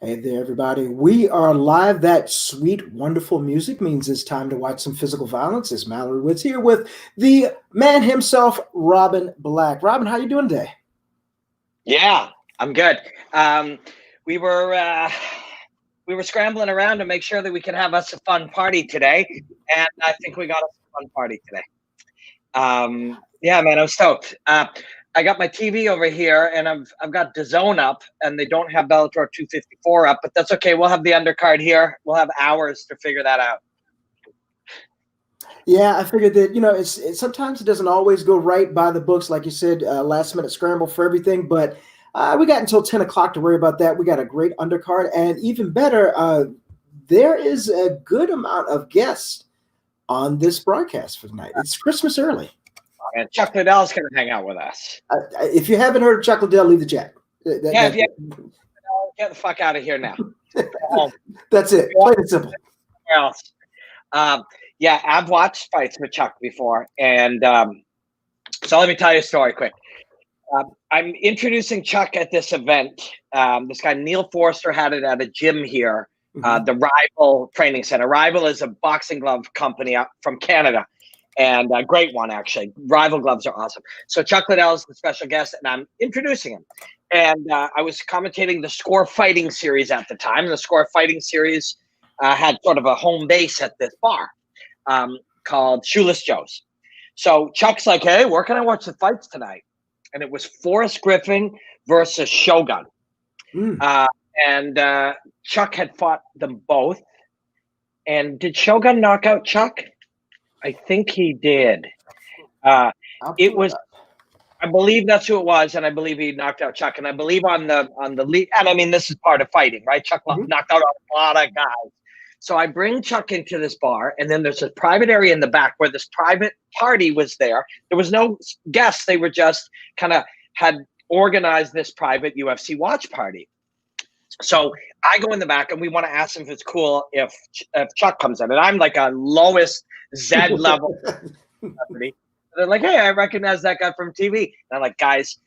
Hey there, everybody. We are live. That sweet, wonderful music means it's time to watch some physical violence. It's Mallory Woods here with the man himself, Robin Black. Robin, how you doing today? Yeah, I'm good. We were scrambling around to make sure that we could have us a fun party today, and I think we got us a fun party today. Yeah, man, I'm stoked. I got my TV over here, and I've got DAZN up, and they don't have Bellator 254 up, but that's okay. We'll have the undercard here. We'll have hours to figure that out. Yeah, I figured that it's sometimes it doesn't always go right by the books, like you said, last minute scramble for everything. But we got until 10 o'clock to worry about that. We got a great undercard, and even better, there is a good amount of guests on this broadcast for tonight. It's Christmas early. And Chuck Liddell's going to hang out with us. If you haven't heard of Chuck Liddell, leave the chat. Get the fuck out of here now. That's it. Plain and simple. Else. Yeah, I've watched fights with Chuck before, and so let me tell you a story quick. I'm introducing Chuck at this event. This guy Neil Forster had it at a gym here, the Rival Training Center. Rival is a boxing glove company from Canada, and a great one, actually. Rival gloves are awesome. So Chuck Liddell is the special guest, and I'm introducing him. And I was commentating the Score Fighting Series at the time. The Score Fighting Series had sort of a home base at this bar called Shoeless Joe's. So Chuck's like, hey, where can I watch the fights tonight? And it was Forrest Griffin versus Shogun. And Chuck had fought them both. And did Shogun knock out Chuck? I think he did. It was, I believe that's who it was, and I believe he knocked out Chuck. And I believe on the lead, and I mean, this is part of fighting, right? Chuck knocked out a lot of guys. So I bring Chuck into this bar, and then there's a private area in the back where this private party was there. There was no guests. They were just kind of had organized this private UFC watch party. So I go in the back, and we want to ask him if it's cool if Chuck comes in. And I'm like a lowest Z level. They're like, hey, I recognize that guy from TV. And I'm like, guys,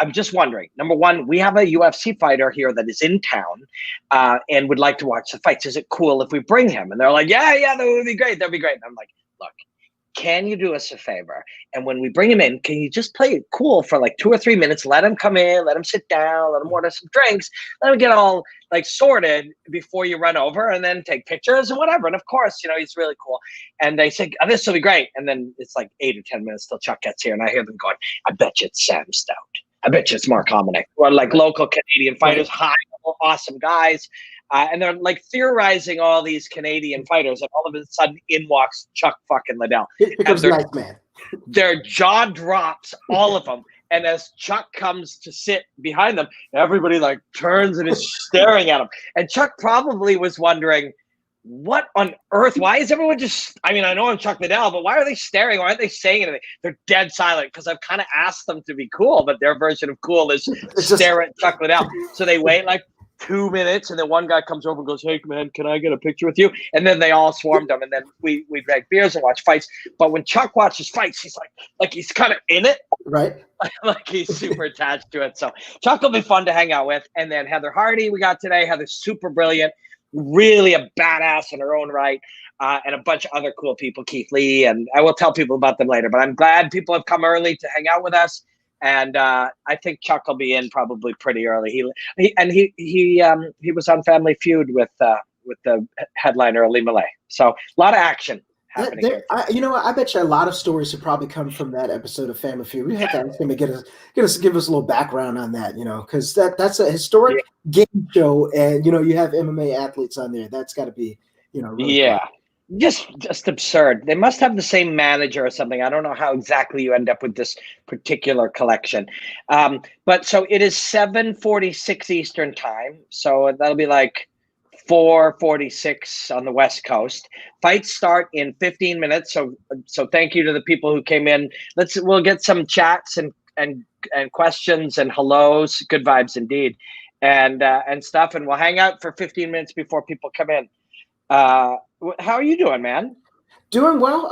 I'm just wondering. Number one, we have a UFC fighter here that is in town and would like to watch the fights. Is it cool if we bring him? And they're like, yeah, that would be great. That'd be great. And I'm like, look, can you do us a favor? And when we bring him in, can you just play it cool for like 2 or 3 minutes? Let him come in, let him sit down, let him order some drinks, let him get all like sorted before you run over, and then take pictures and whatever. And of course, he's really cool. And they say, oh, this will be great. And then it's like 8 or 10 minutes till Chuck gets here, and I hear them going, I bet you it's Sam Stout. I bet you it's Mark Hominick. Or like local Canadian fighters, high, awesome guys. And they're like theorizing all these Canadian fighters, and all of a sudden in walks Chuck fucking Liddell. It becomes nice, man. Their jaw drops, all of them. And as Chuck comes to sit behind them, everybody like turns and is staring at him. And Chuck probably was wondering, what on earth? Why is everyone just, I mean, I know I'm Chuck Liddell, but why are they staring? Why aren't they saying anything? They're dead silent because I've kind of asked them to be cool, but their version of cool is stare at Chuck Liddell. So they wait like 2 minutes, and then one guy comes over and goes, hey, man, can I get a picture with you? And then they all swarmed him, and then we drank beers and watched fights. But when Chuck watches fights, he's like he's kind of in it. Right. Like he's super attached to it. So Chuck will be fun to hang out with. And then Heather Hardy we got today. Heather's super brilliant, really a badass in her own right, and a bunch of other cool people, Keith Lee, and I will tell people about them later. But I'm glad people have come early to hang out with us. And I think Chuck will be in probably pretty early. He was on Family Feud with the headliner Ali Malay. So a lot of action happening here. I bet you a lot of stories have probably come from that episode of Family Feud. We have to ask him to give us a little background on that, because that's a historic game show, and you have MMA athletes on there. That's got to be really fun. Just absurd. They must have the same manager or something. I don't know how exactly you end up with this particular collection. But so it is 7:46 Eastern time. So that'll be like 4:46 on the West Coast. Fights start in 15 minutes. So thank you to the people who came in. We'll get some chats and questions and hellos. Good vibes indeed, and stuff. And we'll hang out for 15 minutes before people come in. How are you doing, man? Doing well.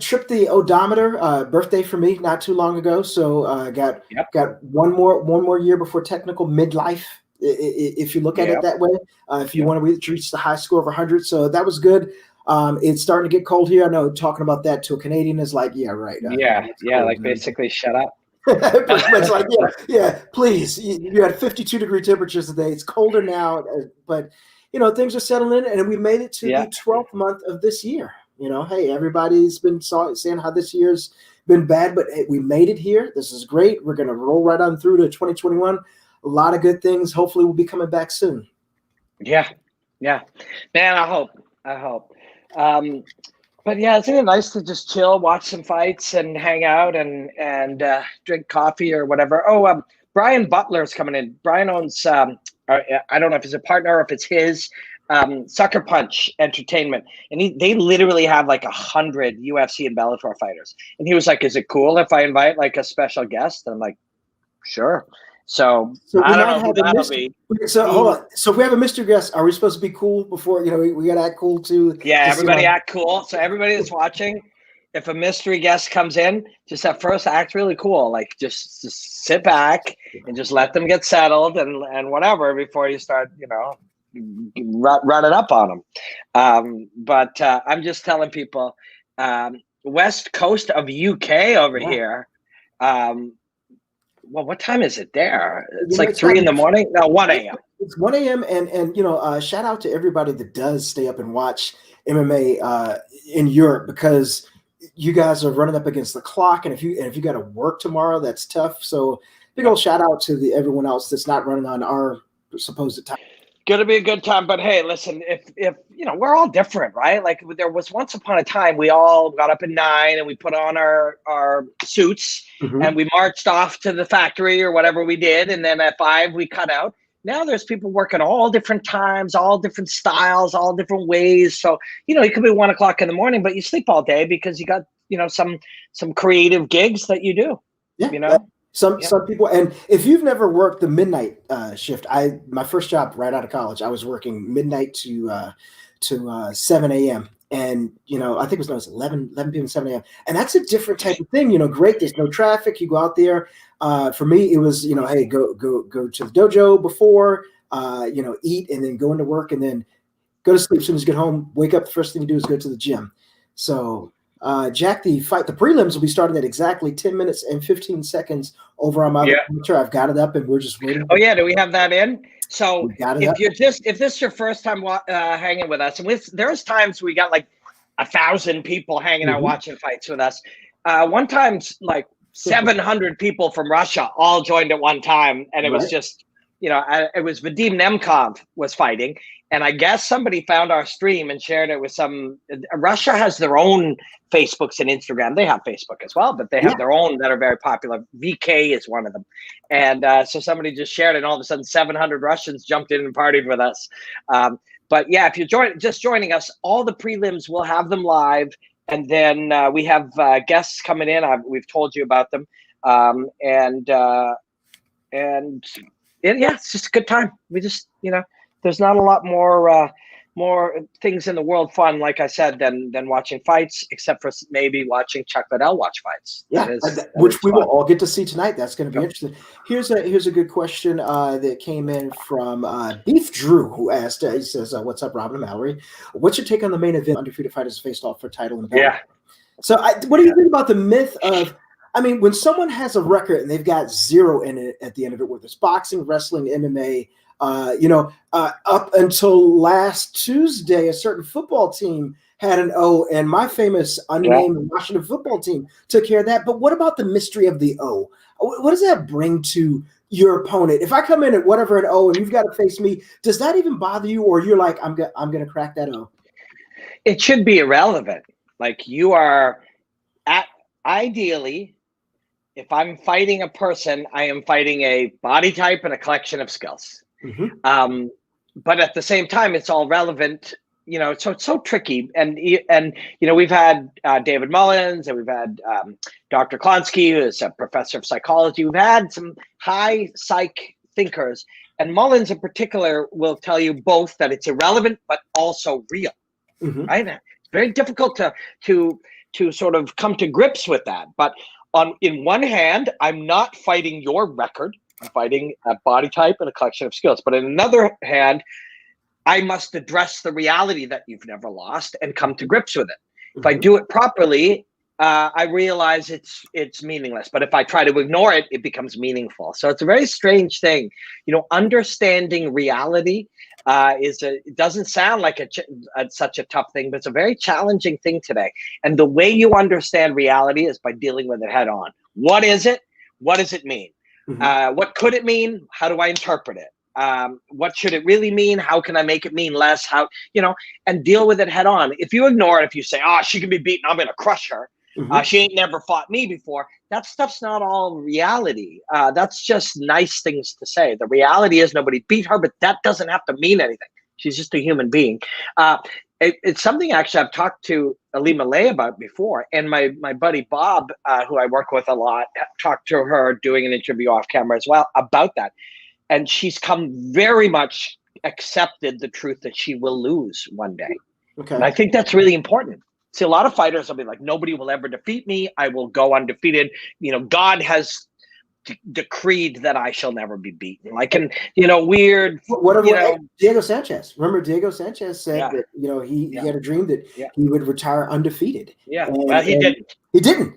Tripped the odometer. Birthday for me not too long ago, so got one more year before technical midlife if you look at it that way. If you want to reach the high score of 100, so that was good. It's starting to get cold here. I know talking about that to a Canadian is like, yeah, right. Cold, like basically shut up. Pretty much like, yeah, please. You had 52-degree temperatures today. It's colder now, but things are settling in, and we made it to the 12th month of this year. Hey, everybody's been saying how this year's been bad, but hey, we made it here. This is great. We're going to roll right on through to 2021. A lot of good things. Hopefully we'll be coming back soon. Yeah. Man, I hope. But yeah, isn't it nice to just chill, watch some fights and hang out and drink coffee or whatever? Oh, Brian Butler's coming in. Brian owns, I don't know if it's a partner or if it's his, Sucker Punch Entertainment, and they literally have like 100 UFC and Bellator fighters. And he was like, "Is it cool if I invite like a special guest?" And I'm like, "Sure." So I don't know who that'll be. So hold on. So if we have a mystery guest, are we supposed to be cool before? We gotta act cool too. Yeah, everybody act cool. So everybody that's watching, if a mystery guest comes in, just at first act really cool. Like just sit back and just let them get settled and whatever before you start, running up on them. But I'm just telling people, west coast of UK over here. Well, what time is it there? It's like 3 in the morning. No, 1 a.m. It's 1 a.m. and shout out to everybody that does stay up and watch MMA in Europe, because you guys are running up against the clock, and if you got to work tomorrow, that's tough. So big old shout out to everyone else that's not running on our supposed time. Gonna be a good time, but hey, listen, if we're all different, right? Like there was once upon a time we all got up at 9 and we put on our suits and we marched off to the factory or whatever we did, and then at 5 we cut out. Now there's people working all different times, all different styles, all different ways. So it could be 1 o'clock in the morning, but you sleep all day because you got some creative gigs that you do. Yeah. Some people, and if you've never worked the midnight shift, my first job right out of college, I was working midnight to 7 a.m. And I think it was known as 11 p.m. 7 a.m. And that's a different type of thing. Great. There's no traffic. You go out there. For me, it was hey, go to the dojo before, eat, and then go into work, and then go to sleep as soon as you get home. Wake up. The first thing you do is go to the gym. So. Jack, the prelims will be starting at exactly 10 minutes and 15 seconds over on my monitor. I've got it up, and we're just waiting. Oh yeah, do we have that in? So if this is your first time hanging with us, and there's times we got like 1,000 people hanging out watching fights with us. One time, like 700 people from Russia all joined at one time, and it was just it was Vadim Nemkov was fighting. And I guess somebody found our stream and shared it with some. Russia has their own Facebooks and Instagram. They have Facebook as well, but they have their own that are very popular. VK is one of them. And so somebody just shared it, and all of a sudden 700 Russians jumped in and partied with us. But yeah, if you're just joining us, all the prelims, we'll have them live. And then we have guests coming in. We've told you about them. And it's just a good time. We just, there's not a lot more things in the world fun, like I said, than watching fights, except for maybe watching Chuck Liddell watch fights. Yeah, which we will all get to see tonight. That's going to be interesting. Here's a good question that came in from Beef Drew, who asked. He says, "What's up, Robin and Mallory? What's your take on the main event? Undefeated fighters faced off for title and belt?" Yeah. So, what do you think about the myth of? I mean, when someone has a record and they've got 0 in it at the end of it, whether it's boxing, wrestling, MMA. Up until last Tuesday, a certain football team had an O, and my famous unnamed Washington football team took care of that. But what about the mystery of the O? What does that bring to your opponent? If I come in at whatever an O and you've got to face me, does that even bother you, or you're like, I'm going to crack that O? It should be irrelevant. Like you are ideally. If I'm fighting a person, I am fighting a body type and a collection of skills. But at the same time, it's all relevant, so it's so tricky. And we've had David Mullins, and we've had Dr. Klonsky, who is a professor of psychology. We've had some high psych thinkers, and Mullins in particular will tell you both that it's irrelevant, but also real, right? It's very difficult to sort of come to grips with that. But in one hand, I'm not fighting your record. fighting a body type and a collection of skills. But on another hand, I must address the reality that you've never lost and come to grips with it. If I do it properly, I realize it's meaningless. But if I try to ignore it, it becomes meaningful. So it's a very strange thing. Understanding reality it doesn't sound like such a tough thing, but it's a very challenging thing today. And the way you understand reality is by dealing with it head on. What is it? What does it mean? What could it mean? How do I interpret it? What should it really mean? How can I make it mean less? And deal with it head on. If you ignore it, if you say, oh, she can be beaten, I'm going to crush her. She ain't never fought me before. That stuff's not all reality. That's just nice things to say. The reality is nobody beat her, but that doesn't have to mean anything. She's just a human being. It's something actually I've talked to Ali Malay about before. And my buddy Bob, who I work with a lot, talked to her doing an interview off camera as well about that. And she's come very much accepted the truth that she will lose one day. Okay. And I think that's really important. See, a lot of fighters will be like, nobody will ever defeat me. I will go undefeated. God has decreed that I shall never be beaten. Weird. What Diego Sanchez? Remember, Diego Sanchez said that he had a dream that he would retire undefeated. Yeah, well, he didn't. He didn't.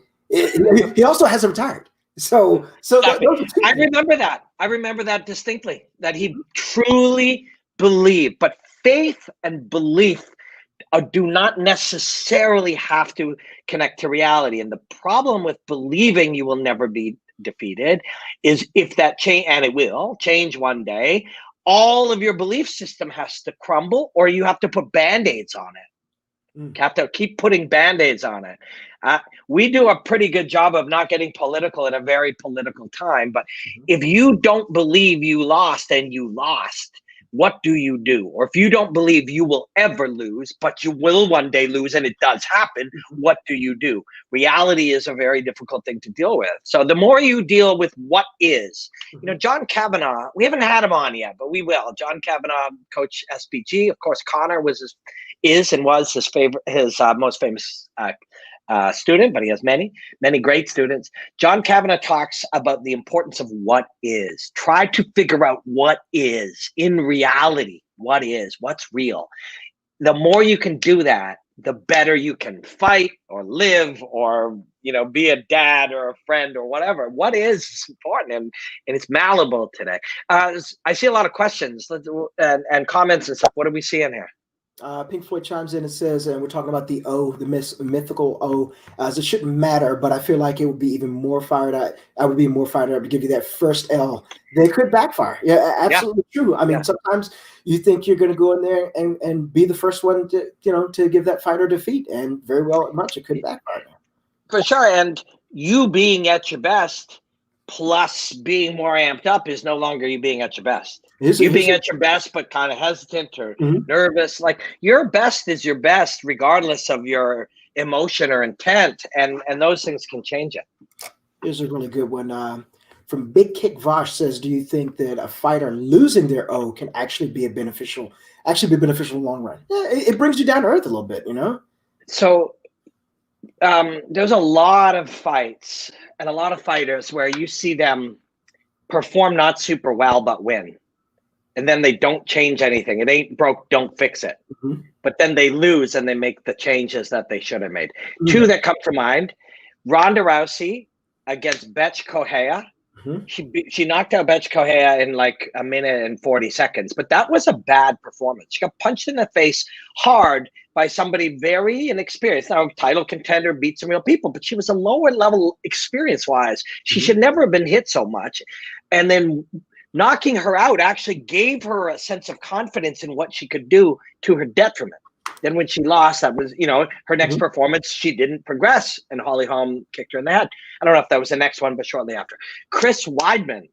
He also hasn't retired. So I remember that. I remember that distinctly. That he truly believed, but faith and belief do not necessarily have to connect to reality. And the problem with believing you will never be defeated is if that change, and it will change one day, all of your belief system has to crumble, or you have to put band-aids on it. You have to keep putting band-aids on it. We do a pretty good job of not getting political at a very political time, but if you don't believe you lost and you lost, what do you do? Or if you don't believe you will ever lose, but you will one day lose, and it does happen, what do you do? Reality is a very difficult thing to deal with. So the more you deal with what is, John Kavanagh, we haven't had him on yet, but we will. John Kavanagh, coach SBG. Of course, Connor was his most famous student, but he has many great students. John Kavanagh talks about the importance of what is. Try to figure out what is in reality. What is? What's real? The more you can do that, the better you can fight or live or be a dad or a friend or whatever. What is important, and it's malleable today. I see a lot of questions and comments and stuff. What are we seeing here? Pink Floyd chimes in and says, and we're talking about the O, the mythical O, as it shouldn't matter, but I feel like it would be even more fired up. I would be more fired up to give you that first L. They could backfire. Yeah, absolutely true. I mean, sometimes you think you're going to go in there and be the first one to give that fighter defeat, and very well much it could backfire. For sure, and you being at your best plus being more amped up is no longer you being at your best. You being at your best, but kind of hesitant or nervous. Like, your best is your best, regardless of your emotion or intent, and those things can change it. Here's a really good one. From Big Kick Vosh says, do you think that a fighter losing their O can actually be beneficial in the long run? Yeah, it brings you down to earth a little bit, So there's a lot of fights and a lot of fighters where you see them perform not super well, but win. And then they don't change anything. It ain't broke, don't fix it. But then they lose and they make the changes that they should have made. Two that come to mind: Ronda Rousey against Betch Correia. She knocked out Betch Correia in like a minute and 40 seconds, but that was a bad performance. She got punched in the face hard by somebody very inexperienced. Now, title contender, beat some real people, but she was a lower level experience-wise. She should never have been hit so much. And then knocking her out actually gave her a sense of confidence in what she could do, to her detriment. Then when she lost, that was, her next performance, she didn't progress, and Holly Holm kicked her in the head. I don't know if that was the next one, but shortly after. Chris Weidman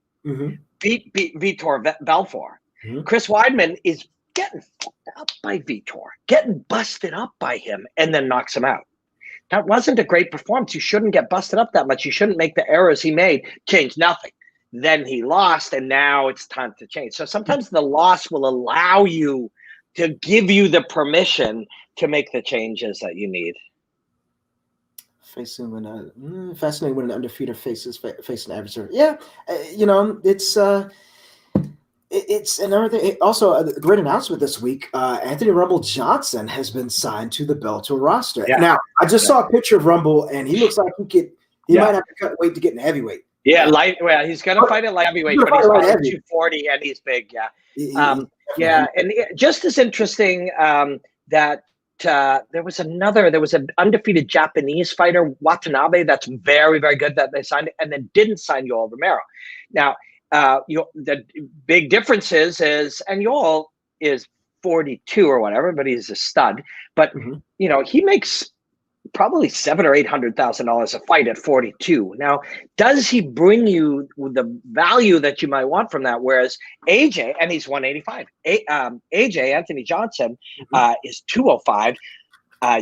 beat Vitor Belfort. Chris Weidman is getting fucked up by Vitor, getting busted up by him, and then knocks him out. That wasn't a great performance. You shouldn't get busted up that much. You shouldn't make the errors he made. Change nothing. Then he lost, and now it's time to change. So sometimes the loss will allow you to give you the permission to make the changes that you need. Facing when fascinating when an undefeated face an adversary. Yeah, it's another thing. Also, a great announcement this week. Anthony Rumble Johnson has been signed to the Bellator roster. Yeah. Now, I just saw a picture of Rumble, and he looks like he might have to cut weight to get in heavyweight. Yeah, well, he's going to fight at light heavyweight, but he's fighting 240 and he's big. Yeah. And just as interesting that there was an undefeated Japanese fighter, Watanabe, that's very, very good that they signed and then didn't sign Yoel Romero. Now, the big difference is and Yoel is 42 or whatever, but he's a stud. But he makes probably $700,000 or $800,000 a fight at 42. Now, does he bring you the value that you might want from that? Whereas AJ, and he's 185. AJ Anthony Johnson is 205.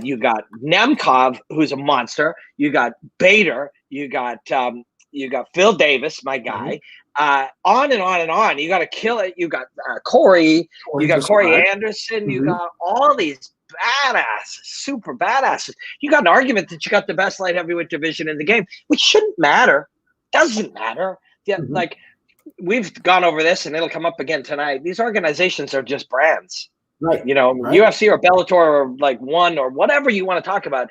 You got Nemkov, who's a monster. You got Bader. You got Phil Davis, my guy. On and on and on. You got to kill it. You got Corey. You got Corey Anderson. You got all these super badasses. You got an argument that you got the best light heavyweight division in the game, which shouldn't matter. Doesn't matter. Yeah, like we've gone over this, and it'll come up again tonight. These organizations are just brands, right? UFC or Bellator or like one or whatever you want to talk about.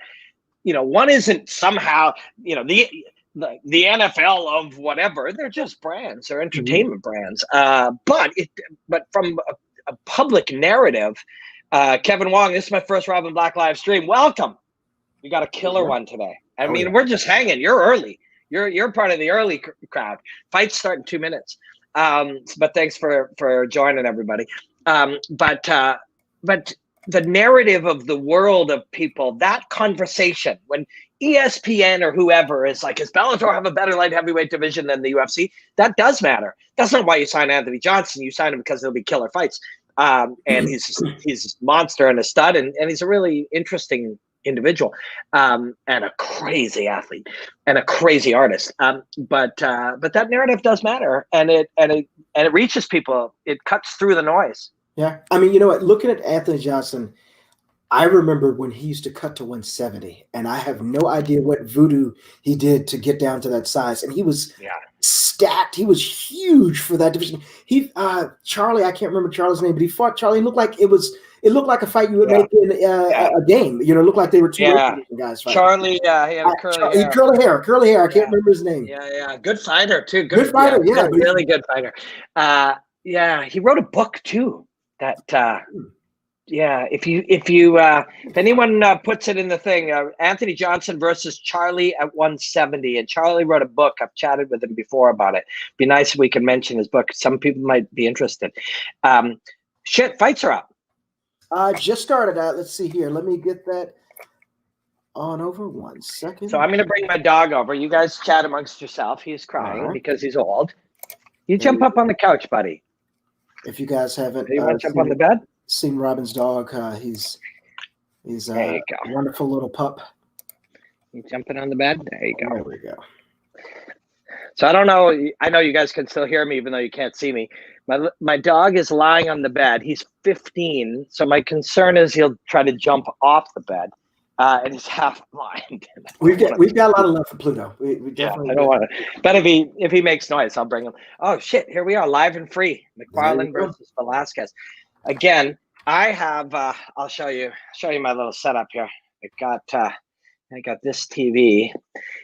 One isn't somehow the NFL of whatever. They're just brands. They're entertainment brands. But from a public narrative. Kevin Wong, this is my first Robin Black live stream. Welcome. We got a killer one today. I mean, we're just hanging. You're early. You're part of the early crowd. Fights start in 2 minutes. But thanks for joining everybody. But the narrative of the world of people, that conversation when ESPN or whoever is like, does Bellator have a better light heavyweight division than the UFC? That does matter. That's not why you sign Anthony Johnson. You sign him because there'll be killer fights. And he's a monster and a stud, and he's a really interesting individual, and a crazy athlete and a crazy artist. But that narrative does matter, and it reaches people. It cuts through the noise. Yeah, I mean, you know what? Looking at Anthony Johnson, I remember when he used to cut to 170, and I have no idea what voodoo he did to get down to that size, and he was stacked. He was huge for that division. Charlie, I can't remember Charlie's name, but he fought Charlie. It looked like a fight you would make in a game. It looked like they were two guys fighting. Charlie, he had curly hair. I can't remember his name. Yeah. Good fighter too. Good fighter. Yeah, really good fighter. He wrote a book too. If anyone puts it in the thing, Anthony Johnson versus Charlie at 170, and Charlie wrote a book. I've chatted with him before about it. Be nice if we can mention his book. Some people might be interested. Fights are up. Just started out. Let's see here. Let me get that on over 1 second. So I'm going to bring my dog over. You guys chat amongst yourself. He's crying because he's old. You jump up on the couch, buddy. If you guys haven't, you want to jump on the bed? Seen Robin's dog. He's a wonderful little pup. You jumping on the bed? There you go. There we go. So I don't know. I know you guys can still hear me, even though you can't see me. My dog is lying on the bed. He's 15, so my concern is he'll try to jump off the bed, and he's half blind. We've got a lot of love for Pluto. We I don't want to. But if he makes noise, I'll bring him. Oh shit! Here we are, live and free. McFarland versus Velasquez. Again, I have. I'll show you my little setup here. I got this TV,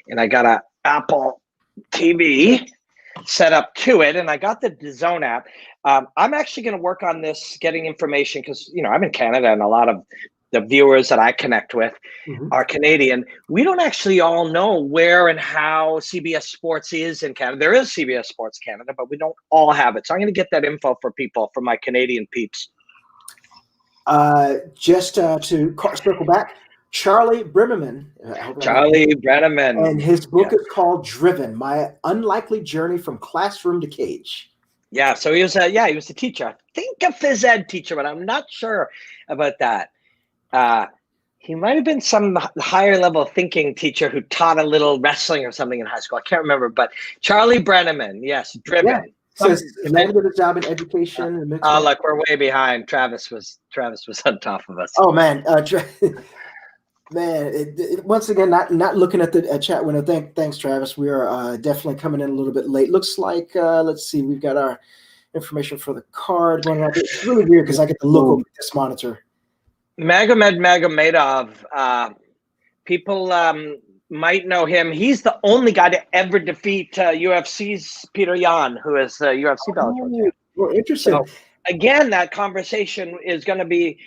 and I got a Apple TV set up to it, and I got the DAZN app. I'm actually going to work on this, getting information, because I'm in Canada, and a lot of the viewers that I connect with are Canadian. We don't actually all know where and how CBS Sports is in Canada. There is CBS Sports Canada, but we don't all have it. So I'm going to get that info for my Canadian peeps. Just to circle back, Charlie Brenneman. And his book is called Driven: My Unlikely Journey from Classroom to Cage. Yeah, so he was a teacher. I think a phys ed teacher, but I'm not sure about that. He might have been some higher level thinking teacher who taught a little wrestling or something in high school. I can't remember, but Charlie Brenneman, yes, Driven. Yeah. Says he landed a job in education. Look, we're way behind. Travis was on top of us. Oh man, Man, once again, not looking at the chat window. Thanks, Travis. We are definitely coming in a little bit late. Looks like let's see, we've got our information for the card going on. It's really weird because I get to look over this monitor. Magomedov. People might know him. He's the only guy to ever defeat UFC's Peter Yan, who is the UFC Bellator champion. Well, interesting. So again, that conversation is going to be.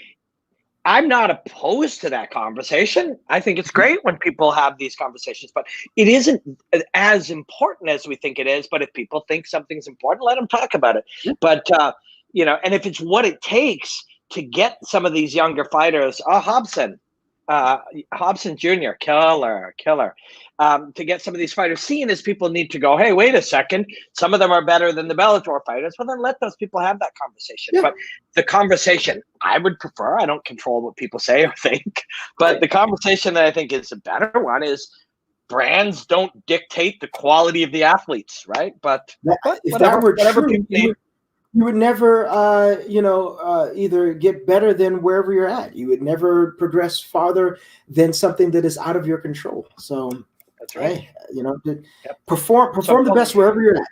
I'm not opposed to that conversation. I think it's great when people have these conversations, but it isn't as important as we think it is. But if people think something's important, let them talk about it. But, and if it's what it takes to get some of these younger fighters, Hobson Jr., killer. To get some of these fighters seen as people need to go, hey, wait a second. Some of them are better than the Bellator fighters. Well, then let those people have that conversation. Yeah. But the conversation I would prefer, I don't control what people say or think, but the conversation that I think is a better one is brands don't dictate the quality of the athletes, right? But if that were true, you would never, either get better than wherever you're at. You would never progress farther than something that is out of your control. So that's right. Perform the best wherever you're at.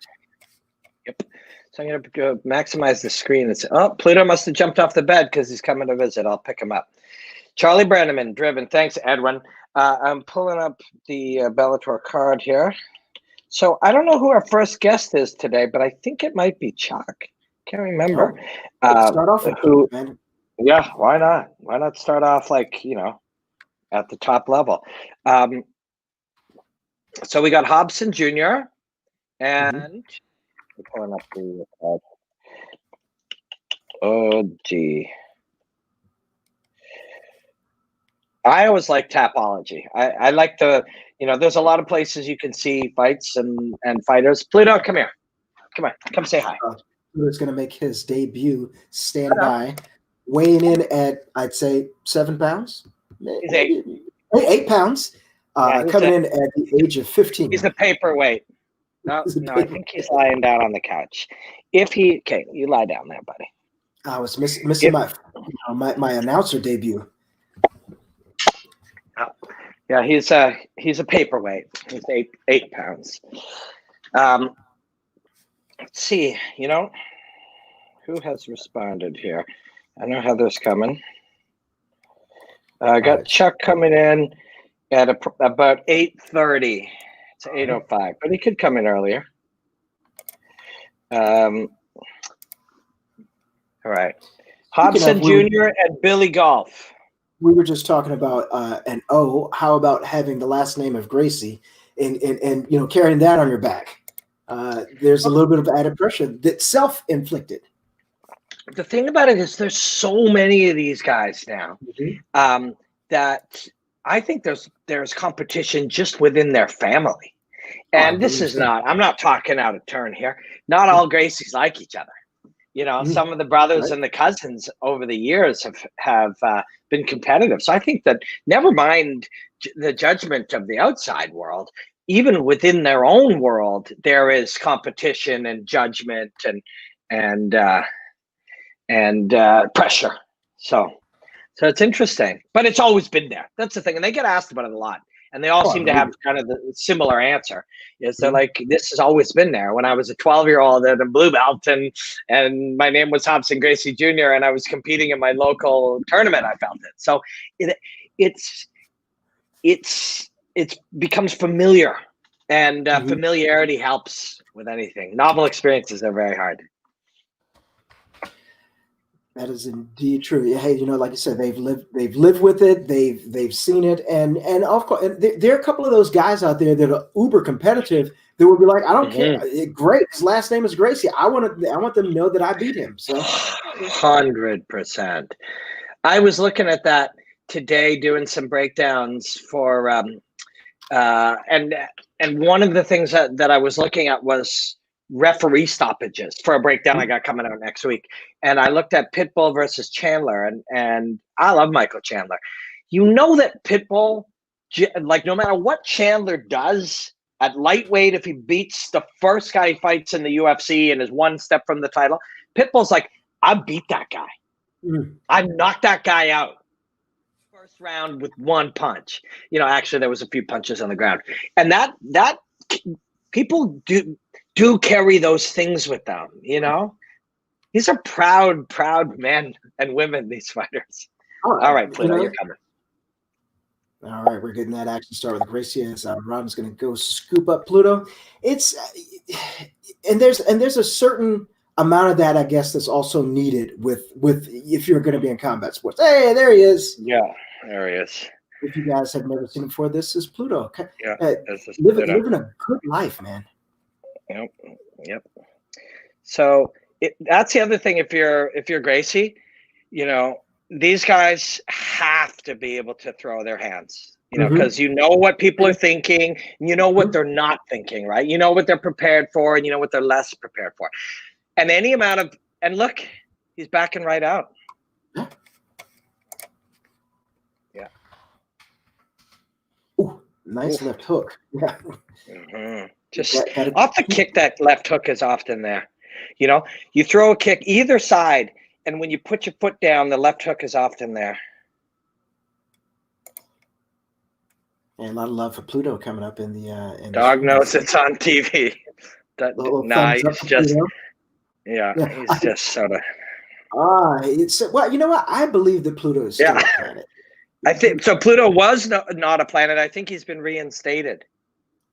Yep. So I'm going to go maximize the screen. Pluto must have jumped off the bed because he's coming to visit. I'll pick him up. Charlie Brenneman, driven. Thanks, Edwin. I'm pulling up the Bellator card here. So I don't know who our first guest is today, but I think it might be Chuck. Can't remember. Start off with who? Yeah, why not? Why not start off at the top level? So we got Hobson Jr. and we're pulling up the oh gee. I always like Tapology. I like there's a lot of places you can see fights and fighters. Pluto, come here. Come on, come say hi. Pluto's going to make his debut. Stand by. Weighing in at, I'd say, 7 pounds. He's 8. 8 pounds. Coming in at the age of 15. He's a paperweight. No, I think he's lying down on the couch. Okay, you lie down there, buddy. I was missing my announcer debut. Yeah, he's a paperweight. He's 8 pounds. Let's see. Who has responded here? I know Heather's coming. I got Chuck coming in at about 8:30. It's 8:05, but he could come in earlier. All right. Hobson Jr. and Billy Golf. We were just talking about how about having the last name of Gracie and carrying that on your back? There's a little bit of added pressure that's self-inflicted. The thing about it is there's so many of these guys now that I think there's competition just within their family. And this is I'm not talking out of turn here. Not all Gracies like each other. Some of the brothers and the cousins over the years have been competitive. So I think that never mind the judgment of the outside world, even within their own world, there is competition and judgment and pressure. So it's interesting, but it's always been there. That's the thing. And they get asked about it a lot. And they all seem to have kind of the similar answer. They're like, this has always been there. When I was a 12-year-old at a blue belt and my name was Hobson Gracie Jr. and I was competing in my local tournament, I felt it. So it becomes familiar, and familiarity helps with anything. Novel experiences are very hard. That is indeed true. Hey, like you said, they've lived with it. They've seen it, and of course, there are a couple of those guys out there that are uber competitive that would be like, I don't care. Great, his last name is Gracie. I want them to know that I beat him. So, 100%. I was looking at that today, doing some breakdowns for, and one of the things that I was looking at was referee stoppages for a breakdown I got coming out next week. And I looked at Pitbull versus Chandler, and I love Michael Chandler. That Pitbull, like no matter what Chandler does at lightweight, if he beats the first guy he fights in the UFC and is one step from the title, Pitbull's like, I beat that guy. I knocked that guy out. First round with one punch. You know, actually there was a few punches on the ground. And that people do carry those things with them, you know? These are proud men and women, these fighters. All right, Pluto, you're coming. All right, we're getting that action start with Gracie as Robin's going to go scoop up Pluto. It's and there's a certain amount of that, I guess, that's also needed with if you're going to be in combat sports. Hey, there he is. Yeah, there he is. If you guys have never seen him before, this is Pluto. Yeah, living a good life, man. Yep. So that's the other thing. If you're Gracie, you know, these guys have to be able to throw their hands, you know, because you know what people are thinking, and you know what they're not thinking, right? You know what they're prepared for, and you know what they're less prepared for. And any amount of, and look, he's backing right out. Yeah. Ooh, nice left hook. Yeah. Just off the kick, that left hook is often there. You know, you throw a kick either side, and when you put your foot down, the left hook is often there. And a lot of love for Pluto coming up in the dog knows it's on TV. He's just he's just sort of. Well, you know what? I believe that Pluto is still a planet. I think so. Pluto was not a planet. I think he's been reinstated.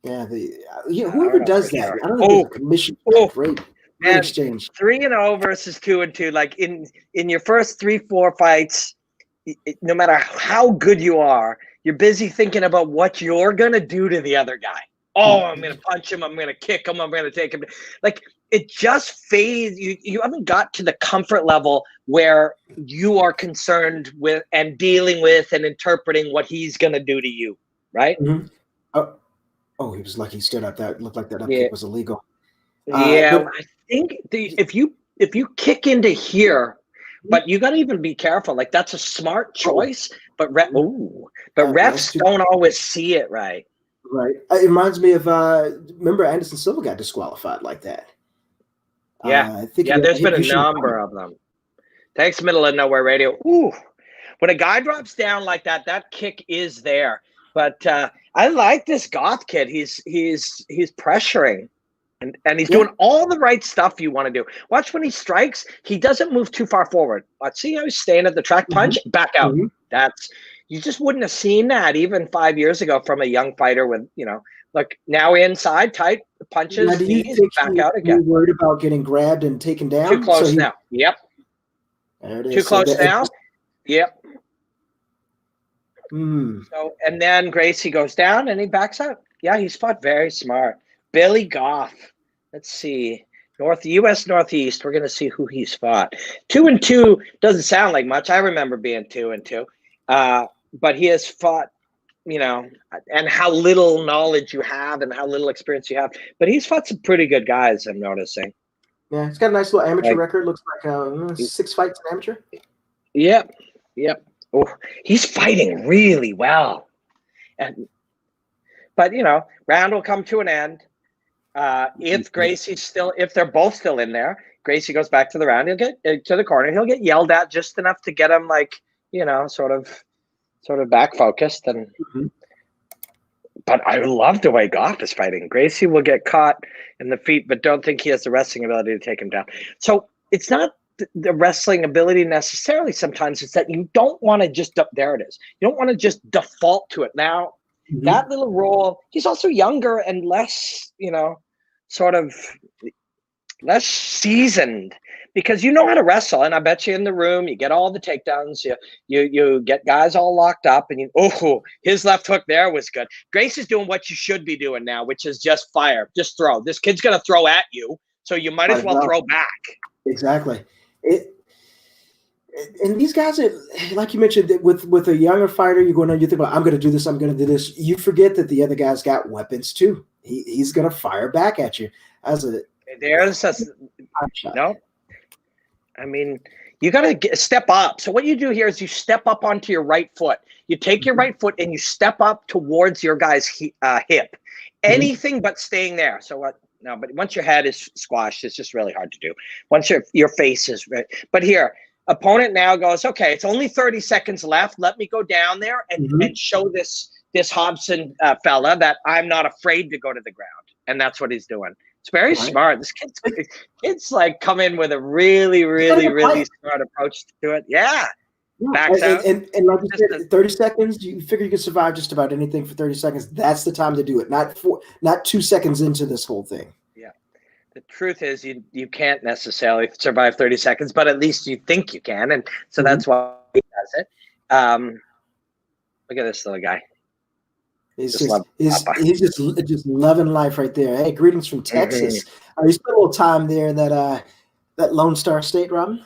Yeah, whoever does that, sure. I don't know if the commission. Great exchange. 3-0 versus 2-2. Like in your first 3-4 fights, no matter how good you are, you're busy thinking about what you're gonna do to the other guy. Oh, I'm gonna punch him. I'm gonna kick him. I'm gonna take him. Like it just fades. You haven't got to the comfort level where you are concerned with and dealing with and interpreting what he's gonna do to you, right? Oh, he was lucky he stood up. That looked like that up kick was illegal. I think if you kick into here, but you got to even be careful. Like that's a smart choice, but refs don't always see it right. Right. It reminds me of remember Anderson Silva got disqualified like that. I think there's been a number of them. Thanks, Middle of Nowhere Radio. Ooh, when a guy drops down like that, that kick is there. But I like this Goth kid. He's pressuring, and he's doing all the right stuff you want to do. Watch when he strikes, he doesn't move too far forward. Watch, see how he's staying at the track punch, back out. That's you just wouldn't have seen that even 5 years ago from a young fighter with, you know, like now inside tight punches, now, knees, back out again. You're worried about getting grabbed and taken down? Too close now. Yep. There it is. Too close now. Yep. So and then Gracie goes down and he backs out. Yeah, he's fought very smart. Billy Goff. Let's see. U.S. Northeast. We're gonna see who he's fought. 2-2 doesn't sound like much. I remember being 2-2. But he has fought, you know, and how little knowledge you have and how little experience you have. But he's fought some pretty good guys, I'm noticing. Yeah, he's got a nice little amateur record. Looks like 6 fights in amateur. Yep. Oh, he's fighting really well. But you know, round will come to an end. If they're both still in there, Gracie goes back to the round. He'll get to the corner. He'll get yelled at just enough to get him, like, you know, sort of back focused. And but I love the way Goff is fighting. Gracie will get caught in the feet, but don't think he has the wrestling ability to take him down. So it's not the wrestling ability necessarily. Sometimes it's that you don't want to just there it is. You don't want to just default to it. Now that little role, he's also younger and less, you know, sort of less seasoned, because you know how to wrestle. And I bet you in the room, you get all the takedowns, you get guys all locked up, and his left hook there was good. Grace is doing what you should be doing now, which is just fire, just throw. This kid's going to throw at you, so you might as well throw back. Exactly. And these guys are, like you mentioned, with a younger fighter, you think about, I'm going to do this, I'm going to do this. You forget that the other guy's got weapons too. He's going to fire back at you. No. I mean, you got to step up. So what you do here is you step up onto your right foot. You take your right foot and you step up towards your guy's hip. Anything but staying there. So what? No, but once your head is squashed, it's just really hard to do. Once your face is right. But here, opponent now goes, okay, it's only 30 seconds left. Let me go down there and Mhm. and show this Hobson fella that I'm not afraid to go to the ground, and that's what he's doing. It's very Right. smart. This kid's like come in with a really, He's got a really, good plan. really smart approach to it. Yeah, Yeah, backs out. and like you Just said, 30 seconds, you figure you can survive just about anything for 30 seconds. That's the time to do it, not 2 seconds into this whole thing. yeah. The truth is you can't necessarily survive 30 seconds, but at least you think you can, and so Mhm. that's why he does it. Look at this little guy. He's Just love Papa. he's just loving life right there. Hey, greetings from Texas. Mm-hmm. You spent a little time there in that Lone Star State, Robin?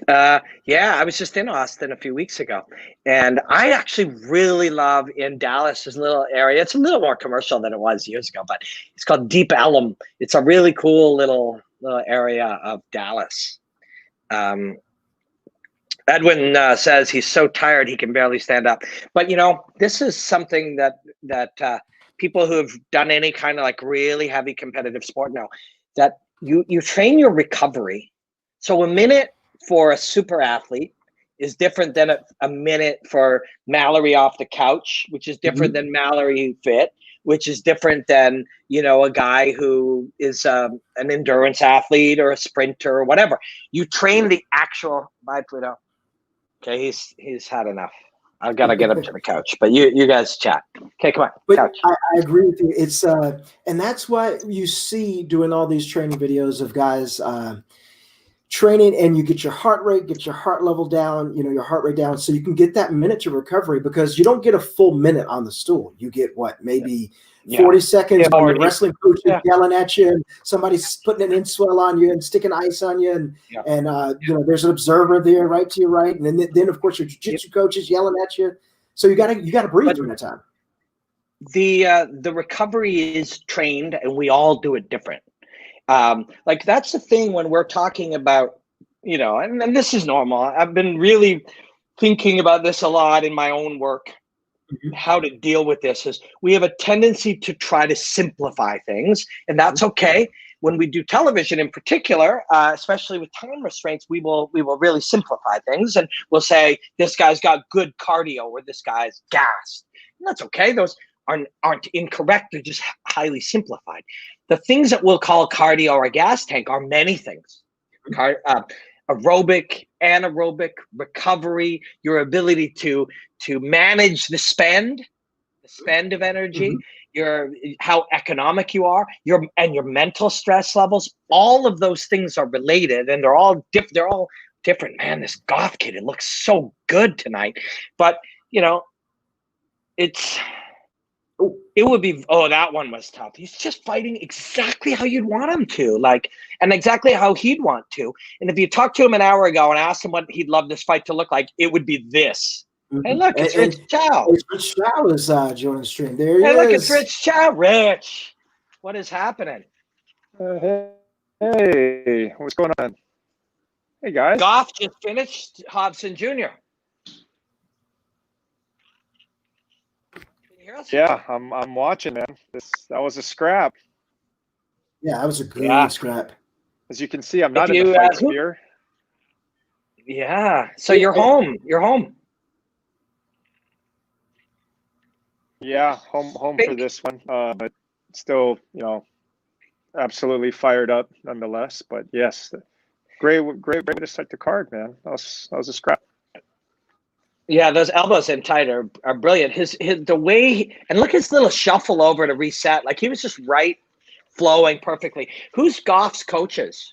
Yeah, I was just in Austin a few weeks ago, and I actually really love in Dallas. There's a little area. It's a little more commercial than it was years ago, but it's called Deep Ellum. It's a really cool little area of Dallas. Edwin says he's so tired he can barely stand up. But this is something that people who have done any kind of like really heavy competitive sport know, that you train your recovery. So a minute for a super athlete is different than a minute for Mallory off the couch, which is different than Mallory fit, which is different than a guy who is an endurance athlete or a sprinter or whatever. You train the actual. Bye, Pluto. Okay, he's had enough. I've got to get him to the couch. But you guys chat. Okay, come on, But couch. I agree with you. It's and that's why you see doing all these training videos of guys training, and you get your heart rate, get your heart level down, your heart rate down, so you can get that minute to recovery, because you don't get a full minute on the stool. You get maybe 40 seconds on your wrestling coach yelling at you, and somebody's putting an inswell on you and sticking ice on you, and there's an observer there right to your right, and then of course your jiu-jitsu coach is yelling at you. So you gotta breathe during that time. The recovery is trained, and we all do it different. Like that's the thing when we're talking about, and this is normal. I've been really thinking about this a lot in my own work. How to deal with this is we have a tendency to try to simplify things, and that's okay. When we do television in particular, especially with time restraints, we will really simplify things, and we'll say this guy's got good cardio or this guy's gassed. And that's okay. Those aren't incorrect. They're just highly simplified. The things that we'll call cardio or gas tank are many things. Aerobic, anaerobic, recovery, your ability to manage the spend of energy, how economic you are, your mental stress levels. All of those things are related, and they're all different. Man, this Goff kid, it looks so good tonight. But it would be, that one was tough. He's just fighting exactly how you'd want him to, and exactly how he'd want to. And if you talked to him an hour ago and asked him what he'd love this fight to look like, it would be this. Hey, look, it's Rich Chow. Rich Chow is joining the stream. There he is. Hey, look, it's Rich Chow. Rich, what is happening? Hey, what's going on? Hey, guys. Goff just finished Hobson Jr. Yeah, I'm watching, man. That was a scrap. Yeah, that was a good scrap. As you can see, I'm not in the fight sphere. Yeah, so you're home. You're home. Yeah, home for this one. But still, absolutely fired up nonetheless. But yes, great way to start the card, man. That was a scrap. Yeah, those elbows in tight are brilliant. The way and look his little shuffle over to reset. Like he was just right, flowing perfectly. Who's Goff's coaches?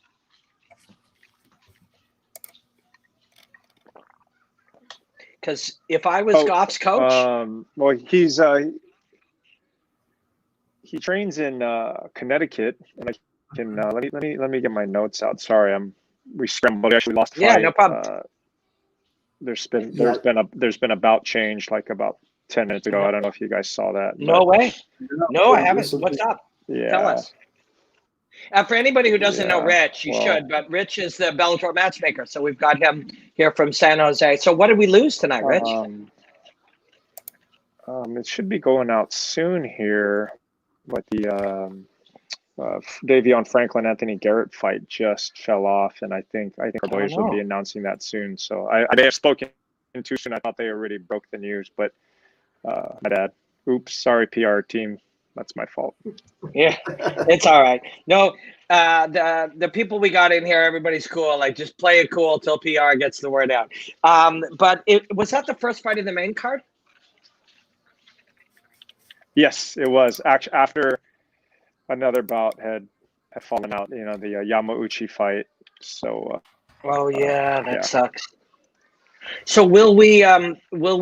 Because if I was Goff's coach, well, he trains in Connecticut, and I can let me get my notes out. Sorry, we scrambled. We actually lost. Yeah, no problem. There's been a bout change like about 10 minutes ago. I don't know if you guys saw that. No way. No, I haven't. What's up? Yeah. Tell us. For anybody who doesn't know Rich, you should. But Rich is the Bellator matchmaker, so we've got him here from San Jose. So what did we lose tonight, Rich? It should be going out soon here, but Davion Franklin Anthony Garrett fight just fell off, and I think our boys will no. be announcing that soon. So I may have spoken too soon. I thought they already broke the news, but my bad. Oops, sorry, PR team. That's my fault. Yeah, it's all right. No, the people we got in here, everybody's cool. Like, just play it cool till PR gets the word out. But was that the first fight in the main card? Yes, it was. Actually, after another bout had fallen out, you know, the Yamauchi fight. So. Oh yeah, that sucks. So will we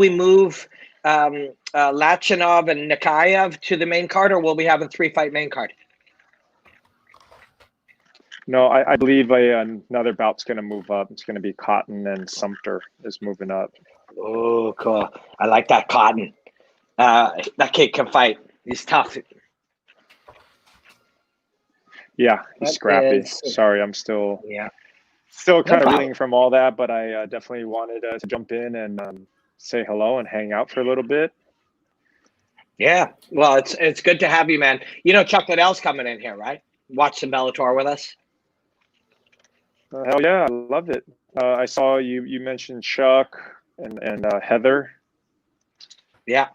move Lachinov and Nikayev to the main card, or will we have a 3-fight main card? No, I believe another bout's going to move up. It's going to be Cotton, and Sumter is moving up. Oh, cool. I like that Cotton. That kid can fight. He's tough. Yeah, he's scrappy. Sorry, I'm still kind of reeling from all that, but I definitely wanted to jump in and say hello and hang out for a little bit. Yeah, well, it's good to have you, man. You know, Chuck Liddell's coming in here, right? Watch some Bellator with us. Hell yeah, I loved it. I saw you mentioned Chuck and Heather. Yeah.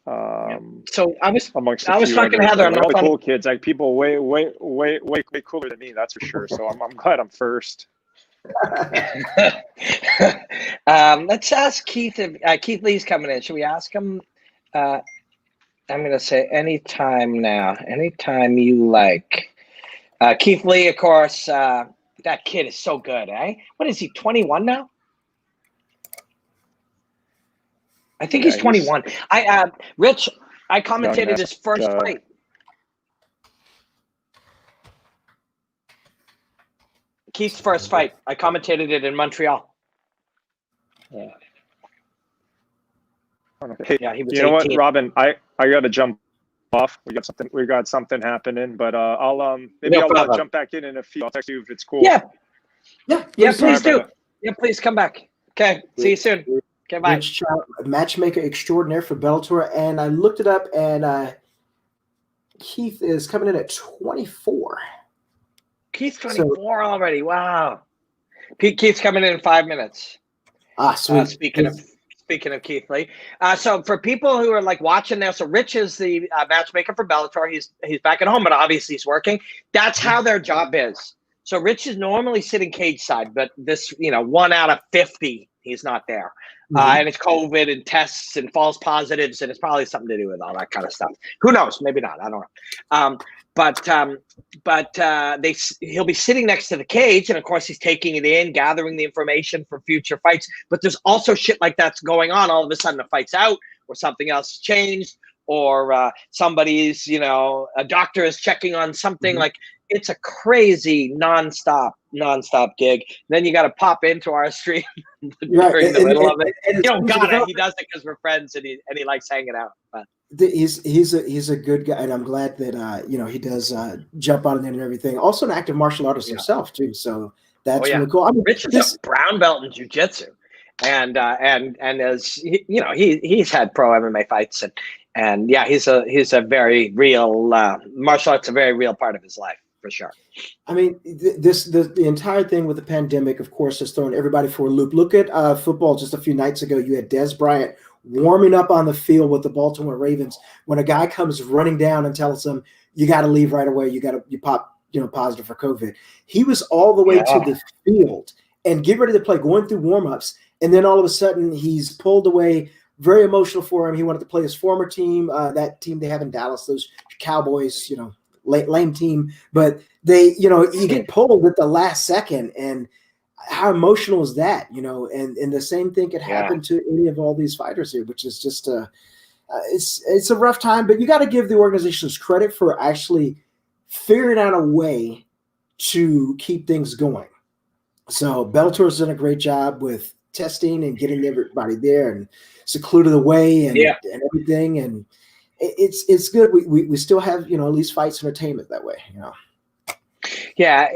So I was talking to Heather. I'm not cool kids, like people way cooler than me. That's for sure. So I'm glad I'm first. Let's ask Keith if Keith Lee's coming in. Should we ask him? I'm going to say anytime now. Anytime you like. Keith Lee, of course. That kid is so good, eh? What is he? 21 now? I think he's 21. Rich, I commentated his first fight. Keith's first fight. I commentated it in Montreal. Yeah. Hey, yeah, he was. You know what, Robin? I got to jump off. We got something happening, but I'll jump back in a few. I'll text you if it's cool. Yeah. Please do. Yeah, please come back. Okay. See you soon. Okay, bye. Rich Chow, matchmaker extraordinaire for Bellator, and I looked it up, and Keith is coming in at 24. Keith's 24 already. Wow. Keith's coming in 5 minutes. Sweet. Speaking of Keith Lee, so for people who are like watching now, so Rich is the matchmaker for Bellator. He's back at home, but obviously he's working. That's how their job is. So Rich is normally sitting cage side, but this, 1 out of 50, he's not there. And it's COVID and tests and false positives, and it's probably something to do with all that kind of stuff. Who knows? Maybe not. I don't know. But he'll be sitting next to the cage, and of course he's taking it in, gathering the information for future fights. But there's also shit like that's going on. All of a sudden, the fight's out, or something else changed, or somebody's, a doctor is checking on something. Like, it's a crazy nonstop gig. Then you got to pop into our stream during the middle of it. He does it because we're friends, and he likes hanging out. But he's a good guy, and I'm glad that he does jump on it and everything. Also, an active martial artist himself too, so that's really cool. I mean, Rich is a brown belt in jiu-jitsu, and as he's had pro MMA fights, and he's a very real martial arts, a very real part of his life. For sure. I mean, the entire thing with the pandemic, of course, has thrown everybody for a loop. Look at football just a few nights ago. You had Des Bryant warming up on the field with the Baltimore Ravens. When a guy comes running down and tells him, you got to leave right away, you pop positive for COVID. He was all the way to the field and get ready to play, going through warmups, and then all of a sudden he's pulled away. Very emotional for him. He wanted to play his former team, that team they have in Dallas, those Cowboys, lame team, but they, you get pulled at the last second, and how emotional is that, and the same thing could happen to any of all these fighters here, which is just it's a rough time, but you got to give the organizations credit for actually figuring out a way to keep things going. So Bellator's done a great job with testing and getting everybody there and secluded away and everything, and it's good. We still have at least fights entertainment that way. Yeah,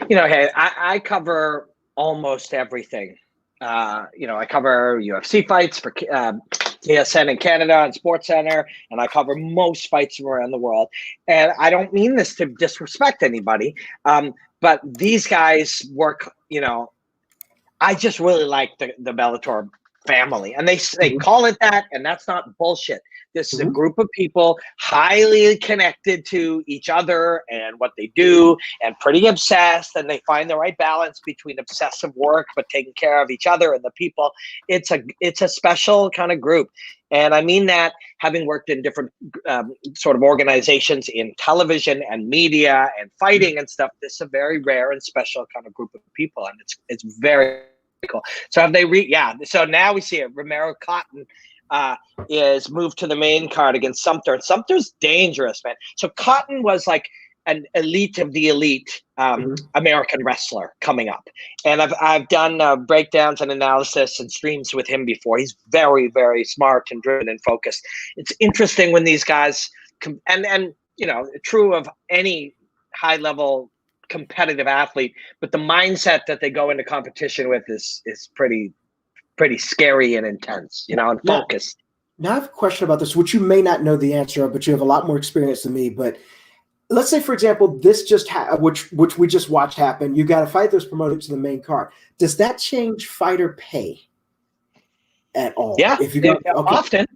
hey, I cover almost everything. I cover UFC fights for TSN in Canada on SportsCenter, and I cover most fights from around the world. And I don't mean this to disrespect anybody, but these guys work, I just really like the Bellator family, and they call it that, and that's not bullshit. This is a group of people highly connected to each other and what they do, and pretty obsessed, and they find the right balance between obsessive work but taking care of each other and the people. It's a special kind of group, and I mean that having worked in different sort of organizations in television and media and fighting and stuff. This is a very rare and special kind of group of people, and it's very cool. So have they so now we see it. Romero Cotton is moved to the main card against Sumter. And Sumter's dangerous, man. So Cotton was like an elite of the elite American wrestler coming up. And I've done breakdowns and analysis and streams with him before. He's very, very smart and driven and focused. It's interesting when these guys and true of any high level competitive athlete, but the mindset that they go into competition with is pretty scary and intense, and focused. Now I have a question about this, which you may not know the answer of, but you have a lot more experience than me. But let's say, for example, this just which we just watched happen. You got a fight that was promoted to the main card. Does that change fighter pay at all? Yeah, if you go often.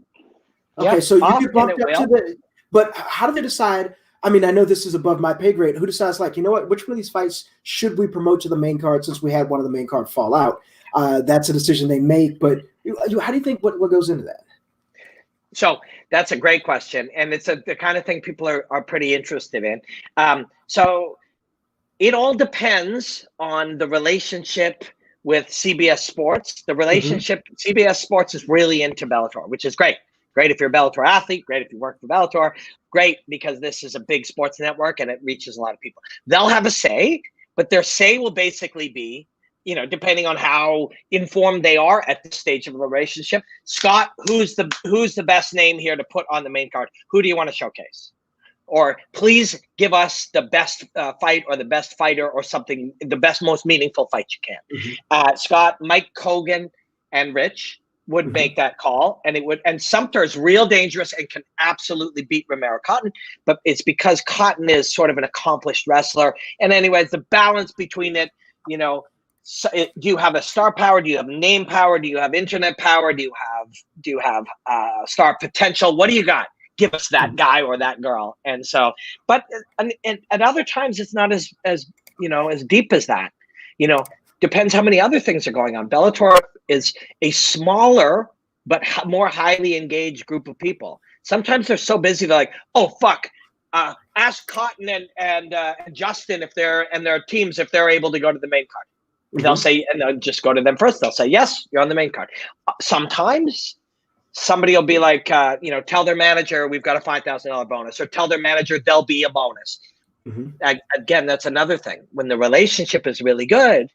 Okay, yeah, so you get bumped up to the. But how do they decide? I mean, I know this is above my pay grade. Who decides, like, you know what, which one of these fights should we promote to the main card since we had one of the main card fall out? That's a decision they make. But how do you think what goes into that? So that's a great question. And it's the kind of thing people are pretty interested in. So it all depends on the relationship with CBS Sports. The relationship, CBS Sports is really into Bellator, which is great. Great if you're a Bellator athlete, great if you work for Bellator, great because this is a big sports network and it reaches a lot of people. They'll have a say, but their say will basically be, depending on how informed they are at this stage of a relationship. Scott, who's the best name here to put on the main card? Who do you want to showcase? Or please give us the best fight or the best fighter or something, the best, most meaningful fight you can. Scott, Mike Kogan, and Rich would make that call, and Sumter is real dangerous and can absolutely beat Romero Cotton, but it's because Cotton is sort of an accomplished wrestler. And anyways, the balance between it, do you have a star power? Do you have name power? Do you have internet power? Do you have star potential? What do you got? Give us that guy or that girl. And so, but and at other times it's not as deep as that. Depends how many other things are going on. Bellator is a smaller but more highly engaged group of people. Sometimes they're so busy they're like, oh fuck, ask Cotton and Justin if their teams if they're able to go to the main card. They'll say, and they'll just go to them first. They'll say, yes, you're on the main card. Sometimes somebody will be like, tell their manager we've got a $5,000 bonus, or tell their manager there'll be a bonus. Again, that's another thing. When the relationship is really good,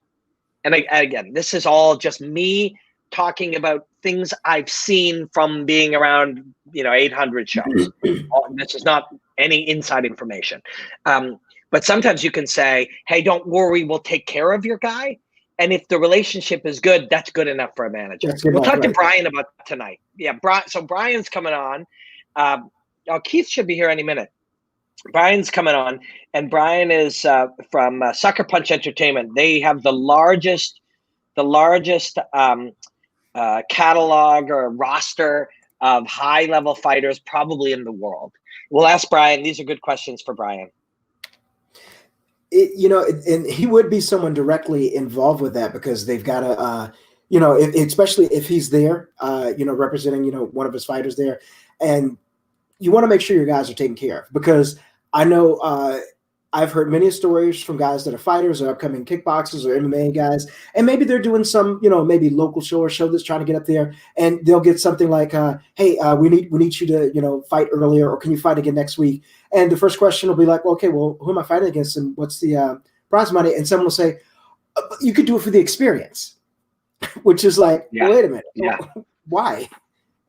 and again, this is all just me talking about things I've seen from being around, 800 shows. This is not any inside information. But sometimes you can say, hey, don't worry, we'll take care of your guy. And if the relationship is good, that's good enough for a manager. We'll talk to Brian about that tonight. Yeah, so Brian's coming on. Keith should be here any minute. Brian's coming on, and Brian is from Sucker Punch Entertainment. They have the largest catalog or roster of high-level fighters probably in the world. We'll ask Brian. These are good questions for Brian. And he would be someone directly involved with that because they've got to, especially if he's there, representing, one of his fighters there. And you want to make sure your guys are taken care of, because I know I've heard many stories from guys that are fighters or upcoming kickboxers or MMA guys, and maybe they're doing some, maybe local show or show that's trying to get up there, and they'll get something like, hey, we need you to, fight earlier, or can you fight again next week? And the first question will be like, okay, well, who am I fighting against, and what's the prize money? And someone will say, you could do it for the experience, which is like, well, wait a minute, why?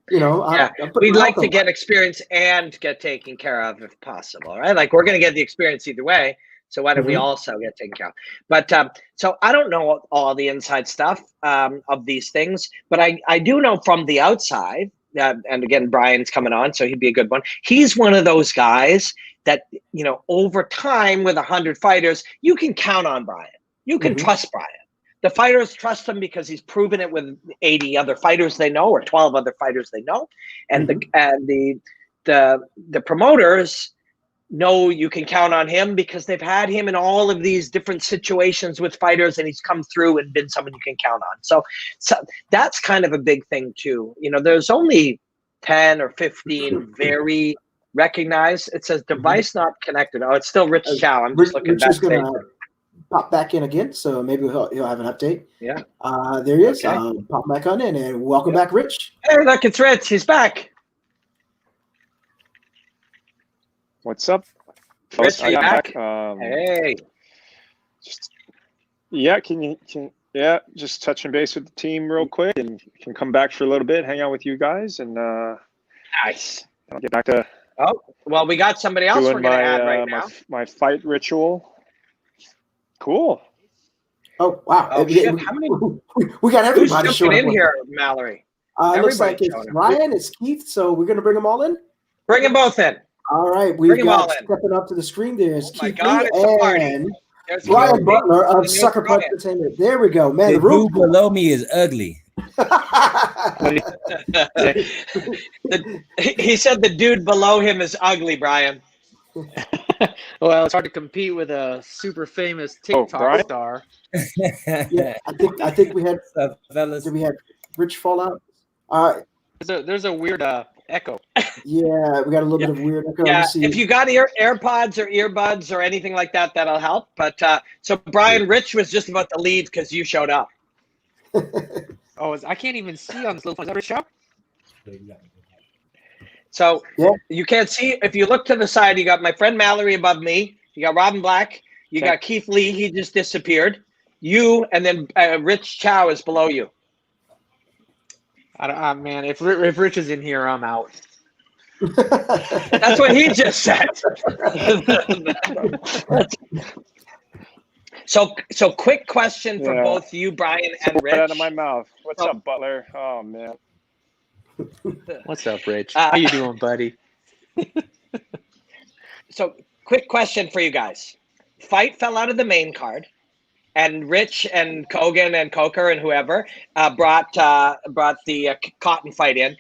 We'd like to get experience and get taken care of if possible, right? Like, we're going to get the experience either way, so why don't we also get taken care of? But so I don't know all the inside stuff of these things, but I do know from the outside and again, Brian's coming on, so he'd be a good one. He's one of those guys that, over time with 100 fighters, you can count on Brian. You can trust Brian. The fighters trust him because he's proven it with 80 other fighters they know, or 12 other fighters they know, and the promoters know you can count on him because they've had him in all of these different situations with fighters, and he's come through and been someone you can count on. So that's kind of a big thing too. There's only 10 or 15 very recognized. It says device not connected. Oh, it's still Rich Chow. I'm just looking back. Pop back in again, so maybe he'll have an update. Yeah. There he is. Okay. Pop back on in, and welcome back, Rich. Hey, look, it's Rich. He's back. What's up? Rich, are you back? Hey. Just touching base with the team real quick, and can come back for a little bit, hang out with you guys, and nice. I'll get back to. Oh, well, we got somebody else we're going to add right now. My fight ritual. Cool. Oh wow! Oh, shit. How many? We got everybody showing in here, Mallory. Looks like it's Ryan, it's Keith, so we're going to bring them all in. Bring them both in. All right, we've got stepping up to the screen. There's Keith Lee and Brian Butler of Sucker Punch Entertainment. There we go, man. The dude below me is ugly. He said the dude below him is ugly, Brian. Well, it's hard to compete with a super famous TikTok star. Yeah, I think we had fellas. Did we have Rich fall out? All right. There's a weird echo. Yeah, we got a little bit of weird echo. Yeah, if you got AirPods or earbuds or anything like that, that'll help. But so Brian, Rich was just about to leave because you showed up. I can't even see on this little phone. Is that Rich Show? So you can't see. If you look to the side, you got my friend Mallory above me. You got Robin Black. You got Keith Lee. He just disappeared. You, and then Rich Chow is below you. Man, if Rich is in here, I'm out. That's what he just said. So quick question for both you, Brian, and Rich. Right out of my mouth. What's up, Butler? Oh man. What's up, Rich? How you doing, buddy? So quick question for you guys. Fight fell out of the main card, and Rich and Kogan and Coker and whoever brought the Cotton fight in.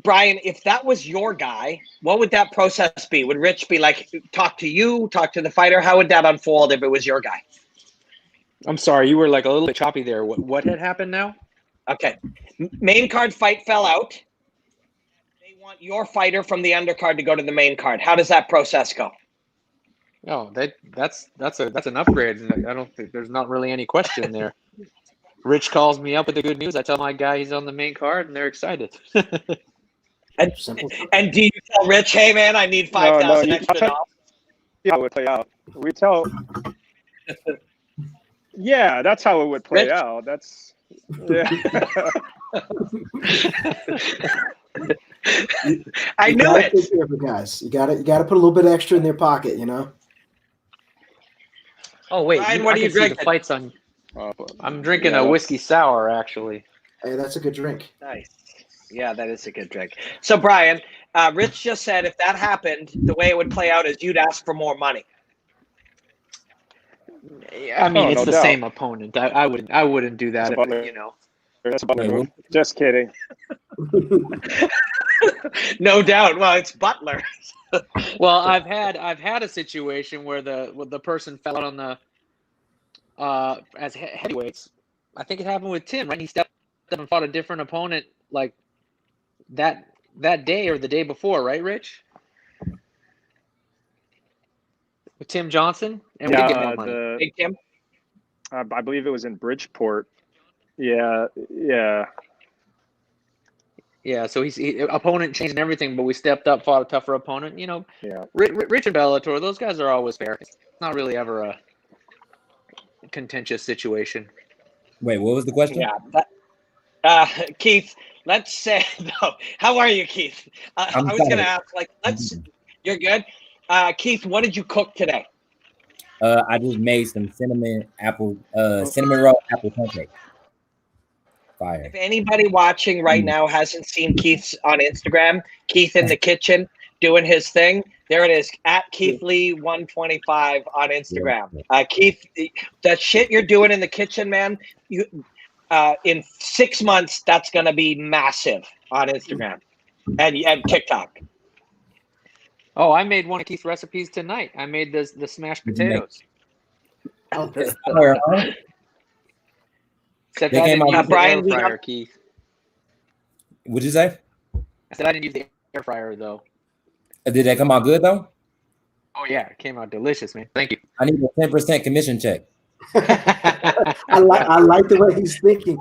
Brian, if that was your guy, what would that process be? Would Rich be like, talk to you, talk to the fighter? How would that unfold if it was your guy? I'm sorry, you were like a little bit choppy there. What had happened now? Okay. Main card fight fell out. They want your fighter from the undercard to go to the main card. How does that process go? Oh, that's an upgrade. I don't think there's not really any question there. Rich calls me up with the good news. I tell my guy he's on the main card, and they're excited. And do you tell Rich, hey man, I need 5,000 extra dollars? Yeah, it would play out. We tell. Yeah, that's how it would play out. That's I knew it. Take care of it, guys. You got to put a little bit extra in their pocket, you know. Oh wait, Ryan, what are you drinking? The fights on. I'm drinking a whiskey sour, actually. Hey, that's a good drink. Nice. Yeah, that is a good drink. So, Brian, Rich just said if that happened, the way it would play out is you'd ask for more money. I mean, it's the same opponent. I wouldn't do that. You know. That's Butler. Just kidding. No doubt. Well, it's Butler. Well, I've had a situation where the person fell out on the as heavyweights. I think it happened with Tim, right? He stepped up and fought a different opponent like that day or the day before, right, Rich? With Tim Johnson, and we get more money. Big Tim. I believe it was in Bridgeport. Yeah. So he's opponent changed and everything, but we stepped up, fought a tougher opponent. You know, Rich and Bellator, those guys are always fair. It's not really ever a contentious situation. Wait, what was the question? Yeah, Keith. Let's say no. How are you, Keith? I was going to ask. You're good, Keith. What did you cook today? I just made some cinnamon roll apple pancake. Fire. If anybody watching right now hasn't seen Keith's on Instagram, Keith in the kitchen doing his thing, there it is, at Keith Lee 125 on Instagram. Keith, that shit you're doing in the kitchen, man, you in 6 months, that's gonna be massive on Instagram and TikTok. Oh, I made one of Keith's recipes tonight. I made the smashed potatoes. Except I didn't use the air fryer, Keith. What'd you say? I said I didn't use the air fryer though. Did that come out good though? Oh yeah, it came out delicious, man. Thank you. I need a 10% commission check. I like the way he's thinking.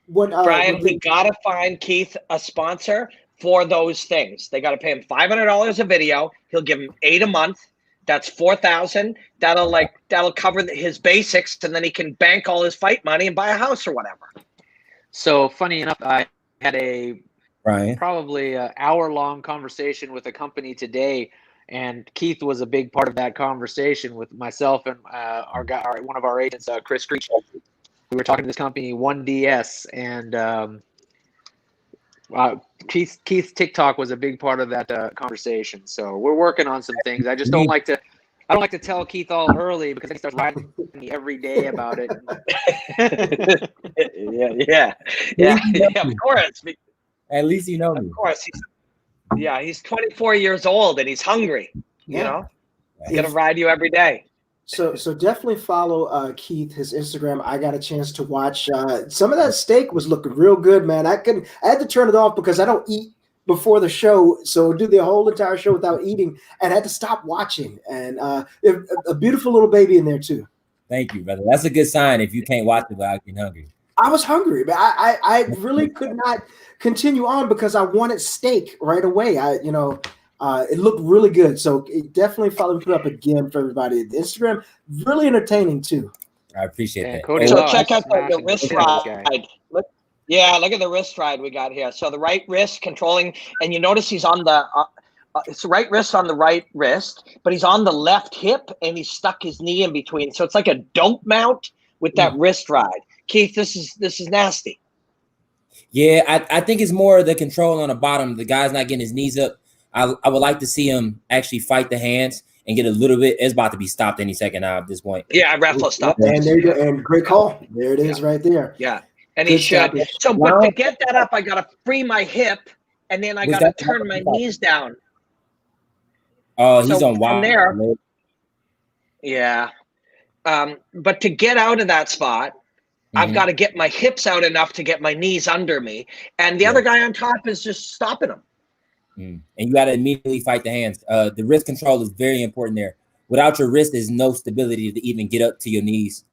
Brian, we gotta find Keith a sponsor for those things. They gotta pay him $500 a video. He'll give him 8 a month. That's $4,000. That'll cover his basics, and then he can bank all his fight money and buy a house or whatever. So funny enough, I had Brian, probably an hour-long conversation with a company today, and Keith was a big part of that conversation with myself and one of our agents, Chris Creech. We were talking to this company, 1DS, and Keith's TikTok was a big part of that conversation. So we're working on some things. I just don't like to tell Keith all early because he starts writing me every day about it. Yeah. Of course. at least you know me. Of course, he's 24 years old and he's hungry. You know, he's gonna ride you every day. So definitely follow Keith, his Instagram. I got a chance to watch some of that steak was looking real good, man. I had to turn it off because I don't eat before the show, so do the whole entire show without eating, and I had to stop watching. And a beautiful little baby in there too. Thank you, brother. That's a good sign if you can't watch it without getting hungry. I was hungry, but I really could not continue on because I wanted steak right away. It looked really good. So definitely follow me up again for everybody. The Instagram, really entertaining too. I appreciate that. Cody, so check out the wrist ride. Look at the wrist ride we got here. So the right wrist controlling, and you notice he's on the it's the right wrist on the right wrist, but he's on the left hip and he's stuck his knee in between. So it's like a dope mount with that wrist ride. Keith, this is nasty. Yeah, I think it's more the control on the bottom. The guy's not getting his knees up. I would like to see him actually fight the hands and get a little bit. It's about to be stopped any second now at this point. Yeah, ref will stop. And there you go. And great call. There it is right there. Yeah. And he should. So, but to get that up, I got to free my hip, and then I got to turn my knees down. Oh, he's on wild. There. Yeah. But to get out of that spot, I've got to get my hips out enough to get my knees under me. And the other guy on top is just stopping him. And you got to immediately fight the hands. The wrist control is very important there. Without your wrist, there's no stability to even get up to your knees.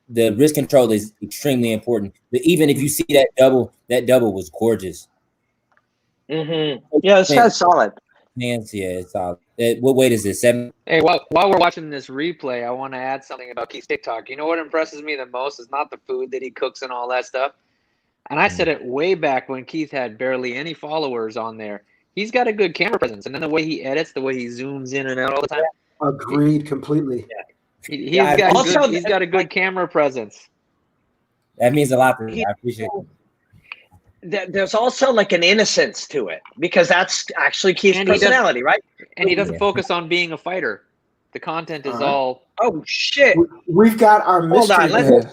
The wrist control is extremely important. But even if you see that double was gorgeous. Yeah, it's kind of solid. Hands, yeah, it's solid. What weight is this? 7? Hey, while we're watching this replay, I want to add something about Keith's TikTok. You know what impresses me the most is not the food that he cooks and all that stuff. And I said it way back when Keith had barely any followers on there. He's got a good camera presence, and then the way he edits, the way he zooms in and out all the time. Agreed completely. Yeah. He's got a good camera presence. That means a lot to me. I appreciate it. There's also like an innocence to it because that's actually Keith's personality, right? And he doesn't focus on being a fighter. The content is all. Oh shit! We've got our mystery. Hold on,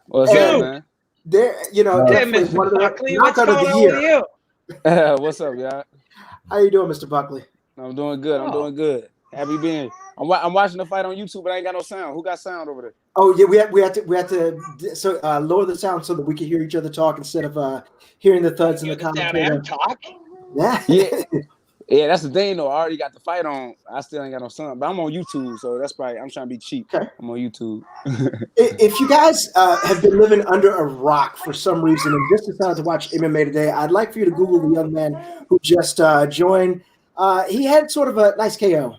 what's up, man? There, Mr. one of Buckley, what's going on with you? What's up, y'all? How you doing, Mr. Buckley? I'm doing good. I'm doing good. Happy being. I'm watching the fight on YouTube, but I ain't got no sound. Who got sound over there? Oh yeah, we have to lower the sound so that we can hear each other talk instead of hearing the thuds in the commentator. Talk. Yeah, that's the thing though. I already got the fight on. I still ain't got no sound, but I'm on YouTube, so that's probably. I'm trying to be cheap. Okay. I'm on YouTube. If you guys have been living under a rock for some reason and just decided to watch MMA today, I'd like for you to Google the young man who just joined. He had sort of a nice KO.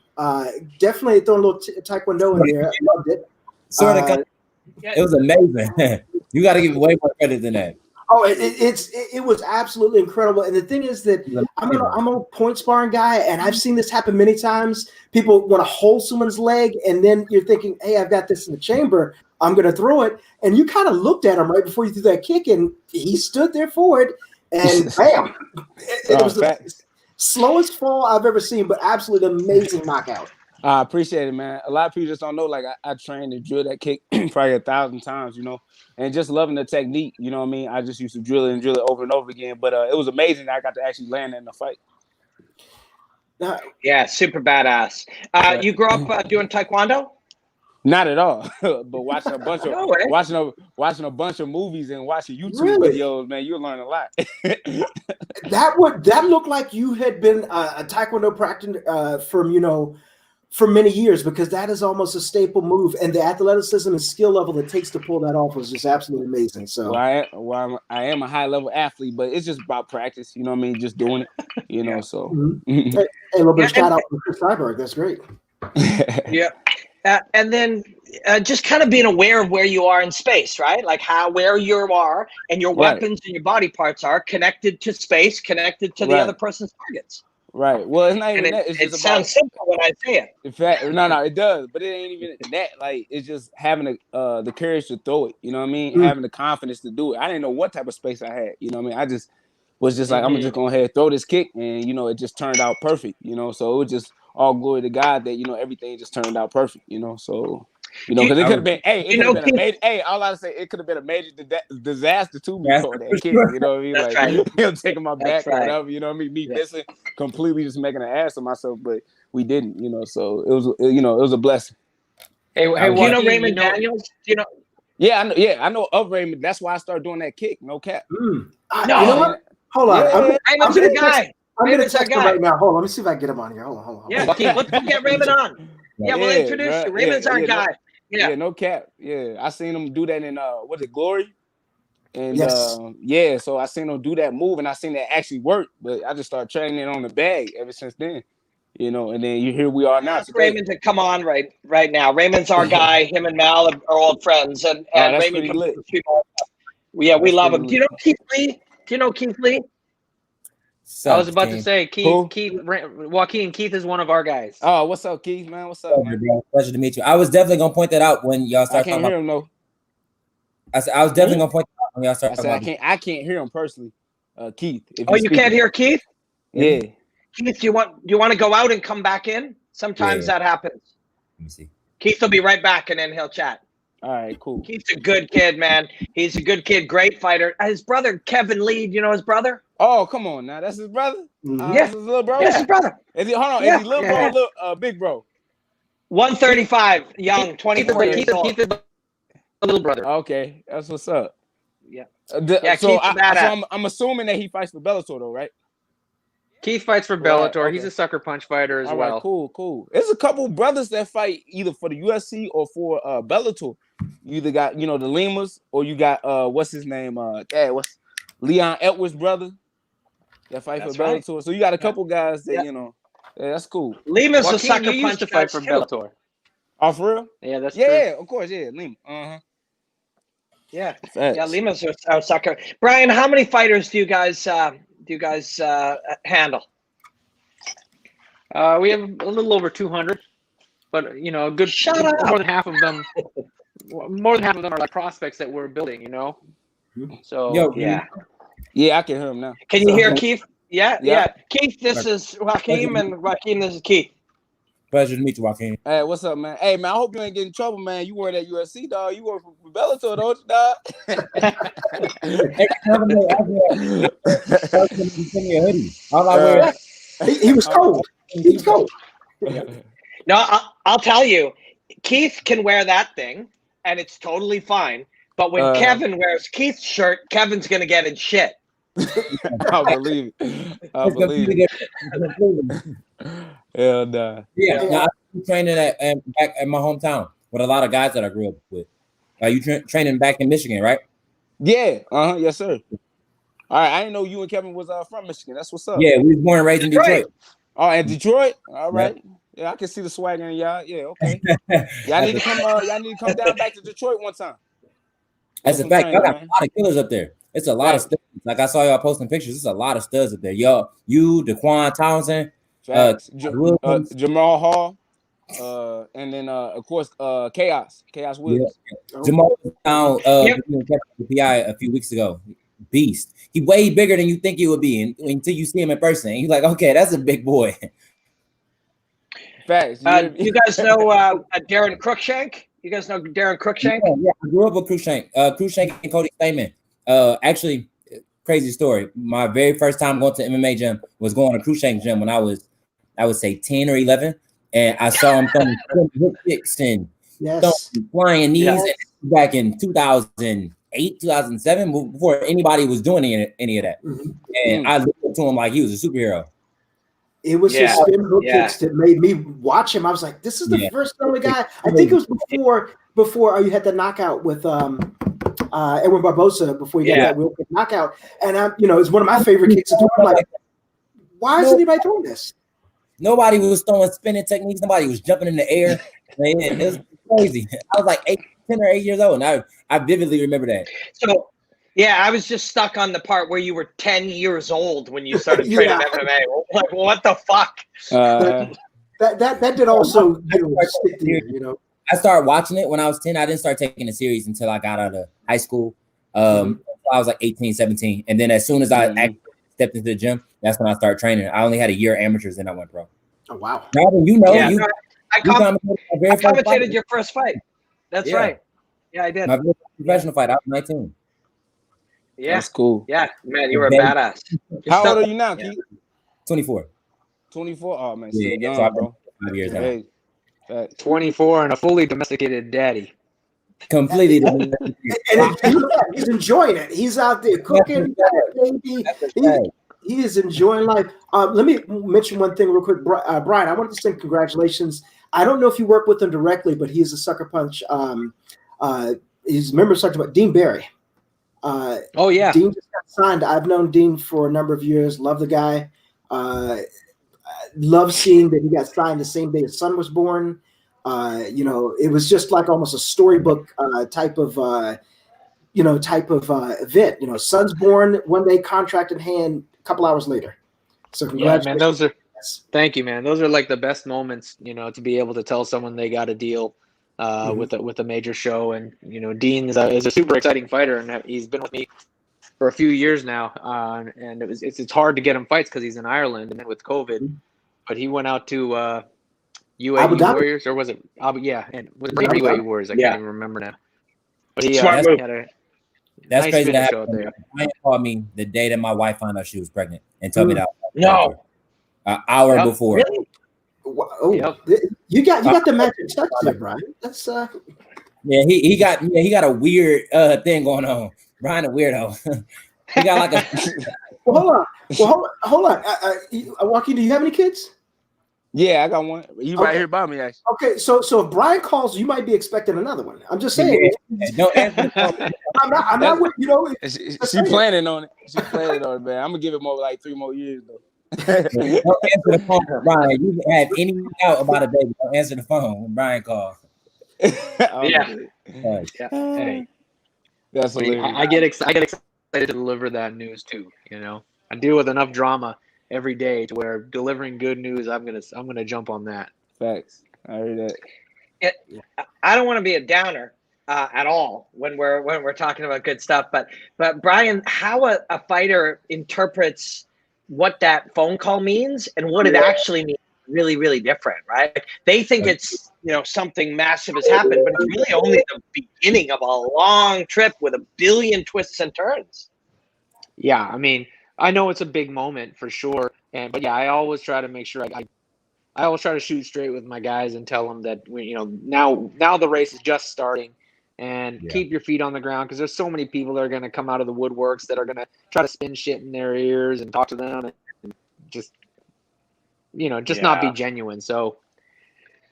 Definitely throwing a little taekwondo in there. I loved it. It was amazing. You got to give way more credit than that. Oh, it was absolutely incredible. And the thing is that I'm a point sparring guy, and I've seen this happen many times. People want to hold someone's leg, and then you're thinking, hey, I've got this in the chamber. I'm going to throw it. And you kind of looked at him right before you threw that kick, and he stood there for it. And bam, it was the slowest fall I've ever seen, but absolutely amazing knockout. I appreciate it, man. A lot of people just don't know. Like I trained and drilled that kick probably 1,000 times, and just loving the technique. You know what I mean? I just used to drill it over and over again. But it was amazing that I got to actually land in the fight. Yeah, super badass. You grew up doing taekwondo? Not at all, but watching a bunch of watching a bunch of movies and watching YouTube videos, man, you'll learn a lot. That looked like you had been a taekwondo practitioner for many years, because that is almost a staple move, and the athleticism and skill level it takes to pull that off was just absolutely amazing. So I am a high level athlete, but it's just about practice. You know what I mean? Just doing it. So hey, a little bit of shout out to Chris Cyberg. That's great. Yeah. And then just kind of being aware of where you are in space, right? Like where you are and your weapons and your body parts are connected to space, connected to the other person's targets. Right. Well, it's not even that. It's just sounds simple when I say it. In fact, no, it does, but it ain't even that. Like, it's just having the courage to throw it. You know what I mean? Having the confidence to do it. I didn't know what type of space I had. You know what I mean? I just was just like, I'm just going ahead and throw this kick, and it just turned out perfect. So it was just all glory to God that everything just turned out perfect. So. Because it could have been, it could have been a major, all I say, it could have been a major disaster to me for that kick. You know what I mean? That's like, him taking my back or whatever. You know what I mean? Me missing, completely just making an ass of myself, but we didn't. So it was, it was a blessing. Hey, do you know Raymond Daniels? Do you know? Yeah, I know of Raymond. That's why I started doing that kick. No cap. No, you know what? Hold on. Yeah, Raymond's the guy. I'm going to text him right now. Hold on. Let me see if I can get him on here. Hold on. Yeah, let's get Raymond on. Yeah, we'll introduce you. Raymond's our guy. Yeah, no cap. Yeah, I seen him do that in Glory? And so I seen him do that move, and I seen that actually work. But I just started training on the bag ever since then. And then here we are now. Raymond to come on right now. Raymond's our guy. Him and Mal are old friends, and Raymond comes to people. Yeah, we love him. Do you know Keith Lee? Do you know Keith Lee? I was about to say, Joaquin Keith is one of our guys. Oh, what's up, Keith, man? What's up, man? Pleasure to meet you. I was definitely gonna point that out when y'all start talking about. I can't hear him, though. I said I was definitely gonna point that out when y'all start talking about. I can't hear him personally, Keith. You can't hear Keith? Yeah. Keith, do you want to go out and come back in? Sometimes that happens. Let me see. Keith will be right back, and then he'll chat. All right, cool. Keith's a good kid, man. He's a good kid, great fighter. His brother, Kevin Lee, do you know his brother? Oh, come on now. That's his brother? Yeah. That's his little bro? That's his brother. Is he little bro or big bro? 135, young, 24 years old. Keith is the little brother. Okay, that's what's up. Yeah. So I'm assuming that he fights for Bellator, though, right? Keith fights for Bellator. Right, okay. He's a sucker punch fighter as All well. Right, cool. There's a couple brothers that fight either for the UFC or for Bellator. You either got, the Limas, or you got what's his name? What's Leon Edwards' brother that fight for Bellator. Right. So you got a couple guys that that's cool. Lima's a sucker punch to fight for Bellator. Oh, for real? Yeah, that's true. Yeah, of course, yeah, Lima. Yeah, Lima's a sucker. Brian, how many fighters do you guys handle? We have a little over 200, but a good more than half of them are like prospects that we're building. So yeah, I can hear him now. Can you hear Keith? Yeah. Keith, this is Joaquin, and Joaquin, this is Keith. Pleasure to meet you, Joaquin. Hey, what's up, man? Hey, man, I hope you ain't getting in trouble, man. You weren't at UFC, dog. You work for Bellator, don't you, dog? He was cold. He was cold. No, I'll tell you, Keith can wear that thing, and it's totally fine. But when Kevin wears Keith's shirt, Kevin's going to get in shit. I believe it. Hell nah. Yeah, I'm training back at my hometown with a lot of guys that I grew up with. Are you training back in Michigan, right? Yeah. Yes, sir. All right. I didn't know you and Kevin was from Michigan. That's what's up. Yeah, we was born and raised in Detroit. Oh, in Detroit. All right. Yeah, I can see the swagger in y'all. Yeah. Okay. Y'all need to come. Y'all need to come down back to Detroit one time. That's a fact. Y'all got a lot of killers up there. It's a lot of studs. Like I saw y'all posting pictures. It's a lot of studs up there. You, Daquan Townsend, Jamal Hall. And then of course Chaos Williams. Yeah. Jamal found the PI a few weeks ago. Beast. He way bigger than you think he would be until you see him in person. He's like, okay, that's a big boy. Facts. You guys know Darren Cruikshank? You guys know Darren Cruikshank? Yeah, I grew up with Cruikshank. Cruikshank and Cody Stamen. Actually, crazy story. My very first time going to MMA gym was going to Cruikshank gym when I would say 10 or 11. And I saw him throwing hook kicks and flying knees back in 2008, 2007, before anybody was doing any of that. And I looked up to him like he was a superhero. It was his spin hook kicks that made me watch him. I was like, this is the first only guy. I think it was before you had the knockout with Edwin Barbosa before you got that real quick knockout. And it's one of my favorite kicks to do. I'm like, why is anybody doing this? Nobody was throwing spinning techniques. Nobody was jumping in the air. Man, it was crazy. I was like 10 or 8 years old, and I vividly remember that. So, I was just stuck on the part where you were 10 years old when you started training MMA. Like, what the fuck? That did also stick to you. I started watching it when I was 10. I didn't start taking it serious until I got out of high school. I was like 18, 17. And then as soon as I actually stepped into the gym, that's when I started training. I only had a year amateurs, then I went pro. Oh, wow. Robin, I commentated your first fight. That's right. Yeah, I did. My first professional fight, I was 19. Yeah. That's cool. Yeah, man, you were a badass. How old are you now, Keith? 24. 24? Oh, man, still young, bro. 5 years now. 24 and a fully domesticated daddy. Completely. And he's enjoying it. He's out there cooking. He is enjoying life. Let me mention one thing real quick. Brian, I wanted to say congratulations. I don't know if you work with him directly, but he's a Sucker Punch. He's a member of Sucker Punch, Dean Barry. Dean just got signed. I've known Dean for a number of years. Love the guy. Love seeing that he got signed the same day his son was born. It was just like almost a storybook type of event. Son's born one day, contract in hand, a couple hours later. So congratulations. Man, thank you, man. Those are like the best moments, to be able to tell someone they got a deal with a major show. And Dean is a super exciting fighter, and he's been with me for a few years now. And it's hard to get him fights because he's in Ireland and then with COVID. But he went out to UAE Warriors, or was it? And was it UAE Warriors? I can't even remember now. But he had a that's nice crazy to out there. Ryan called me the day that my wife found out she was pregnant and told me that. No, an hour before. Really? Oh, you got the magic touch there, Brian. That's he got a weird thing going on. Brian a weirdo. He got like a. Well, hold on. Joaquin, do you have any kids? Yeah, I got one. He's right here by me, actually. Okay, so if Brian calls, you might be expecting another one. I'm just saying. Don't answer the phone. I'm not with She planning on it. She planning on it, man. I'm gonna give it more like 3 more years though. Don't answer the phone, Brian. You can have any doubt about a baby. Don't answer the phone when Brian calls. Hey, that's hilarious. I get excited to deliver that news too. I deal with enough drama every day to where delivering good news, I'm gonna jump on that. Facts. I heard that. I don't want to be a downer at all when we're talking about good stuff, but Brian, how a fighter interprets what that phone call means and what it actually means really, really different, right? They think it's something massive has happened, but it's really only the beginning of a long trip with a billion twists and turns. Yeah, I mean, I know it's a big moment for sure, but yeah, I always try to make sure I always try to shoot straight with my guys and tell them that now the race is just starting, and keep your feet on the ground, because there's so many people that are going to come out of the woodworks that are going to try to spin shit in their ears and talk to them and just not be genuine. So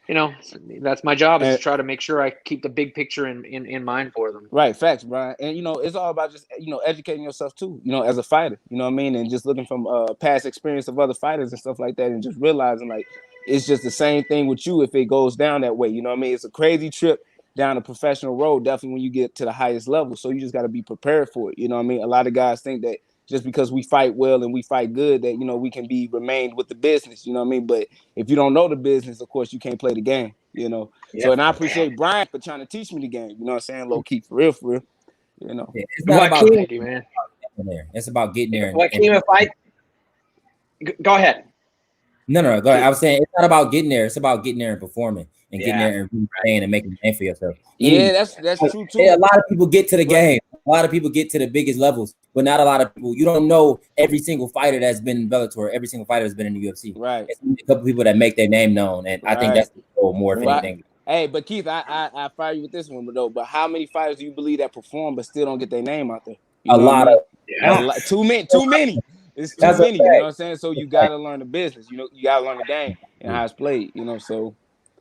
that's my job, is to try to make sure I keep the big picture in mind for them. Right, facts, Brian. And it's all about just educating yourself too, as a fighter, you know what I mean, and just looking from past experience of other fighters and stuff like that, and just realizing like it's just the same thing with you if it goes down that way. You know what I mean? It's a crazy trip down a professional road, definitely when you get to the highest level. So you just got to be prepared for it. You know what I mean? A lot of guys think that just because we fight well and we fight good that, you know, we can be remained with the business, you know what I mean? But if you don't know the business, of course, you can't play the game, you know? Yep. So, and I appreciate Brian for trying to teach me the game, you know what I'm saying? Low key, for real, you know? Yeah, it's not about Thank you, man. there. It's about getting there. Joaquin, if I go ahead. No, go ahead. I was saying it's not about getting there. It's about getting there and performing and getting there and really playing and making a name for yourself. Yeah, that's true too. A lot of people get to the game. A lot of people get to the biggest levels, but not a lot of people. You don't know every single fighter that's been in Bellator, every single fighter that's been in the UFC. Right. It's a couple people that make their name known, and I think that's the goal more than anything. Hey, but Keith, I fire you with this one, though. But how many fighters do you believe that perform but still don't get their name out there? You a know lot what I of mean? Too many. It's too many. You know what I'm saying? So you got to learn the business. You know, you got to learn the game and how it's played. You know, so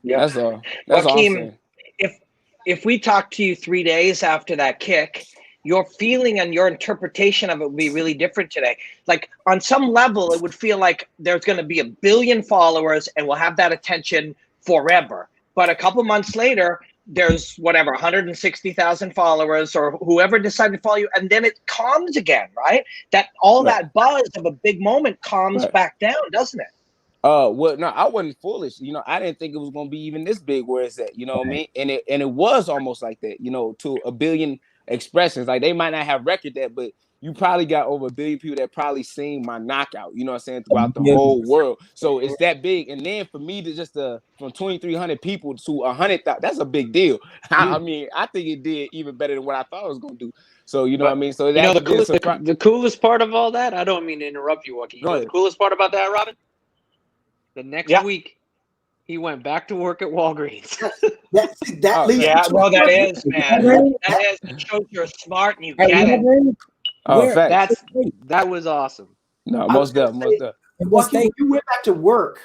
that's all. That's all I'm saying. If we talk to you 3 days after that kick, your feeling and your interpretation of it would be really different today. Like on some level, it would feel like there's going to be 1 billion followers and we'll have that attention forever. But a couple months later, there's whatever 160,000 followers or whoever decided to follow you, and then it calms again, right? That buzz of a big moment calms back down, doesn't it? Well, no, I wasn't foolish. You know, I didn't think it was gonna be even this big where it's at. You know what I mean? And it was almost like that. You know, to 1 billion expressions. Like they might not have record that, but you probably got over 1 billion people that probably seen my knockout. You know what I'm saying? Throughout the whole world. So it's that big. And then for me to just from 2,300 people to 100,000, that's a big deal. I mean, I think it did even better than what I thought it was gonna do. So you know what I mean? So that's the coolest part of all that. I don't mean to interrupt you, Joaquin. The coolest part about that, Robin. The next week, he went back to work at Walgreens. That is, man. That shows you're smart and you get it. That was awesome. No, most definitely. Joaquin, when you went back to work,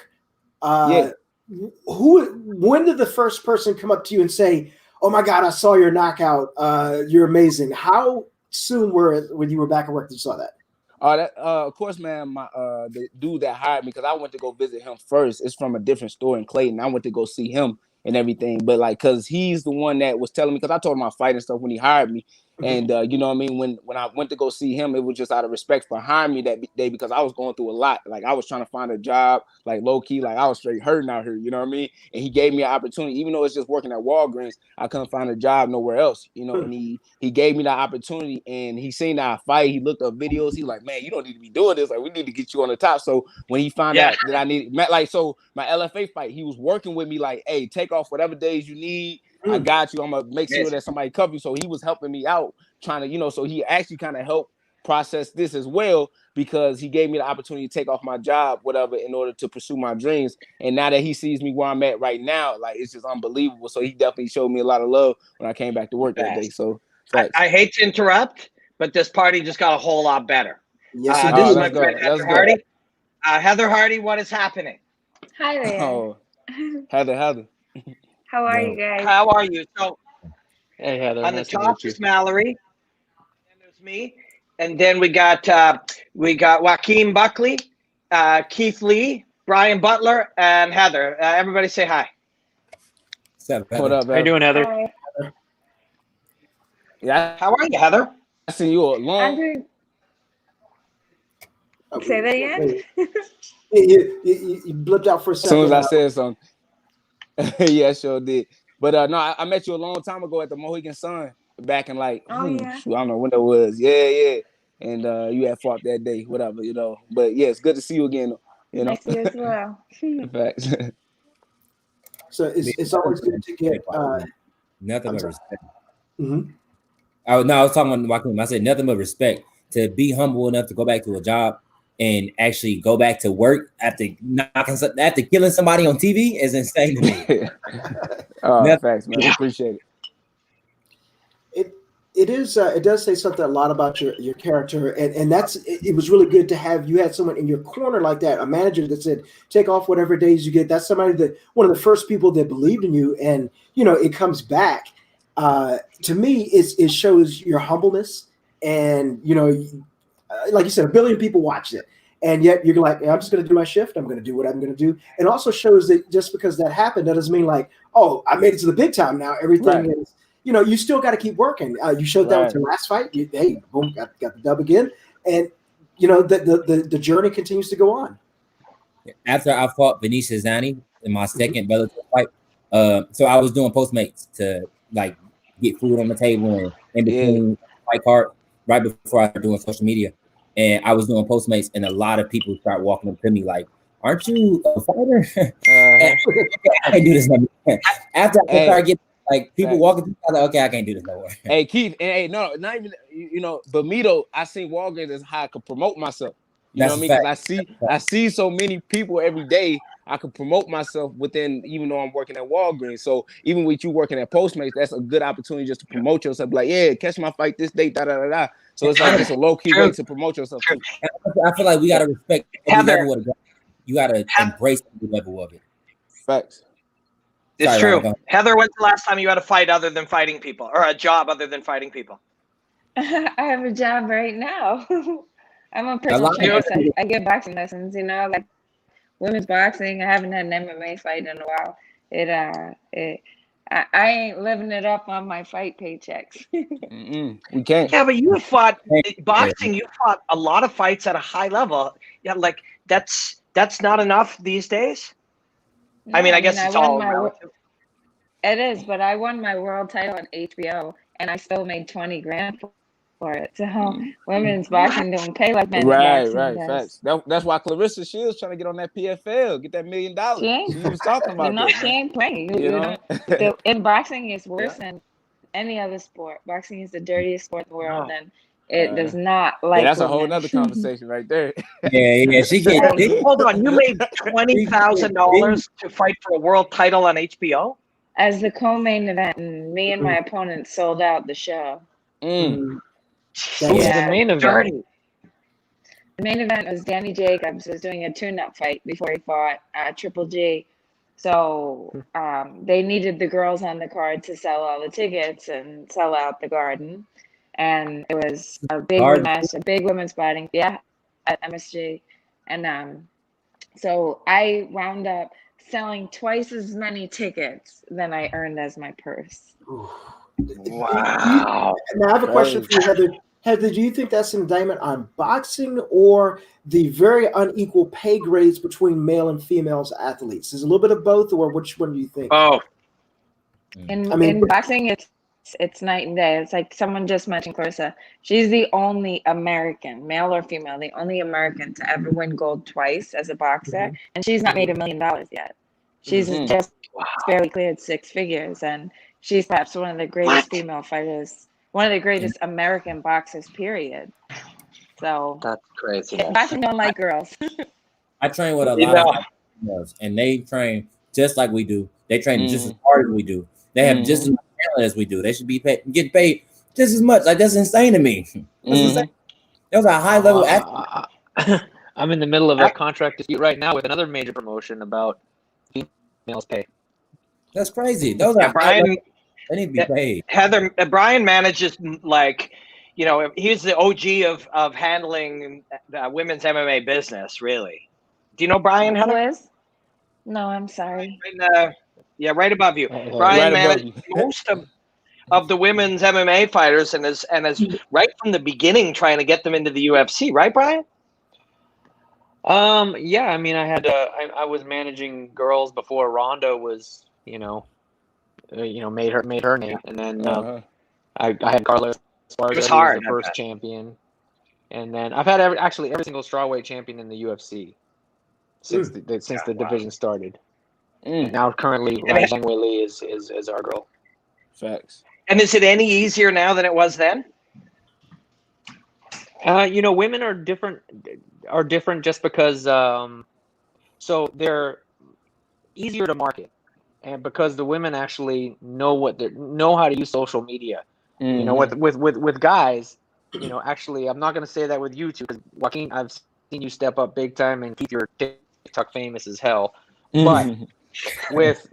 when did the first person come up to you and say, "Oh my God, I saw your knockout. You're amazing"? How soon when you were back at work that you saw that? Of course, man. The dude that hired me, because I went to go visit him first. It's from a different store in Clayton. I went to go see him and everything, but like, cause he's the one that was telling me. Cause I told him I fight and stuff when he hired me, and you know what I mean. When I went to go see him, it was just out of respect for hiring me that day because I was going through a lot. Like I was trying to find a job, like low key, like I was straight hurting out here. You know what I mean? And he gave me an opportunity, even though it's just working at Walgreens. I couldn't find a job nowhere else. You know, and he gave me that opportunity, and he seen that I fight. He looked up videos. He like, man, you don't need to be doing this. Like we need to get you on the top. So when he found out that I needed, like, so my LFA fight, he was working with me like, hey, take off whatever days you need. I got you. I'm gonna make sure that somebody cover you. So he was helping me out, trying to, you know, so he actually kind of helped process this as well because he gave me the opportunity to take off my job, whatever, in order to pursue my dreams. And now that he sees me where I'm at right now, like it's just unbelievable. So he definitely showed me a lot of love when I came back to work that day. So I hate to interrupt, but this party just got a whole lot better. Yes, this is my friend Heather Hardy. Heather Hardy, what is happening? Hi there. Oh, Heather. How are you guys? How are you? So, hey Heather, on the top is Mallory, and there's me, and then we got Joaquin Buckley, Keith Lee, Brian Butler, and Heather. Everybody say hi. What up, How you doing, Heather? Hi. Yeah. How are you, Heather? I seen you a long. I'm doing... Say that again. You blipped out for a second. As soon as I said something. Yeah, sure did. But no, I met you a long time ago at the Mohegan Sun back in like, I don't know when that was. Yeah. And you had fought that day, whatever, you know. But yeah, it's good to see you again. You know. Nice to you as well. In fact. So it's always good to get nothing but respect. Mm-hmm. I was talking about Joaquin. I said nothing but respect. To be humble enough to go back to a job and actually go back to work after killing somebody on TV is insane to me. Thanks, man. I appreciate it. It does say something a lot about your character, and it was really good to have you had someone in your corner like that, a manager that said take off whatever days you get. That's somebody that one of the first people that believed in you, and you know it comes back. To me, it shows your humbleness, and you know, like you said, 1 billion people watched it. And yet you're like, I'm just going to do my shift. I'm going to do what I'm going to do. It also shows that just because that happened, that doesn't mean like, oh, I made it to the big time now. Everything is, you know, you still got to keep working. You showed that with your last fight. Boom, got the dub again. And the journey continues to go on. After I fought Venetia Zani in my second Bellator fight, so I was doing Postmates to like get food on the table and in between fight card right before I started doing social media, and I was doing Postmates, and a lot of people start walking up to me like, "Aren't you a fighter?" And I can't do this no more. After I started getting like people walking through, I was like, "Okay, I can't do this no more." Hey Keith, and hey, no, not even but me though, I seen Walgreens as how I could promote myself. You know what I mean? Because I see so many people every day. I could promote myself within, even though I'm working at Walgreens. So even with you working at Postmates, that's a good opportunity just to promote yourself. Like, yeah, catch my fight this date, da da da da. So it's like just a low key way to promote yourself too. I feel like we gotta respect every level of it. You gotta embrace every level of it. Facts. It's true. Heather, when's the last time you had a fight other than fighting people, or a job other than fighting people? I have a job right now. I'm a personal trainer. I give boxing lessons, like women's boxing. I haven't had an MMA fight in a while. I ain't living it up on my fight paychecks. We can't. Yeah, but you have fought boxing. You fought a lot of fights at a high level. Yeah, like that's not enough these days. No, I guess it's all relative. It is, but I won my world title on HBO, and I still made $20,000 for it. So women's boxing don't pay like men's boxing does. Facts. That's why Clarissa Shields trying to get on that PFL, get that $1 million. She was talking about that. She ain't playing. In boxing, it's worse than any other sport. Boxing is the dirtiest sport in the world, and it does not like. That's a whole nother conversation right there. Yeah. She get. Hold on, you made $20,000 to fight for a world title on HBO as the co-main event, and me and my opponent sold out the show. The main event. The main event was Danny Jacobs was doing a tune-up fight before he fought Triple G. So they needed the girls on the card to sell all the tickets and sell out the Garden. And it was a big match, a big women's fighting, at MSG. And so I wound up selling twice as many tickets than I earned as my purse. Wow. Now I have a question for you, Heather. Heather, do you think that's an indictment on boxing or the very unequal pay grades between male and female athletes? Is it a little bit of both, or which one do you think? Oh, in boxing, it's night and day. It's like someone just mentioned Clarissa. She's the only American, male or female, the only American to ever win gold twice as a boxer, and she's not made $1 million yet. She's just barely cleared 6 figures, and she's perhaps one of the greatest female fighters. One of the greatest American boxers, period. So that's crazy. Boxing don't like girls. I train with a lot of females, and they train just like we do. They train just as hard as we do. They have just as much talent as we do. They should be getting paid just as much. Like, that's insane to me. That's insane. Those are high level athletes. I'm in the middle of a contract dispute right now with another major promotion about females' pay. That's crazy. Those are Brian. They need to be paid. Heather, Brian manages, like, he's the OG of handling women's MMA business, really. Do you know Brian, Heather? No, I'm sorry. Right above you. Brian manages most of the women's MMA fighters and is right from the beginning trying to get them into the UFC, right, Brian? Yeah, I mean, I was managing girls before Ronda was, made her name, and then I had Carlos Esparza, was the first champion, and then I've had every single strawweight champion in the UFC since the division started. And now currently Zhang Wei Li is our girl. Facts. And is it any easier now than it was then? Women are different just because so they're easier to market. And because the women actually know how to use social media, with guys, actually, I'm not going to say that with you two, because Joaquin, I've seen you step up big time and keep your TikTok famous as hell. But with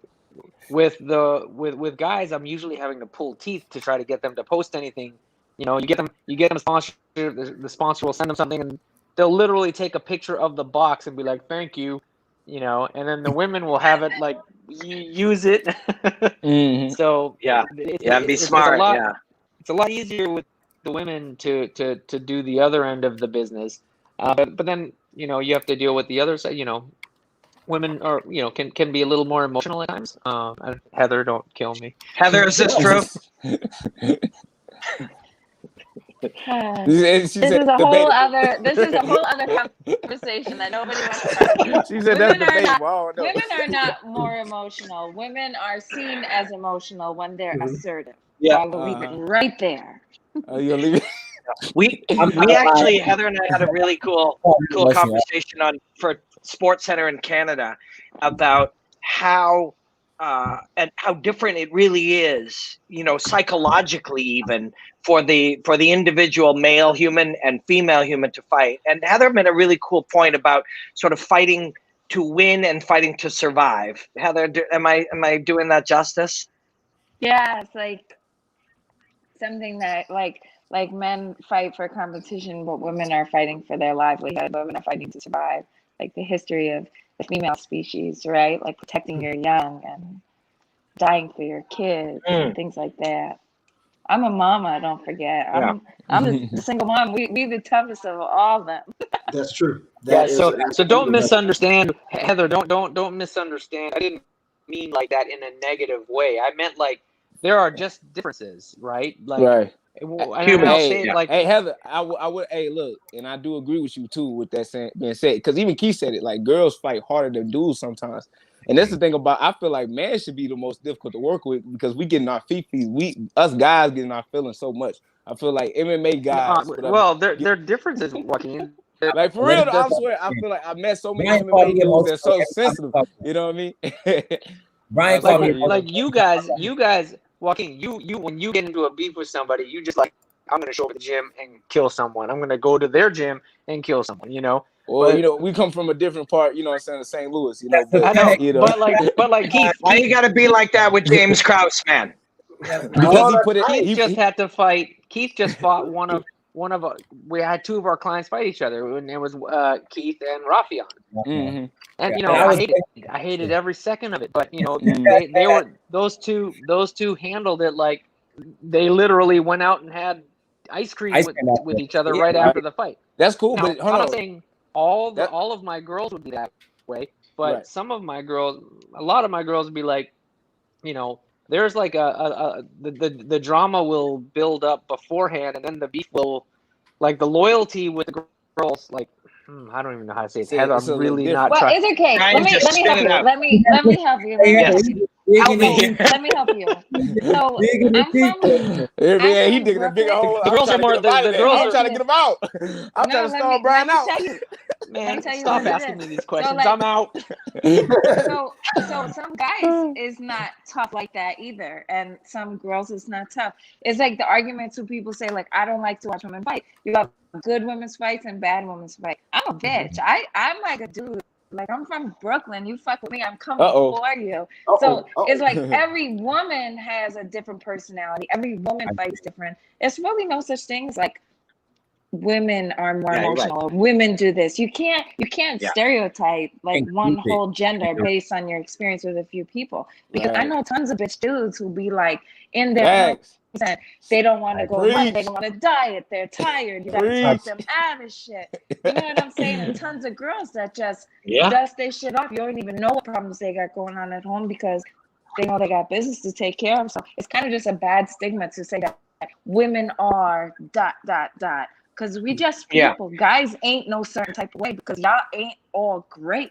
guys, I'm usually having to pull teeth to try to get them to post anything. You get them a sponsor, the sponsor will send them something, and they'll literally take a picture of the box and be like, "Thank you." And then the women will have it like use it. So be smart. It's a lot easier with the women to do the other end of the business. But then you have to deal with the other side. Women are can be a little more emotional at times. And Heather, don't kill me. Heather, is this true? This is a whole other conversation that nobody wants to talk about. She said that's debatable. Women are not more emotional. Women are seen as emotional when they're assertive. Yeah. So I will leave it right there. You'll leave it. We actually, Heather and I had a really cool conversation for Sports Center in Canada about how and how different it really is, psychologically, even for the individual male human and female human to fight. And Heather made a really cool point about sort of fighting to win and fighting to survive. Heather, am I doing that justice? Yeah, it's like something that like men fight for competition, but women are fighting for their livelihood. Women are fighting to survive. Like the history of the female species, right? Like protecting your young and dying for your kids and things like that. I'm a mama, don't forget. I'm the single mom. We the toughest of all of them. That's true. So don't misunderstand, Heather. Don't misunderstand. I didn't mean like that in a negative way. I meant like there are just differences, right? Like, right. Hey, Heather, I would. Hey, look, and I do agree with you too with that being said, because even Keith said it. Like girls fight harder than dudes sometimes, and that's the thing about. I feel like men should be the most difficult to work with because we getting our us guys getting our feelings so much. I feel like MMA guys. their differences, Joaquin. Like for real, I swear, I feel like I met so many MMA dudes that's so sensitive. You know what I mean? Brian, like you guys, Joaquin, you when you get into a beef with somebody, you just like, I'm gonna show up at the gym and kill someone. I'm gonna go to their gym and kill someone. Well, we come from a different part. You know what I'm saying? Of St. Louis. But, I know. But like Keith, why you gotta be like that with James Krause, man? Because he put it. Keith just had to fight. Keith just fought one of. We had two of our clients fight each other, and it was Keith and Rafian. Mm-hmm. And I hated every second of it. But they were those two handled it like they literally went out and had ice cream with each other right after the fight. That's cool, Now, but hold on. I'm not saying all of my girls would be that way, but some of my girls, a lot of my girls would be like, there's like the drama will build up beforehand, and then the beef will, like the loyalty with the girls, like I don't even know how to say it. Heather, I'm really not. Well, it's okay. Let me help you. Let me help you. Let me help you. So he digging a big hole. The girls are more. The girls I'm trying to get them out. I'm trying to stall Brian out. Man, stop asking me these questions. I'm out. So some guys is not tough like that either, and some girls is not tough. It's like the arguments who people say like, I don't like to watch women fight. You have good women's fights and bad women's fights. I'm a bitch. I'm like a dude. Like I'm from Brooklyn. You fuck with me, I'm coming for you. So it's like every woman has a different personality. Every woman fights different. It's really no such thing as like women are more emotional or women do this. You can't stereotype like one whole gender based on your experience with a few people. Because I know tons of bitch dudes who be like in their and they don't want to go run, they don't want to diet, they're tired, you gotta talk them out of shit. You know what I'm saying? And tons of girls that just dust their shit off. You don't even know what problems they got going on at home because they know they got business to take care of. So it's kind of just a bad stigma to say that women are ... Because we just people. Guys ain't no certain type of way because y'all ain't all great.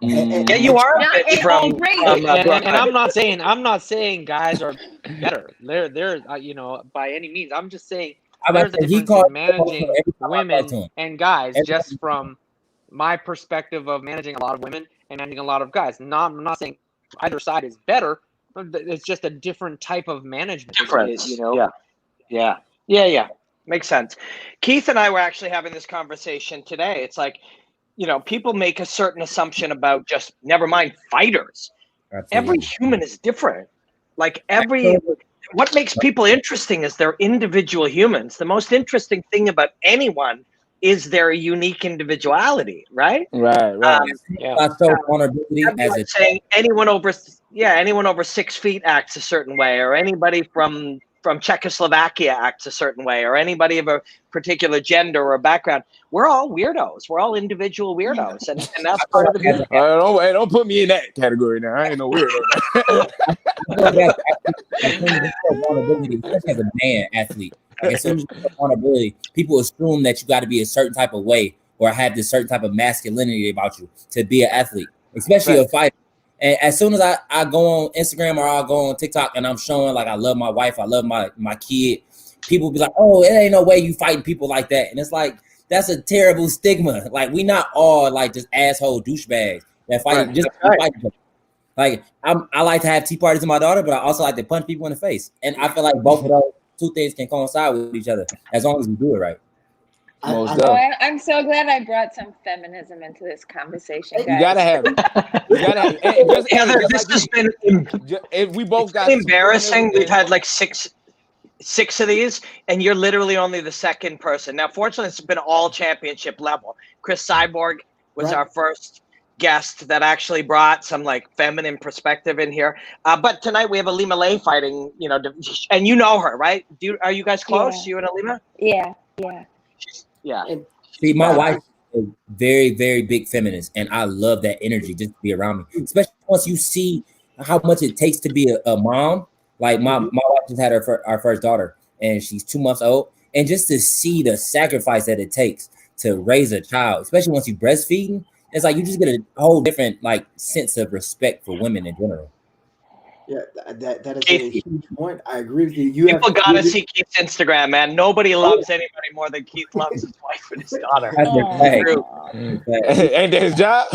Yeah, you are. And I'm not saying guys are better. They're by any means. I'm just saying there's a difference in managing women and guys just from my perspective of managing a lot of women and managing a lot of guys. I'm not saying either side is better. It's just a different type of management. Yeah. Makes sense. Keith and I were actually having this conversation today. It's like, people make a certain assumption about just never mind fighters. Absolutely. Every human is different. Like what makes people interesting is they're individual humans. The most interesting thing about anyone is their unique individuality, right? Right. Saying anyone over 6 feet acts a certain way, or anybody from from Czechoslovakia acts a certain way, or anybody of a particular gender or background. We're all weirdos. We're all individual weirdos, and that's part of the beauty. Don't put me in that category now. I ain't no weirdo. Vulnerability, especially as a man athlete. Like as soon as you have vulnerability, people assume that you got to be a certain type of way or have this certain type of masculinity about you to be an athlete, especially a fighter. And as soon as I go on Instagram or I'll go on TikTok and I'm showing like I love my wife, I love my kid, people be like, oh, it ain't no way you fighting people like that. And it's like, that's a terrible stigma. Like, we not all like just asshole douchebags that fight. Just fight. Like, I like to have tea parties with my daughter, but I also like to punch people in the face. And I feel like both of those two things can coincide with each other as long as we do it right. I'm so glad I brought some feminism into this conversation, guys. You gotta have it. You gotta have it. Heather, this has been we both got embarrassing. We've had like six of these, and you're literally only the second person. Now, fortunately, it's been all championship level. Chris Cyborg was our first guest that actually brought some like feminine perspective in here. But tonight we have Alima Lay fighting, and you know her, right? Are you guys close? You and Alima? Yeah. See, my wife is very, very big feminist, and I love that energy just to be around me. Especially once you see how much it takes to be a mom. Like my wife just had our first daughter, and she's 2 months old, and just to see the sacrifice that it takes to raise a child, especially once you breastfeeding, it's like you just get a whole different like sense of respect for women in general. Yeah, that is a huge point. I agree with you. People gotta see Keith's Instagram, man. Nobody loves anybody more than Keith loves his wife and his daughter. Ain't that his job?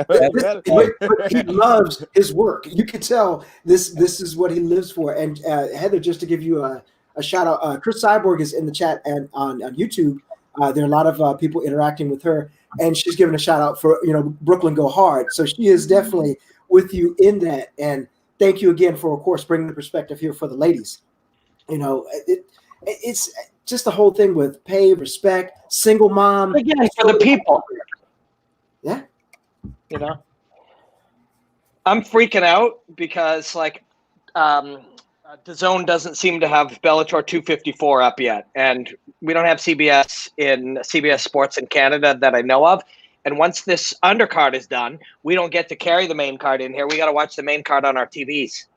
But he loves his work. You can tell this is what he lives for. And Heather, just to give you a shout out, Chris Cyborg is in the chat and on YouTube. There are a lot of people interacting with her, and she's giving a shout out for Brooklyn Go Hard. So she is definitely with you in that. And thank you again for, of course, bringing the perspective here for the ladies. It's just the whole thing with pay, respect, single mom. Again, for the people. Yeah. I'm freaking out because, like, DAZN doesn't seem to have Bellator 254 up yet. And we don't have CBS Sports in Canada that I know of. And once this undercard is done, we don't get to carry the main card in here. We got to watch the main card on our TVs.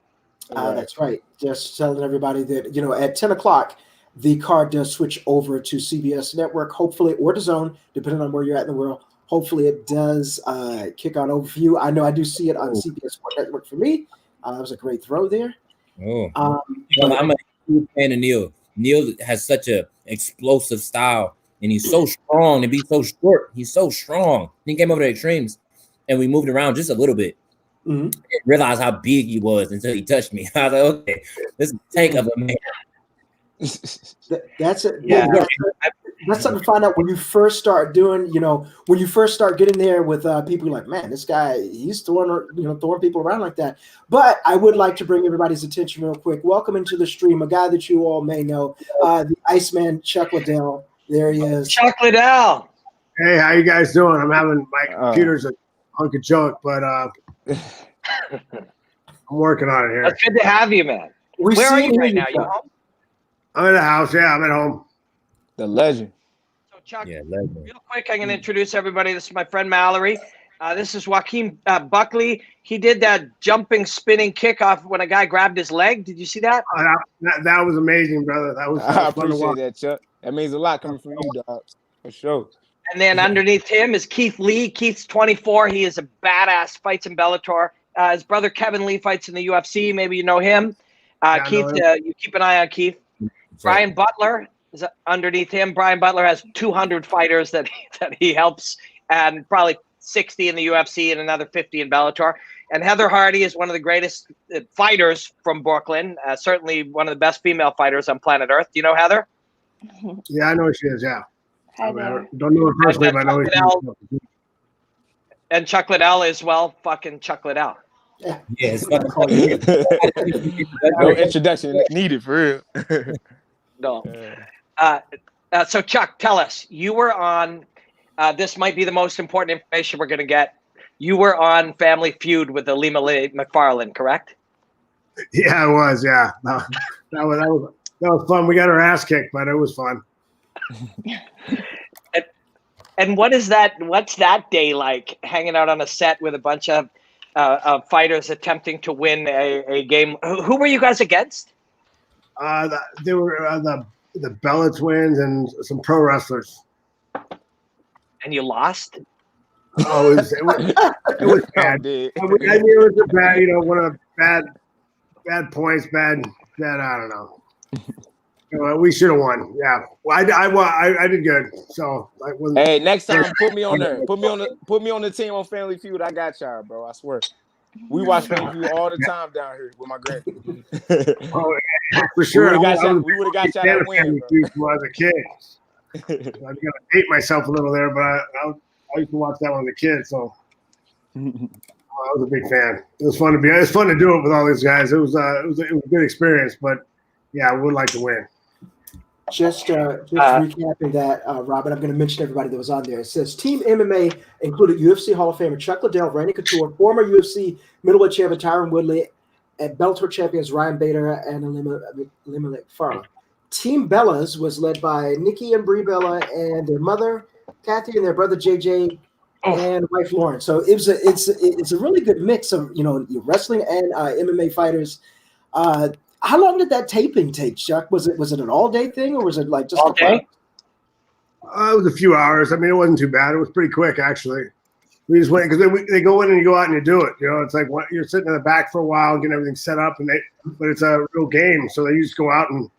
That's right. Just telling everybody that, at 10 o'clock, the card does switch over to CBS Network, hopefully, or DAZN, depending on where you're at in the world. Hopefully it does kick on over for you. I know I do see it on CBS Sports Network for me. That was a great throw there. I'm a huge fan of Neil. Neil has such a explosive style. And he's so strong to be so short. He's so strong. He came over to extremes, and we moved around just a little bit. And realized how big he was until he touched me. I was like, okay, this is a tank of a man. That's it. Yeah, that's something to find out when you first start doing. When you first start getting there with people, you're like, man, this guy, he's throwing people around like that. But I would like to bring everybody's attention real quick. Welcome into the stream, a guy that you all may know, the Iceman Chuck Liddell. There he is. Chuck Liddell. Hey, how you guys doing? I'm having my computer's a hunk of junk, but I'm working on it here. It's good to have you, man. Where are you right now? You home? I'm in the house. Yeah, I'm at home. The legend. So, Chuck, real quick, I'm going to introduce everybody. This is my friend Mallory. This is Joaquin Buckley. He did that jumping, spinning kickoff when a guy grabbed his leg. Did you see that? That was amazing, brother. That was I appreciate that, Chuck. That means a lot coming from you, dog. For sure. And then underneath him is Keith Lee. Keith's 24. He is a badass, fights in Bellator. His brother Kevin Lee fights in the UFC. Maybe you know him. Keith, you keep an eye on Keith. Brian Butler is underneath him. Brian Butler has 200 fighters that he helps, and probably 60 in the UFC and another 50 in Bellator. And Heather Hardy is one of the greatest fighters from Brooklyn. Certainly one of the best female fighters on planet Earth. Do you know Heather? Yeah, I know who she is. Yeah. Hi I don't know her personally, but I know who she is. And Chuck Liddell is, well, fucking Chuck Liddell. Yeah. Yes. No introduction needed for real. No. So, Chuck, tell us. You were on, this might be the most important information we're going to get. You were on Family Feud with Alima Lee McFarland, correct? Yeah, it was. Yeah, no, that was fun. We got our ass kicked, but it was fun. And what's that day like? Hanging out on a set with a bunch of fighters attempting to win a game. Who were you guys against? They were the Bella twins and some pro wrestlers. And you lost? Oh, it was bad. I mean, it was a bad, one of the bad points, bad. I don't know. We should have won. Yeah, well, I did good. So hey, next time put me on there. Put me on the team on Family Feud. I got y'all, bro. I swear. We watch Family Feud all the time down here with my granddad. Oh, yeah, for sure. We would have got y'all that win, bro. When I was a kid. I'm gonna date myself a little there, but I used to watch that when I was a kid. So I was a big fan. It was fun to do it with all these guys. It was a good experience. But yeah, I would like to win. Just recapping that, Robin, I'm going to mention everybody that was on there. It says Team MMA included UFC Hall of Famer Chuck Liddell, Randy Couture, former UFC middleweight champion Tyron Woodley, and Bellator champions Ryan Bader and Elimelech Farah. Team Bellas was led by Nikki and Brie Bella and their mother, Kathy, and their brother JJ and wife Lauren. So it's a really good mix of wrestling and MMA fighters. How long did that taping take, Chuck? Was it an all-day thing, or was it like just all day? It was a few hours. I mean, it wasn't too bad. It was pretty quick, actually. We just went because they go in and you go out and you do it. It's like you're sitting in the back for a while, getting everything set up, but it's a real game, so they just go out and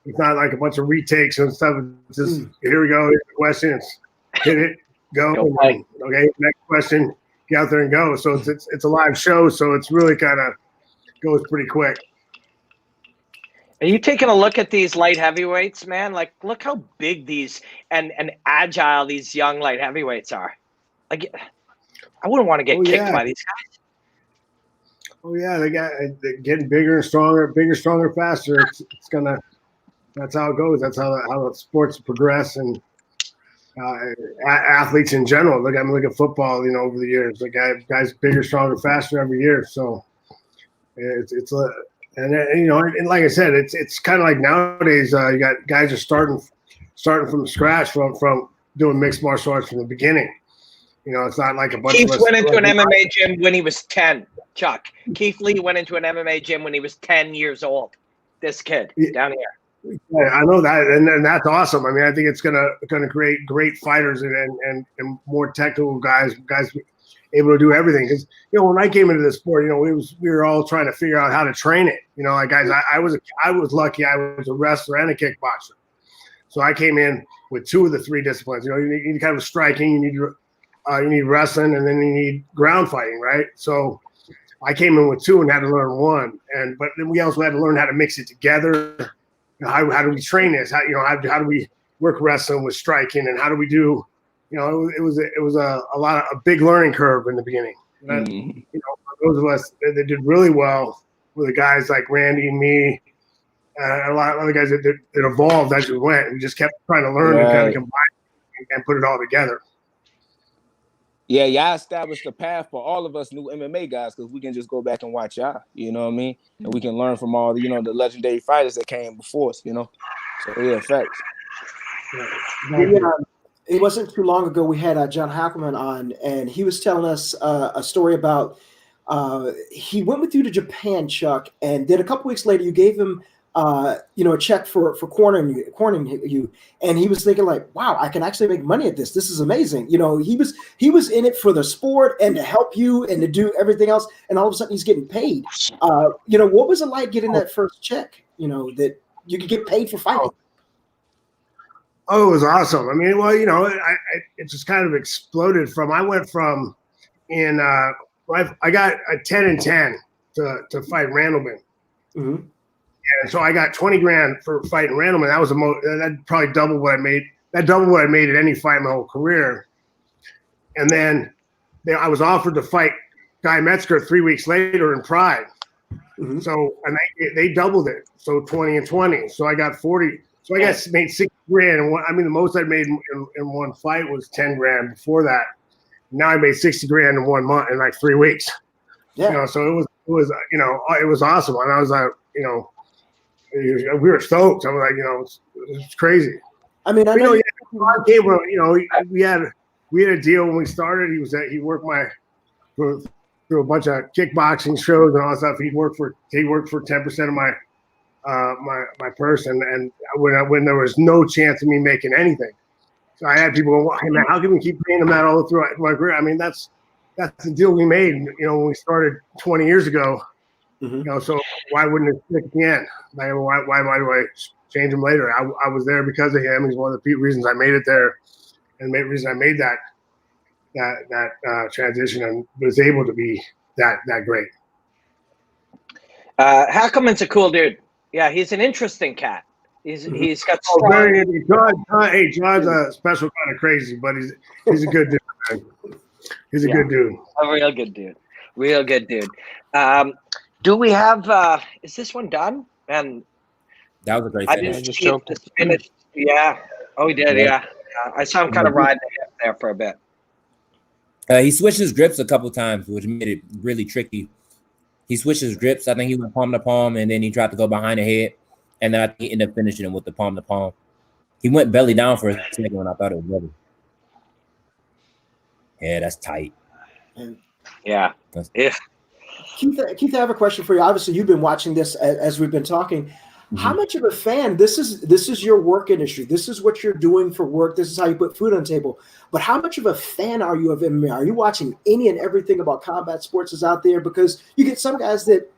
it's not like a bunch of retakes and stuff. It's just here we go. Here's the question. It's hit it, go. Okay, next question. Get out there and go. So it's a live show, so it's really kind of goes pretty quick. Are you taking a look at these light heavyweights, man? Like, look how big these and agile these young light heavyweights are. Like, I wouldn't want to get kicked by these guys. Oh yeah, they're getting bigger and stronger, faster. That's how it goes. That's how the sports progress and athletes in general. Look at football. Over the years, the guys bigger, stronger, faster every year. So it's a and like I said, it's kind of like nowadays. You got guys are starting from scratch from doing mixed martial arts from the beginning. It's not like a bunch Keith of us went into an MMA gym when he was 10. Chuck. Keith Lee went into an MMA gym when he was 10 years old. This kid down here. Yeah, I know that, and that's awesome. I mean, I think it's gonna create great fighters and more technical guys able to do everything. Because when I came into the sport, we were all trying to figure out how to train it. Like guys, I was lucky. I was a wrestler and a kickboxer, so I came in with two of the three disciplines. You need kind of striking, you need wrestling, and then you need ground fighting, right? So I came in with two and had to learn one, but then we also had to learn how to mix it together. How do we train this? How do we work wrestling with striking, and how do we do? It was a big learning curve in the beginning. Those of us that did really well were the guys like Randy and me, a lot of other guys that evolved as we went. We just kept trying to learn and kind of combine and put it all together. Yeah, y'all established a path for all of us new MMA guys because we can just go back and watch y'all. You know what I mean? And we can learn from all the the legendary fighters that came before us. So yeah, facts. It wasn't too long ago we had John Hackleman on, and he was telling us a story about he went with you to Japan, Chuck, and then a couple weeks later you gave him a check for cornering you, and he was thinking like, wow, I can actually make money at this. This is amazing. He was in it for the sport and to help you and to do everything else, and all of a sudden he's getting paid. What was it like getting that first check? That you could get paid for fighting. Oh, it was awesome. I mean, well, it just kind of exploded I went from I got a 10 and 10 to fight Randleman. Mm-hmm. And so I got 20 grand for fighting Randleman. That was that probably doubled what I made. That doubled what I made at any fight my whole career. And then I was offered to fight Guy Metzger 3 weeks later in Pride. Mm-hmm. So and they doubled it. So 20 and 20. So I got 40. So I guess made 6 grand. And the most I made in one fight was 10 grand before that. Now I made 60 grand in 1 month in like 3 weeks. You know, so it was it was awesome. And I was like, we were stoked. I was like, it's crazy. I mean, we had a deal when we started. He worked through a bunch of kickboxing shows and all that stuff. He worked for 10% of my my purse, and when there was no chance of me making anything, so I had people go, "Hey man, how can we keep paying them that all through my career?" I mean, that's the deal we made. When we started 20 years ago. So why wouldn't it stick at the end? Like, why do I change him later? I was there because of him. He's one of the reasons I made it there, and the reason I made that transition and was able to be that great. Hackelman's a cool dude. Yeah, he's an interesting cat. He's got strong. John's a special kind of crazy, but he's a good dude. Man. He's a good dude. A real good dude. Real good dude. Do we have? Is this one done? And that was a great finish. I just choked. Yeah. Oh, he did. Yeah. I saw him kind of riding there for a bit. He switched his grips a couple times, which made it really tricky. He switched his grips. I think he went palm to palm, and then he tried to go behind the head, and then I think he ended up finishing him with the palm to palm. He went belly down for a second when I thought it was rubber. Yeah, that's tight. Yeah. Keith, I have a question for you. Obviously, you've been watching this as we've been talking. Mm-hmm. How much of a fan? This is your work industry. This is what you're doing for work. This is how you put food on the table. But how much of a fan are you of MMA? Are you watching any and everything about combat sports is out there? Because you get some guys that,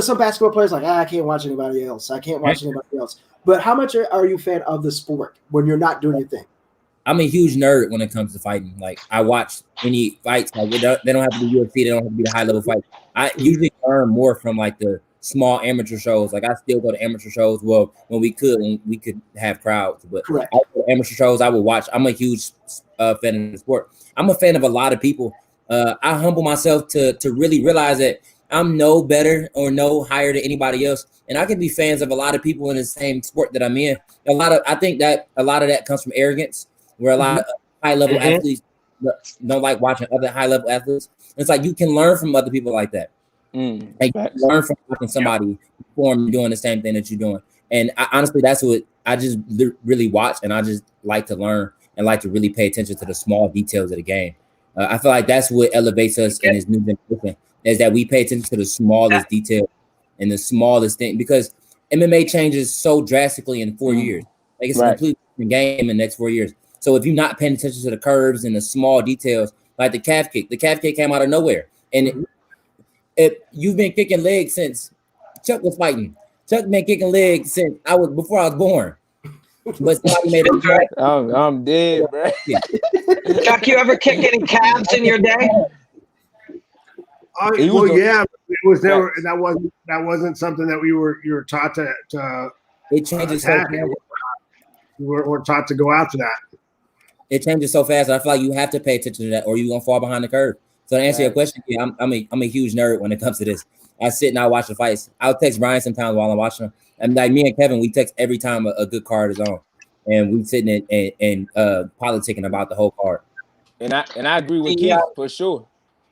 some basketball players like, I can't watch anybody else. I can't watch anybody else. But how much are you a fan of the sport when you're not doing your thing? I'm a huge nerd when it comes to fighting. Like, I watch any fights. Like, they don't have to be UFC. They don't have to be the high level fights. I usually learn more from like the small amateur shows. Like, I still go to amateur shows. Well, when we could have crowds, but I go to amateur shows. I will watch. I'm a huge fan of the sport. I'm a fan of a lot of people. I humble myself to really realize that I'm no better or no higher than anybody else, and I can be fans of a lot of people in the same sport that I'm in. I think that a lot of that comes from arrogance, where a lot of high level athletes don't like watching other high level athletes. It's like you can learn from other people like that. Like, you learn from watching somebody perform doing the same thing that you're doing. And honestly, that's what I just really watch, and I just like to learn and like to really pay attention to the small details of the game. I feel like that's what elevates us in this new generation, is that we pay attention to the smallest detail and the smallest thing, because MMA changes so drastically in 4 years. Like, it's a completely different game in the next 4 years. So if you're not paying attention to the curves and the small details, like the calf kick came out of nowhere. And if you've been kicking legs since Chuck was fighting. Chuck been kicking legs since before I was born. But somebody made it. I'm dead, bro. Chuck, you ever kick any calves in your day? It was never. That wasn't something that you were taught to. It changes so fast. We were taught to go after that. It changes so fast. I feel like you have to pay attention to that, or you're gonna fall behind the curve. So to answer your question, yeah, I'm a huge nerd when it comes to this. I sit and I watch the fights. I'll text Brian sometimes while I'm watching them. And like me and Kevin, we text every time a good card is on, and we sitting and politicking about the whole card. And I agree with Keith for sure.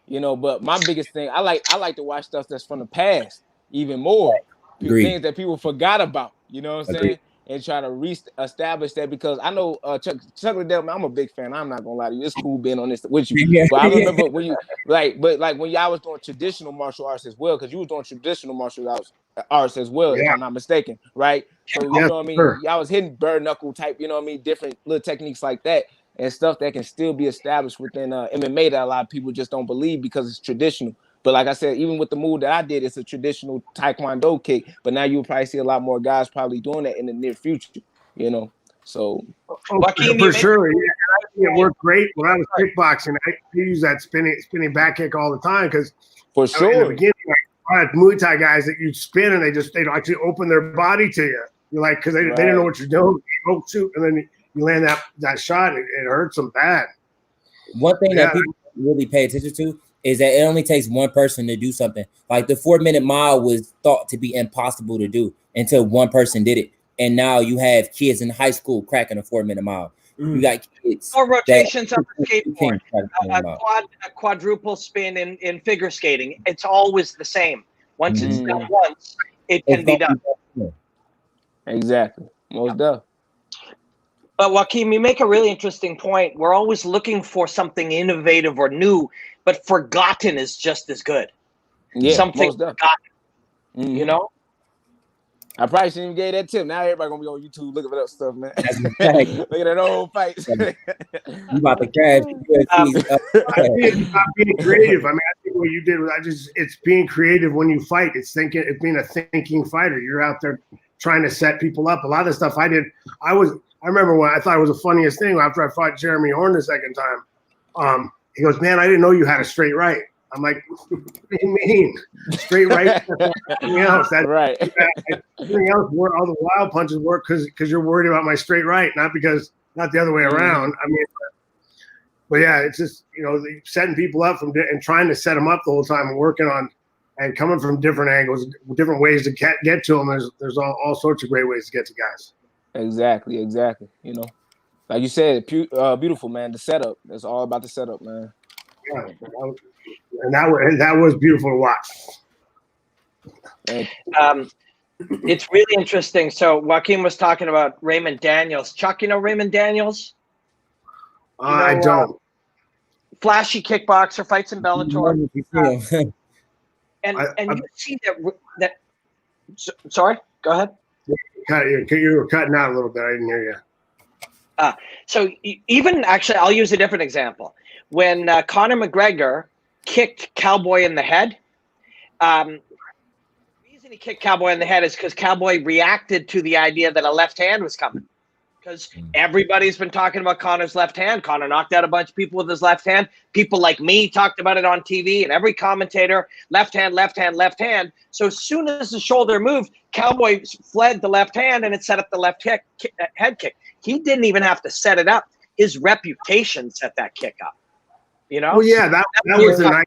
But my biggest thing, I like to watch stuff that's from the past even more. Things that people forgot about. You know what I'm saying? And try to re-establish that, because I know Chuck Liddell, man, I'm a big fan. I'm not gonna lie to you. It's cool being on this with you. But I remember when you when y'all was doing traditional martial arts as well, because you was doing traditional martial arts as well, if I'm not mistaken, right? So you know what I mean? Sure. Y'all was hitting bare knuckle type, you know what I mean? Different little techniques like that, and stuff that can still be established within MMA that a lot of people just don't believe because it's traditional. But like I said, even with the move that I did, it's a traditional Taekwondo kick. But now you'll probably see a lot more guys probably doing that in the near future, So for sure, it worked great when I was kickboxing. I use that spinning back kick all the time, because for sure, in the beginning, I had Muay Thai guys that you spin and they actually open their body to you. You're like, because they didn't know what you're doing. You shoot, and then you land that shot. It hurts them bad. One thing that people really pay attention to is that it only takes one person to do something. Like the 4-minute mile was thought to be impossible to do until one person did it. And now you have kids in high school cracking a 4-minute mile. You got kids. Or rotations on the You skateboard. can't try to think about. A quadruple spin in figure skating. It's always the same. Once it's done once, it can be done. Exactly. Most definitely. But Joaquin, you make a really interesting point. We're always looking for something innovative or new, but forgotten is just as good. Yeah, Something most definitely. forgotten, you know? I probably shouldn't have gave that tip. Now everybody gonna be on YouTube looking for that stuff, man. That's a fact. Look at that old fight. You about to crash. Not being creative. I mean, I think what you did was it's being creative when you fight. It's being a thinking fighter. You're out there trying to set people up. A lot of stuff I did, I remember when I thought it was the funniest thing after I fought Jeremy Horn the second time. He goes, "Man, I didn't know you had a straight right." I'm like, "What do you mean? Straight right? Everything else. That's right. Everything else, all the wild punches work because you're worried about my straight right, not the other way around." I mean, but yeah, it's just, setting people up and trying to set them up the whole time and working on and coming from different angles, different ways to get to them. There's all sorts of great ways to get to guys. Exactly. Like you said, beautiful, man. The setup. It's all about the setup, man. Yeah, and that was beautiful to watch. It's really interesting. So Joaquin was talking about Raymond Daniels. Chuck, you know Raymond Daniels? I don't. Flashy kickboxer, fights in Bellator. And you see that. Sorry, go ahead. You were cutting out a little bit. I didn't hear you. So even actually, I'll use a different example. When Conor McGregor kicked Cowboy in the head, the reason he kicked Cowboy in the head is because Cowboy reacted to the idea that a left hand was coming. Because everybody's been talking about Conor's left hand. Conor knocked out a bunch of people with his left hand. People like me talked about it on TV, and every commentator, left hand, left hand, left hand. So as soon as the shoulder moved, Cowboy fled the left hand, and it set up the left head kick. He didn't even have to set it up. His reputation set that kick up. Well, yeah, that was a nice.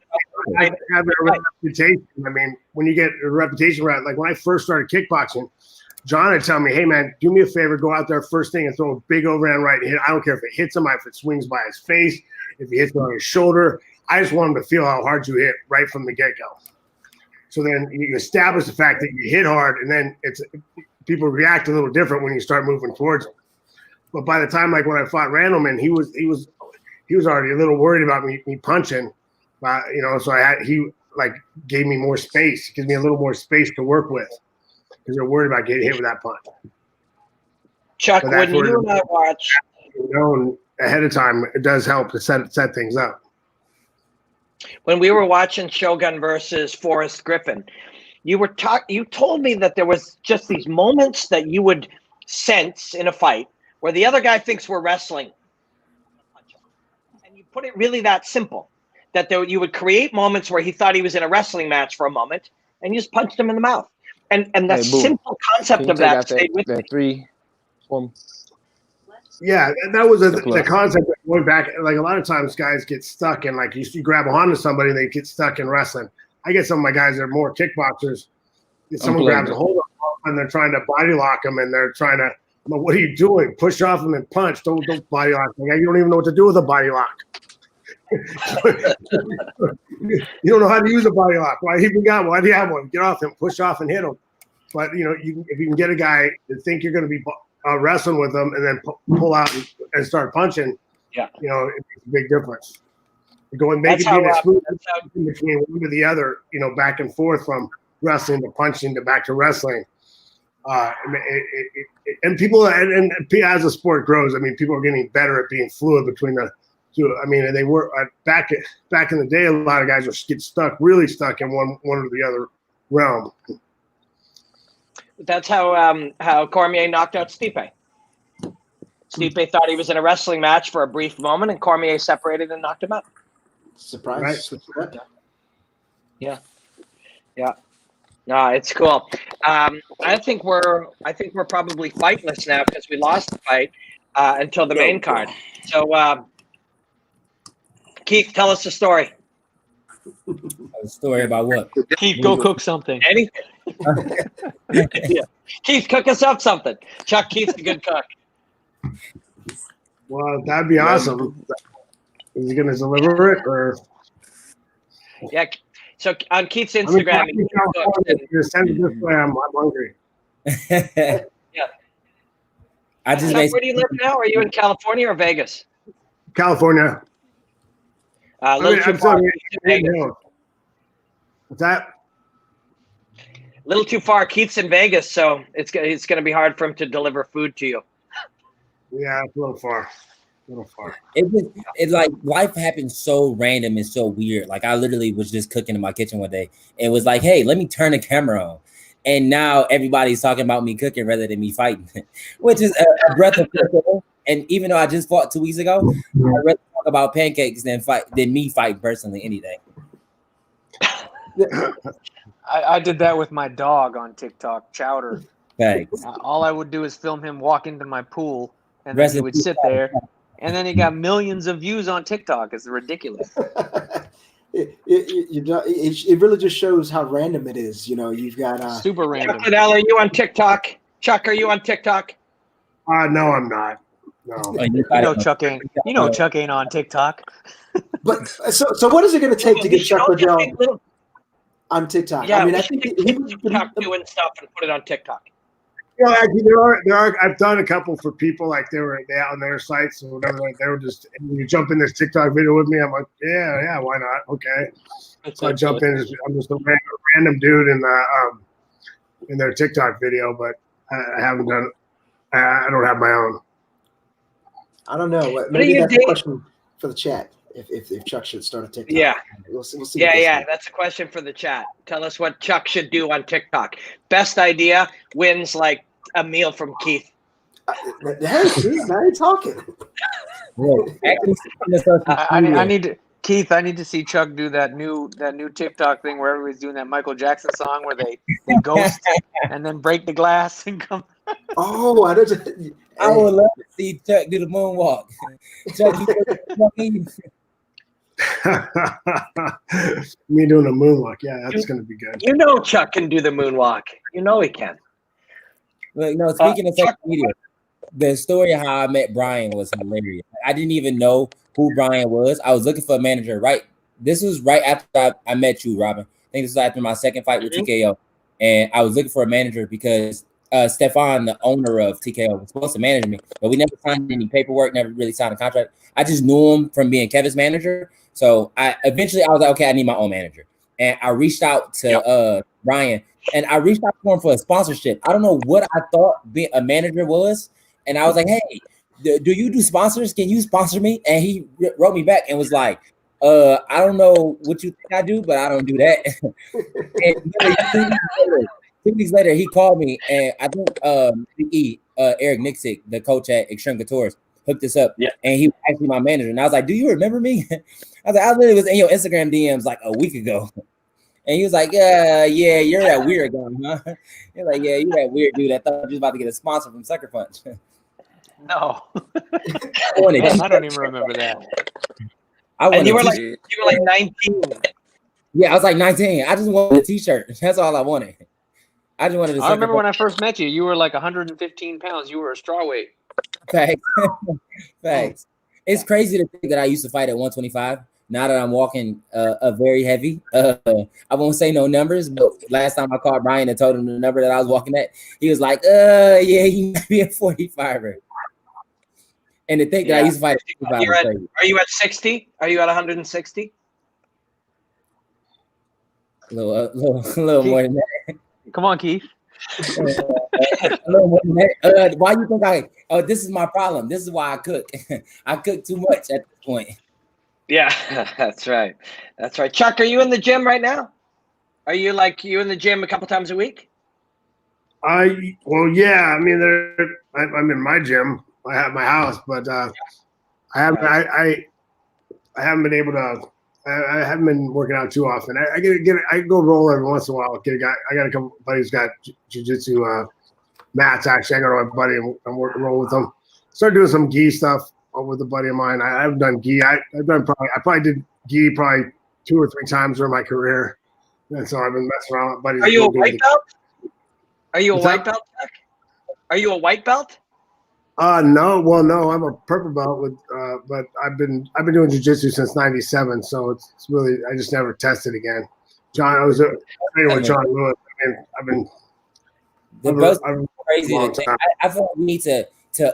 I have a reputation. I mean, when you get a reputation right, like when I first started kickboxing, John would tell me, "Hey, man, do me a favor, go out there first thing and throw a big overhand right hit. I don't care if it hits him, if it swings by his face, if he hits him on his shoulder. I just want him to feel how hard you hit right from the get-go." So then you establish the fact that you hit hard, and then people react a little different when you start moving towards him. But by the time, like when I fought Randleman, he was already a little worried about me punching, so he gave me more space, gives me a little more space to work with. Because they're worried about getting hit with that punch. Chuck, when you and I watch, ahead of time, it does help to set things up. When we were watching Shogun versus Forrest Griffin, you told me that there was just these moments that you would sense in a fight where the other guy thinks we're wrestling, and you put it really that simple, that you would create moments where he thought he was in a wrestling match for a moment, and you just punched him in the mouth. And the simple concept of that stayed with me. 3 1. Yeah, that was the concept that going back. Like a lot of times, guys get stuck in you grab a hold of somebody, they get stuck in wrestling. I get some of my guys that are more kickboxers. Someone grabs a hold of them and they're trying to body lock them, and they're trying to. What are you doing? Push off them and punch. Don't body lock. You don't even know what to do with a body lock. You don't know how to use a body lock. Why do you have one? Get off him, push off, and hit him. But if you can get a guy to think you're going to be wrestling with them and then pull out and start punching, it makes a big difference. Make it be a smooth between one to the other, back and forth from wrestling to punching to back to wrestling. And people, and as the sport grows, I mean, people are getting better at being fluid between the. I mean, and they were back in the day. A lot of guys would get really stuck in one or the other realm. That's how Cormier knocked out Stipe. Stipe thought he was in a wrestling match for a brief moment, and Cormier separated and knocked him out. Surprise! Right. Yeah. No, it's cool. I think we're probably fightless now because we lost the fight until the main card. So. Keith, tell us a story. A story about what? Keith, go cook something. Anything. Yeah. Keith, cook us up something. Chuck, Keith's a good cook. Well, that'd be awesome. Is he going to deliver it or? Yeah. So on Keith's Instagram, I'm send it this way. I'm hungry. yeah. I just Chuck, where do you live now? Are you in California or Vegas? California. A little too far. What's that? A little too far. Keith's in Vegas, so it's going to be hard for him to deliver food to you. Yeah, it's a little far. It's like life happens so random and so weird. Like I literally was just cooking in my kitchen one day. It was like, hey, let me turn the camera on. And now everybody's talking about me cooking rather than me fighting, which is a breath of fresh air. And even though I just fought 2 weeks ago, I'd rather talk about pancakes than me fight personally any day. I did that with my dog on TikTok, Chowder. Thanks. All I would do is film him walk into my pool, and then he would sit there. And then he got millions of views on TikTok. It's ridiculous. It really just shows how random it is. You know, you've got super random. Chuck Liddell, are you on TikTok? Chuck, are you on TikTok? No, I'm not. No. Chuck ain't. Chuck ain't on TikTok. But so what is it going to take to get Chuck Liddell on TikTok? Yeah, I mean, I think TikTok doing stuff and put it on TikTok. Actually, there are. I've done a couple for people like they on their sites or whatever. Like they were just you jump in this TikTok video with me. I'm like, yeah, why not? Okay. So I jump in. I'm just a random dude in their TikTok video, but I haven't done. I don't have my own. I don't know. Maybe that's a question for the chat. If Chuck should start a TikTok. Yeah. We'll see. Yeah. That's a question for the chat. Tell us what Chuck should do on TikTok. Best idea wins like a meal from Keith. Now you're talking. I need to, Keith. I need to see Chuck do that new TikTok thing where everybody's doing that Michael Jackson song where they ghost and then break the glass and come. Oh, I would love to see Chuck do the moonwalk. Chuck, me doing a moonwalk. Yeah, that's going to be good. You know Chuck can do the moonwalk. You know he can. Look, no, speaking of social media, the story of how I met Brian was hilarious. I didn't even know who Brian was. I was looking for a manager, right? This was right after I met you, Robin. I think this was after my second fight with TKO. And I was looking for a manager because Stefan, the owner of TKO, was supposed to manage me, but we never signed any paperwork, never really signed a contract. I just knew him from being Kevin's manager. So I was like, okay, I need my own manager. And I reached out to Brian, and I reached out to him for a sponsorship. I don't know what I thought being a manager was. And I was like, hey, do you do sponsors? Can you sponsor me? And he wrote me back and was like, I don't know what you think I do, but I don't do that. And 2 weeks later, he called me, and I think Eric Nixick, the coach at Extreme Couture, hooked us up. Yeah. And he was actually my manager. And I was like, do you remember me? I was like, I literally was in your Instagram DMs like a week ago. And he was like, yeah, you're that weird guy, huh? He's like, yeah, you're that weird dude. I thought you was about to get a sponsor from Sucker Punch. No. I don't even remember that. And you were like 19. Yeah, I was like 19. I just wanted a t-shirt. That's all I wanted. I just wanted to. I remember when I first met you, you were like 115 pounds. You were a strawweight. Thanks. It's crazy to think that I used to fight at 125. Now that I'm walking a very heavy, I won't say no numbers, but last time I called Brian and told him the number that I was walking at, he was like, yeah, you might be a 45er. And to think that I used to fight at 65 are you at 60? Are you at 160? A little more than that. Come on, Keith. A little more than that. Why you think this is my problem. This is why I cook. I cook too much at this point. Yeah, that's right. That's right. Chuck, are you in the gym right now? Are you in the gym a couple times a week? Well, yeah. I mean, I'm in my gym. I have my house, but I haven't been able to. I haven't been working out too often. I go roll every once in a while. I got a couple buddies got jiu-jitsu mats. Actually, I go to my buddy and roll with them. Started doing some gi stuff with a buddy of mine. I haven't done gi. I probably did gi 2 or 3 times during my career, and so I've been messing around with buddies. Are you a white belt? Are you a white belt, Chuck? Are you a white belt? No, I'm a purple belt with, but I've been doing jiu-jitsu since '97, so it's really I just never tested again. John, I was training with John Lewis. I've been the belts are crazy. I feel like we need to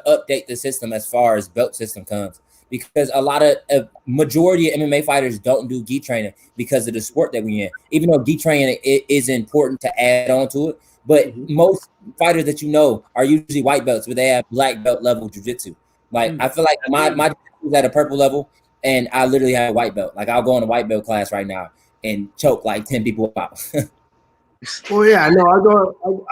update the system as far as belt system comes, because a lot of majority of MMA fighters don't do gi training because of the sport that we're in. Even though gi training is important to add on to it, but most fighters that you know are usually white belts, but they have black belt level jiu-jitsu. Like I feel like my jiu-jitsu is at a purple level, and I literally have a white belt. Like I'll go in a white belt class right now and choke like 10 people out. Well, yeah, no,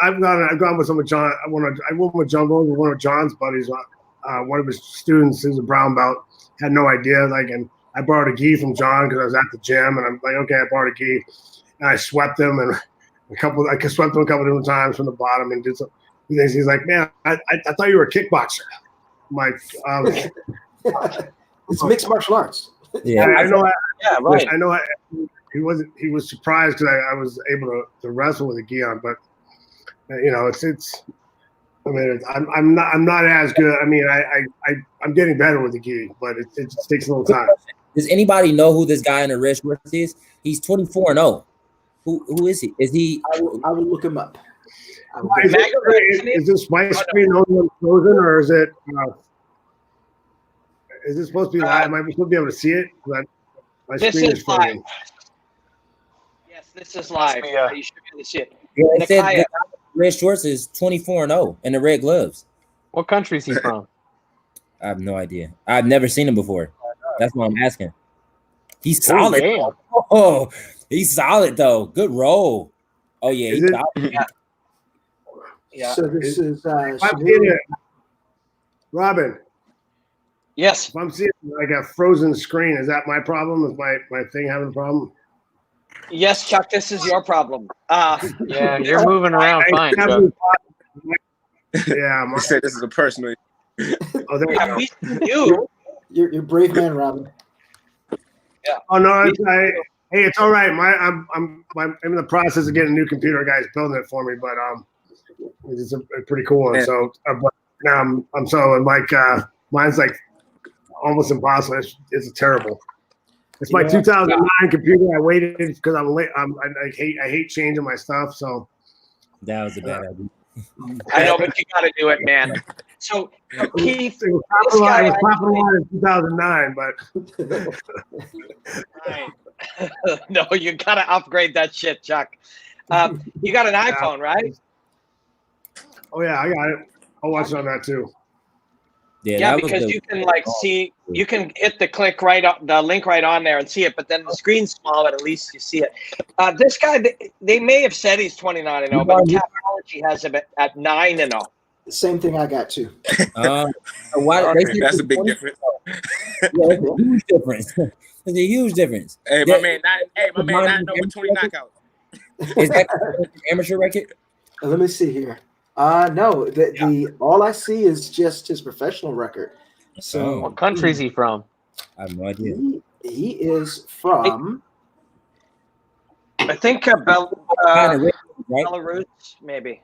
I've gone with some of John. I went with John Gold, one of John's buddies. One of his students, who's a brown belt, had no idea. And I borrowed a gi from John because I was at the gym, and I'm like, okay, I borrowed a gi, and I swept him, and I swept him a couple different times from the bottom, and did some things. He's like, man, I thought you were a kickboxer. I'm like, it's mixed martial arts. Yeah, I know. Right. I know. He was surprised because I was able to wrestle with a gi on, but it's. I mean, I'm not as good. I mean, I'm getting better with the gi, but it just takes a little time. Does anybody know who this guy in the red shorts is? He's 24-0. Who is he? Is he? I will look him up. Is this my screen only frozen, or is it? Is this supposed to be live? Am I supposed to be able to see it? My this screen is live. frozen. Yes, this is live. You should be able to see it. Yeah, it said the guy in red shorts is 24-0 in the red gloves. What country is he from? I have no idea. I've never seen him before. That's why I'm asking. He's solid. Oh, he's solid though. Good roll. Oh yeah, he's solid. Yeah. So this is Robin. Yes. If I'm seeing like a frozen screen, is that my problem? Is my thing having a problem? Yes, Chuck, this is your problem. Yeah, you're moving around fine, Chuck. Yeah, I said this is a personal. Oh, there you go. You're a brave man, Robin. Yeah. Oh no, hey, it's all right. I'm in the process of getting a new computer. Guy's building it for me, but it's a pretty cool one. So, but now mine's like almost impossible. It's terrible. It's my 2009 computer. I waited because I'm late. I hate changing my stuff. So that was a bad idea. I know, but you got to do it, man. So Keith, it was popular in 2009, but no, you got to upgrade that shit, Chuck. You got an iPhone, right? Oh yeah, I got it. I'll watch it on that too. Yeah, because you can see, you can hit the link right on there and see it, but then the screen's small, but at least you see it. This guy, they may have said he's 29-0, but Capology has him at 9-0. The same thing I got too. That's a big difference. Yeah, it's a huge difference. It's a huge difference. Hey, my man, not with 20 knockouts. Is that amateur record? Let me see here. No, the all I see is just his professional record. So, what country is he from? I have no idea. He is from. I think Belarus, maybe.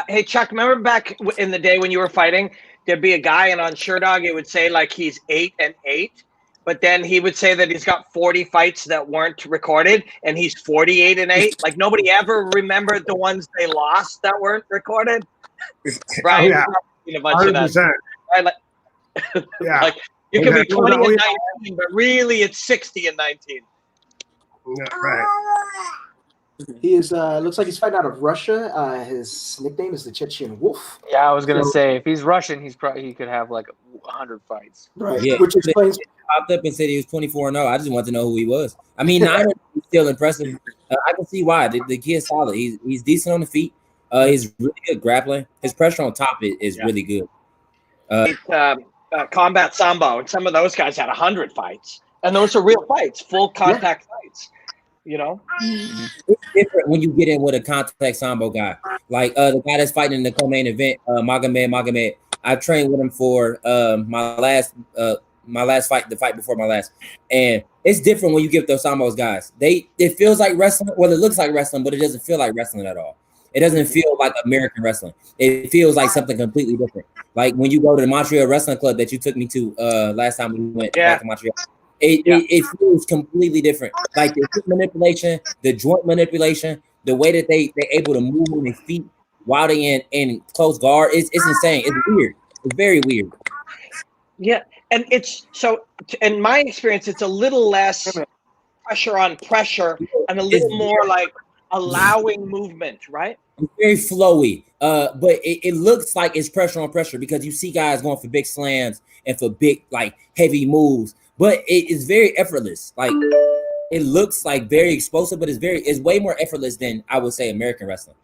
Hey Chuck, remember back in the day when you were fighting, there'd be a guy, and on SureDog it would say like he's 8-8. But then he would say that he's got 40 fights that weren't recorded, and he's 48-8. Like nobody ever remembered the ones they lost that weren't recorded, right? Oh, yeah. A bunch 100%. Of that. Right? Like, yeah. Like you can be 20-19, but really it's 60-19. Yeah, right. He is. Looks like he's fighting out of Russia. His nickname is the Chechen Wolf. Yeah, I was gonna say if he's Russian, he could have like 100 fights. Right. Yeah. Which explains. Popped up and said he was 24-0. I just want to know who he was. I mean, 9 is still impressive. I can see why. The kid's solid. He's decent on the feet. He's really good grappling. His pressure on top is really good. Combat Sambo, and some of those guys had 100 fights, and those are real fights, full contact fights. You know, it's different when you get in with a contact Sambo guy, like the guy that's fighting in the co-main event, Magomed. I trained with him for my last fight, the fight before my last, and it's different when you get those Sambos guys. It feels like wrestling. Well, it looks like wrestling, but it doesn't feel like wrestling at all. It doesn't feel like American wrestling. It feels like something completely different. Like when you go to the Montreal Wrestling Club that you took me to last time we went back to Montreal. It feels completely different. Like the hip manipulation, the joint manipulation, the way that they're able to move on their feet while they in close guard, it's insane. It's weird. It's very weird. Yeah, and it's so in my experience, it's a little less pressure on pressure and a little more like allowing movement, right? It's very flowy, but it looks like it's pressure on pressure because you see guys going for big slams and for big like heavy moves, but it is very effortless. Like it looks like very explosive, but it's way more effortless than I would say American wrestling.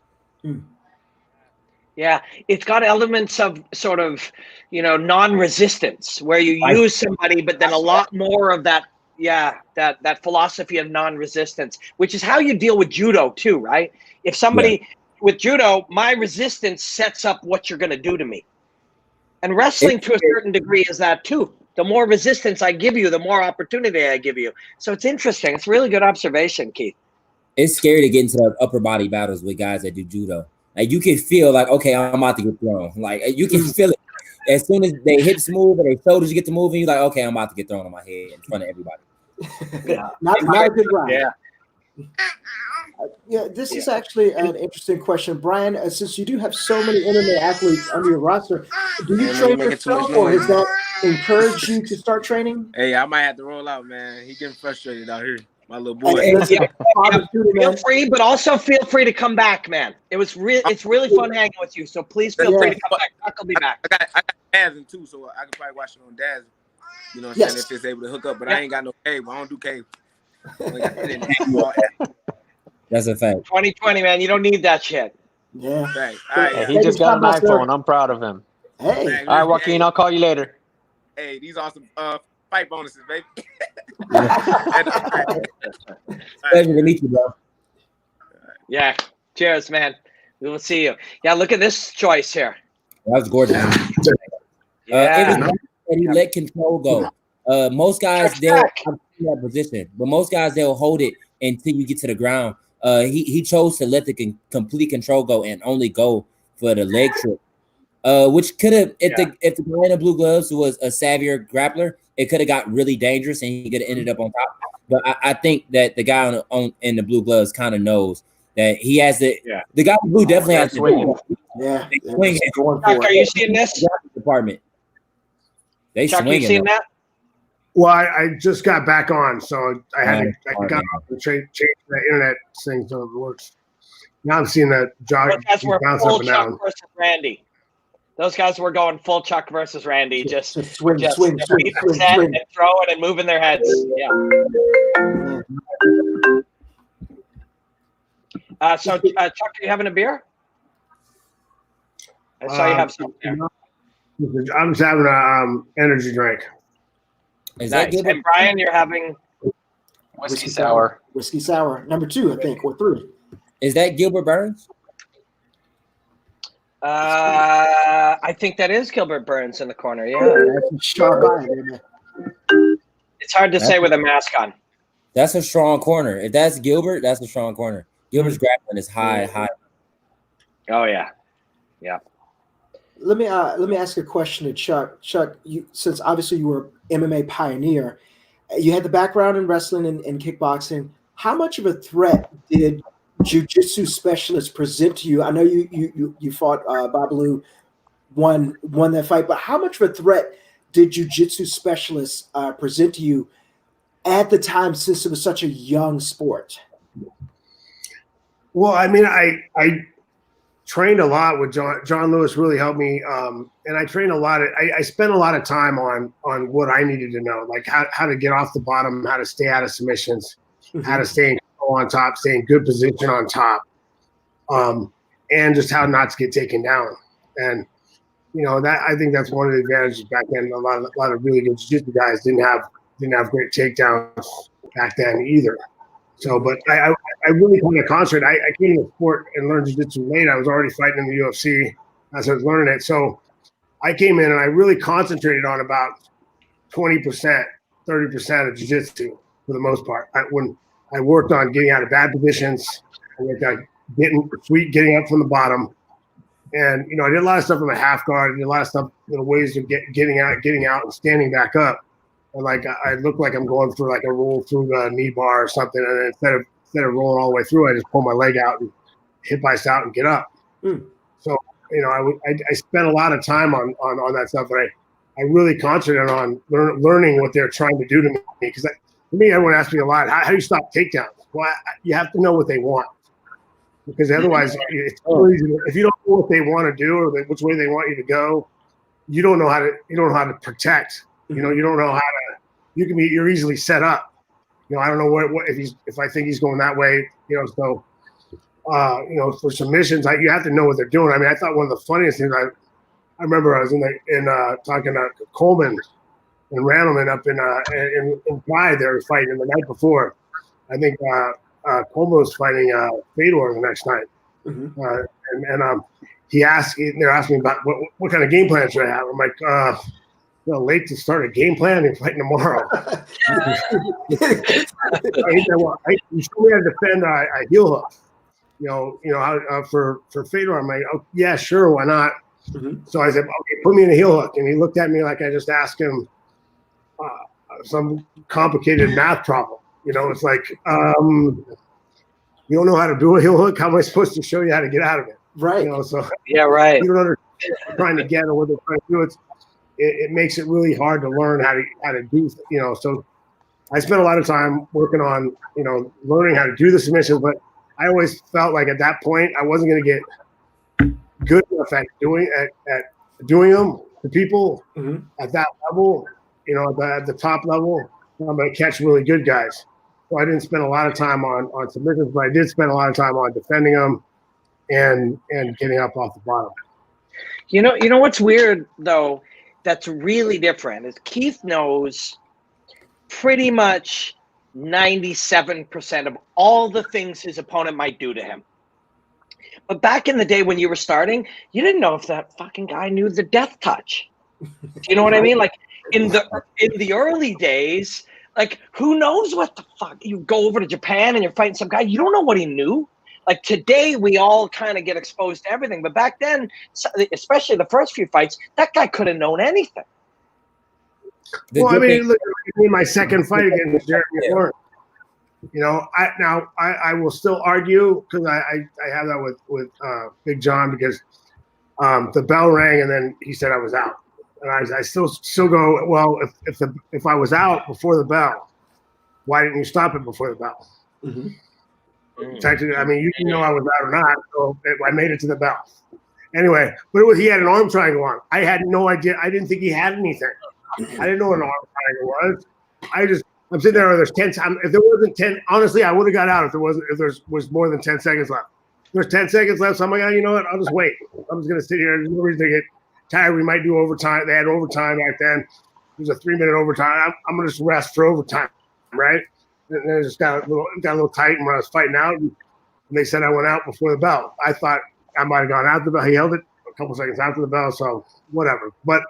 Yeah, it's got elements of sort of, non-resistance where you use somebody, but then a lot more of that. Yeah, that philosophy of non-resistance, which is how you deal with judo too, right? If somebody with judo, my resistance sets up what you're going to do to me. And wrestling to a certain degree is that too. The more resistance I give you, the more opportunity I give you. So it's interesting. It's a really good observation, Keith. It's scary to get into the upper body battles with guys that do judo. Like you can feel like, okay, I'm about to get thrown. Like you can feel it as soon as they hips move or their shoulders get to moving. You're like, okay, I'm about to get thrown on my head in front of everybody. not a good round. Yeah. This is actually an interesting question, Brian. Since you do have so many MMA athletes under your roster, do you train yourself, or has that encouraged you to start training? Hey, I might have to roll out, man. He getting frustrated out here, my little boy. Feel free, but also feel free to come back, man. It's really fun hanging with you. So please feel free to come back. I'll be back. I got Daz too, so I can probably watch it on Daz. You know what I'm saying? If it's able to hook up, but I ain't got no cable. I don't do cable. That's a fact. 2020, man. You don't need that shit. Yeah. Right. Hey, he just got an iPhone. I'm proud of him. Hey. All right, Joaquin, I'll call you later. Hey, these are some fight bonuses, baby. Pleasure to meet you, bro. Yeah. Cheers, man. We will see you. Yeah, look at this choice here. That was gorgeous. He let control go. Most guys they'll in that position, but most guys they'll hold it until you get to the ground. He chose to let the complete control go and only go for the leg trip. Which could have, if the guy in the blue gloves was a savvier grappler, it could have got really dangerous and he could have ended up on top. But I think that the guy in the blue gloves kind of knows that he has the guy in blue definitely has to swing. Yeah, swing. Are you seeing this? Department. They Chuck, swinging. You seen that? Well, I just got back on, so I got off and change the internet thing so it works. Now I'm seeing that jog bounce up and down. Versus Randy. Those guys were going full Chuck versus Randy, just swing, and throwing and moving their heads. Yeah. So, Chuck, are you having a beer? I saw you have some there. I'm just having a energy drink. Nice. And Brian, you're having whiskey sour. Whiskey sour, number 2, I think, or 3. Is that Gilbert Burns? I think that is Gilbert Burns in the corner. Yeah. Sharp eye, baby. It's hard to say with a mask on. That's a strong corner. If that's Gilbert, that's a strong corner. Gilbert's grappling is high. Oh yeah. Let me ask a question to Chuck. Chuck, since obviously you were an MMA pioneer, you had the background in wrestling and kickboxing. How much of a threat did jiu-jitsu specialists present to you? I know you fought Babalu, won that fight, but how much of a threat did jiu-jitsu specialists present to you at the time, since it was such a young sport? Well, I mean, I trained a lot with John Lewis. Really helped me, and I trained a lot. I spent a lot of time on what I needed to know, like how to get off the bottom, how to stay out of submissions, how to stay in control on top, stay in good position on top, and just how not to get taken down. And that I think that's one of the advantages back then. A lot of really good jiu-jitsu guys didn't have great takedowns back then either. So, but I really kind of concentrated. I came to the sport and learned jiu-jitsu late. I was already fighting in the UFC as I was learning it. So I came in and I really concentrated on about 20%, 30% of jiu-jitsu for the most part. When I worked on getting out of bad positions, I worked on getting up from the bottom. And, I did a lot of stuff in the half guard. I did a lot of stuff, ways of getting out and standing back up. And I look like I'm going for a roll through the knee bar or something. And then instead of rolling all the way through, I just pull my leg out and hip ice out and get up. So, I spent a lot of time on that stuff, but I really concentrated on learning what they're trying to do to me. Because for me, everyone asks me a lot, how do you stop takedowns? Well, you have to know what they want. Because otherwise, it's so easy. If you don't know what they want to do or which way they want you to go, you don't know how to protect. You don't know how to. You're easily set up. I don't know what if I think he's going that way. So for submissions, you have to know what they're doing. I mean, I thought one of the funniest things I remember I was talking to Coleman and Randleman up in Pride. They were fighting the night before. I think Coleman was fighting Fedor the next night, and they're asking me about what kind of game plan should I have. I'm like, late to start a game plan and fighting tomorrow. You show me how to defend a heel hook. For Fedor, I'm like, oh, yeah, sure, why not? So I said, okay, put me in a heel hook, and he looked at me like I just asked him some complicated math problem. It's like, you don't know how to do a heel hook. How am I supposed to show you how to get out of it? Right. So yeah, right. You don't understand what they're trying to get or what they're trying to do. It makes it really hard to learn how to do. So I spent a lot of time working on learning how to do the submissions, but I always felt like at that point I wasn't going to get good enough at doing them to people at that level. At the top level, I'm going to catch really good guys. So I didn't spend a lot of time on submissions, but I did spend a lot of time on defending them and getting up off the bottom. You know what's weird though? That's really different is Keith knows pretty much 97% of all the things his opponent might do to him. But back in the day when you were starting, you didn't know if that fucking guy knew the death touch. Do you know what I mean? Like in the early days, like who knows what the fuck? You go over to Japan and you're fighting some guy, you don't know what he knew. Like today, we all kind of get exposed to everything. But back then, especially the first few fights, that guy could have known anything. Well, I mean, look, in my second fight against Jeremy Lawrence, I will still argue because I have that with Big John because the bell rang and then he said I was out. And I still go, well, if I was out before the bell, why didn't you stop it before the bell? Technically, I mean, you didn't know I was out or not, so I made it to the bell. Anyway, but he had an arm triangle on. I had no idea. I didn't think he had anything. I didn't know what an arm triangle was. I'm sitting there. There's 10. If there wasn't 10, honestly, I would have got out if there was more than 10 seconds left. There's 10 seconds left. So I'm like, you know what? I'll just wait. I'm just gonna sit here. There's no reason to get tired. We might do overtime. They had overtime back then. It was a 3-minute overtime. I'm gonna just rest for overtime, right? And then it just got a little tight when I was fighting out, and they said I went out before the bell. I thought I might have gone out the bell. He held it a couple seconds after the bell, so whatever. But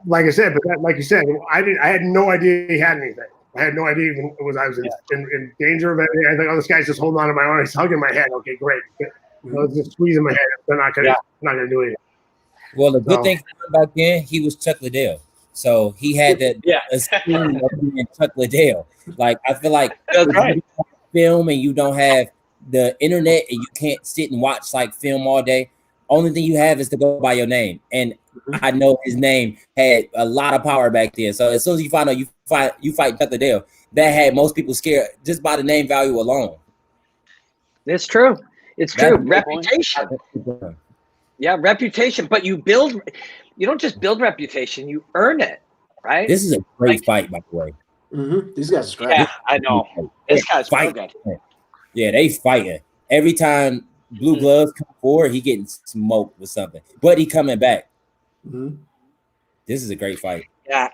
like I said, like you said, I had no idea he had anything. I had no idea even I was in danger of anything. I think, oh, this guy's just holding on to my arm. He's hugging my head. Okay, great. I was just squeezing my head. They're not gonna do anything. Well, the good thing back then, he was Chuck Liddell. So he had that esteem of being Chuck Liddell. Like I feel like that's right. You don't film and you don't have the internet and you can't sit and watch like film all day. Only thing you have is to go by your name. And I know his name had a lot of power back then. So as soon as you find out you fight Chuck Liddell, that had most people scared just by the name value alone. It's true. It's true. Reputation. Yeah, reputation. But you don't just build reputation, you earn it, right? This is a great fight, by the way. These guys are great. Yeah, I know. This guy's so good. Yeah, they fighting. Every time Blue Gloves come forward, he getting smoked with something. But he coming back. This is a great fight. Yeah.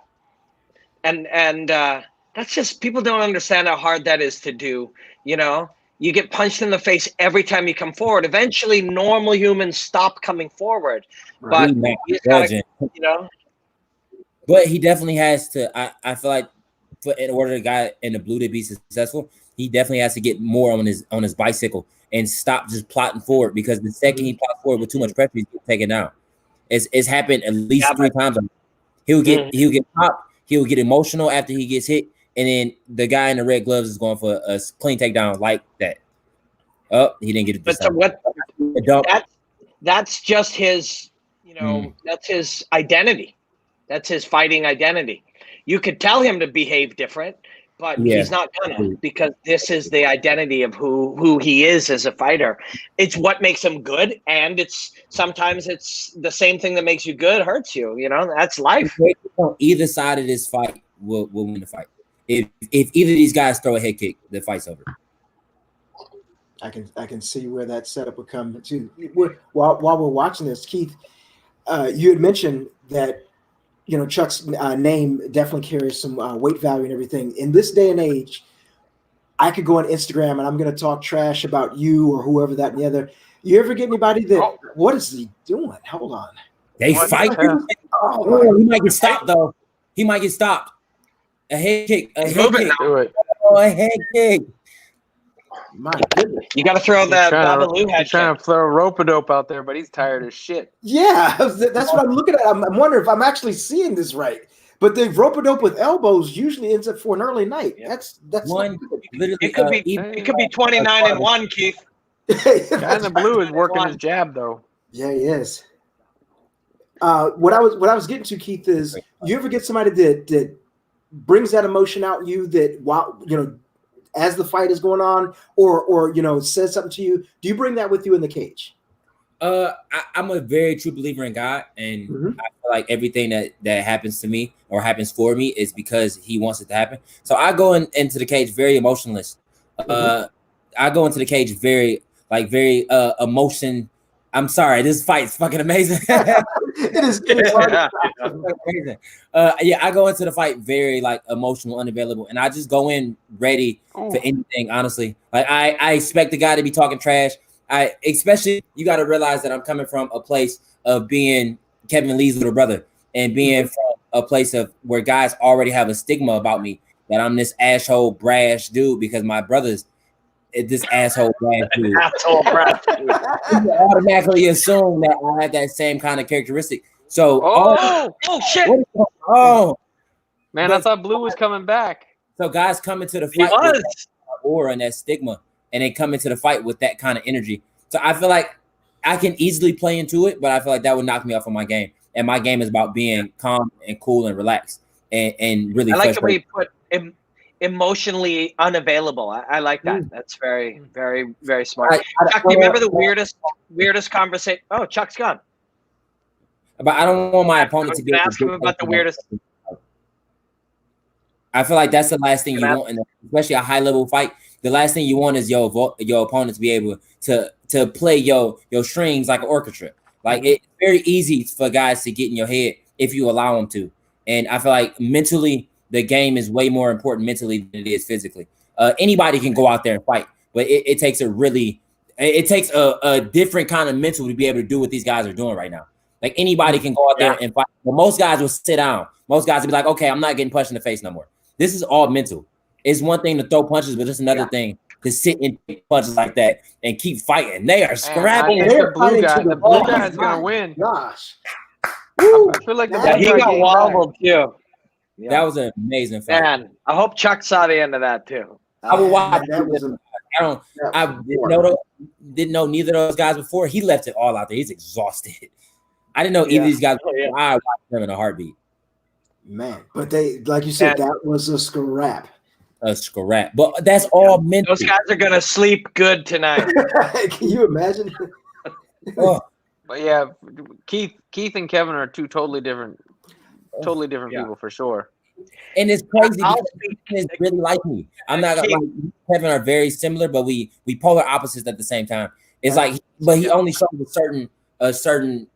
And that's just, people don't understand how hard that is to do, You get punched in the face every time you come forward. Eventually, normal humans stop coming forward. But you gotta, But he definitely has to. I feel like in order for the guy in the blue to be successful, he definitely has to get more on his bicycle and stop just plotting forward, because the second he plots forward with too much pressure, he's taken down. It's happened at least 3 times. He'll get popped. He'll get emotional after he gets hit, and then the guy in the red gloves is going for a clean takedown like that. Oh, he didn't get it this time. That's just his, that's his identity. That's his fighting identity. You could tell him to behave different, but he's not gonna, because this is the identity of who he is as a fighter. It's what makes him good, and sometimes it's the same thing that makes you good hurts you. That's life. Either side of this fight will win the fight. If either of these guys throw a head kick, the fight's over. I can see where that setup would come to. While we're watching this, Keith, you had mentioned that Chuck's name definitely carries some weight value and everything. In this day and age, I could go on Instagram and I'm going to talk trash about you or whoever that and the other. You ever get anybody that? What is he doing? Hold on. They fight. Oh, he might get stopped though. He might get stopped. A head kick. A head kick. Oh, a head kick. My goodness. You got to throw that Babalu head. He's trying to throw a rope-a-dope out there, but he's tired as shit. Yeah, that's what I'm looking at. I'm wondering if I'm actually seeing this right. But the rope-a-dope with elbows usually ends up for an early night. That's one. Literally, it could be 29-1, Keith. Guy in the blue is working his jab though. Yeah, he is. What I was getting to, Keith, is you ever get somebody that brings that emotion out in you that as the fight is going on, or says something to you? Do you bring that with you in the cage? I'm a very true believer in God, and I feel like everything that happens to me or happens for me is because He wants it to happen. So I go into the cage very emotionless. I go into the cage very emotion. I'm sorry, this fight's fucking amazing. It is amazing. I go into the fight very emotional, unavailable, and I just go in ready for anything. Honestly, I expect the guy to be talking trash. Especially you got to realize that I'm coming from a place of being Kevin Lee's little brother and being from a place of where guys already have a stigma about me, that I'm this asshole brash dude because my brother's this asshole brash dude. You automatically assume that I have that same kind of characteristic. So shit. Man, I thought Blue was coming back. So guys come into the fight with that aura and that stigma, and they come into the fight with that kind of energy. So I feel like I can easily play into it, but I feel like that would knock me off of my game. And my game is about being calm and cool and relaxed and really. I like the way you put emotionally unavailable. I like that. That's very, very, very smart. Chuck, do you remember the weirdest conversation? Oh, Chuck's gone. But I don't want my opponent to be able to ask him about the weirdest. I feel like that's the last thing you want, especially a high level fight. The last thing you want is your opponent to be able to play your strings like an orchestra. Like it's very easy for guys to get in your head if you allow them to. And I feel like mentally, the game is way more important mentally than it is physically. Anybody can go out there and fight, but it takes a different kind of mental to be able to do what these guys are doing right now. Like anybody can go out there and fight. But most guys will sit down. Most guys will be like, okay, I'm not getting punched in the face no more. This is all mental. It's one thing to throw punches, but it's another thing to sit and take punches like that and keep fighting. They are scrapping. The blue guy is gonna win. Gosh, I feel like he got wobbled too. Yeah. That was an amazing fight. Man, I hope Chuck saw the end of that too. I will watch. I didn't know neither of those guys before. He left it all out there. He's exhausted. I didn't know either of these guys. I watched them in a heartbeat. Man, but they, like you said, that was a scrap. A scrap, but that's all mental. Those guys are gonna sleep good tonight. Can you imagine? But yeah, Keith and Kevin are two totally different people for sure. And it's crazy because Kevin is really like me. I'm not gonna lie. Kevin are very similar, but we polar opposites at the same time. It's like, but he only shows a certain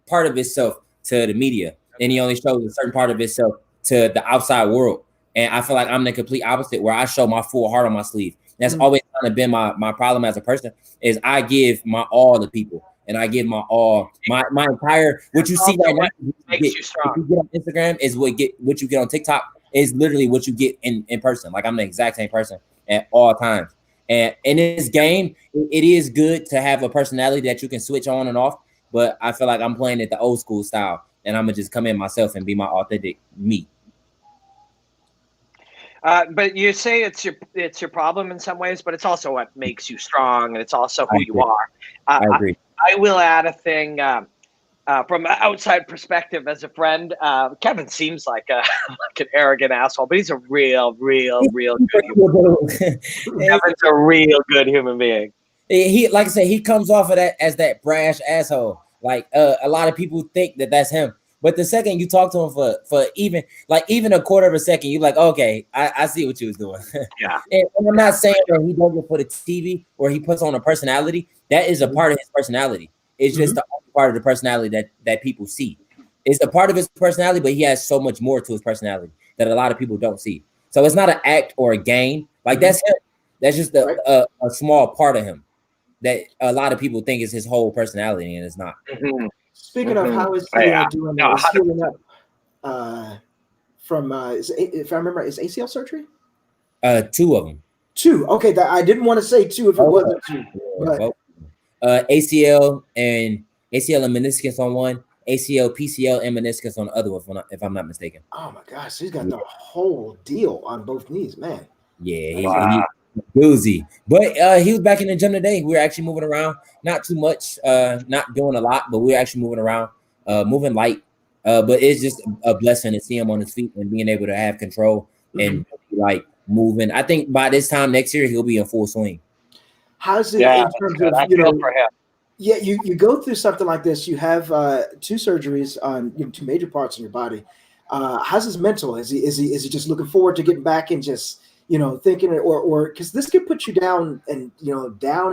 part of himself to the media, and he only shows a certain part of himself to the outside world. And I feel like I'm the complete opposite, where I show my full heart on my sleeve. That's always kind of been my problem as a person, is I give my all to people. And I give my all, my entire, what you see right now, if you get on Instagram is what you get on TikTok is literally what you get in person. Like I'm the exact same person. at all times. And in this game, it is good to have a personality that you can switch on and off. But I feel like I'm playing it the old school style, and I'm gonna just come in myself and be my authentic me. But you say it's your problem in some ways, but it's also what makes you strong, and it's also who you are. I agree. I will add a thing from an outside perspective as a friend. Kevin seems like like an arrogant asshole, but he's a real good human. Kevin's a real good human being. He, like I said, he comes off of that as that brash asshole. Like a lot of people think that that's him. But the second you talk to him for even a quarter of a second, you're like, okay, I see what you was doing. Yeah. And I'm not saying that he does it for the TV or he puts on a personality. That is a part of his personality. It's just the only part of the personality that people see. It's a part of his personality, but he has so much more to his personality that a lot of people don't see. So it's not an act or a game. Like that's him. That's just a small part of him that a lot of people think is his whole personality, and it's not. Speaking of, how is he doing? No, is healing up from, if I remember, is ACL surgery? 2 of them. 2. Okay, I didn't want to say 2 if it wasn't 2. But ACL and meniscus on one, ACL, PCL, and meniscus on the other one, if I'm not mistaken. Oh my gosh, he's got the whole deal on both knees, man. Yeah, he's doozy. But he was back in the gym today. We were actually moving around, not too much, not doing a lot, but we were actually moving around, moving light. But it's just a blessing to see him on his feet and being able to have control and like moving. I think by this time next year he'll be in full swing. How's it in terms of, for him. Yeah, you go through something like this. You have 2 surgeries on 2 major parts in your body. How's his mental? Is he just looking forward to getting back and just thinking, or because this could put you down and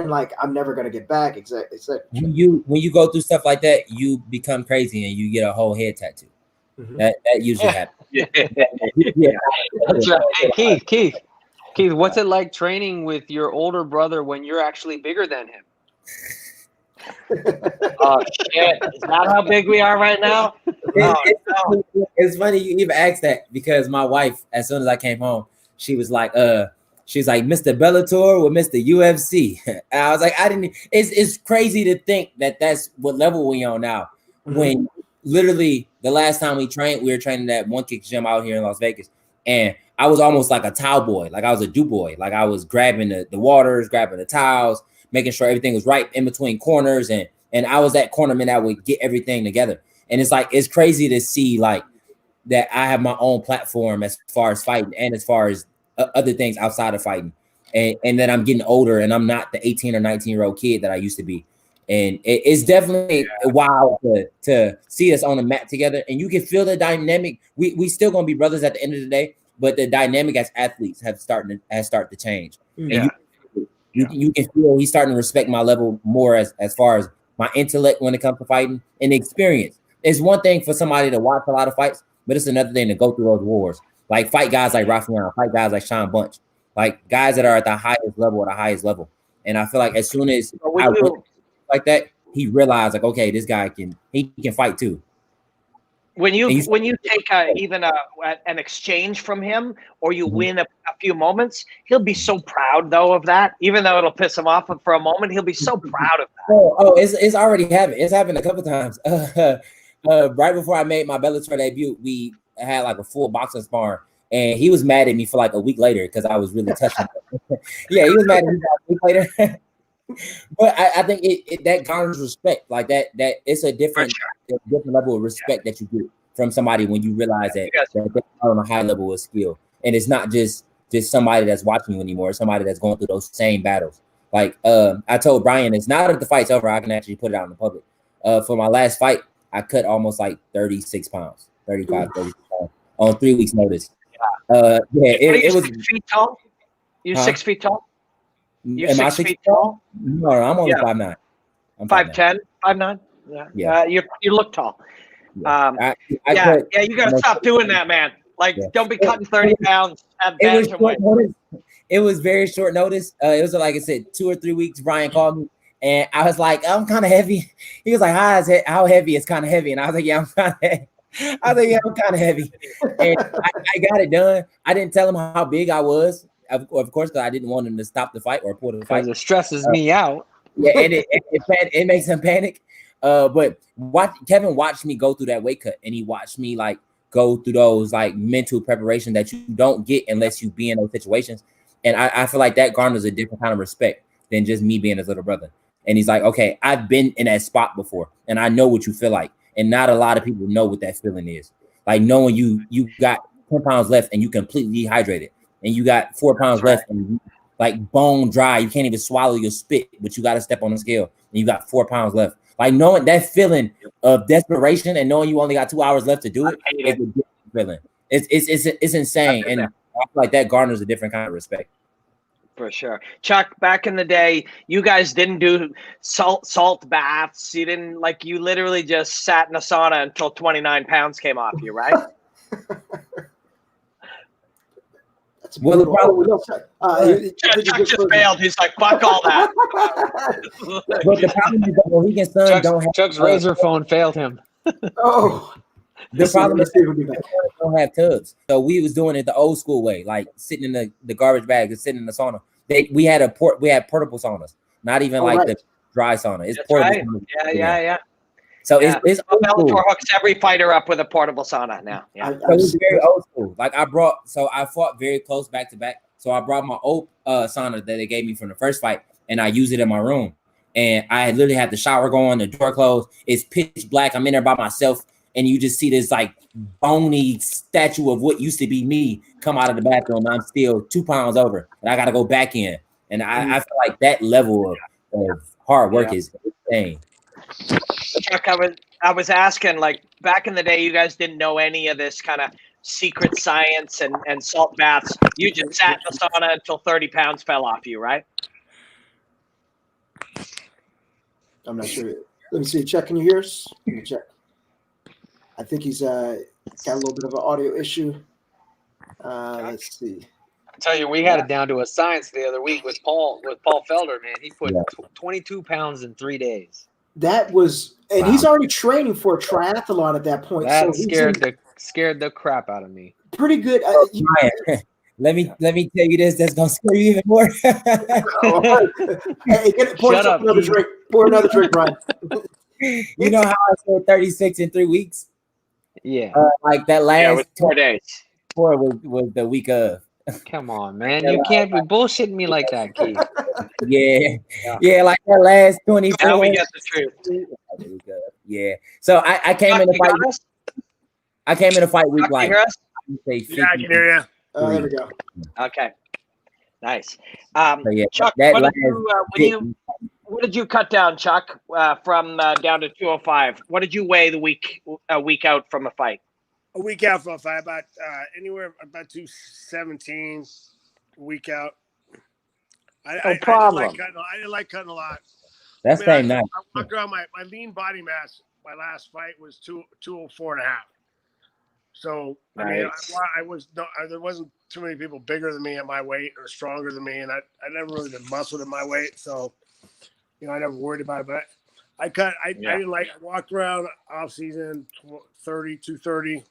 like, I'm never gonna get back. Exactly. You when you go through stuff like that, you become crazy and you get a whole head tattoo. That usually happens. That's right. Keith, what's it like training with your older brother when you're actually bigger than him? Oh shit! Is that how big we are right now? It's funny you even asked that because my wife, as soon as I came home, she was like, Mr. Bellator or Mr. UFC. And I was like, I didn't. It's crazy to think that that's what level we on now. When literally the last time we were training at One Kick Gym out here in Las Vegas, and I was almost like a towel boy, like I was a do boy, like I was grabbing the waters, grabbing the towels, making sure everything was right in between corners, and I was that cornerman that would get everything together. And it's crazy to see like that I have my own platform as far as fighting and as far as other things outside of fighting, and that I'm getting older and I'm not the 18 or 19-year-old kid that I used to be. And it's definitely wild to see us on the mat together, and you can feel the dynamic. We still gonna be brothers at the end of the day, but the dynamic as athletes has started to change. Yeah. And you can feel he's starting to respect my level more as far as my intellect when it comes to fighting and experience. It's one thing for somebody to watch a lot of fights, but it's another thing to go through those wars. Like fight guys like Rafael, fight guys like Sean Bunch, like guys that are at the highest level. And I feel like as soon as I went like that, he realized like, okay, this guy can fight too. When you take even an exchange from him, or you win a few moments, he'll be so proud though of that. Even though it'll piss him off for a moment, he'll be so proud of that. Oh, it's already happened. It's happened a couple times. Right before I made my Bellator debut, we had like a full boxing sparring, and he was mad at me for like a week later because I was really touching him. Yeah, he was mad at me a week later. But I think that garners respect. Like that it's a different level of respect that you get from somebody when you realize that they're on a high level of skill, and it's not just somebody that's watching you anymore. It's somebody that's going through those same battles. Like I told Brian, it's not if the fight's over, I can actually put it out in the public. For my last fight, I cut almost like 36 pounds, 35, 36 pounds on 3 weeks' notice. It was 6 feet tall. You 6 feet tall? You Am 6 I 6 feet feet tall? No, I'm only 5'9". I'm 5'10", 5'9". Yeah. You look tall. You got to stop doing that, man. Like, don't be cutting 30 pounds at bantamweight. It was very short notice. It was like I said, 2 or 3 weeks. Brian called me, and I was like, I'm kind of heavy. He was like, how heavy? It's kind of heavy, and I was like, yeah, I'm kind of heavy. I was like, yeah, I'm kind of heavy, and I got it done. I didn't tell him how big I was. of course, because I didn't want him to stop the fight or pull the fight. Because it stresses me out. Yeah, and it makes him panic. But Kevin watched me go through that weight cut, and he watched me like go through those like mental preparation that you don't get unless you be in those situations. And I feel like that garners a different kind of respect than just me being his little brother. And he's like, okay, I've been in that spot before, and I know what you feel like. And not a lot of people know what that feeling is. Like knowing you got 10 pounds left and you completely dehydrated, and you got 4 pounds left and you, like bone dry, you can't even swallow your spit, but you got to step on the scale, and you got 4 pounds left. Like knowing that feeling of desperation and knowing you only got 2 hours left to do it, it's a different feeling. It's insane, and I feel like that garners a different kind of respect. For sure. Chuck, back in the day, you guys didn't do salt baths. You didn't, like, you literally just sat in a sauna until 29 pounds came off you, right? That's Well, the problem Chuck just failed. He's like, fuck all that. but the problem is that Mohegan Sun don't have Chuck's razor phone failed him. Oh. The problem is don't have tubs. So we was doing it the old school way, like sitting in the garbage bag and sitting in the sauna. We had portable saunas, not even the dry sauna. It's That's portable. Right. Yeah. So it's old Bellator school. hooks every fighter up with a portable sauna now. Yeah. So it's very old school. Like I fought very close back to back. So I brought my old sauna that they gave me from the first fight, and I use it in my room. And I literally had the shower going, the door closed. It's pitch black. I'm in there by myself. And you just see this like bony statue of what used to be me come out of the bathroom. I'm still 2 pounds over, and I got to go back in. And I feel like that level of hard work is insane. Chuck, I was asking, like, back in the day, you guys didn't know any of this kind of secret science and salt baths. You just sat in the sauna until 30 pounds fell off you, right? I'm not sure. Let me see. Chuck, can you hear us? Let me check. I think he's got a little bit of an audio issue. Let's see. I tell you, we had it down to a science the other week with Paul Felder, man. He put 22 pounds in 3 days. That was, and he's already training for a triathlon at that point. That so scared the crap out of me. Pretty good. Let me tell you this. That's gonna scare you even more. Hey, pour another drink. Pour another drink, Brian. You know how I said 36 in 3 weeks? Yeah. Like that last 4 days. 4 was the week of. Come on, man. You can't be bullshitting me like that, Keith. Yeah, like that last 24. Now we get the truth. Yeah. So I came in the fight. I came in a fight week like. Yeah, I can hear you. There we go. Okay. Nice. Yeah, Chuck, what did you cut down, Chuck, from down to 205? What did you weigh a week out from a fight? A week out from a fight, about anywhere about 217. A week out. I didn't like cutting a lot. That's nice. I walked around my lean body mass. My last fight was 204.5. So nice. There wasn't too many people bigger than me at my weight or stronger than me, and I never really been muscled at my weight, so I never worried about it. But I didn't like. I walked around off season 230,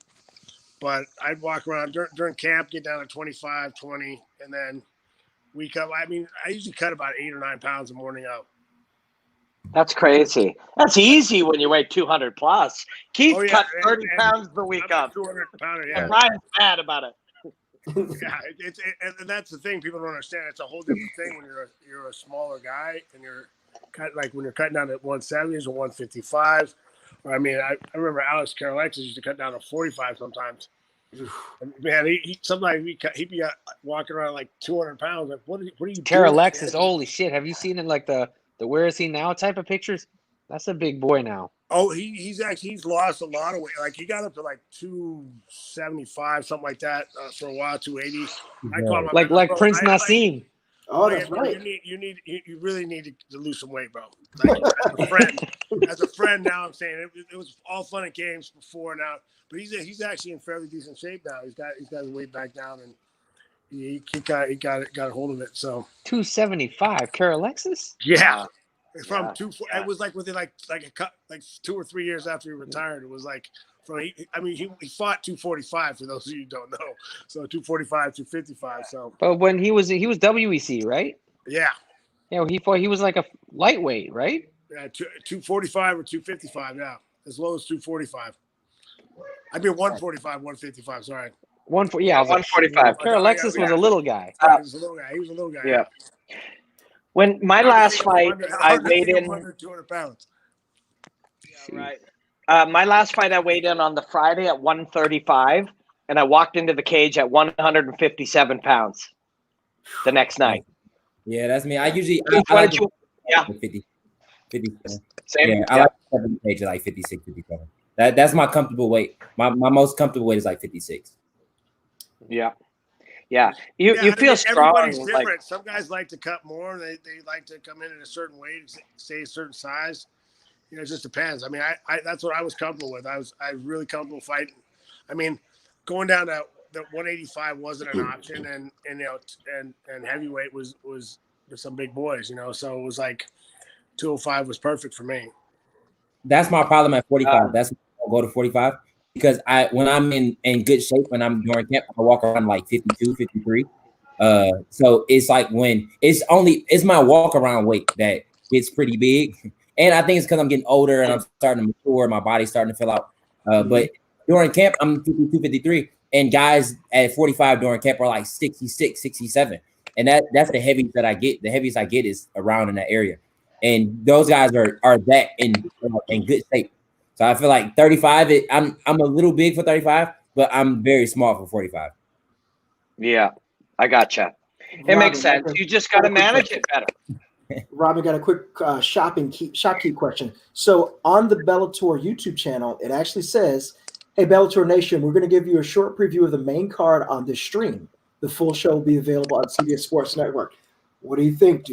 but I'd walk around during camp, get down to 25, 20, and then week up. I mean, I usually cut about 8 or 9 pounds a morning out. That's crazy. That's easy when you weigh 200 plus. Keith cut 30 pounds the week up. 200 pounder, yeah. And Ryan's mad about it. Yeah, and that's the thing people don't understand. It's a whole different thing when you're a smaller guy and you're when you're cutting down at 170s or 155s. Or I mean, I remember Alex Karalexis used to cut down to 45 sometimes. Man, sometimes he'd be walking around like 200 pounds. Like, what are you doing? Karalexis, holy shit! Have you seen it like the where is he now type of pictures? That's a big boy now. Oh, he's lost a lot of weight. Like he got up to like 275, something like that for a while. 280. I call him like Prince Nassim. Oh, that's right. You really need to lose some weight, bro. Like, as a friend, now I'm saying it was all fun and games before now, but he's actually in fairly decent shape now. He's got his weight back down and he got a hold of it. So 275, Karalexis. Yeah. From 2, it was like within like 2 or 3 years after he retired. It was like He fought 245 for those of you who don't know. So 245, 255. So, But when he was WEC, right? yeah. Yeah, he was like a lightweight, right? Yeah, 245 or 255, yeah. As low as 245. I mean 145, 155, sorry. 145. Alexis was a little guy. He was a little guy. He was a little guy. Yeah. When my last fight, I weighed in under 200 pounds. Yeah, right. My last fight, I weighed in on the Friday at 135, and I walked into the cage at 157 pounds the next night. Yeah, that's me. I like 50. Same. Yeah, I like the cage at like 56, 57. That's my comfortable weight. My most comfortable weight is like 56. Yeah. You feel strong. Everybody's different. Some guys like to cut more. They like to come in at a certain weight, stay a certain size. It just depends. I mean, I that's what I was comfortable with. I was really comfortable fighting. I mean, going down to the 185 wasn't an option, and heavyweight was some big boys. So it was like 205 was perfect for me. That's my problem at 45. That's why I'll go to 45 because when I'm in good shape when I'm during camp, I walk around like 52, 53. So it's like when it's my walk around weight that gets pretty big. And I think it's because I'm getting older and I'm starting to mature. My body's starting to fill out. But during camp, I'm 52, 53. And guys at 45 during camp are like 66, 67. And that's the heavies that I get. The heaviest I get is around in that area. And those guys are that in good shape. So I feel like 35, I'm a little big for 35, but I'm very small for 45. Yeah, I gotcha. It makes sense. You just got to manage it better. Robin, got a quick shopkeep question. So on the Bellator YouTube channel, it actually says, "Hey, Bellator Nation, we're going to give you a short preview of the main card on this stream. The full show will be available on CBS Sports Network." What do you think?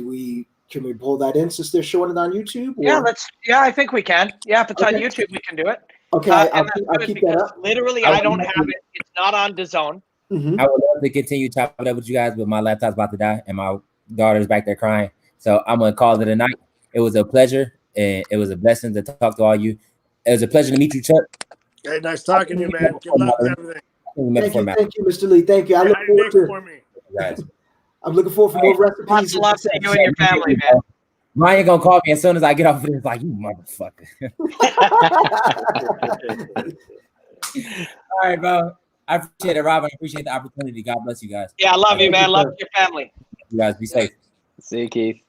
Can we pull that in since they're showing it on YouTube? Or? Yeah, I think we can. Yeah, if it's on YouTube, we can do it. Okay, I'll keep that up. Literally, I don't have it. It's not on DAZN. Mm-hmm. I would love to continue chopping it up with you guys, but my laptop's about to die and my daughter's back there crying. So I'm going to call it a night. It was a pleasure, and it was a blessing to talk to all you. It was a pleasure to meet you, Chuck. Hey, nice talking to you, man. Good luck with everything. Thank you, Mr. Lee. Thank you. I look forward to guys. I'm looking forward for more recipes. Lots of love to you and your family, man. Ryan gonna call me as soon as I get off of this. Like, you motherfucker. All right, bro. I appreciate it, Robin. I appreciate the opportunity. God bless you guys. Yeah, I love you, man. Love your family. You guys be safe. See you, Keith.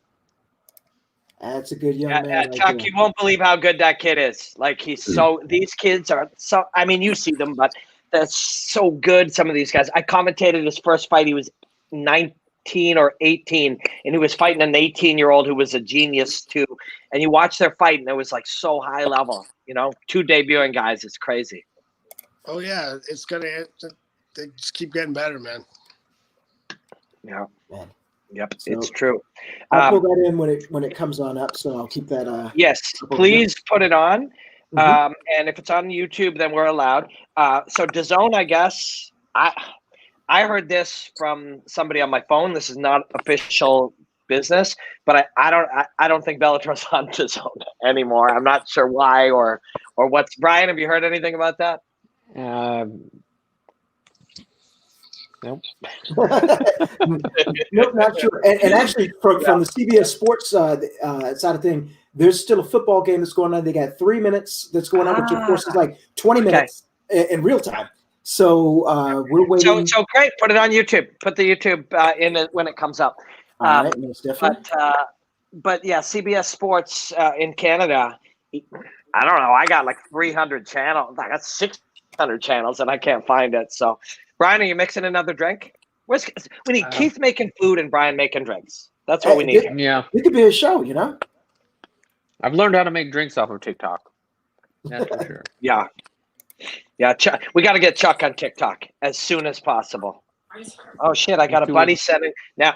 That's a good young man. Chuck, you won't believe how good that kid is. Like these kids are so, I mean, you see them, but that's so good. Some of these guys. I commentated his first fight. He was 19 or 18, and he was fighting an 18-year-old who was a genius too. And you watch their fight, and it was like so high level. Two debuting guys. It's crazy. Oh yeah, they just keep getting better, man. Yeah. Man. Yep, it's true. I'll pull that in when it comes on up, so I'll keep that. Yes, please put it on. Mm-hmm. And if it's on YouTube, then we're allowed. So DAZN, I guess I heard this from somebody on my phone. This is not official business, but I don't think Bellator's on DAZN anymore. I'm not sure why or what's. Brian, have you heard anything about that? Nope. Nope, not sure. And actually, from the CBS Sports side of thing, there's still a football game that's going on. They got 3 minutes that's going on, which of course is like 20 minutes in real time. So we're waiting. So great. Put it on YouTube. Put the YouTube in it when it comes up. All right, most definitely. But yeah, CBS Sports in Canada. I don't know. I got like 300 channels. I got 600 channels, and I can't find it. So. Brian, are you mixing another drink? We need Keith making food and Brian making drinks. That's what we need. It could be a show, I've learned how to make drinks off of TikTok. That's for sure. Yeah. Chuck, we got to get Chuck on TikTok as soon as possible. Oh shit! I got a buddy sending now.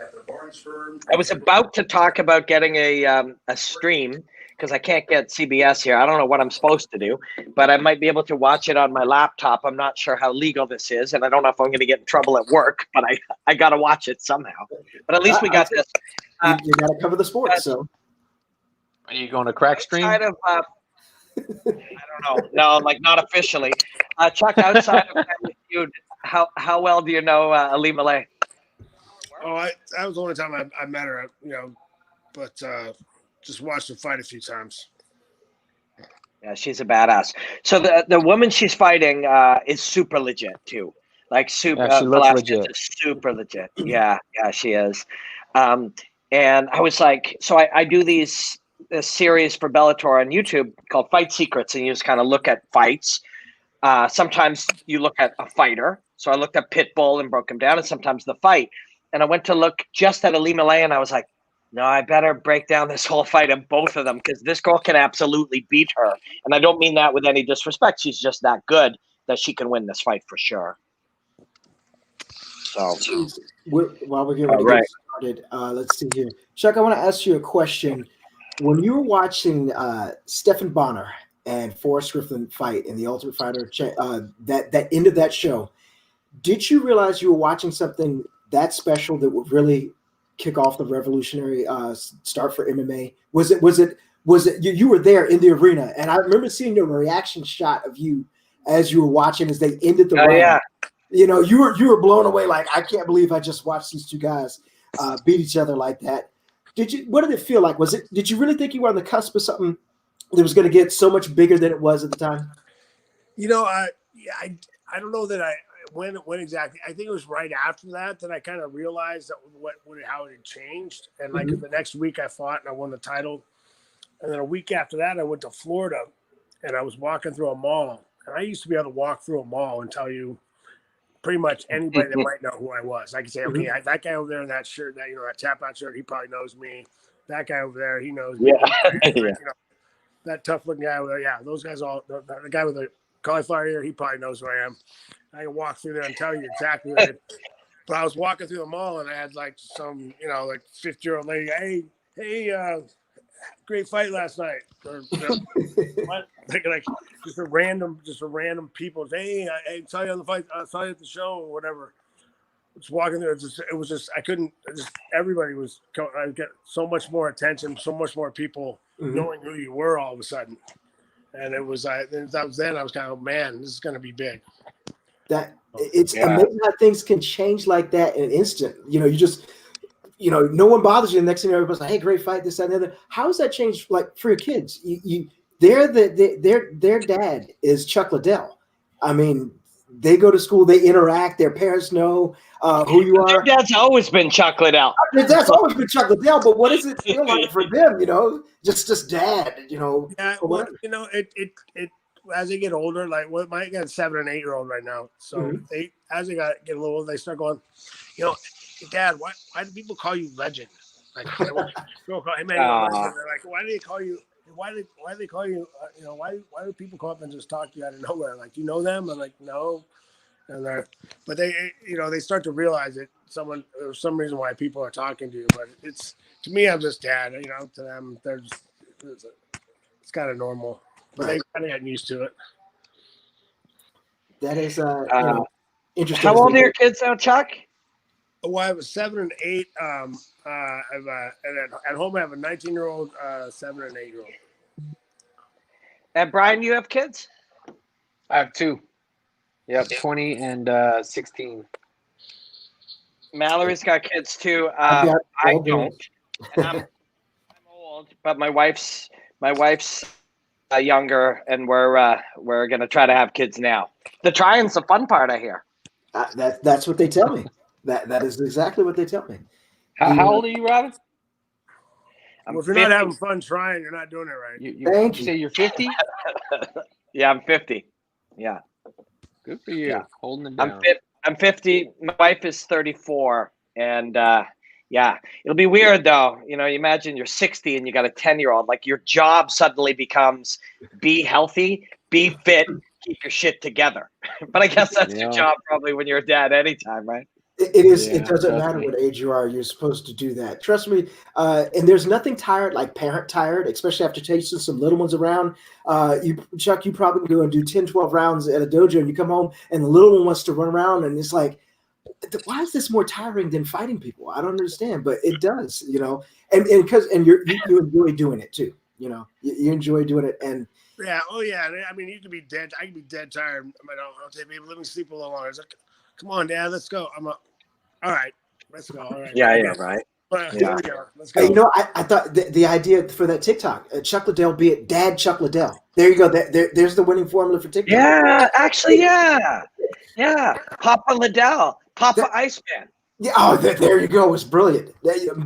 I was about to talk about getting a stream. Because I can't get CBS here. I don't know what I'm supposed to do, but I might be able to watch it on my laptop. I'm not sure how legal this is, and I don't know if I'm going to get in trouble at work, but I got to watch it somehow. But at least we got this. You got to cover the sports, so. Are you going to crack stream? I don't know. No, like not officially. Chuck, outside of Family Feud, how well do you know Ali Malay? Oh, that was the only time I met her, but just watched her fight a few times. Yeah, she's a badass. So the woman she's fighting is super legit too. Like super, Yeah, she looks Velasquez legit. is super legit. Yeah, she is. And I was like, so I do this series for Bellator on YouTube called Fight Secrets, and you just kind of look at fights. Sometimes you look at a fighter. So I looked at Pitbull and broke him down, and sometimes the fight. And I went to look just at Ali Malay, and I was like, no, I better break down this whole fight of both of them because this girl can absolutely beat her. And I don't mean that with any disrespect. She's just that good that she can win this fight for sure. So, while we're getting ready to get started, let's see here. Chuck, I want to ask you a question. When you were watching Stephan Bonner and Forrest Griffin fight in the Ultimate Fighter, that end of that show, did you realize you were watching something that special that would really kick off the revolutionary start for MMA? Was it you were there in the arena, and I remember seeing your reaction shot of you as you were watching as they ended the round. Yeah. You know, you were blown away. Like, I can't believe I just watched these two guys beat each other like that. What did it feel like? Did you really think you were on the cusp of something that was going to get so much bigger than it was at the time? I don't know that when exactly. I think it was right after that I kind of realized that how it had changed. And like the next week I fought and I won the title. And then a week after that I went to Florida and I was walking through a mall. And I used to be able to walk through a mall and tell you pretty much anybody that might know who I was. I could say, okay, that guy over there in that shirt, that tap out shirt, he probably knows me. That guy over there, he knows me. Yeah. That tough looking guy over there, yeah, those guys all. The guy with the cauliflower ear, he probably knows who I am. I can walk through there and tell you exactly what it is. But I was walking through the mall and I had like some, like 50-year-old lady, hey, great fight last night. Or, what? Like just a random people. Hey, I saw you on the fight. I saw you at the show or whatever. Just walking there. It was just I couldn't. Everybody was. I get so much more attention. So much more people knowing who you were all of a sudden. And it was. That was then. I was kind of, man, this is going to be big. It's amazing how things can change like that in an instant. You just. No one bothers you. The next thing everybody's like, "Hey, great fight!" This, that, and the other. How has that changed? Like for your kids, their dad is Chuck Liddell. I mean, they go to school, they interact. Their parents know who you are. Their dad's always been Chuck Liddell. Their dad's always been Chuck Liddell. But what does it feel like for them? Just dad. Yeah. Well, it as they get older, like I got a 7 and 8 year old right now. So as they get a little older, they start going, Dad, why do people call you legend? Like, hey man, legend. They're like, why do they call you? Why do they call you? Why do people come up and just talk to you out of nowhere? Like, do you know them? I'm like, no. And but they start to realize that there's some reason why people are talking to you. But to me, I'm just dad. To them, it's kind of normal. But they kind of gotten used to it. That is interesting. How old are your kids now, Chuck? Well, I have a 7 and 8. And at home I have a 19-year-old, 7 and 8 year old. And Brian, you have kids? I have 2. Yep, 20 and 16. Mallory's got kids too. I don't. And I'm old, but my wife's younger, and we're gonna try to have kids now. The trying's the fun part, I hear. That's what they tell me. That is exactly what they tell me. How old are you, Robin? Well, if you're not having fun trying, you're not doing it right. Thank you. Say you're 50? Yeah, I'm 50. Yeah. Good for you. Yeah. Holding it down. I'm 50. My wife is 34. And it'll be weird though. You imagine you're 60 and you got a 10-year-old. Like your job suddenly becomes be healthy, be fit, keep your shit together. But I guess that's your job probably when you're a dad anytime, right? It is. It doesn't matter what age you are. You're supposed to do that. Trust me. And there's nothing tired like parent tired, especially after chasing some little ones around. Chuck, you probably can go and do 10, 12 rounds at a dojo and you come home and the little one wants to run around and it's like, why is this more tiring than fighting people? I don't understand, but it does, and you enjoy doing it too. You enjoy doing it, and yeah, oh yeah. I mean, you could be dead. I could be dead tired. I'm like, oh, okay, baby, let me sleep a little longer. It's like, come on, Dad, let's go. All right, let's go. All right. Yeah, right. Here we go. Let's go. I thought the idea for that TikTok, Chuck Liddell, be it Dad Chuck Liddell. There you go. There's the winning formula for TikTok. Yeah, actually, yeah. Papa Liddell, Papa Iceman. Yeah. Oh, there you go. It's brilliant.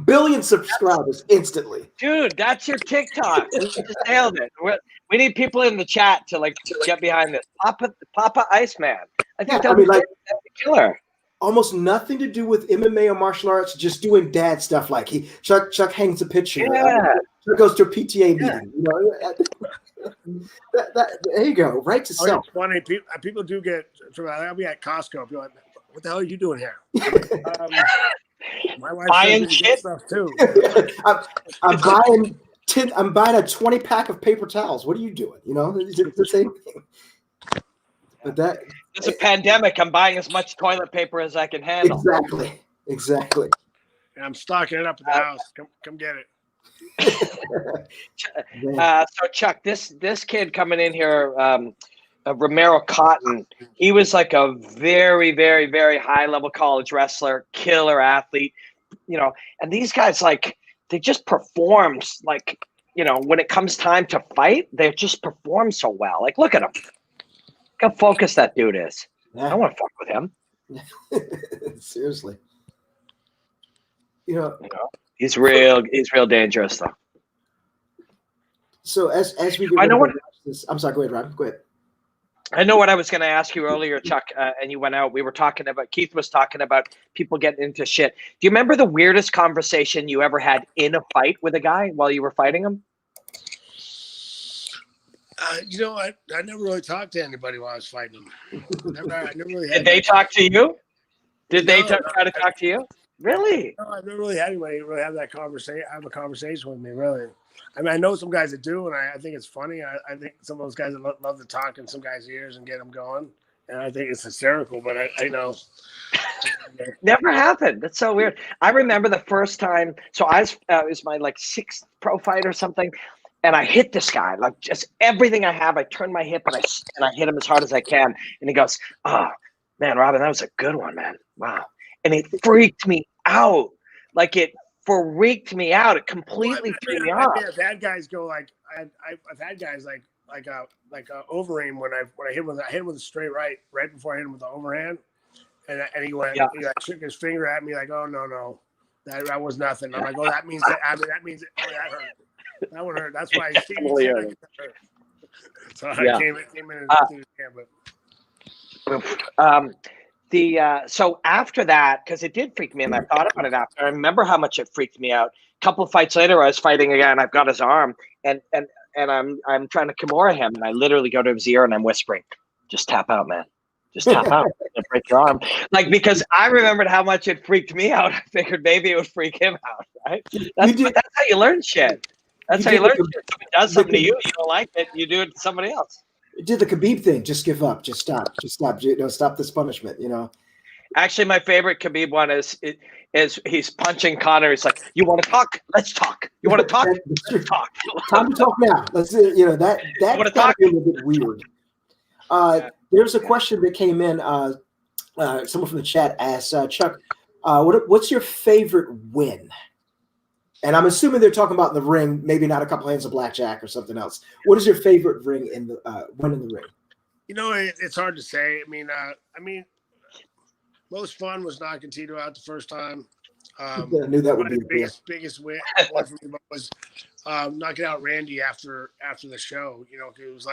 Billion subscribers instantly. Dude, that's your TikTok. You just nailed it. We need people in the chat to get behind this. Papa Iceman. I think that'd be killer. Almost nothing to do with MMA or martial arts, just doing dad stuff. Like Chuck hangs a picture. Yeah. Chuck goes to a PTA meeting. There you go. Right to self. It's funny. People do get. I'll be at Costco. People are like, what the hell are you doing here? My wife buying shit stuff too. I'm buying a 20 pack of paper towels. What are you doing? It's the same thing. But it's a pandemic. I'm buying as much toilet paper as I can handle. Exactly. And I'm stocking it up at the house. Come get it. So Chuck, this kid coming in here, Romero Cotton, he was like a very, very, very high level college wrestler, killer athlete, and these guys, they just perform when it comes time to fight, they just perform so well. Look at him. Look how focused that dude is. I want to fuck with him. Seriously. He's real dangerous though. So as we get I'm sorry, go ahead, Rob. Go ahead. I know what I was going to ask you earlier, Chuck, and you went out. Keith was talking about people getting into shit. Do you remember the weirdest conversation you ever had in a fight with a guy while you were fighting him? I never really talked to anybody while I was fighting them. I never really Did they talk to you? Did they try to talk to you? Really? No, I've never really had anybody really have that conversation. Have a conversation with me, really. I mean, I know some guys that do, and I think it's funny. I think some of those guys that love to talk in some guys' ears and get them going, and I think it's hysterical. But I know. Never happened. That's so weird. I remember the first time. So it was my sixth pro fight or something. And I hit this guy, just everything I have. I turn my hip and I hit him as hard as I can. And he goes, "Oh man, Robin, that was a good one, man. Wow." And it freaked me out. It freaked me out. It completely threw me off. I've had guys go I've had guys like Overeem when I hit him with a straight right before I hit him with the overhand, and he went he shook his finger at me oh no, that was nothing. I'm like, oh, that means that means that hurt. That one hurt. That's why Steve hurt. So I came in and threw his hand, but so after that, because it did freak me, and I thought about it after. I remember how much it freaked me out. A couple of fights later, I was fighting again. I've got his arm, and I'm trying to Kimura him, and I literally go to his ear and I'm whispering, "Just tap out, man. Just tap out. Don't break your arm." Because I remembered how much it freaked me out. I figured maybe it would freak him out. Right? That's how you learn shit. That's how you learn shit. If somebody does something to you, you don't like it, you do it to somebody else. Did the Khabib thing. Just give up. Just stop. Stop this punishment, Actually, my favorite Khabib one is he's punching Conor. He's like, "You want to talk? Let's talk. You want to talk? Let's talk. Time to talk now." Let's that's got to be a little bit weird. There's a question that came in. Someone from the chat asked, Chuck, what's your favorite win? And I'm assuming they're talking about in the ring, maybe not a couple hands of blackjack or something else. What is your favorite win in the ring? It's hard to say. I mean, most fun was knocking Tito out the first time. I knew that would be the biggest win for me was knocking out Randy after the show. It was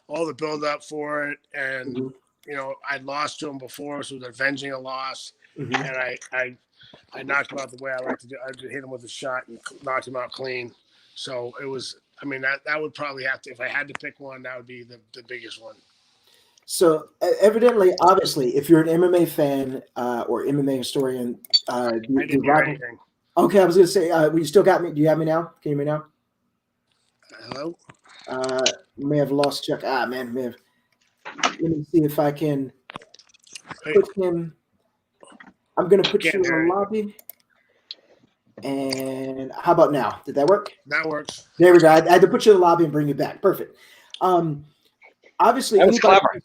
all the build up for it, and I'd lost to him before, so it was avenging a loss, and I knocked him out the way I like to do. I hit him with a shot and knocked him out clean. So it was. That would probably have to, if I had to pick one, that would be the biggest one. So evidently, obviously, if you're an MMA fan or MMA historian, I didn't hear anything. Okay, I was going to say, you still got me? Do you have me now? Can you hear me now? Hello? May have lost Chuck. Man, may have. Let me see if I can put him. I'm going to put you in the lobby. And how about now? Did that work? That works. There we go. I had to put you in the lobby and bring you back. Perfect. Obviously, That was anybody. clever.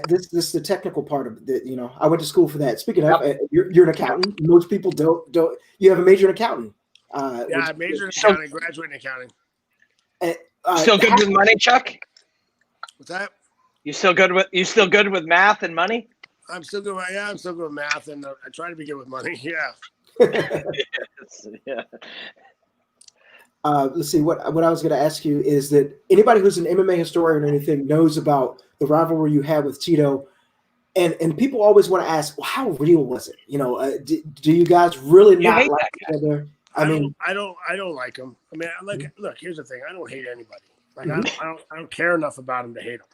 This is the technical part of it. You know, I went to school for that. Speaking of, you're an accountant. Most people don't. You have a major in accounting. Yeah, I majored in accounting, graduated in accounting. Still good with money, Chuck? What's that? You still good with math and money? I'm still good. I'm still good with math, and I try to be good with money. Yeah. Yeah. Let's see. What I was going to ask you is that anybody who's an MMA historian or anything knows about the rivalry you had with Tito, and people always want to ask, well, how real was it? You know, do you guys really not like each other? I don't like him. I mean, look. Here's the thing. I don't hate anybody. Like I don't care enough about him to hate him.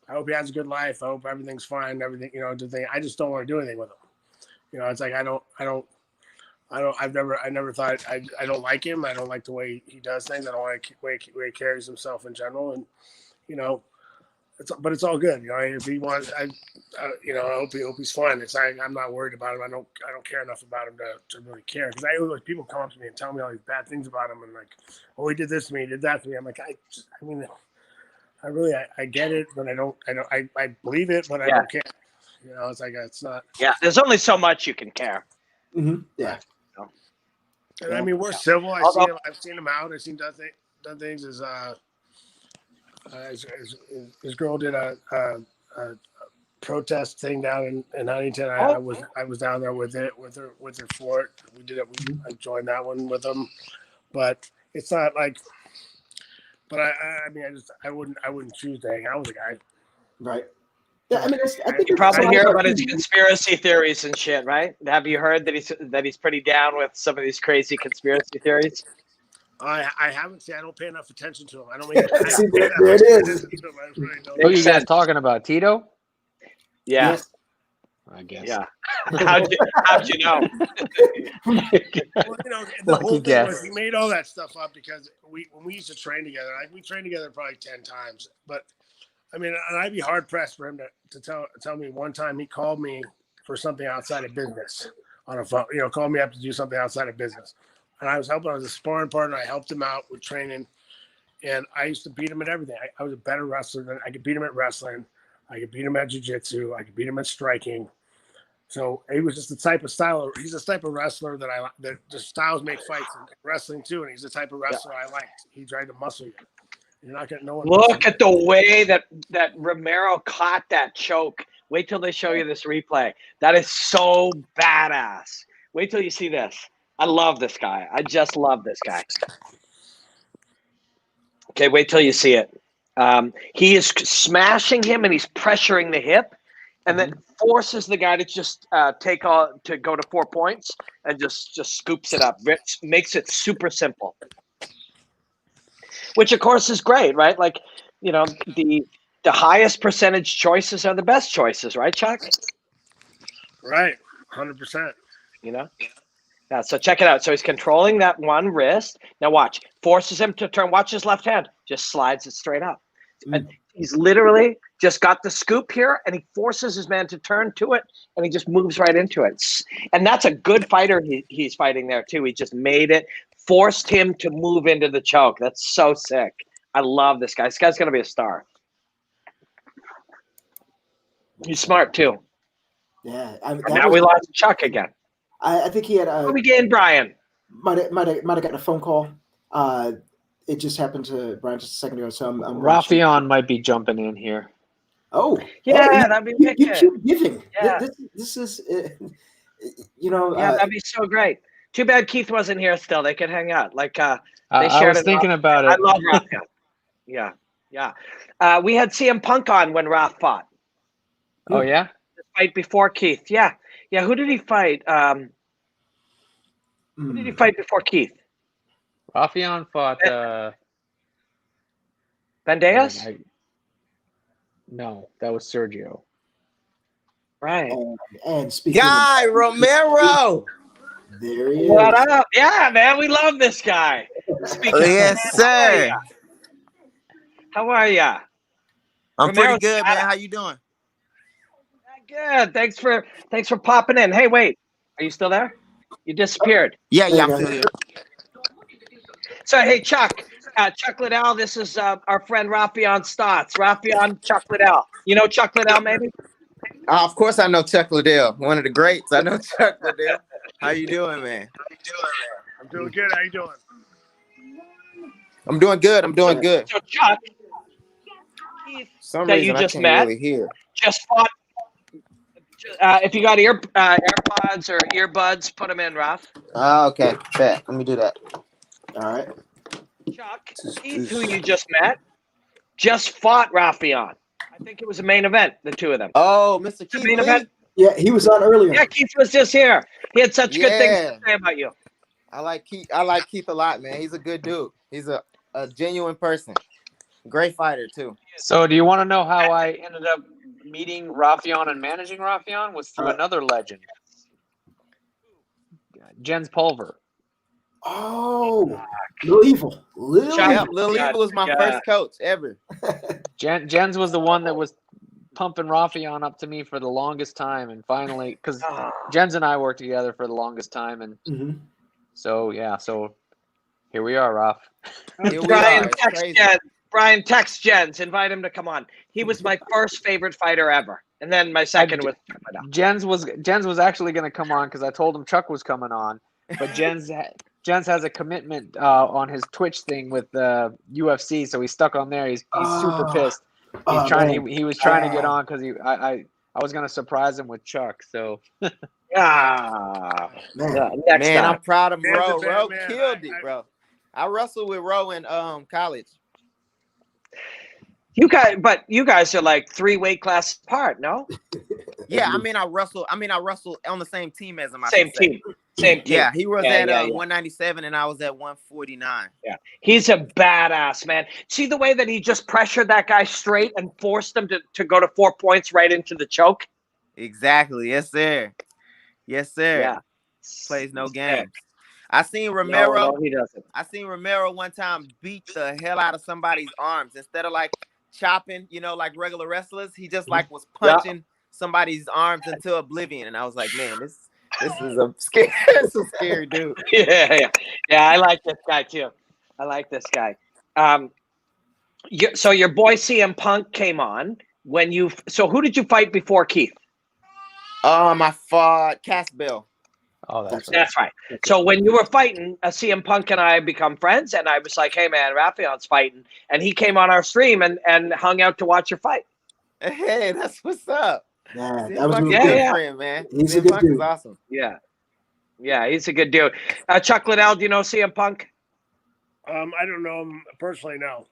I hope he has a good life. I hope everything's fine. Everything, you know, I just don't want to do anything with him. You know, it's like I never thought I don't like him. I don't like the way he does things. I don't like the way he carries himself in general. And you know, but it's all good. You know, if he wants, you know, I hope he's fine. I'm not worried about him. I don't care enough about him to really care. Because like people come up to me and tell me all these bad things about him and like, oh, he did this to me, he did that to me. I'm like, I get it, but I believe it, but I don't care. You know, it's like it's not. Yeah, there's only so much you can care. Mm-hmm. Yeah. And I mean, we're civil. I've seen him out. I've seen done things his girl did a protest thing down in Huntington. I was down there with her for it. We did it. I joined that one with them, but it's not like. But I mean, I wouldn't choose to hang out with a guy. Right. Yeah, I mean, I think you probably hear about his conspiracy theories and shit, right? Have you heard that he's pretty down with some of these crazy conspiracy theories? I haven't seen. I don't pay enough attention to him. I don't make. There it is. Who are you guys talking about? Tito? Yeah. Yes. I guess. Yeah. How'd you know? Well, you know, the whole thing was he made all that stuff up because when we used to train together, we trained together probably 10 times. But I mean, and I'd be hard pressed for him to tell me one time he called me for something outside of business on a phone. You know, called me up to do something outside of business, and I was helping. I was a sparring partner. I helped him out with training, and I used to beat him at everything. I was a better wrestler than I could beat him at wrestling. I could beat him at jiu-jitsu. I could beat him at striking. So he was just the type of style. He's the type of wrestler that the styles make fights in wrestling too, and he's the type of wrestler I liked. He tried to muscle you. You're not gonna know. Look at the way that Romero caught that choke. Wait till they show you this replay. That is so badass. Wait till you see this. I love this guy. I just love this guy. Okay, wait till you see it. He is smashing him and he's pressuring the hip, and then forces the guy to just to go to 4 points and just scoops it up. Makes it super simple. Which of course is great, right? Like, you know, the highest percentage choices are the best choices, right, Chuck? Right, 100%. You know? Yeah, so check it out. So he's controlling that one wrist. Now watch. Forces him to turn. Watch his left hand. Just slides it straight up. And he's literally just got the scoop here, and he forces his man to turn to it, and he just moves right into it. And that's a good fighter he's fighting there, too. He just made it, forced him to move into the choke. That's so sick. I love this guy. This guy's going to be a star. He's smart, too. Yeah. Now we lost Chuck again. I think he had we gained Brian. Might have gotten a phone call. It just happened to Brian just a second ago. So I'm Rafion might be jumping in here. Oh, yeah, that'd be wicked. You keep giving. Yeah. This is, you know. Yeah, that'd be so great. Too bad Keith wasn't here still. They could hang out. Like, they I was thinking about it. I love Rafion. Yeah. We had CM Punk on when Raf fought. Oh, yeah? The fight before Keith. Yeah. Who did he fight? Who did he fight before Keith? Rafion fought Bandejas? No, that was Sergio. Right. And speaking Guy Romero. There he is. What up? Yeah, man, we love this guy. Yes, sir. How are ya? I'm Romero's pretty good, man. How you doing? Good. Thanks for popping in. Hey, wait. Are you still there? You disappeared. Yeah, There yeah, you I'm go. still here. So, hey, Chuck Liddell, this is our friend Rafion Stotts. Rafion, Chuck Liddell. You know Chuck Liddell, maybe? Of course, I know Chuck Liddell, one of the greats. I know Chuck Liddell. How you doing, man? I'm doing good. How you doing? I'm doing good. I'm doing good. So, Chuck, Keith, For some that you reason, I just can't met, really hear. just fought. If you got AirPods or earbuds, put them in, Raf. Oh, okay. Bet. Let me do that. All right. Chuck, Keith, who you just met, just fought Rafion. I think it was a main event, the two of them. Oh, Mr. The Keith main Lee? event. Yeah, he was on earlier. Yeah, Keith was just here. He had such good things to Yeah. say about you. I like Keith a lot, man. He's a good dude. He's a genuine person. Great fighter, too. So, do you want to know how I ended up meeting Rafion and managing Rafion? Was through another legend, Jens Pulver. Oh, Little Evil. Yeah, Lil Evil was my first coach ever. Jens was the one that was pumping Rafion up to me for the longest time, and finally, because Jens and I worked together for the longest time, and so here we are, Raf. Here we are. Brian, text Jens, invite him to come on. He was my first favorite fighter ever, and then my second was Jens was actually going to come on because I told him Chuck was coming on, but Jens has a commitment on his Twitch thing with UFC, so he's stuck on there. He's super pissed. He was trying to get on because I was going to surprise him with Chuck. So man, I'm proud of Ro. Ro killed it, bro. I wrestled with Ro in college. You guys are like 3 weight classes apart, no? Yeah, I wrestled on the same team as him. Same team. Yeah, he was at 197 and I was at 149. Yeah, he's a badass, man. See the way that he just pressured that guy straight and forced him to go to 4 points right into the choke? Exactly. Yes, sir. Yes, sir. Yeah. Plays no games. I seen Romero. No, he doesn't. I seen Romero one time beat the hell out of somebody's arms. Instead of like chopping, like regular wrestlers, he just like was punching somebody's arms into oblivion. And I was like, man, this is a scary dude. Yeah. I like this guy too. I like this guy. So your boy CM Punk came on when you. So who did you fight before Keith? I fought Cass Bell. Oh, that's right. So when you were fighting, CM Punk and I become friends, and I was like, "Hey, man, Rafion's fighting," and he came on our stream and hung out to watch your fight. Hey, that's what's up. Yeah, that was a good friend, man. He's a good Punk dude. is awesome. Yeah, he's a good dude. Chuck Liddell, do you know CM Punk? I don't know him personally, no.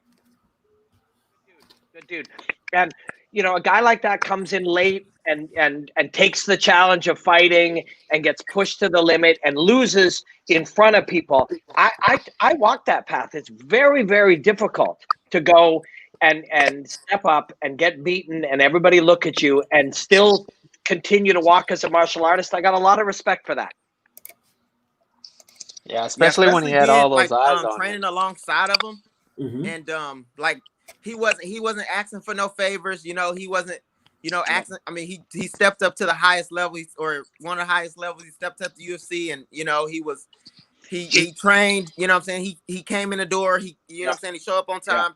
Good dude. And a guy like that comes in late and takes the challenge of fighting and gets pushed to the limit and loses in front of people. I walk that path. It's very, very difficult to go and step up and get beaten and everybody look at you and still continue to walk as a martial artist. I got a lot of respect for that. Yeah, especially when he had all those eyes on training alongside of him, and he wasn't asking for no favors. He wasn't asking. I mean, he stepped up to the highest level, or one of the highest levels. He stepped up to UFC, and he trained. You know what I'm saying? He came in the door. He know what I'm saying? He showed up on time.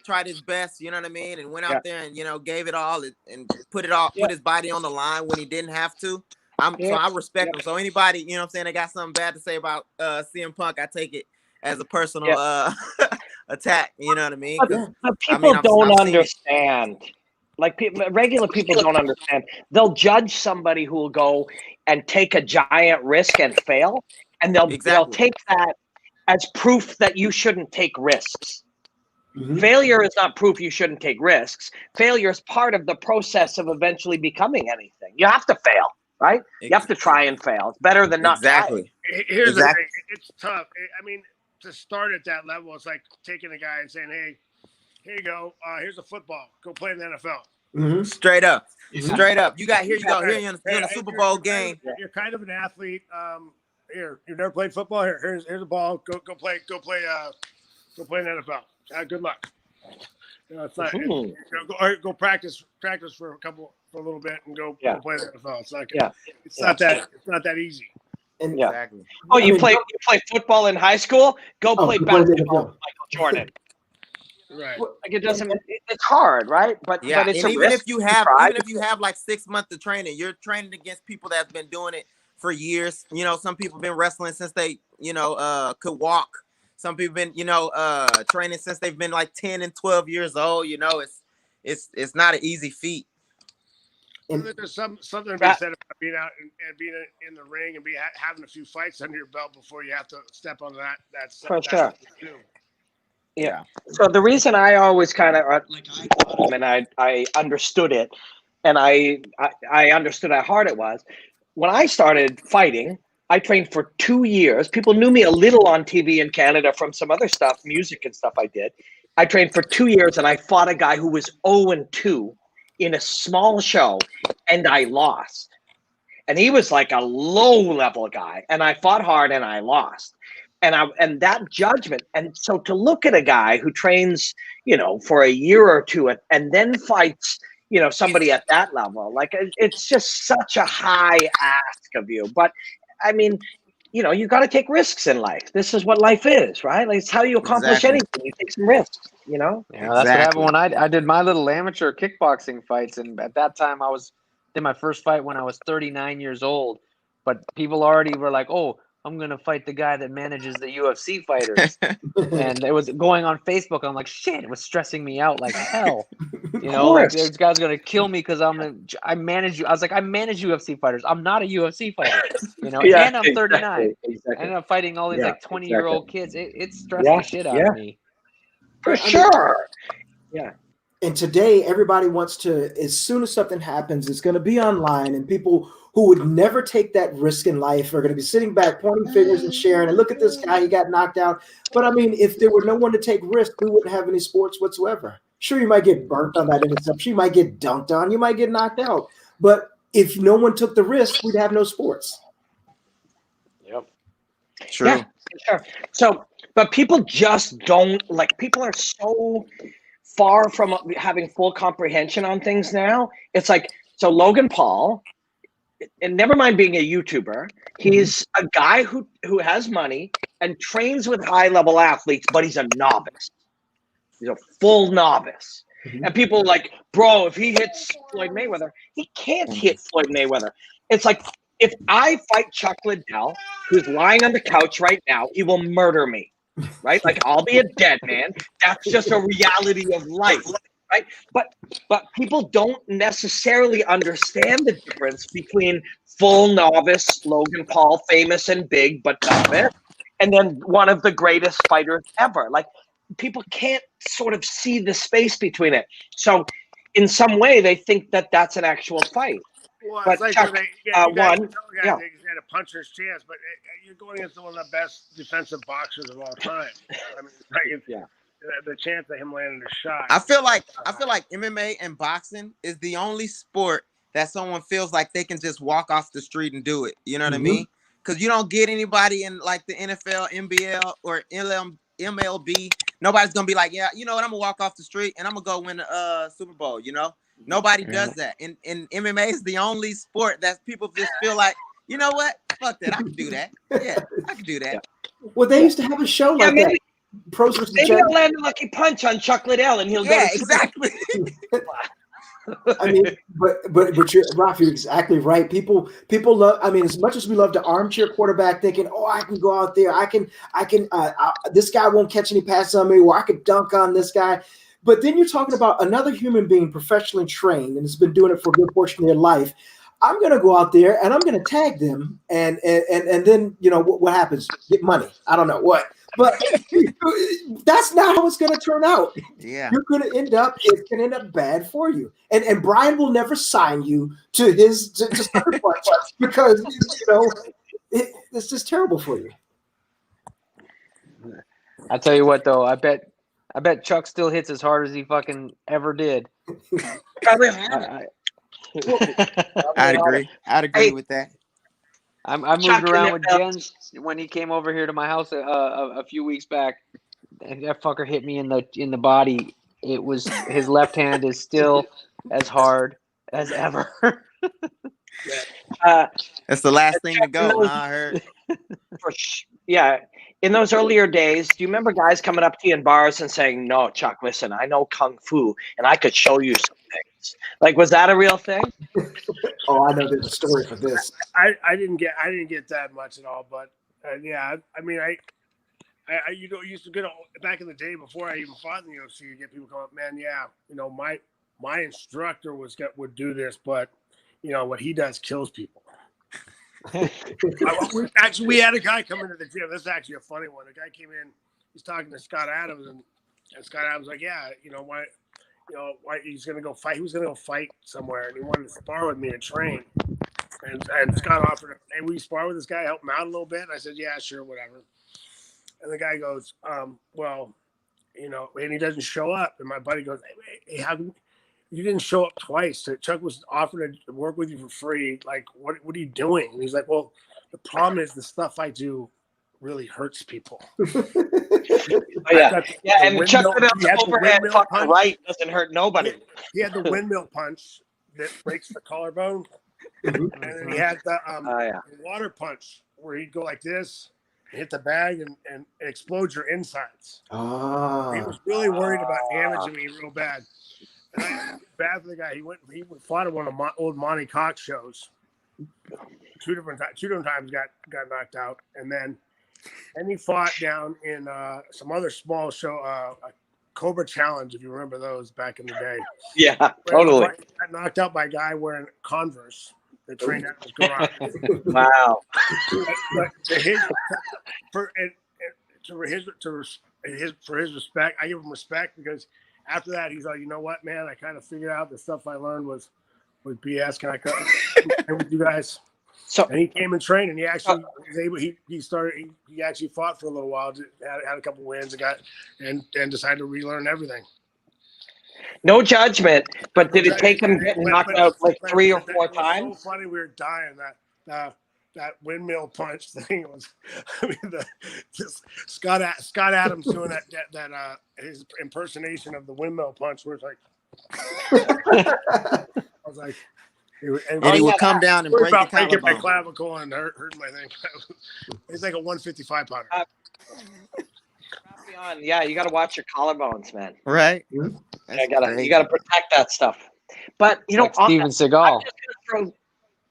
Tried his best. You know what I mean? And went out there and gave it all and put his body on the line when he didn't have to. So I respect him. So anybody, you know what I'm saying, that got something bad to say about CM Punk, I take it as a personal attack. You know what I mean? But people don't understand. Like regular people don't understand. They'll judge somebody who will go and take a giant risk and fail, and they'll take that as proof that you shouldn't take risks. Failure is not proof you shouldn't take risks. Failure is part of the process of eventually becoming anything. You have to fail. Right? You have to try and fail. It's better than not trying. Here's the thing. It's tough. I mean, to start at that level, it's like taking a guy and saying, hey, here you go. Here's a football. Go play in the NFL. Straight up. Straight up. Here you go. Here you're in a Super Bowl game. You're kind of an athlete. Here, you've never played football. Here's a ball. Go play in the NFL. Good luck. It's not. Go practice for a little bit and go play in the NFL. It's not. It's not that easy. And Yeah. Exactly. Oh, I you mean, play football in high school? Go Oh, play you play the basketball NFL. with Michael Jordan. Right. Like it doesn't. It's hard, right? But Yeah, it's and a even risk. if you have try. even if you have like 6 months of training, you're training against people that's been doing it for years. You know, some people have been wrestling since they, could walk. Some people been, training since they've been like 10 and 12 years old. You know, it's not an easy feat. Well, And there's something to be said about being out and being in the ring and having a few fights under your belt before you have to step on that For sure. too. Yeah. So the reason I always kind of like I got him and I understood it, and I understood how hard it was. When I started fighting, I trained for 2 years. People knew me a little on TV in Canada from some other stuff, music and stuff I did. I trained for 2 years and I fought a guy who was 0-2 in a small show, and I lost. And he was like a low level guy, and I fought hard and I lost. And that judgment, and so to look at a guy who trains, for a year or two and then fights, somebody at that level, like it's just such a high ask of you. But I mean, you got to take risks in life. This is what life is, right? Like it's how you accomplish Exactly. anything. You take some risks, Yeah, that's what happened when I did my little amateur kickboxing fights, and at that time I did my first fight when I was 39 years old. But people already were like, "Oh, I'm gonna fight the guy that manages the UFC fighters," and it was going on Facebook. I'm like, "Shit!" It was stressing me out like hell. Like this guy's gonna kill me because I manage you. I was like, I manage UFC fighters. I'm not a UFC fighter, Yeah, and I'm 39. exactly. I ended up fighting all these Yeah, like 20-year-old exactly. kids. It stressed the shit out of me. For I mean, sure. Yeah. And today, everybody wants to, as soon as something happens, it's going to be online, and people who would never take that risk in life are going to be sitting back, pointing fingers and sharing, and look at this guy, he got knocked out. But I mean, if there were no one to take risk, we wouldn't have any sports whatsoever. Sure, you might get burnt on that interception, you might get dunked on, you might get knocked out. But if no one took the risk, we'd have no sports. Yep. True. Yeah, sure. So, but people just don't people are so far from having full comprehension on things now. It's like, so Logan Paul, and never mind being a YouTuber, he's a guy who has money and trains with high level athletes, but he's a novice. He's a full novice. And people are like, bro, if he hits Floyd Mayweather, he can't hit Floyd Mayweather. It's like, if I fight Chuck Liddell, who's lying on the couch right now, he will murder me, right? Like, I'll be a dead man. That's just a reality of life, right? But people don't necessarily understand the difference between full novice Logan Paul, famous and big, but novice, and then one of the greatest fighters ever. Like, people can't sort of see the space between it. So in some way, they think that that's an actual fight. Well, But it's like Chuck, you guys one, tell guys yeah. they had a puncher's chance, but you're going against one of the best defensive boxers of all time. I mean, the chance of him landing a shot. I feel like MMA and boxing is the only sport that someone feels like they can just walk off the street and do it. You know what I mean? Because you don't get anybody in like the NFL, NBL, or MLB. Nobody's gonna be like, yeah, you know what? I'm gonna walk off the street and I'm gonna go win the Super Bowl. Nobody does that. And MMA is the only sport that people just feel like, you know what? Fuck that. I can do that. Yeah, I can do that. Yeah. Well, they used to have a show like that. Pros versus Maybe I'll land a lucky punch on Chuck Liddell and he'll go to exactly. I mean, but you're Ralph, you're exactly right. People love. I mean, as much as we love to armchair quarterback, thinking, "Oh, I can go out there. I can. This guy won't catch any passes on me, or I could dunk on this guy." But then you're talking about another human being professionally trained and has been doing it for a good portion of their life. I'm going to go out there and I'm going to tag them, and then what happens? Get money. I don't know what. But that's not how it's going to turn out. Yeah, you're going to end up. It's going to end up bad for you. And Brian will never sign you to his to because it's just terrible for you. I tell you what, though, I bet Chuck still hits as hard as he fucking ever did. Probably harder. I'd agree with that. I moved around with Jens when he came over here to my house a few weeks back, and that fucker hit me in the body. It was his left hand is still as hard as ever. That's the last thing to go, huh? I heard. Yeah. In those earlier days, do you remember guys coming up to you in bars and saying, "No, Chuck, listen, I know Kung Fu and I could show you some things." Like, was that a real thing? Oh, I know there's a story for this. I didn't get that much at all, but yeah, I mean, I used to get back in the day before I even fought in the UFC. You get people come up, man, yeah, my instructor would do this, but what he does kills people. We had a guy come into the gym. This is actually a funny one. A guy came in. He's talking to Scott Adams, and Scott Adams was like, yeah, why he's gonna go fight. He was gonna go fight somewhere, and he wanted to spar with me and train. And Scott offered, "Hey, will you spar with this guy? Help him out a little bit?" And I said, "Yeah, sure, whatever." And the guy goes, "Well, and he doesn't show up." And my buddy goes, "Hey, how come you didn't show up twice? Chuck was offering to work with you for free. Like, what are you doing?" And he's like, "Well, the problem is the stuff I do really hurts people." Yeah, and Chuck with the overhead fucking right doesn't hurt nobody. He had the windmill punch that breaks the collarbone, and then he had the water punch where he'd go like this, hit the bag, and explode your insides. He was really worried about damaging me real bad. And bad for the guy. He fought at one of my old Monty Cox shows. Two different times got knocked out, and then he fought down in some other small show, a Cobra Challenge, if you remember those back in the day. Yeah, totally. He got knocked out by a guy wearing Converse that trained out his garage. Wow. But for his respect, I give him respect because after that, he's like, "You know what, man? I kind of figured out the stuff I learned was BS. Can I come with you guys?" And he came and trained, and he actually was able. He actually fought for a little while, had a couple wins, and decided to relearn everything. No judgment, but did it take him getting knocked out like 3 or 4 times? It was so funny, we were dying. That windmill punch thing was. I mean, Scott Adams doing that his impersonation of the windmill punch, where it's like. I was like. And he would come down and break my clavicle and hurt my thing. It's like a 155 pounder. Yeah, you got to watch your collarbones, man. Right. You got to protect that stuff. But like Steven Seagal. I'm just gonna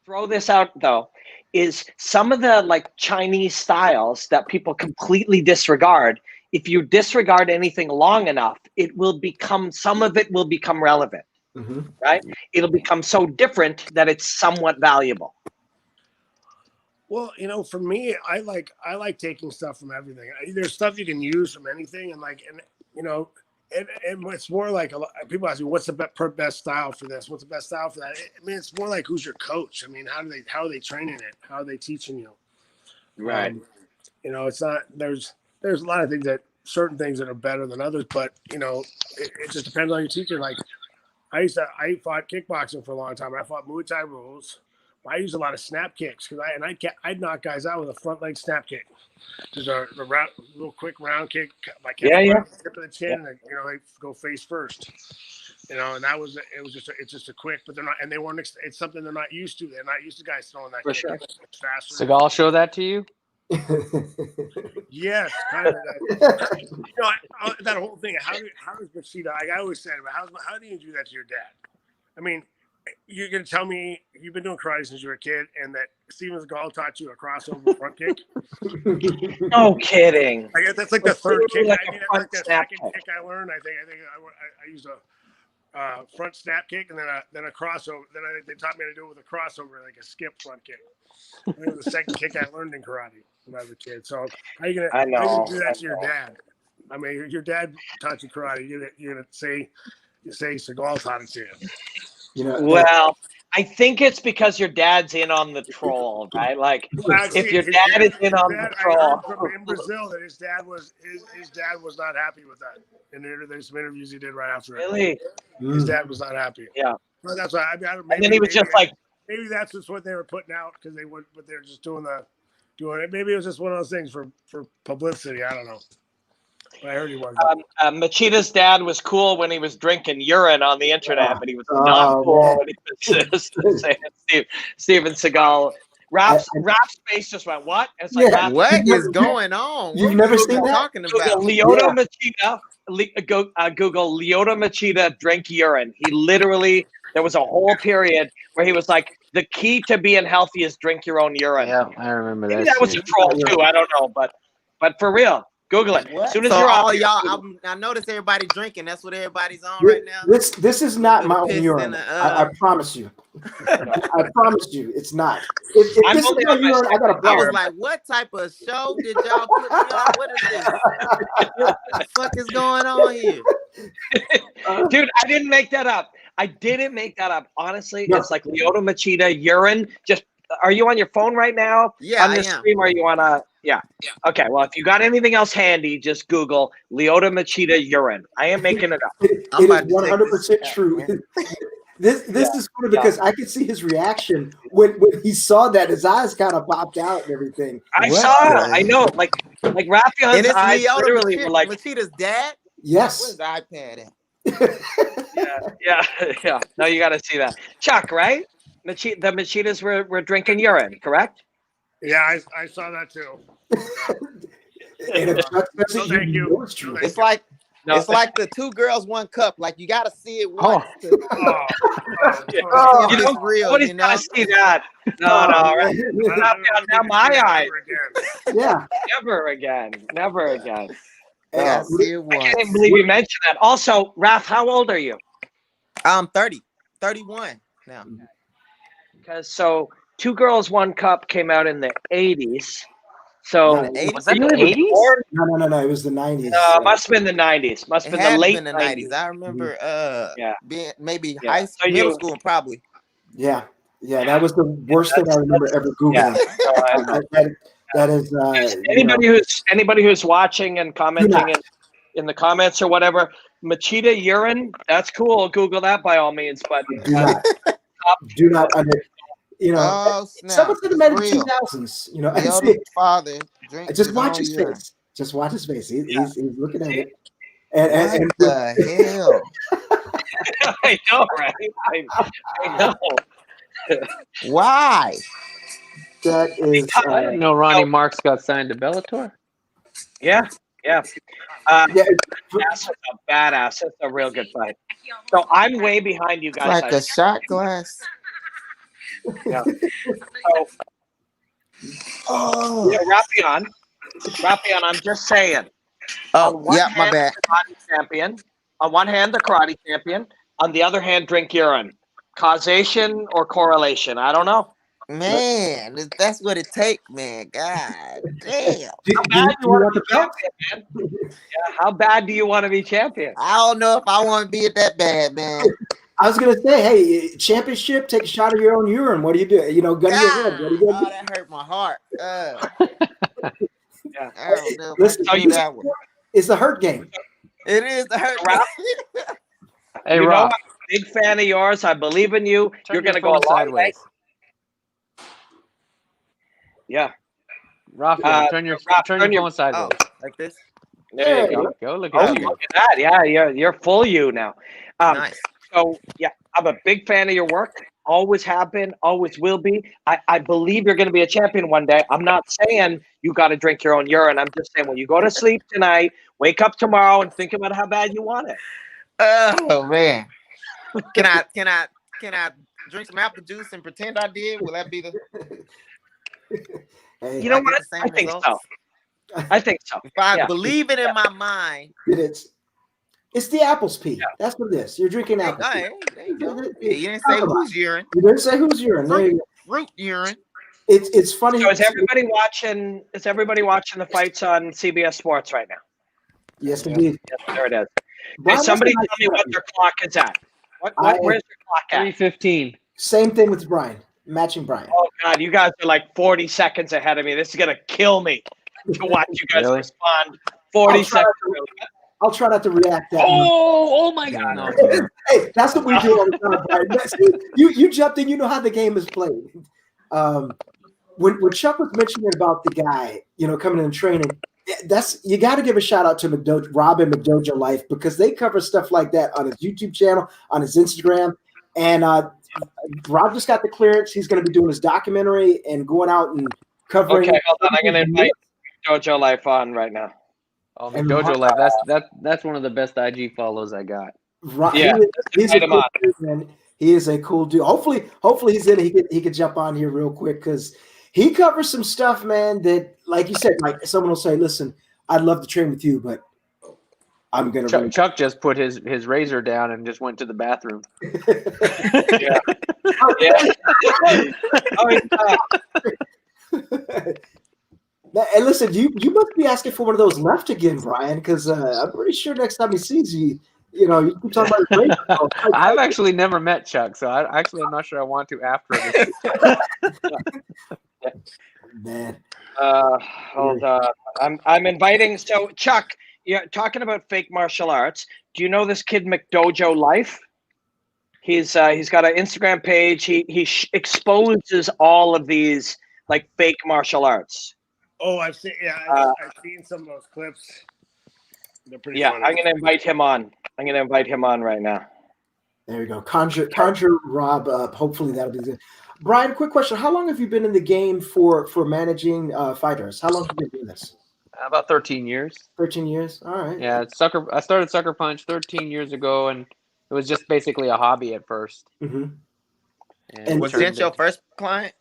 throw this out though. Is some of the like Chinese styles that people completely disregard. If you disregard anything long enough, some of it will become relevant. Right? It'll become so different that it's somewhat valuable. Well, for me, I like taking stuff from everything. There's stuff you can use from anything, and it's more like people ask me, "What's the best style for this? What's the best style for that?" I mean, it's more like, who's your coach? I mean, how are they training it? How are they teaching you? Right. It's not. There's a lot of things certain things that are better than others, but it just depends on your teacher. Like. I fought kickboxing for a long time. I fought Muay Thai rules. I used a lot of snap kicks because I'd knock guys out with a front leg snap kick. Just a little quick round kick. Tip of the chin, and they go face first. And it's just a quick, but they're not, and they weren't. It's something they're not used to. They're not used to guys throwing that kick. Sure. Faster. Seagal show that to you? Yes, kind of that. That whole thing. How does Machida? I always said, how do you do that to your dad? I mean, you're gonna tell me you've been doing karate since you were a kid, and that Steven Seagal taught you a crossover front kick? No kidding. I guess that's like the third kick. That's like the second kick I learned. I think I used a front snap kick and then a crossover. Then they taught me how to do it with a crossover, like a skip front kick. It was the second kick I learned in karate when I was a kid. So how you gonna do that to your dad? I mean, your dad taught you karate. You're gonna say Seagal taught it to you. Well, I think it's because your dad's in on the troll, right? Like, if your dad is in on the troll. In Brazil, that his dad was not happy with that. And there's some interviews he did right after it. Really? His dad was not happy. Yeah. Well, that's why. And then he was just like, maybe that's just what they were putting out because they're just doing it. Maybe it was just one of those things for publicity. I don't know. I heard he was. Machida's dad was cool when he was drinking urine on the internet, but he was not cool man. when he was saying Steven Seagal. Rap's face just went, what? And it's like, Yeah. Rap, What is going on? You've What never are seen you that? talking about? Leota Machida. Google Leota Machida drink urine. He literally, there was a whole period where he was like, the key to being healthy is drink your own urine. Yeah, I remember that. Maybe that was a troll too. I don't know, but for real, Google it. As soon as So you're all off, y'all, I noticed everybody drinking. That's what everybody's on right now. This is not Put my a own piss urine. in the, I promise you. I promise you, it's not. If I'm this is only my on my urine, I got a I problem. was like, what type of show did y'all put me on? What is this? What the fuck is going on here? Dude, I didn't make that up. I didn't make that up. Honestly, No. it's like Leota Machida urine. Just, are you on your phone right now? Yeah, on I this am. stream, or you wanna? Yeah. Okay. Well, if you got anything else handy, just Google Leota Machida urine. I am making it up. It I'm is about to check 100% this out, true. man. This is funny because I could see his reaction when he saw that. His eyes kind of popped out and everything. I What saw the- it. I know. Like And Raphion's it's eyes Leota literally were like, Machida's dad. Yes. Where's the iPad at? yeah. No, you got to see that. Chuck, right? The Machidas were drinking urine, correct? Yeah, I saw that too. And if Chuck says No, it, thank you you. know it's true. No, thank It's like No. it's like the 2 girls, 1 cup. Like you gotta see it once to Oh, see Oh, if You it's know, real, nobody's you know. got to see that. No, Oh, right? man. Now my eyes. Yeah. Never again. Never again. I gotta Oh, see it I once. can't even believe you mentioned that. Also, Raph, how old are you? I'm 31 now. Because so 2 Girls, 1 Cup came out in the 80s. So No, the Was that you the even 80s? born? No. It was the 90s. Must have been the 90s. Must It have been the has late been the 90s. 90s. I remember Yeah. being maybe Yeah. high So school, middle you- school probably. Yeah. That was the worst thing I remember ever Googling. That is Anybody who's watching and commenting in the comments or whatever, Machida urine, that's cool. Google that by all means. But do not Oh snap! someone said it It's made it real. 2000s. And Leota's father drinks just his watch own his urine. face. Just watch his face. He's looking at it. What And the hell? I know, right? I know. Why? that is I didn't know Ronnie Marks got signed to Bellator. Yeah. yeah. That's a badass. That's a real good fight. So I'm way behind you It's guys. like a shot glass. Yeah. So, Rapion, I'm just saying. Oh, On one yeah, my hand, bad. the karate champion. On one hand, the karate champion. On the other hand, drink urine. Causation or correlation? I don't know. Man, that's what it takes, man. God damn. How bad do you want to be champion, man? Yeah, how bad do you want to be champion? I don't know if I want to be it that bad, man. I was gonna say, hey, championship, take a shot of your own urine. What do you do? Gun to your head. What do you Oh, do? that hurt my heart. Yeah. I don't know if Listen, I can do that one. It's the hurt game. It is the hurt. Ralph? Hey, You know, Rob, I'm a big fan of yours. I believe in you. You're going to go a long way. Yeah. Raphael, turn your phone sideways. Oh, like this? There you go. Go. Look Oh, at you. look at that. Yeah, you're full you now. Nice. So, yeah, I'm a big fan of your work. Always have been, always will be. I believe you're going to be a champion one day. I'm not saying you got to drink your own urine. I'm just saying when you go to sleep tonight, wake up tomorrow and think about how bad you want it. Oh man. Can I drink some apple juice and pretend I did? Will that be the Hey, You know I get what? the same I think results? so. I think so. If I Yeah. believe it in my mind. it's the apple's pee. That's what it is. You're drinking Hey, apple pee. hey, there you go. Yeah, you didn't say whose urine. You didn't say whose urine. There you go. Fruit urine. It's funny. So is everybody watching? Is everybody watching the fights on CBS Sports right now? Yes, indeed. Yes, there it is. Brian, Hey, somebody what's tell me what their clock is at. Where's your clock at? 3:15. Same thing with Brian. Matching Brian. Oh God, you guys are like 40 seconds ahead of me. This is gonna kill me to watch you guys Really? respond. 40 seconds. I'll try not to react that much. Oh my God! No. Hey, that's what we do all the time, Brian. See, you jumped in. You know how the game is played. When Chuck was mentioning about the guy, coming in and training, That's you got to give a shout out to Rob and McDojo Life because they cover stuff like that on his YouTube channel, on his Instagram, and Rob just got the clearance. He's going to be doing his documentary and going out and covering. Okay, hold on. I'm going to invite McDojo Life on right now. Oh, McDojo Life. That's one of the best IG follows I got. Yeah, he's a cool dude, man. He is a cool dude. Hopefully he's in. He could jump on here real quick because he covers some stuff, man. That, like you said, like someone will say, "Listen, I'd love to train with you, but I'm gonna." Chuck just put his razor down and just went to the bathroom. Yeah. And listen, you must be asking for one of those left again, Brian, because I'm pretty sure next time he sees you, you keep talking about his razor. I've actually never met Chuck, so I'm not sure I want to after this. Man. Hold on. I'm inviting. So Chuck, you're talking about fake martial arts. Do you know this kid McDojo Life? He's got an Instagram page. He exposes all of these like fake martial arts. Oh, I've seen. Yeah, I've seen some of those clips. They're pretty. Yeah, funny. I'm gonna invite him on. I'm gonna invite him on right now. There you go. Conjure Rob up. Hopefully that'll be good. Brian, quick question. How long have you been in the game for managing fighters? How long have you been doing this? About 13 years. 13 years? All right. Yeah, I started Sucker Punch 13 years ago, and it was just basically a hobby at first. Mm-hmm. And was Jens your first client?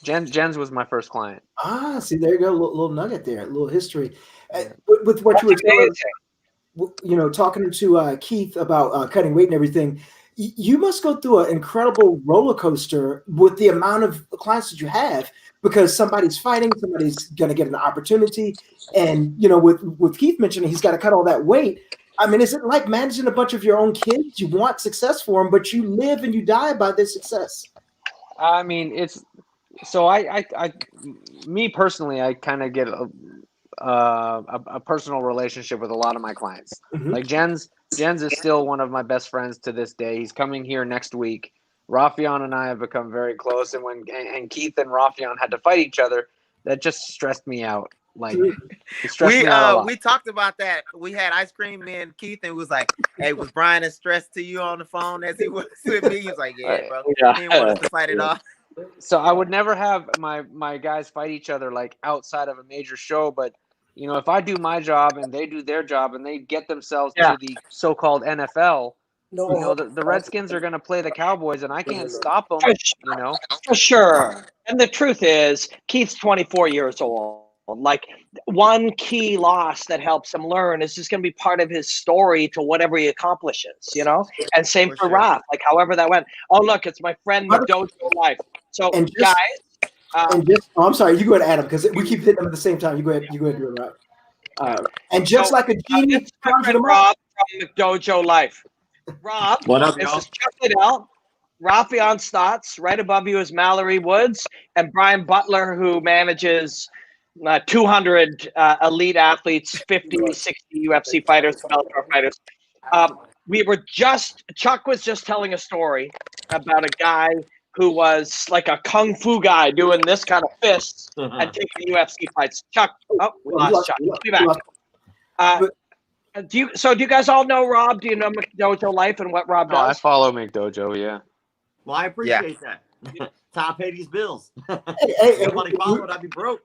Jens was my first client. Ah, see, there you go. A little nugget there, a little history. With what you were saying, talking to Keith about cutting weight and everything, you must go through an incredible roller coaster with the amount of clients that you have because somebody's fighting, somebody's going to get an opportunity. And, with Keith mentioning he's got to cut all that weight. I mean, is it like managing a bunch of your own kids? You want success for them, but you live and you die by their success. I mean, it's so me personally, I kind of get a personal relationship with a lot of my clients. Mm-hmm. Like Jens is still one of my best friends to this day. He's coming here next week. Rafion and I have become very close, and Keith and Rafion had to fight each other. That just stressed me out. Like it stressed me out a lot. We talked about that. We had ice cream, me and Keith, and was like, "Hey, was Brian as stressed to you on the phone as he was with me?" He was like, "Yeah, bro. He didn't want us to fight it off." So I would never have my guys fight each other like outside of a major show, but if I do my job and they do their job and they get themselves to the so-called NFL, the Redskins are going to play the Cowboys and I can't stop them. For sure. And the truth is, Keith's 24 years old. Like one key loss that helps him learn is just going to be part of his story to whatever he accomplishes, And same for Raph, like however that went. Oh, look, it's my friend McDojo Life. So guys. I'm sorry, you go ahead, Adam, because we keep hitting them at the same time. You go ahead, do it, Rob. And just like a genius, Rob from McDojo Life. Rob, what up, this y'all? is Chuck Liddell. Rafion Stotts, right above you is Mallory Woods, and Brian Butler, who manages 200 elite athletes, 50, 60 UFC fighters, Bellator fighters. Chuck was just telling a story about a guy who was like a kung fu guy doing this kind of fists and taking UFC fights. Chuck, we lost Chuck. He'll be back. Do you guys all know Rob? Do you know McDojo Life and what Rob does? I follow McDojo, yeah. Well, I appreciate that. Top pay these bills. If nobody followed, I'd be broke.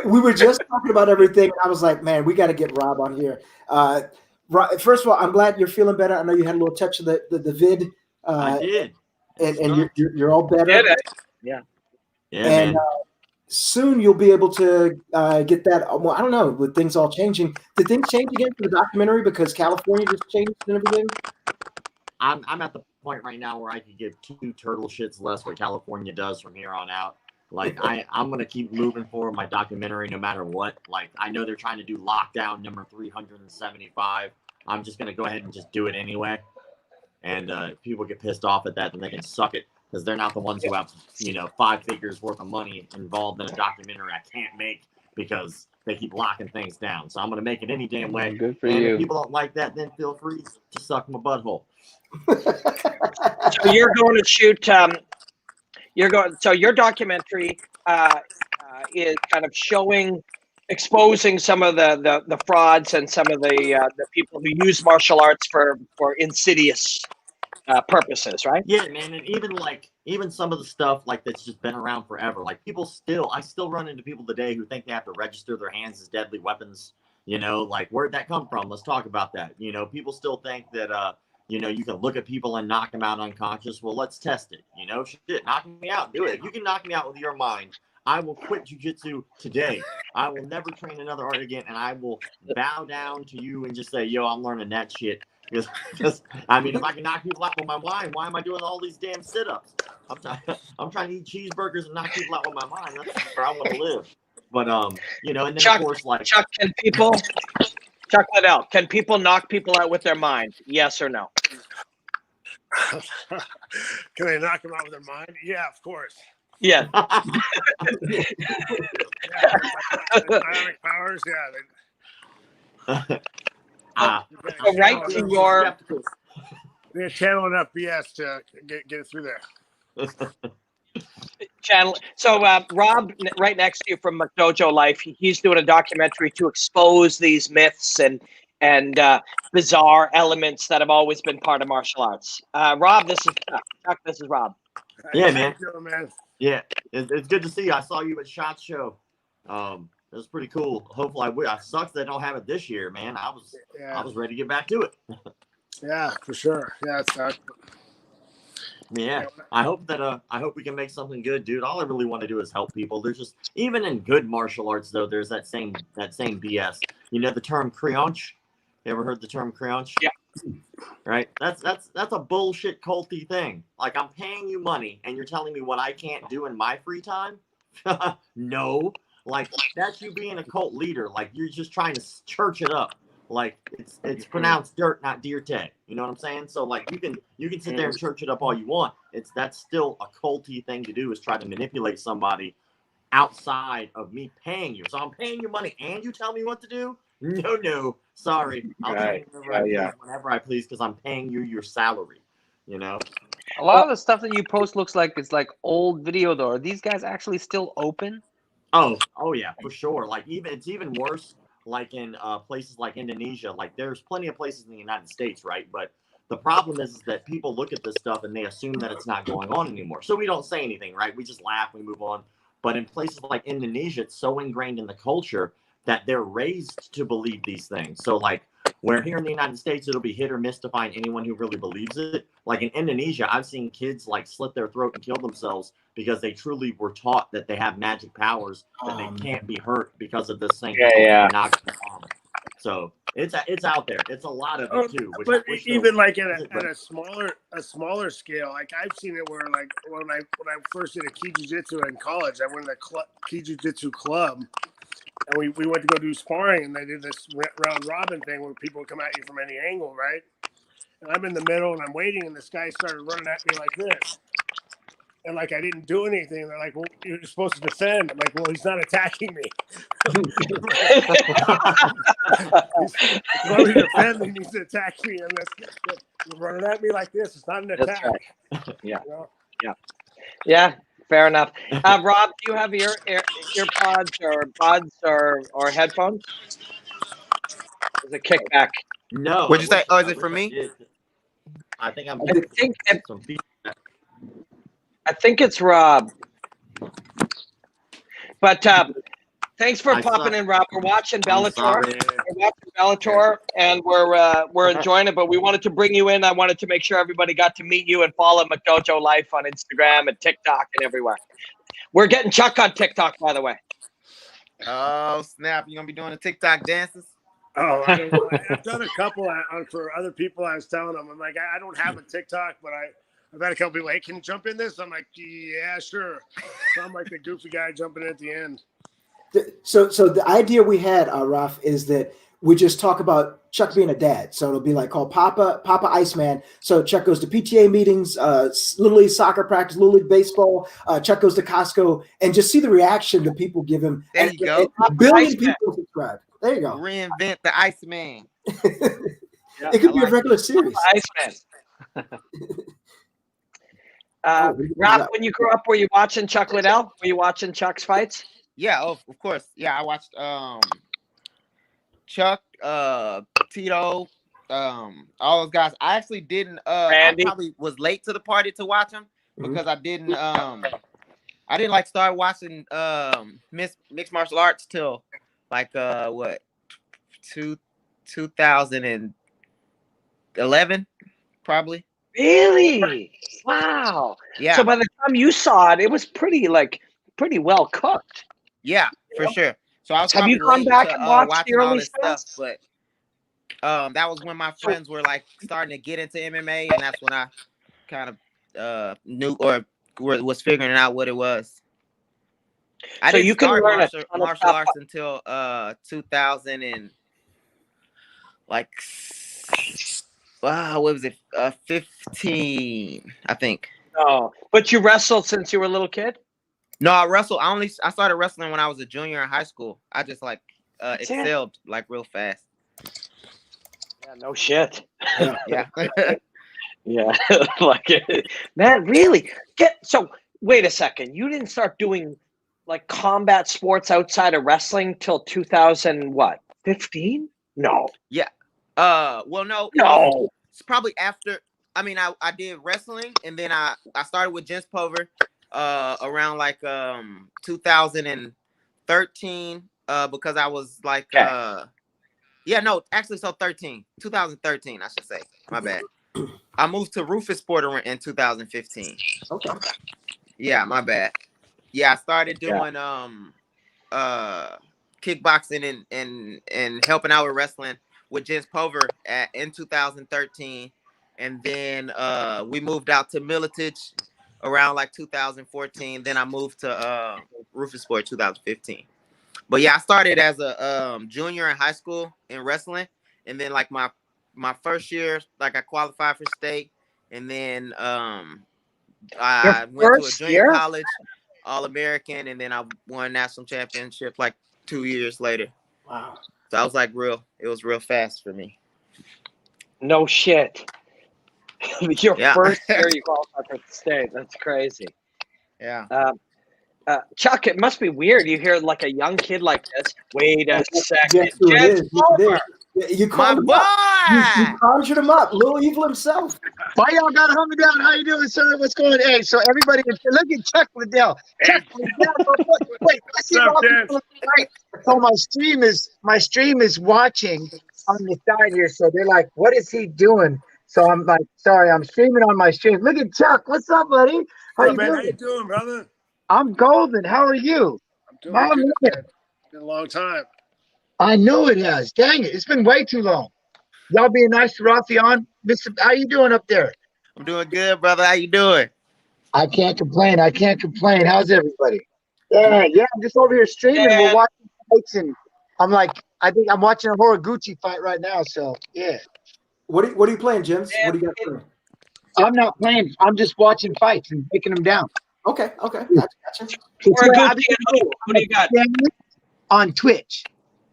We were just talking about everything. I was like, man, we got to get Rob on here. First of all, I'm glad you're feeling better. I know you had a little touch of the vid. I did. And you're all better. Yeah. And soon you'll be able to get that. Well, I don't know. With things all changing, did things change again for the documentary because California just changed and everything? I'm at the point right now where I could give 2 turtle shits less what California does from here on out. Like I'm gonna keep moving forward my documentary no matter what. Like I know they're trying to do lockdown number 375. I'm just gonna go ahead and just do it anyway. And if people get pissed off at that, then they can suck it because they're not the ones who have 5 figures worth of money involved in a documentary I can't make because they keep locking things down. So I'm gonna make it any damn way. Good for and you. If people don't like that, then feel free to suck my butthole. So you're going to shoot. So your documentary is kind of showing exposing some of the frauds and some of the people who use martial arts for insidious purposes, right? Yeah, man, and even some of the stuff like that's just been around forever. Like I still run into people today who think they have to register their hands as deadly weapons. You know, like where'd that come from? Let's talk about that. You know, people still think that you know, you can look at people and knock them out unconscious. Well, let's test it. You know, shit, knock me out, do it. If you can knock me out with your mind, I will quit jujitsu today. I will never train another art again, and I will bow down to you and just say, yo, I'm learning that shit. Because I mean, if I can knock people out with my mind, why am I doing all these damn sit-ups? I'm trying to eat cheeseburgers and knock people out with my mind. That's where I want to live. But you know, and then Chuck, of course, like Chuck, Chuck Liddell, can people knock people out with their mind? Yes or no? Can they knock them out with their mind? Yeah, of course. Yeah. Yeah, bionic powers. Yeah. So right to your They're channeling enough BS to get it through there. channel. So Rob, right next to you from McDojo Life, he's doing a documentary to expose these myths and bizarre elements that have always been part of martial arts. Rob, this is Chuck. This is Rob. Yeah, man. Man. Yeah, it's good to see you. I saw you at SHOT Show. It was pretty cool. Hopefully, I sucks they don't have it this year, man. I was ready to get back to it. Yeah, for sure. Yeah, it's yeah. I hope we can make something good, dude. All I really want to do is help people. There's just even in good martial arts though, there's that same BS. You know the term creonch? You ever heard the term creonch? Yeah. Right? That's a bullshit culty thing. Like I'm paying you money and you're telling me what I can't do in my free time? No. Like that's you being a cult leader. Like you're just trying to church it up. Like it's pronounced dirt, not dirte. You know what I'm saying? So like you can sit there and church it up all you want. That's still a culty thing to do, is try to manipulate somebody outside of me paying you. So I'm paying you money and you tell me what to do? No. Sorry. I'll train whenever I please because I'm paying you your salary. You know? A lot of the stuff that you post looks like it's like old video though. Are these guys actually still open? Oh yeah, for sure. Like it's even worse. Like in places like Indonesia, like there's plenty of places in the United States, right? But the problem is that people look at this stuff and they assume that it's not going on anymore. So we don't say anything, right? We just laugh, we move on. But in places like Indonesia, it's so ingrained in the culture that they're raised to believe these things. So like where here in the United States, it'll be hit or miss to find anyone who really believes it. Like in Indonesia, I've seen kids like slit their throat and kill themselves because they truly were taught that they have magic powers, that they can't be hurt because of this thing. Yeah. So it's out there. It's a lot of it too. But even like at a smaller scale, like I've seen it where like when I first did a Ki Jiu-Jitsu in college, I went to the Ki Jiu-Jitsu club. And we went to go do sparring, and they did this round robin thing where people would come at you from any angle, right? And I'm in the middle, and I'm waiting, and this guy started running at me like this. And, like, I didn't do anything. They're like, well, you're supposed to defend. I'm like, well, he's not attacking me. He's going to defend, he needs to attack me. And he's running at me like this. It's not an attack. That's right. Yeah. You know? Yeah. Fair enough. Rob, do you have earpods or buds or headphones? There's a kickback. No. What'd you say? Oh, is it for me? I think I'm. I think it's Rob. But thanks for popping in, Rob. We're watching Bellator. And we're enjoying it. But we wanted to bring you in. I wanted to make sure everybody got to meet you and follow McDojo Life on Instagram and TikTok and everywhere. We're getting Chuck on TikTok, by the way. Oh snap! You gonna be doing the TikTok dances? Oh, I don't know. I've done a couple for other people. I was telling them, I'm like, I don't have a TikTok, but I've had a couple people, hey, can you jump in this? I'm like, yeah, sure. So I'm like the goofy guy jumping in at the end. So the idea we had, Raf, is that we just talk about Chuck being a dad. So it'll be like called Papa Iceman. So Chuck goes to PTA meetings, Little League soccer practice, Little League baseball. Chuck goes to Costco and just see the reaction that people give him. There you go. A billion people subscribe. There you go. Reinvent the Iceman. It could be a regular series. Iceman. Rob, when you grew up, were you watching Chuck Liddell? Were you watching Chuck's fights? Yeah, of course. Yeah, I watched Chuck, Tito, all those guys. I actually didn't I Randy. probably was late to the party to watch them because I didn't like start watching mixed martial arts till like what 2011 probably. Really? Wow. Yeah. So by the time you saw it, it was pretty well cooked. Yeah, for sure. So I was Have you probably gone late back and to watched the watching all early this stuff, stuff? but that was when my So, friends were like starting to get into MMA, and that's when I kind of knew or was figuring out what it was. I so didn't you can start learn a ton of martial stuff. arts until 2000 and like wow, what was it? 15, I think. Oh, but you wrestled since you were a little kid? No, I started wrestling when I was a junior in high school. I just like excelled like real fast. Yeah, no shit. Yeah. Yeah, like man, really? So wait a second. You didn't start doing like combat sports outside of wrestling till 2000 what? 15? No. Yeah. Well, no, No. it's probably after. I mean, I did wrestling, and then I started with Jens Pover, around like 2013, because I was like yeah, no, actually, so 2013, I should say. My bad. I moved to Rufus Sport in 2015. Okay. Yeah, my bad. Yeah, I started doing kickboxing and helping out with wrestling with Jens Pover in 2013, and then we moved out to Militich around like 2014. Then I moved to Rufus Sport 2015. But yeah, I started as a junior in high school in wrestling, and then like my first year, like I qualified for state, and then I went to a junior college All-American, and then I won national championship like 2 years later. Wow. So I was like it was real fast for me. No shit. Your Yeah. first year you qualified for the state. That's crazy. Yeah. Chuck, it must be weird. You hear like a young kid like this. Wait a second. Guess who it Jens is? Yes, it Palmer. is. You My called him up. You boy. conjured him up. Little Evil himself. Why y'all got to hold me down? How you doing, sir? What's going on? Hey, so everybody, look at Chuck Liddell. Chuck Liddell. Wait, let's see right. So my stream is watching on the side here. So they're like, what is he doing? So I'm like, sorry, I'm streaming on my stream. Look at Chuck. What's up, buddy? How you doing? How you doing, brother? I'm golden. How are you? I'm doing good, man. It's been a long time. I know it has. Dang it. It's been way too long. Y'all being nice to Rafion. Mr. How you doing up there? I'm doing good, brother. How you doing? I can't complain. How's everybody? Yeah, I'm just over here streaming. Yeah. We're watching fights, and I think I'm watching a Horiguchi fight right now. So yeah. What are you playing, Jens? Yeah. What do you got playing? I'm not playing. I'm just watching fights and breaking them down. Okay. Gotcha. What do you got? On Twitch.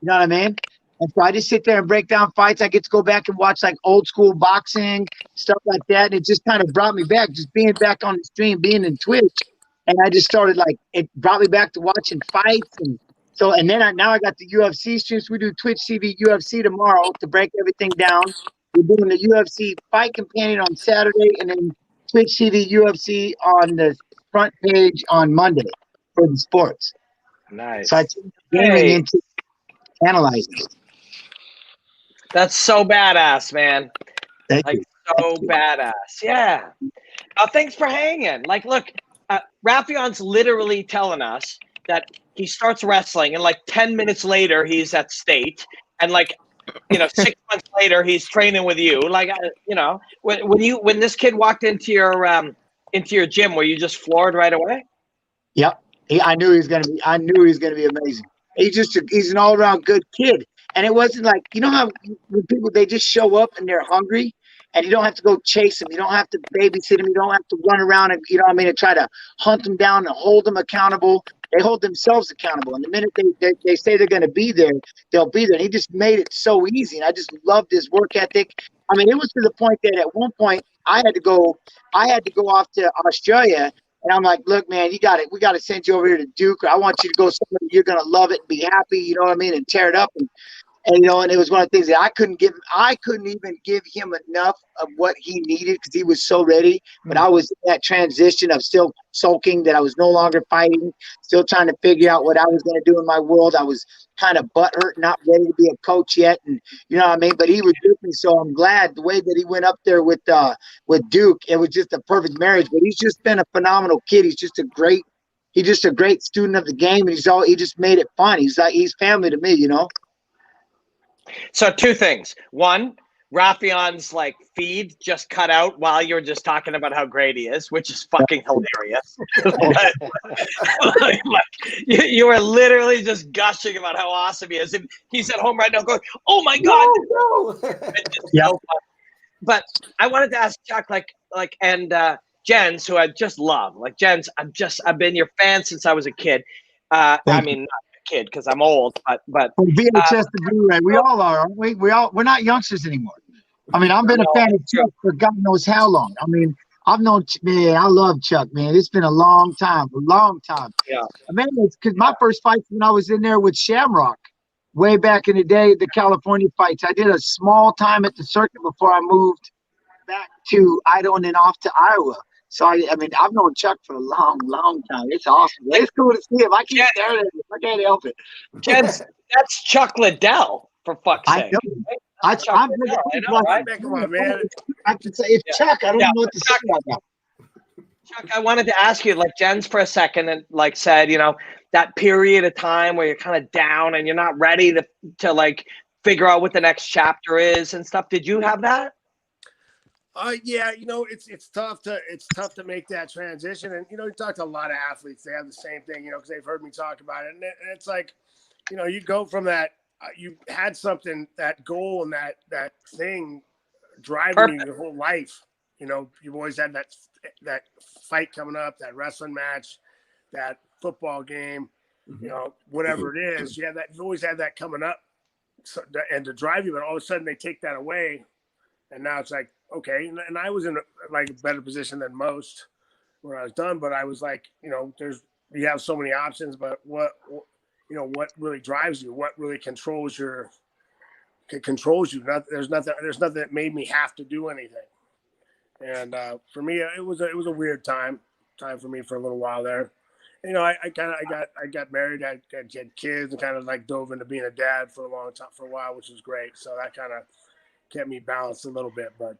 You know what I mean? And so I just sit there and break down fights. I get to go back and watch like old school boxing, stuff like that. And it just kind of brought me back, just being back on the stream, being in Twitch. And I just started it brought me back to watching fights. And so, and then now I got the UFC streams. We do Twitch TV UFC tomorrow to break everything down. We're doing the UFC Fight Companion on Saturday, and then Twitch TV UFC on the front page on Monday for the sports. Nice. So I took gaming into analyzing. That's so badass, man. Thank you. So badass. Yeah. Thanks for hanging. Like, look, Rafion's literally telling us that he starts wrestling, and like 10 minutes later, he's at state, and like, 6 months later, he's training with you. Like, when this kid walked into your gym, were you just floored right away? Yep. I knew he was gonna be amazing. He's an all around good kid. And it wasn't like, you know how when people, they just show up and they're hungry and you don't have to go chase them. You don't have to babysit them. You don't have to run around and, and try to hunt them down and hold them accountable. They hold themselves accountable. And the minute they say they're going to be there, they'll be there. And he just made it so easy. And I just loved his work ethic. I mean, it was to the point that at one point I had to go off to Australia And I'm like, look, man, we got to send you over here to Duke. I want you to go somewhere you're going to love it and be happy, you know what I mean, and tear it up. And and it was one of the things that I couldn't even give him enough of what he needed because he was so ready. But I was in that transition of still sulking, that I was no longer fighting, still trying to figure out what I was going to do in my world. I was kind of butthurt, not ready to be a coach yet, and you know what I mean. But he was with me, so I'm glad the way that he went up there with Duke. It was just a perfect marriage. But he's just been a phenomenal kid. He's just a great student of the game, and he just made it fun. He's family to me, you know. So 2 things. One, Raffian's like feed just cut out while you were just talking about how great he is, which is fucking hilarious. You were literally just gushing about how awesome he is. And he's at home right now going, "Oh my God." No. Yeah. So fun. But I wanted to ask Chuck, and Jens, who I just love. Like Jens, I've been your fan since I was a kid. I mean, not a kid because I'm old, but VHS to Blu-ray. We all are, aren't we? We're not youngsters anymore. I mean, I've been a fan of Chuck for God knows how long. I mean, I've known, man, I love Chuck, man. It's been a long time. Yeah. I mean, it's because my first fights when I was in there with Shamrock, way back in the day, the California fights. I did a small time at the circuit before I moved back to Idaho and then off to Iowa. So I mean, I've known Chuck for a long, long time. It's awesome. It's cool to see him. I keep staring at him. I can't help it. Jens, that's Chuck Liddell, for fuck's sake. I know. I'm Come on, man. I can say it's Chuck. I don't know what to say about that. Chuck, I wanted to ask you, like Jens for a second, and like said, you know, that period of time where you're kind of down and you're not ready to like figure out what the next chapter is and stuff. Did you have that? Yeah, you know, it's tough to make that transition. And you know, you talk to a lot of athletes, they have the same thing, you know, because they've heard me talk about it. And it's like, you know, you go from that, you had something, that goal and that thing driving you your whole life. You know, you've always had that fight coming up, that wrestling match, that football game, you know, whatever it is. You've always had that coming up, and to drive you, but all of a sudden they take that away, and now it's like, okay. And I was in a better position than most when I was done, but I was like, you know, you have so many options, but what really drives you? What really controls you? There's nothing that made me have to do anything. And for me, it was a weird time for me for a little while there. You know, I got married, I had kids, and kind of like dove into being a dad for a while, which was great. So that kind of kept me balanced a little bit. But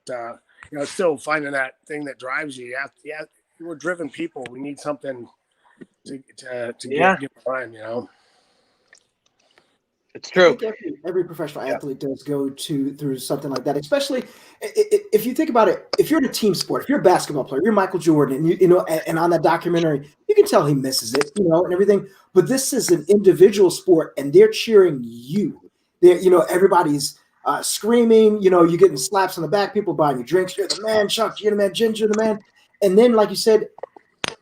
you know, still finding that thing that drives you. We're driven people. We need something to get behind. You know. It's true. I think every professional athlete does go through something like that, especially if you think about it. If you're in a team sport, if you're a basketball player, you're Michael Jordan, and you know, and on that documentary, you can tell he misses it, you know, and everything. But this is an individual sport, and they're cheering you. You know, everybody's screaming. You know, you're getting slaps on the back. People buying you drinks. You're the man, Chuck. You're the man, Ginger. You're the man. And then, like you said,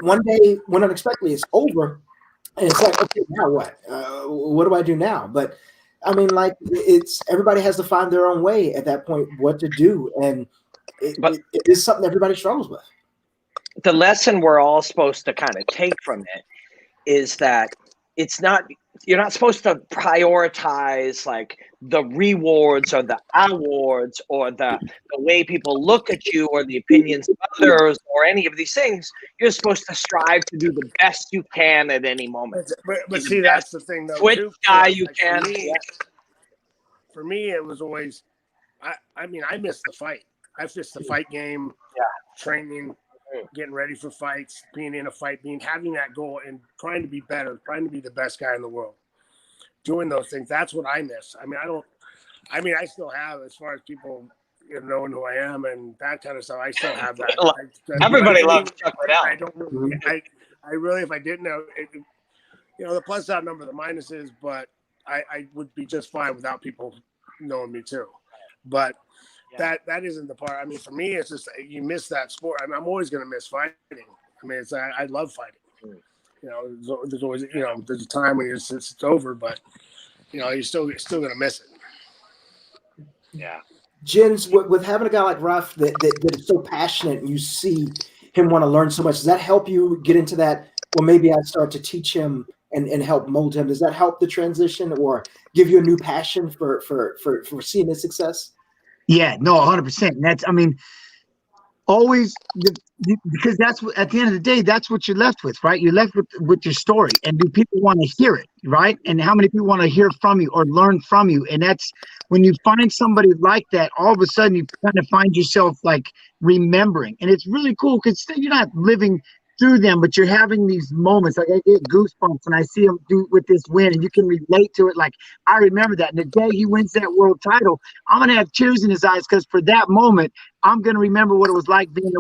one day, when unexpectedly it's over. And it's like, okay, now what? What do I do now? But I mean, like, it's everybody has to find their own way at that point, what to do, and it is something everybody struggles with. The lesson we're all supposed to kind of take from it is that you're not supposed to prioritize like the rewards or the awards or the way people look at you or the opinions of others or any of these things. You're supposed to strive to do the best you can at any moment. But see, that's the thing, though. Which guy you can. For me, it was always, I mean, I missed the fight. I missed the fight game, training, getting ready for fights, being in a fight, having that goal and trying to be better, trying to be the best guy in the world. Doing those things, that's what I miss. I still have, as far as people knowing who I am and that kind of stuff, I still have that. Everybody loves Chuck Liddell. I don't really, I really, if I didn't know, you know, the plus side number, the minuses, but I would be just fine without people knowing me too. But that isn't the part. I mean, for me, it's just you miss that sport. I mean, I'm always going to miss fighting. I mean, I love fighting. You know, there's always, you know, there's a time when it's over, but you know, you're still going to miss it. Yeah. Jens, with having a guy like Ruff that is so passionate, and you see him want to learn so much? Does that help you get into that? Well, maybe I start to teach him and help mold him. Does that help the transition or give you a new passion for seeing his success? Yeah, no, 100%. And that's, I mean, always because that's what, at the end of the day, that's what you're left with, right? You're left with your story, and do people want to hear it, right? And how many people want to hear from you or learn from you? And that's when you find somebody like that, all of a sudden you kind of find yourself like remembering, and it's really cool because you're not living through them, but you're having these moments. Like I get goosebumps when I see him do with this win, and you can relate to it. Like I remember that, and the day he wins that world title, I'm gonna have tears in his eyes because for that moment, I'm gonna remember what it was like being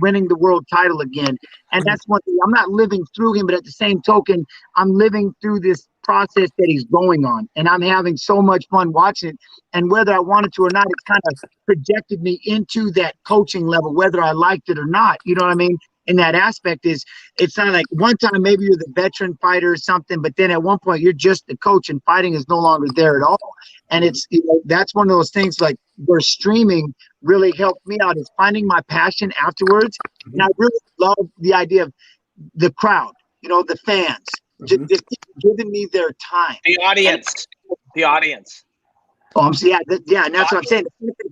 winning the world title again. And that's one thing. I'm not living through him, but at the same token, I'm living through this process that he's going on, and I'm having so much fun watching it. And whether I wanted to or not, it kind of projected me into that coaching level, whether I liked it or not. You know what I mean? In that aspect is it's not like one time maybe you're the veteran fighter or something, but then at one point you're just the coach and fighting is no longer there at all. And it's, you know, that's one of those things like where streaming really helped me out is finding my passion afterwards. And I really love the idea of the crowd, you know, the fans, just giving me their time. The audience. Oh, yeah, and that's what I'm saying.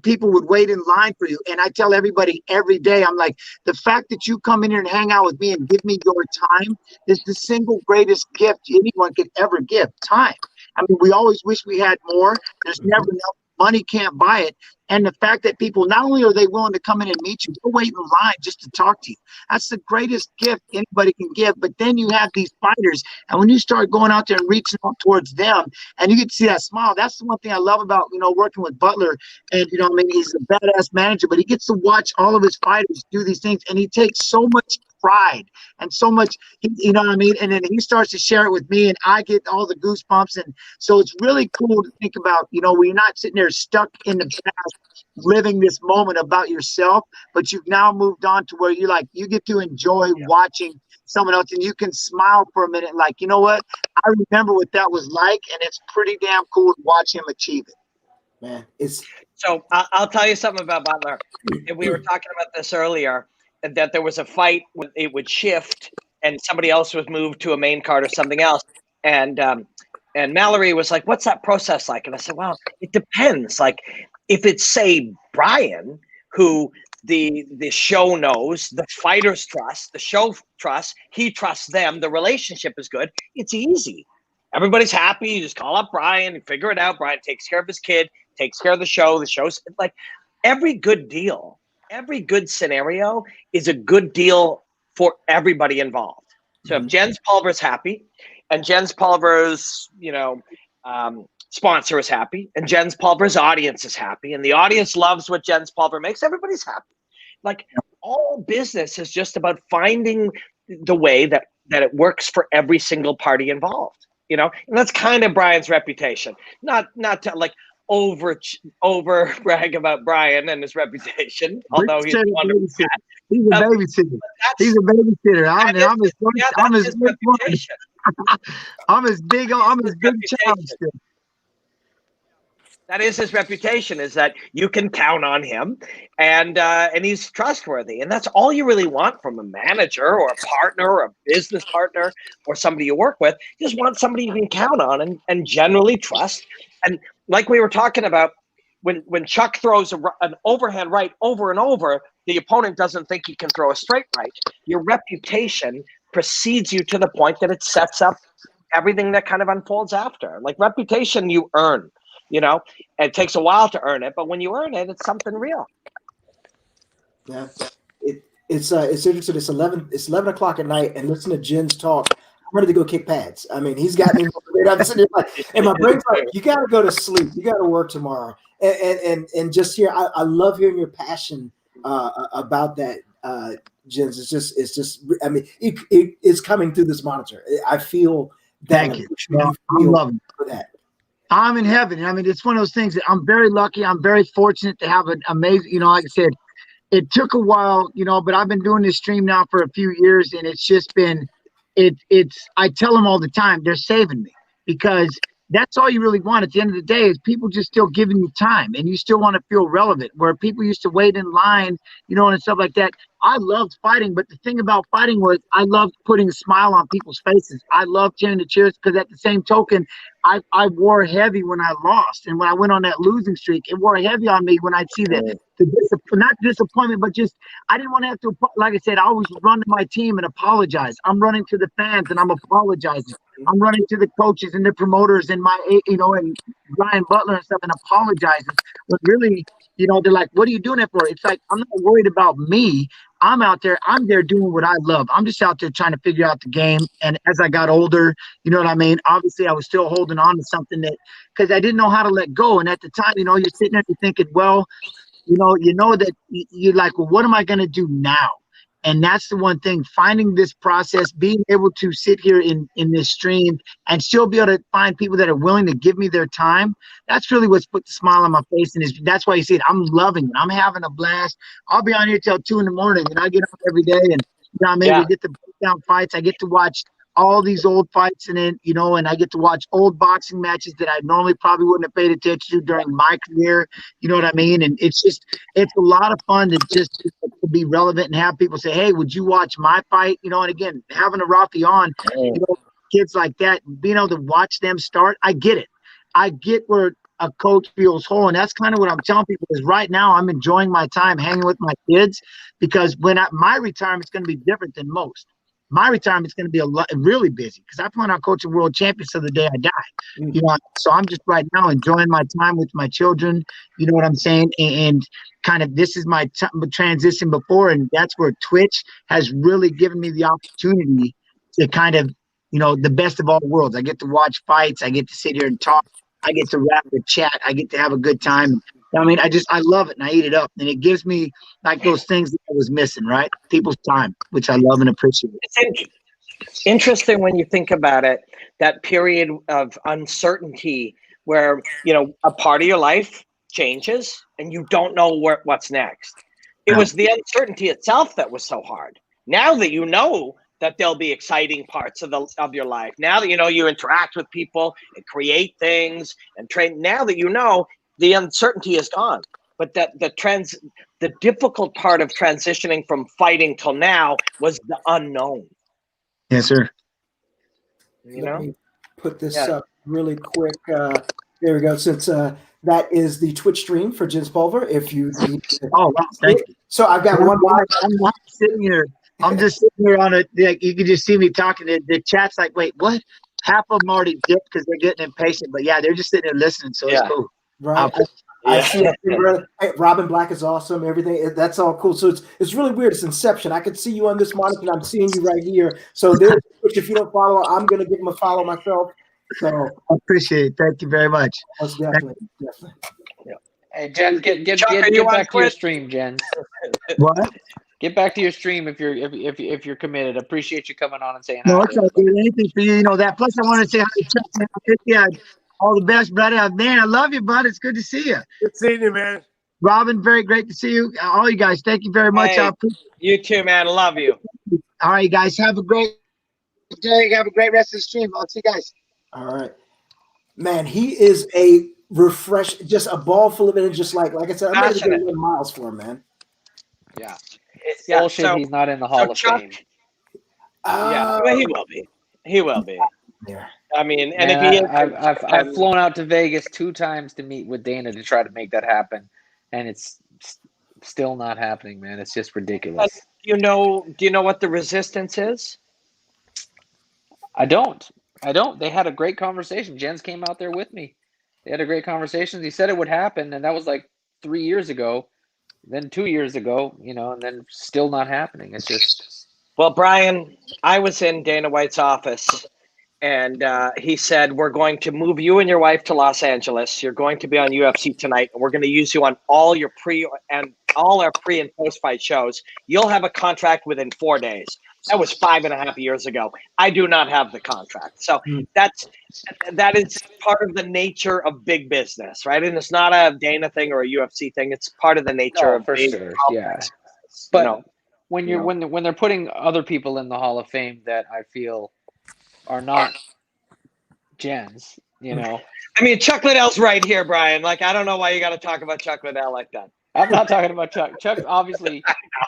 People would wait in line for you, and I tell everybody every day, I'm like, the fact that you come in here and hang out with me and give me your time is the single greatest gift anyone could ever give. Time. I mean, we always wish we had more. There's never enough. Money can't buy it. And the fact that people, not only are they willing to come in and meet you, they'll wait in line just to talk to you. That's the greatest gift anybody can give. But then you have these fighters, and when you start going out there and reaching out towards them, and you get to see that smile, that's the one thing I love about, you know, working with Butler. And, you know, I mean, he's a badass manager, but he gets to watch all of his fighters do these things, and he takes so much pride and so much, you know what I mean? And then he starts to share it with me, and I get all the goosebumps. And so it's really cool to think about, you know, where you're not sitting there stuck in the past, living this moment about yourself, but you've now moved on to where you like, you get to enjoy watching someone else, and you can smile for a minute. Like, you know what? I remember what that was like, and it's pretty damn cool to watch him achieve it. Man, it's so I'll tell you something about Butler. And we were talking about this earlier, that there was a fight when it would shift and somebody else was moved to a main card or something else. And Mallory was like, what's that process like? And I said, well, it depends. Like if it's, say, Brian, who the show knows, the fighters trust, the show trusts, he trusts them, the relationship is good, it's easy. Everybody's happy. You just call up Brian and figure it out. Brian takes care of his kid, takes care of the show. The show's like every good deal. Every good scenario is a good deal for everybody involved. So if Jens Pulver's happy, and Jens Pulver's, you know, sponsor is happy, and Jens Pulver's audience is happy, and the audience loves what Jens Pulver makes, everybody's happy. Like all business is just about finding the way that it works for every single party involved. You know, and that's kind of Brian's reputation. Not to like over brag about Brian and his reputation, although he's wonderful. He's a babysitter. He's a babysitter. I'm his big child still. That is his reputation, is that you can count on him, and he's trustworthy, and that's all you really want from a manager or a partner or a business partner or somebody you work with. You just want somebody you can count on and generally trust. And like we were talking about, when Chuck throws an overhand right over and over, the opponent doesn't think he can throw a straight right. Your reputation precedes you to the point that it sets up everything that kind of unfolds after. Like reputation, you earn. You know, it takes a while to earn it, but when you earn it, it's something real. Yeah, it's interesting. It's 11 o'clock at night, and listen to Jens talk. I'm ready to go kick pads. I mean, he's got me motivated. I'm sitting there like, and my brain's like, you got to go to sleep. You got to work tomorrow. And just here, I love hearing your passion about that, Jens. It's just. I mean, it's coming through this monitor. I feel that. Thank you. I love it for that. I'm in heaven. I mean, it's one of those things that I'm very lucky. I'm very fortunate to have an amazing, you know, like I said, it took a while, you know, but I've been doing this stream now for a few years, and it's just been, I tell them all the time, they're saving me, because that's all you really want at the end of the day is people just still giving you time and you still want to feel relevant. Where people used to wait in line, and stuff like that. I loved fighting, but the thing about fighting was I loved putting a smile on people's faces. I loved hearing the cheers because at the same token, I wore heavy when I lost. And when I went on that losing streak, it wore heavy on me when I'd see not disappointment, but just I didn't want to have to, like I said, I always run to my team and apologize. I'm running to the fans and I'm apologizing. I'm running to the coaches and the promoters and and Ryan Butler and stuff and apologizing. But really, they're like, what are you doing that for? It's like, I'm not worried about me. I'm out there. I'm there doing what I love. I'm just out there trying to figure out the game. And as I got older, you know what I mean? Obviously, I was still holding on to something because I didn't know how to let go. And at the time, you're sitting there and thinking, well, that you're like, well, what am I going to do now? And that's the one thing, finding this process, being able to sit here in this stream and still be able to find people that are willing to give me their time. That's really what's put the smile on my face. And that's why you see it. I'm loving it. I'm having a blast. I'll be on here till 2 a.m. and I get on every day and I get to break down fights. I get to watch all these old fights and then, and I get to watch old boxing matches that I normally probably wouldn't have paid attention to during my career. You know what I mean? And it's a lot of fun to just to be relevant and have people say, hey, would you watch my fight? And again, having a Rafi on, kids like that, being able to watch them start, I get it. I get where a coach feels whole. And that's kind of what I'm telling people is right now I'm enjoying my time hanging with my kids because my retirement's going to be different than most. My retirement's going to be really busy because I plan on coaching world champions till the day I die. So I'm just right now enjoying my time with my children. You know what I'm saying? And kind of this is my transition before, and that's where Twitch has really given me the opportunity to kind of, the best of all worlds. I get to watch fights. I get to sit here and talk. I get to rap and chat. I get to have a good time. I mean, I love it and I eat it up. And it gives me like those things that I was missing, right? People's time, which I love and appreciate. It's interesting when you think about it, that period of uncertainty where, a part of your life changes and you don't know what's next. It was the uncertainty itself that was so hard. Now that you know that there'll be exciting parts of your life, now that you interact with people and create things and train, now that the uncertainty is gone. But the difficult part of transitioning from fighting till now was the unknown. Yes, sir. Let me put this up really quick. There we go. Since that is the Twitch stream for Jens Pulver. If you need to, wow, thank you. So I've got one. I'm not sitting here. I'm just sitting here on it. Like, you can just see me talking. The chat's like, wait, what? Half of them already dipped because they're getting impatient. But yeah, they're just sitting there listening. So it's cool. Right. I see it. Hey, Robin Black is awesome. Everything that's all cool. So it's really weird. It's Inception. I can see you on this monitor, and I'm seeing you right here. So if you don't follow, I'm going to give them a follow myself. So I appreciate it. Thank you very much. Most definitely. Hey, Jen, get back to your stream, Jen. What? Get back to your stream if you're committed. Appreciate you coming on and saying no, hi. it's not doing anything for you. That. Plus, I want to say hi to Chuck, man. Yeah, all the best, brother. Man, I love you, bud. It's good to see you. Good seeing you, man. Robin, very great to see you. All you guys, thank you very much. Hey, you too, man. Love you. All right, guys. Have a great day. Have a great rest of the stream. I'll see you guys. All right. Man, he is a just a ball full of energy, just like I said, I'm ready to go 1 miles for him, man. Yeah. It's bullshit. He's not in the Hall of Fame. Well, he will be. He will be. Yeah. I mean, and if he is, I've flown out to Vegas 2 times to meet with Dana to try to make that happen, and it's still not happening, man. It's just ridiculous. Do you know what the resistance is? I don't. They had a great conversation. Jens came out there with me. They had a great conversation. He said it would happen, and that was like 3 years ago. Then 2 years ago, and then still not happening. It's just. Well, Brian, I was in Dana White's office, and he said, we're going to move you and your wife to Los Angeles. You're going to be on UFC Tonight, and we're going to use you on all our pre and post fight shows. You'll have a contract within 4 days. That was 5.5 years ago. I do not have the contract. So that is part of the nature of big business, right? And it's not a Dana thing or a UFC thing. It's part of the nature of for big sure. business. But when they're putting other people in the Hall of Fame that I feel are not Jens, You know. I mean, Chuck Liddell's right here, Brian. Like, I don't know why you got to talk about Chuck Liddell like that. I'm not talking about Chuck. Chuck's obviously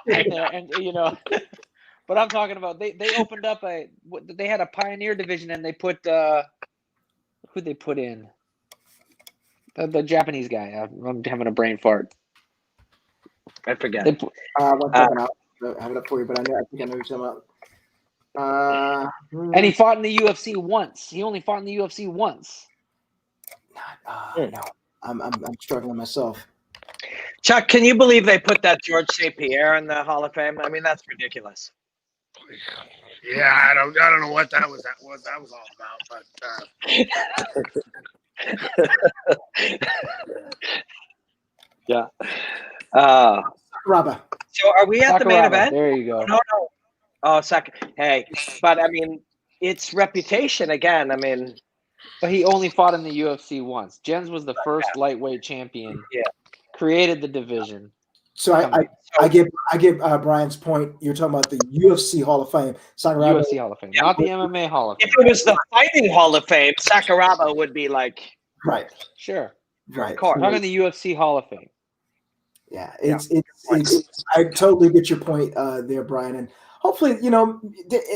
in there, and you know, but I'm talking about they opened up they had a pioneer division, and they put who'd they put in? The Japanese guy. I'm having a brain fart. I forget. One second, I'll have it up for you, but I think I know who you're talking about. And he fought in the UFC once. He only fought in the UFC once. No, I'm struggling myself. Chuck, can you believe they put that George St. Pierre in the Hall of Fame? I mean, that's ridiculous. Yeah, I don't know what that was all about, but Yeah. Rabba. So are we at the main event? There you go. No. Oh, second. Hey, but I mean, it's reputation again. I mean, but he only fought in the UFC once. Jens was the first lightweight champion. Yeah. Created the division. So I give Brian's point. You're talking about the UFC Hall of Fame. Sakuraba. UFC Hall of Fame, not the MMA Hall of Fame. If it was the Fighting Hall of Fame, Sakuraba would be like right. Sure. Right. Not in the UFC Hall of Fame. Yeah, it's I totally get your point there, Brian, and hopefully, you know,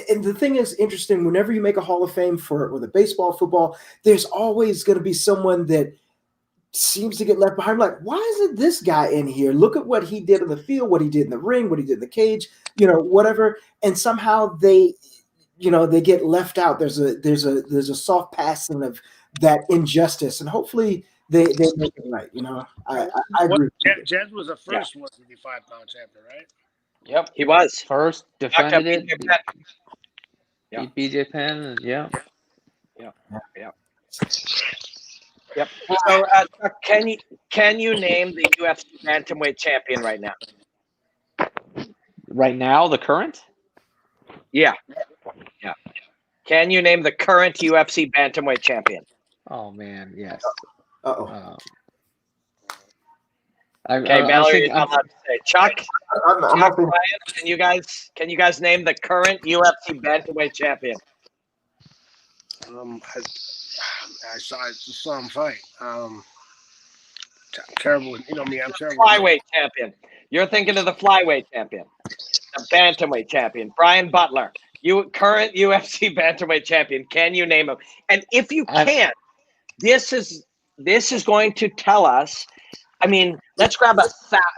and the thing is interesting. Whenever you make a Hall of Fame for whether baseball, football, there's always going to be someone that seems to get left behind. Like, why isn't this guy in here? Look at what he did in the field, what he did in the ring, what he did in the cage, you know, whatever. And somehow they get left out. There's a soft passing of that injustice, and hopefully they make it right. You know, I agree. Jens was the first 155-pound champion, right? Yep, he was first. Defended it. Yeah. Beat BJ Penn. Yeah. Yep. So, can you name the UFC bantamweight champion right now? Right now, the current? Yeah. Can you name the current UFC bantamweight champion? Oh man, yes. Uh-oh. Okay, Mallory, you're not allowed to say. Chuck, Brian, can you guys name the current UFC bantamweight champion? I saw him fight. Terrible. You know me, I'm terrible. Flyweight champion. You're thinking of the flyweight champion, the bantamweight champion, Brian Butler. Current UFC bantamweight champion. Can you name him? And if you can't, this is going to tell us. I mean, let's grab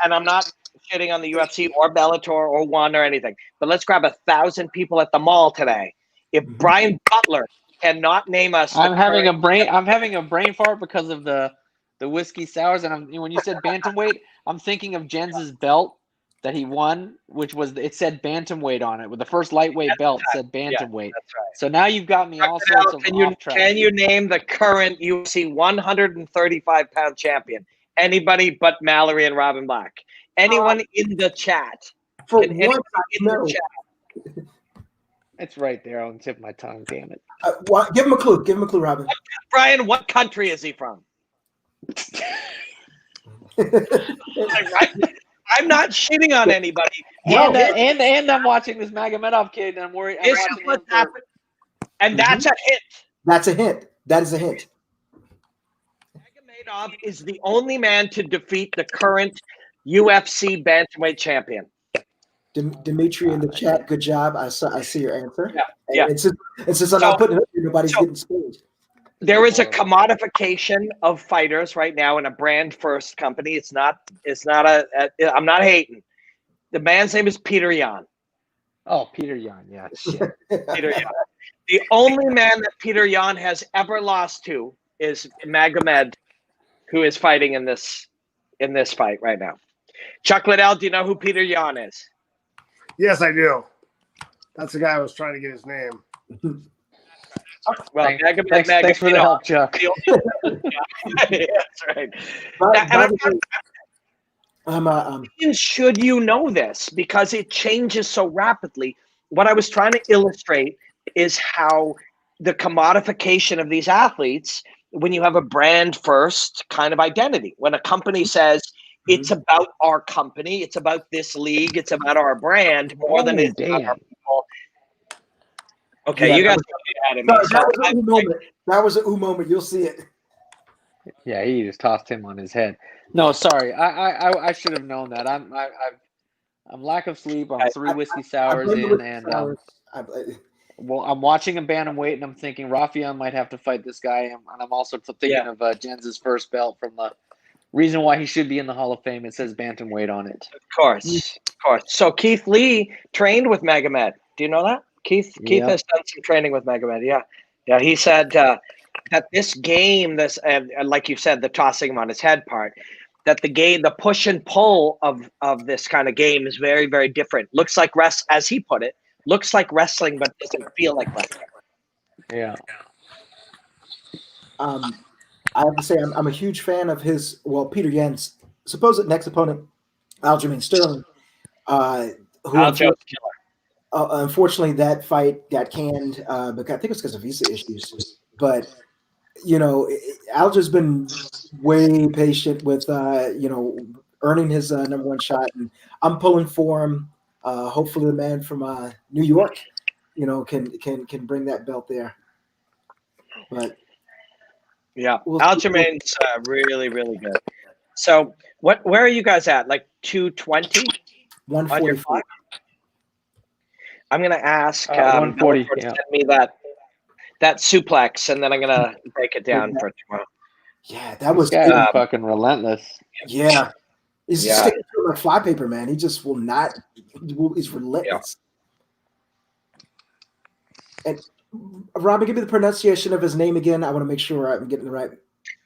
and I'm not shitting on the UFC or Bellator or One or anything, but let's grab 1,000 people at the mall today. If Brian Butler cannot name us, I'm having a brain fart because of the whiskey sours, and when you said bantamweight, I'm thinking of Jens's belt that he won, which was it said bantamweight on it. With the first lightweight belt said bantamweight. Yeah, that's right. So now you've got me all sorts of off track. Can you name the current UFC 135-pound champion? Anybody but Mallory and Robin Black. Anyone in the chat? For one, no. It's right there on the tip of my tongue. Damn it! Give him a clue. Give him a clue, Robin. Brian, what country is he from? I'm not shitting on anybody. And I'm watching this Magomedov kid, and I'm worried. This is what's happening, and that's a hint. That's a hint. That is a hint. Magomedov is the only man to defeat the current UFC bantamweight champion. Dimitri in the chat, good job. I see your answer. Yeah. And since I'm not putting it up here, nobody's getting staged. There is a commodification of fighters right now in a brand first company. It's not I'm not hating. The man's name is Peter Yan. Oh, Peter Yan, yeah. Peter Yan. The only man that Peter Yan has ever lost to is Magomed, who is fighting in this fight right now. Chuck Liddell, do you know who Peter Yan is? Yes, I do. That's the guy I was trying to get his name. Well, thanks for the help, Chuck. That's right. Should you know this? Because it changes so rapidly. What I was trying to illustrate is how the commodification of these athletes, when you have a brand first kind of identity, when a company says, it's about our company, it's about this league, it's about our brand more than it's about our people. Okay, Yeah, you guys that are way ahead of No, me. that So was a ooh moment. That was a ooh moment. You'll see it. Yeah, he just tossed him on his head. No, sorry, I should have known that. I'm lack of sleep. I'm 3 whiskey I sours blame the in, whiskey and sours. well, I'm watching a bantamweight, and I'm thinking Rafael might have to fight this guy, and I'm also thinking of Jens's first belt from the reason why he should be in the Hall of Fame. It says bantamweight on it. Of course. So Keith Lee trained with Magomed. Do you know that? Keith has done some training with Magomed. Yeah. He said that this game, and like you said, the tossing him on his head part, that the push and pull of this kind of game is very, very different. Looks like as he put it, looks like wrestling, but doesn't feel like wrestling. Yeah. I have to say, I'm a huge fan of his. Well, Peter Yan's supposed next opponent, Aljamain Sterling, who unfortunately that fight got canned because I think it's because of visa issues. But Alja's been way patient with earning his number one shot, and I'm pulling for him. Hopefully, the man from New York, can bring that belt there. But yeah, Aljamain's really, really good. So where are you guys at? Like 220? 144. I'm gonna ask 140. Bellator to send me that suplex, and then I'm gonna break it down for tomorrow. Yeah, that was fucking relentless. Yeah, he's sticking to like flypaper, man. He just will not. He's relentless. And Robbie, give me the pronunciation of his name again. I want to make sure I'm getting it right.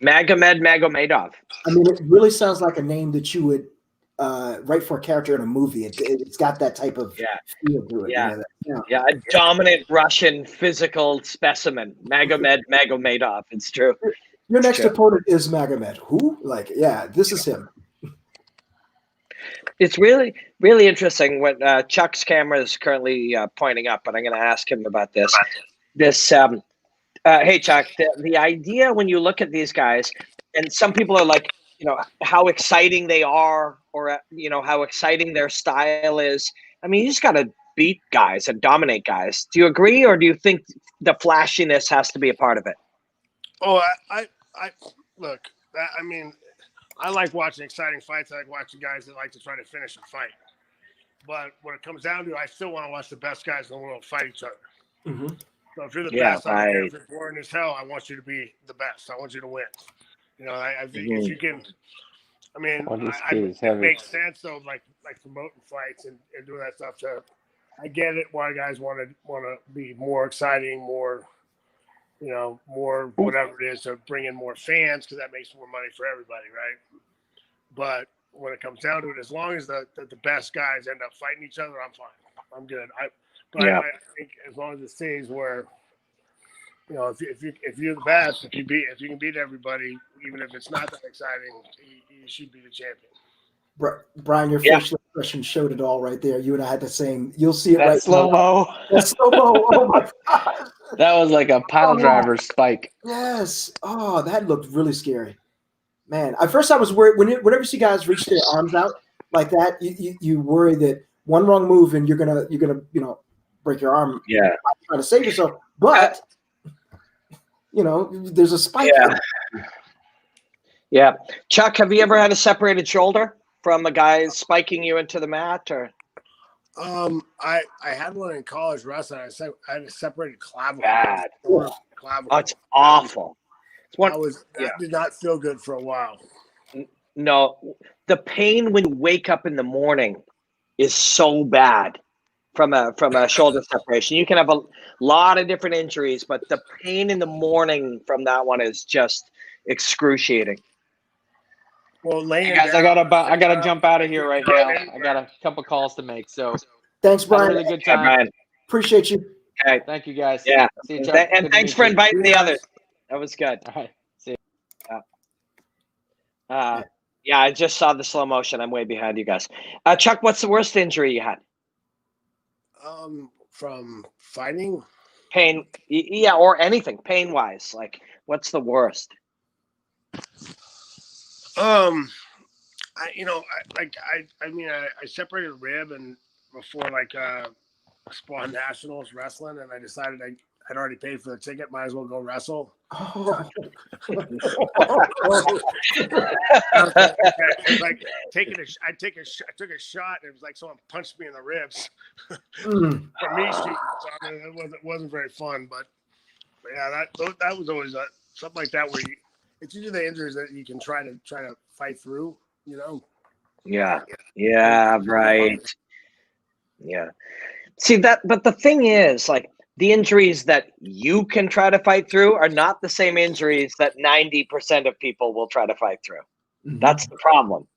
Magomedov. I mean, it really sounds like a name that you would write for a character in a movie. It's got that type of feel to it. Yeah, a dominant Russian physical specimen. Magomedov. It's true. Your next opponent is Magomed. Who? This is him. It's really, really interesting when Chuck's camera is currently pointing up, but I'm going to ask him about this. Hey, Chuck, the idea when you look at these guys, and some people are like, how exciting they are, or, how exciting their style is. I mean, you just got to beat guys and dominate guys. Do you agree, or do you think the flashiness has to be a part of it? Oh, I look. I mean, I like watching exciting fights. I like watching guys that like to try to finish a fight. But when it comes down to it, I still want to watch the best guys in the world fight each other. Mm-hmm. So if you're the best, I don't care if it's boring as hell. I want you to be the best. I want you to win. I think if you can. I mean, it makes sense though, like promoting fights and doing that stuff. I get it why guys want to be more exciting, more whatever it is to bring in more fans because that makes more money for everybody, right? But when it comes down to it, as long as the best guys end up fighting each other, I'm fine. I'm good. I think as long as it stays where, if you're the best, if you can beat everybody, even if it's not that exciting, you should be the champion. Brian, your facial expression showed it all right there. You and I had the same. You'll see it right slow mo. That's slow mo. Oh my god. That was like a pile driver spike. Yes. Oh, that looked really scary. Man, at first I was worried whenever you see guys reach their arms out like that, you worry that one wrong move and you're gonna break your arm. Yeah. Trying to save yourself, but there's a spike. Yeah. Chuck, have you ever had a separated shoulder from a guy spiking you into the mat, or? I had one in college wrestling. I had a separated clavicle. Bad. Clavicle. Oh, it's awful. That did not feel good for a while. No, the pain when you wake up in the morning is so bad from a shoulder separation. You can have a lot of different injuries, but the pain in the morning from that one is just excruciating. Well, guys, I gotta jump out of here right now. I got a couple calls to make. So thanks, Brian. Have a really good time. Brian. Appreciate you. Okay. Thank you, guys. Yeah. See you, Chuck. And thanks for inviting the others. That was good. All right. See you. Yeah, I just saw the slow motion. I'm way behind you guys. Chuck, what's the worst injury you had? From fighting? Pain, yeah, or anything pain-wise. Like, what's the worst? I separated a rib and before Spawn Nationals wrestling, and I decided I'd already paid for the ticket. Might as well go wrestle. Oh. I was like, okay. It was like I took a shot, and it was like someone punched me in the ribs from me shooting. So I mean, it wasn't very fun, but yeah, that was always something like that where it's usually the injuries that you can try to fight through, you know. Yeah. Yeah. Right. Yeah. See that, but the thing is, like, the injuries that you can try to fight through are not the same injuries that 90% of people will try to fight through. That's the problem.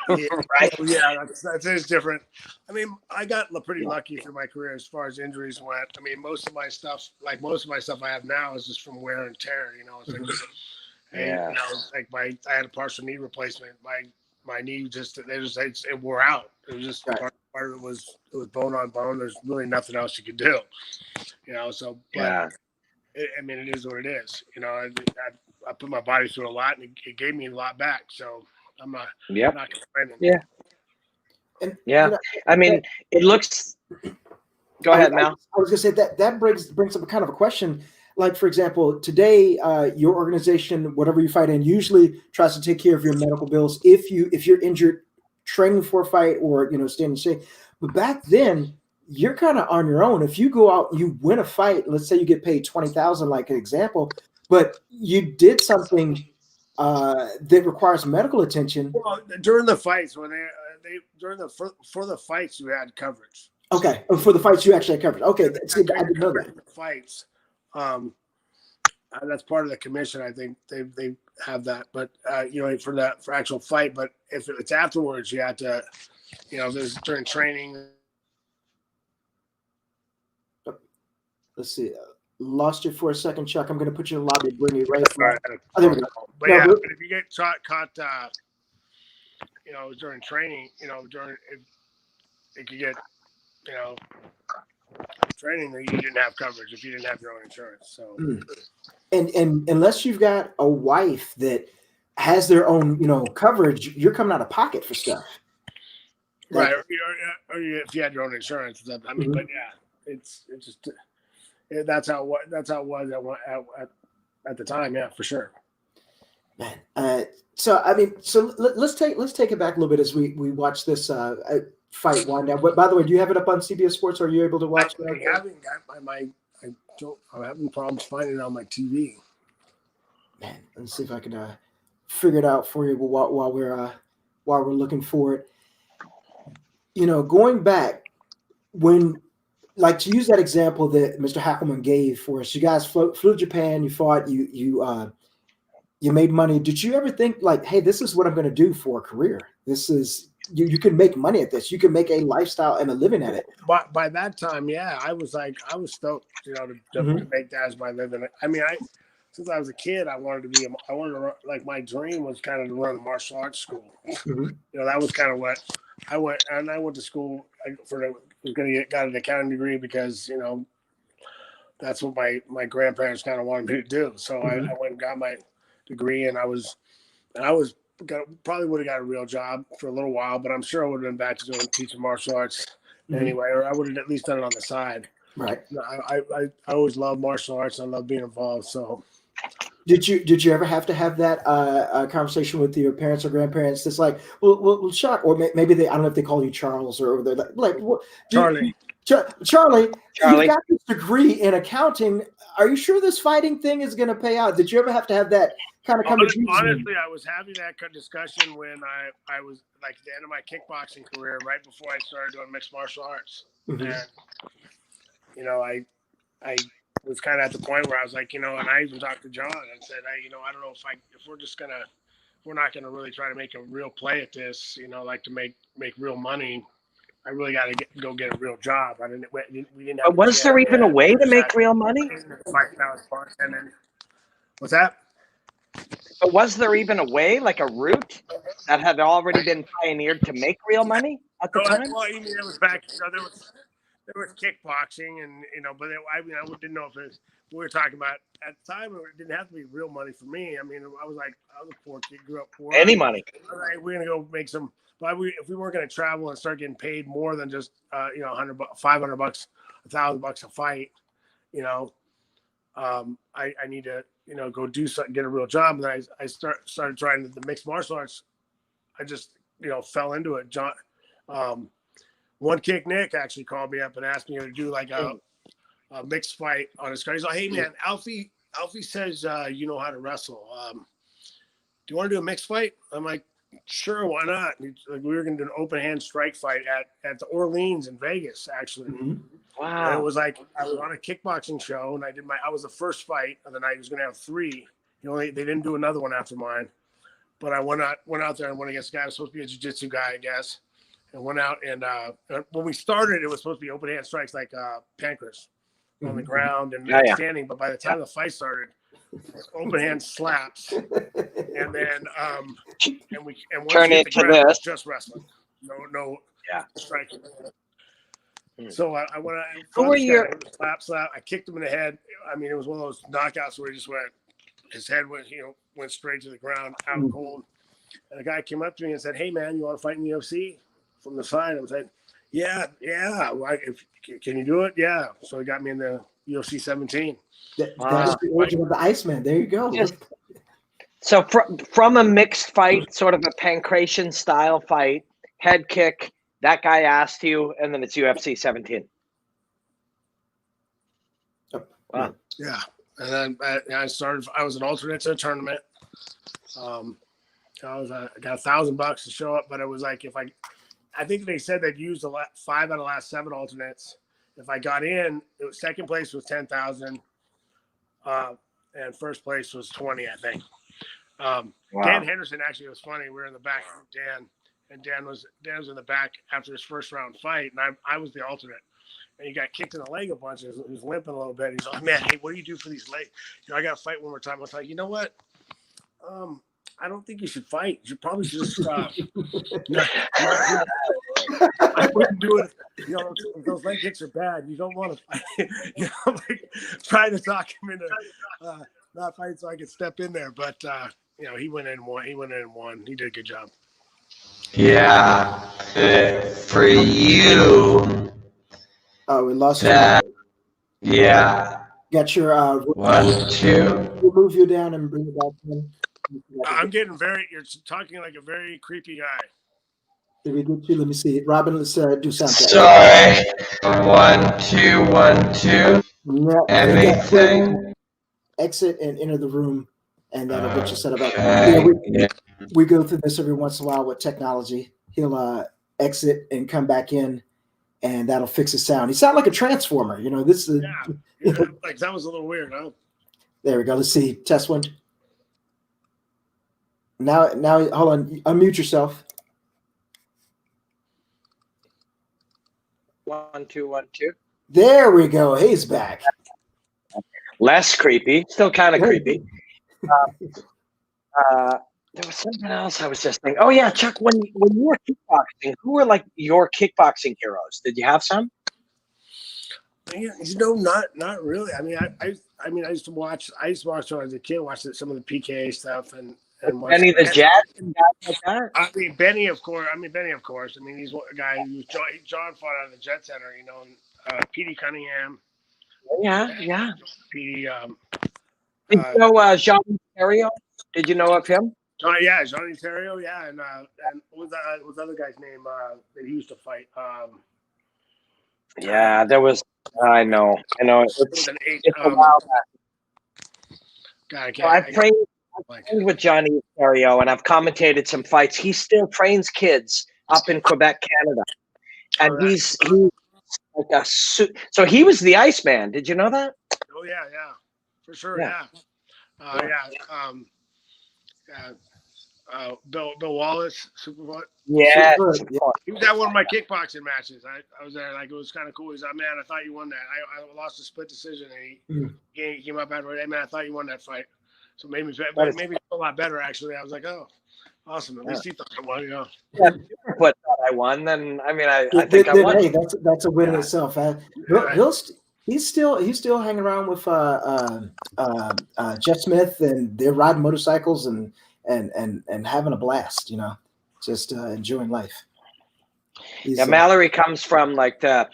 Yeah, right? Yeah, that's different. I mean, I got pretty lucky through my career as far as injuries went. I mean, most of my stuff I have now is just from wear and tear. You know, it's like, Yeah. you know, like I had a partial knee replacement. My knee it wore out. It was just part of it was bone on bone. There's really nothing else you could do. You know, so but I mean, it is what it is. You know, I put my body through a lot, and it gave me a lot back. So I'm not complaining. Yeah. And, yeah. you know, I mean, it looks. Go ahead, Mal. I was going to say that brings up a kind of a question. Like, for example, today, your organization, whatever you fight in, usually tries to take care of your medical bills if you're injured, training for a fight, or standing safe. But back then, you're kind of on your own. If you go out, you win a fight. Let's say you get paid $20,000, like an example, but you did something that requires medical attention. Well, during the fights, when for the fights, you had coverage. Okay, for the fights you actually had coverage. Okay, see, I didn't know that. Fights, that's part of the commission. I think they have that, but for actual fight. But if it's afterwards, you have to, if it's during training. Let's see. Lost you for a second, Chuck. I'm going to put you in the lobby and bring you right. Oh, there we go. But yeah, but if you get caught, during training, it could get, training that you didn't have coverage if you didn't have your own insurance. So, and unless you've got a wife that has their own, coverage, you're coming out of pocket for stuff. Right. Or if you had your own insurance, I mean, but yeah, it's just. That's how it was at the time. Yeah, for sure. Man, so I mean, let's take it back a little bit as we watch this fight wind down. But by the way, do you have it up on CBS Sports? Are you able to watch that? I'm having problems finding it on my TV. Man, let's see if I can figure it out for you while we're looking for it. Going back when. Like, to use that example that Mr. Hackelman gave for us, you guys flew to Japan, you fought, you made money. Did you ever think, like, hey, this is what I'm going to do for a career? This is you can make money at this. You can make a lifestyle and a living at it. But by that time, yeah, I was stoked, to make that as my living. I mean, since I was a kid, I wanted to like, my dream was kind of to run a martial arts school. That was kind of what I went to school got an accounting degree because that's what my grandparents kind of wanted me to do. So I went and got my degree, and I probably would have got a real job for a little while, but I'm sure I would have been back to teaching martial arts anyway, or I would have at least done it on the side. Right. I always loved martial arts. I love being involved. So. Did you ever have to have that conversation with your parents or grandparents? That's like, well, Chuck, or maybe I don't know if they call you Charles or they're like Charlie. Charlie, you got this degree in accounting. Are you sure this fighting thing is going to pay out? Did you ever have to have that kind of conversation? Honestly, I was having that discussion when I was like at the end of my kickboxing career, right before I started doing mixed martial arts, and I was kind of at the point where I was like, and I even talked to John and said, hey, I don't know if we're not gonna really try to make a real play at this, like to make real money. I really got to go get a real job. We didn't have. But was there even a way to make real money? What's that? But was there even a way, like a route that had already been pioneered to make real money at the time? Well, it was back. there was kickboxing, and but I didn't know if we were talking about at the time. It didn't have to be real money for me. I mean, I was a poor kid, grew up poor. Any money. All right, we're gonna go make some. But if we weren't gonna travel and start getting paid more than just $100, $500, $1,000 a fight, I need to go do something, get a real job. And then I started trying the mixed martial arts. I just fell into it. John, One Kick Nick actually called me up and asked me to do like a mixed fight on his card. He's like, "Hey man, Alfie says you know how to wrestle. Do you want to do a mixed fight?" I'm like, "Sure, why not?" We were going to do an open hand strike fight at the Orleans in Vegas, actually. Mm-hmm. Wow! And it was like I was on a kickboxing show, and I was the first fight of the night. He was going to have 3. They didn't do another one after mine, but I went out there and went against a guy who was supposed to be a jiu-jitsu guy, I guess. And went out and when we started, it was supposed to be open hand strikes like pancras on the ground and standing. But by the time the fight started, open hand slaps, and then and once turn you hit it the to ground, it was this. just wrestling, no striking. Hmm. So I went out. Who were your slap? I kicked him in the head. I mean, it was one of those knockouts where he just his head went straight to the ground, out cold. And a guy came up to me and said, "Hey man, you want to fight in the UFC?" From the side, I was like, yeah. Can you do it? Yeah. So he got me in the UFC 17. That's the origin of the Iceman. There you go. So from a mixed fight, sort of a pancration style fight, head kick, that guy asked you, and then it's UFC 17. Wow. Yeah. And then I was an alternate to a tournament. I got $1,000 to show up, but it was like I think they said they'd used 5 out of the last 7 alternates. If I got in, second place was 10,000, and first place was 20, I think. Wow. Dan Henderson actually was funny. We were in the back with Dan, and Dan was in the back after his first round fight, and I was the alternate. And he got kicked in the leg a bunch. He was limping a little bit. He's like, "Man, hey, what do you do for these legs? I got to fight one more time." I was like, "You know what? I don't think you should fight. You probably should just stop." I wouldn't do it. If those leg kicks are bad, you don't want to fight. Trying to talk him into not fighting so I could step in there. But he went in and won. He did a good job. Yeah, for you. Oh, we lost you. Yeah. Got your 1, 2. We'll move you down and bring you back in. I'm getting you're talking like a very creepy guy. Did we get you? Let me see. Robin, let's do sound check. Sorry. 1, 2, 1, 2. Yeah, anything? Exit and enter the room, and that'll get you set up. We go through this every once in a while with technology. He'll exit and come back in, and that'll fix his sound. He sounds like a transformer. This is like that was a little weird, huh? There we go. Let's see. Test 1. Now, hold on. Unmute yourself. 1, 2, 1, 2. There we go. He's back. Less creepy. Still kind of creepy. There was something else I was just thinking. Oh yeah, Chuck. When you were kickboxing, who were like your kickboxing heroes? Did you have some? Yeah, not really. I mean, I used to watch when I was a kid. Watched some of the PK stuff and Benny the Jet and guys like that. I mean, Benny, of course. I mean, he's a guy who John fought out of the Jet Center. Petey Cunningham. Yeah. Petey. Did you know Jean Ontario? Did you know of him? Yeah, Jean Ontario. Yeah, and what was the other guy's name that he used to fight? Yeah, there was. I know. It's a while back. I trained with Johnny Ontario, and I've commentated some fights. He still trains kids up in Quebec, Canada, and he's like a so he was the Iceman. Did you know that? Oh yeah, for sure. Yeah. Bill Wallace, Superboy. Yeah. He was at one of my kickboxing matches. I was there, it was kind of cool. He's like, "Man, I thought you won that. I lost a split decision." And he came up after, "Hey man, I thought you won that fight." So maybe a lot better actually. I was like, "Oh, awesome. At least he thought I won." Yeah, Superfoot thought I won, then I mean, I think I Then, won. hey, that's a win in itself. He's still hanging around with Jeff Smith, and they're riding motorcycles and having a blast. You know, just enjoying life. Yeah, Mallory comes from like the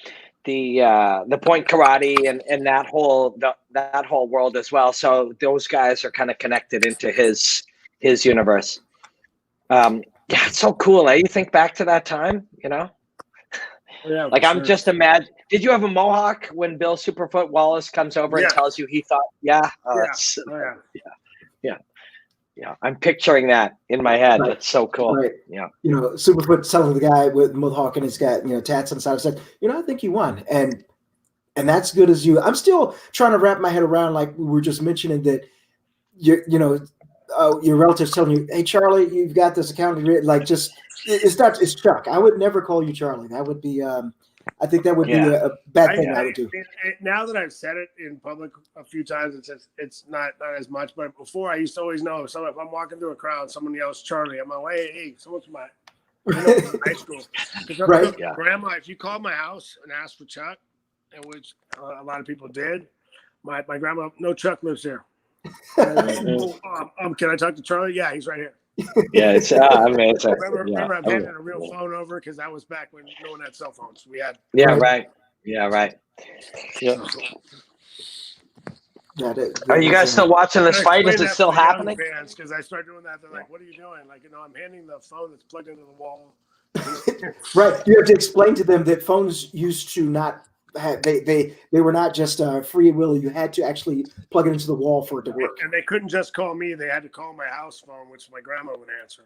point karate and that whole world as well. So those guys are kind of connected into his universe. Yeah, it's so cool. You think back to that time, you know? Yeah, like I'm just imagine. Did you have a mohawk when Bill Superfoot Wallace comes over and tells you he thought? Yeah. Yeah. I'm picturing that in my head. Right. That's so cool. Right. Yeah. You know, Superfoot telling the guy with Mohawk and he's got, you know, tats on the side, said, you know, I think you won. And that's good as you. I'm still trying to wrap my head around, like we were just mentioning, that your relatives telling you, hey, Charlie, you've got this account. Like, just it's Chuck. I would never call you Charlie. That would be I think that would be a bad thing I would do. Now that I've said it in public a few times, it's not as much. But before, I used to always know if I'm walking through a crowd, someone yells Charlie, I'm like, hey, someone's my high school. Right. Yeah. Grandma, if you called my house and asked for Chuck, and which a lot of people did, my grandma, no, Chuck lives here. Can I talk to Charlie? Yeah, he's right here. Yeah, it's amazing. Remember, I'm handing a real phone over because that was back when no one had cell phones. We had. Yeah, right. Yeah, right. Yeah. Are you guys still watching this fight? Is it still happening? Because I start doing that, they're like, "What are you doing?" Like, I'm handing the phone that's plugged into the wall. Right. You have to explain to them that phones used to not have, they were not just free will. You had to actually plug it into the wall for it to work. And they couldn't just call me. They had to call my house phone, which my grandma would answer.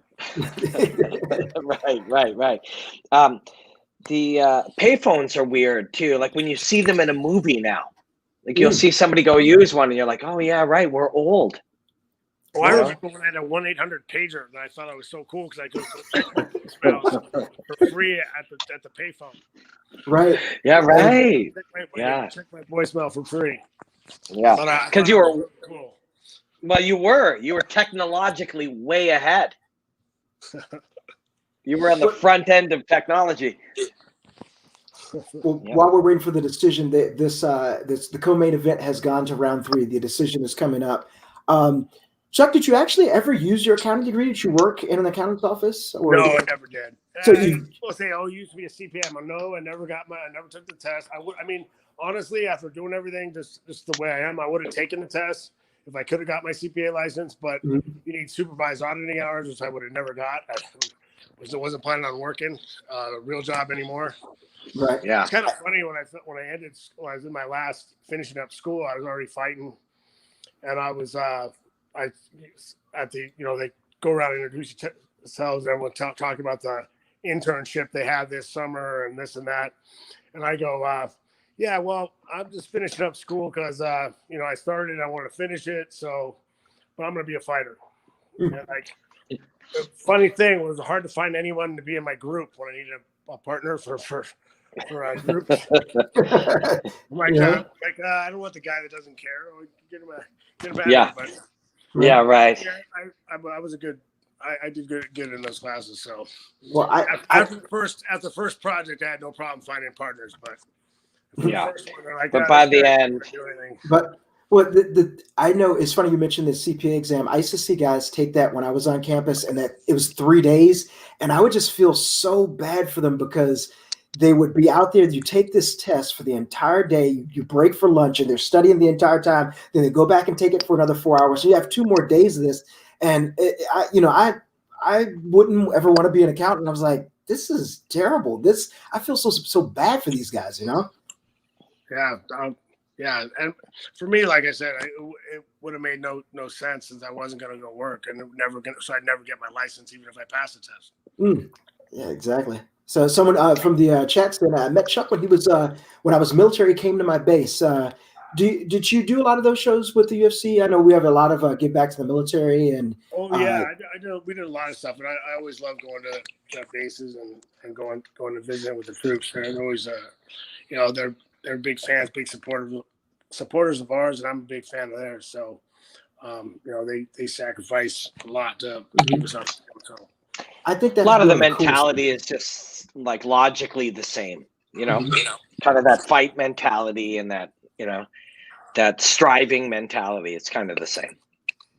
Right. The payphones are weird too. Like when you see them in a movie now, like you'll see somebody go use one and you're like, oh yeah, right. We're old. Well, I remember when I had a 1-800 pager, and I thought I was so cool because I could check my voicemails for free at the payphone. Right. Yeah. Right. Check my voicemail for free. Yeah. Because you were cool. Well, you were technologically way ahead. You were on the front end of technology. Well, while we're waiting for the decision, the co-main event has gone to round 3. The decision is coming up. Chuck, did you actually ever use your accounting degree? Did you work in an accountant's office? No, I never did. So people say, "Oh, you used to be a CPA." No, I never took the test. I mean, honestly, after doing everything just the way I am, I would have taken the test if I could have got my CPA license. But you need supervised auditing hours, which I would have never got. I wasn't planning on working a real job anymore. Right. Yeah. It's kind of funny when I was in my last finishing up school, I was already fighting, and I was they go around and introduce themselves. Everyone talking about the internship they had this summer and this and that, and I go, yeah, well, I'm just finishing up school because I started, I want to finish it, but I'm gonna be a fighter. And the funny thing was hard to find anyone to be in my group when I needed a partner for a group. I don't want the guy that doesn't care. Get him out. But yeah, right. I was a good. I did good in those classes. So, well, after the first project, I had no problem finding partners. But yeah, but by the end, but I know it's funny you mentioned the CPA exam. I used to see guys take that when I was on campus, and that it was 3 days, and I would just feel so bad for them because they would be out there. You take this test for the entire day. You break for lunch, and they're studying the entire time. Then they go back and take it for another 4 hours. So you have 2 more days of this. And I wouldn't ever want to be an accountant. I was like, this is terrible. I feel so bad for these guys. Yeah. And for me, like I said, it would have made no sense since I wasn't going to go work and so I'd never get my license even if I passed the test. Yeah, exactly. So someone from the chat said, I met Chuck when he was when I was military. He came to my base. Did you do a lot of those shows with the UFC? I know we have a lot of give back to the military and. Oh yeah, I did. We did a lot of stuff, and I always loved going to bases and going to visit with the troops. And always, they're big fans, big supporters of ours, and I'm a big fan of theirs. So, they sacrifice a lot to keep us on. So. I think A that's lot of the really cool. mentality is just like logically the same, kind of that fight mentality and that, that striving mentality. It's kind of the same.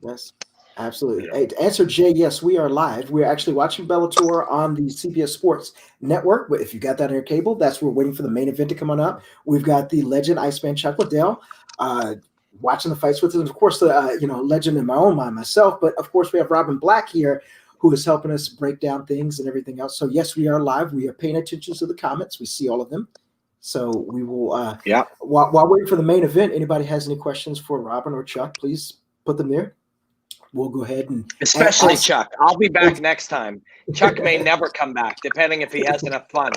Yes, absolutely. Hey, to answer Jay, yes, we are live. We're actually watching Bellator on the CBS Sports Network. But if you got that on your cable, that's we're waiting for the main event to come on up. We've got the legend Iceman Chuck Liddell watching the fights with us. And of course, the legend in my own mind myself. But of course, we have Robin Black here, who is helping us break down things and everything else. So yes, we are live. We are paying attention to the comments. We see all of them. So we will. While waiting for the main event, anybody has any questions for Robin or Chuck, please put them there. We'll go ahead and especially Chuck. I'll be back next time. Chuck may never come back, depending if he has enough fun.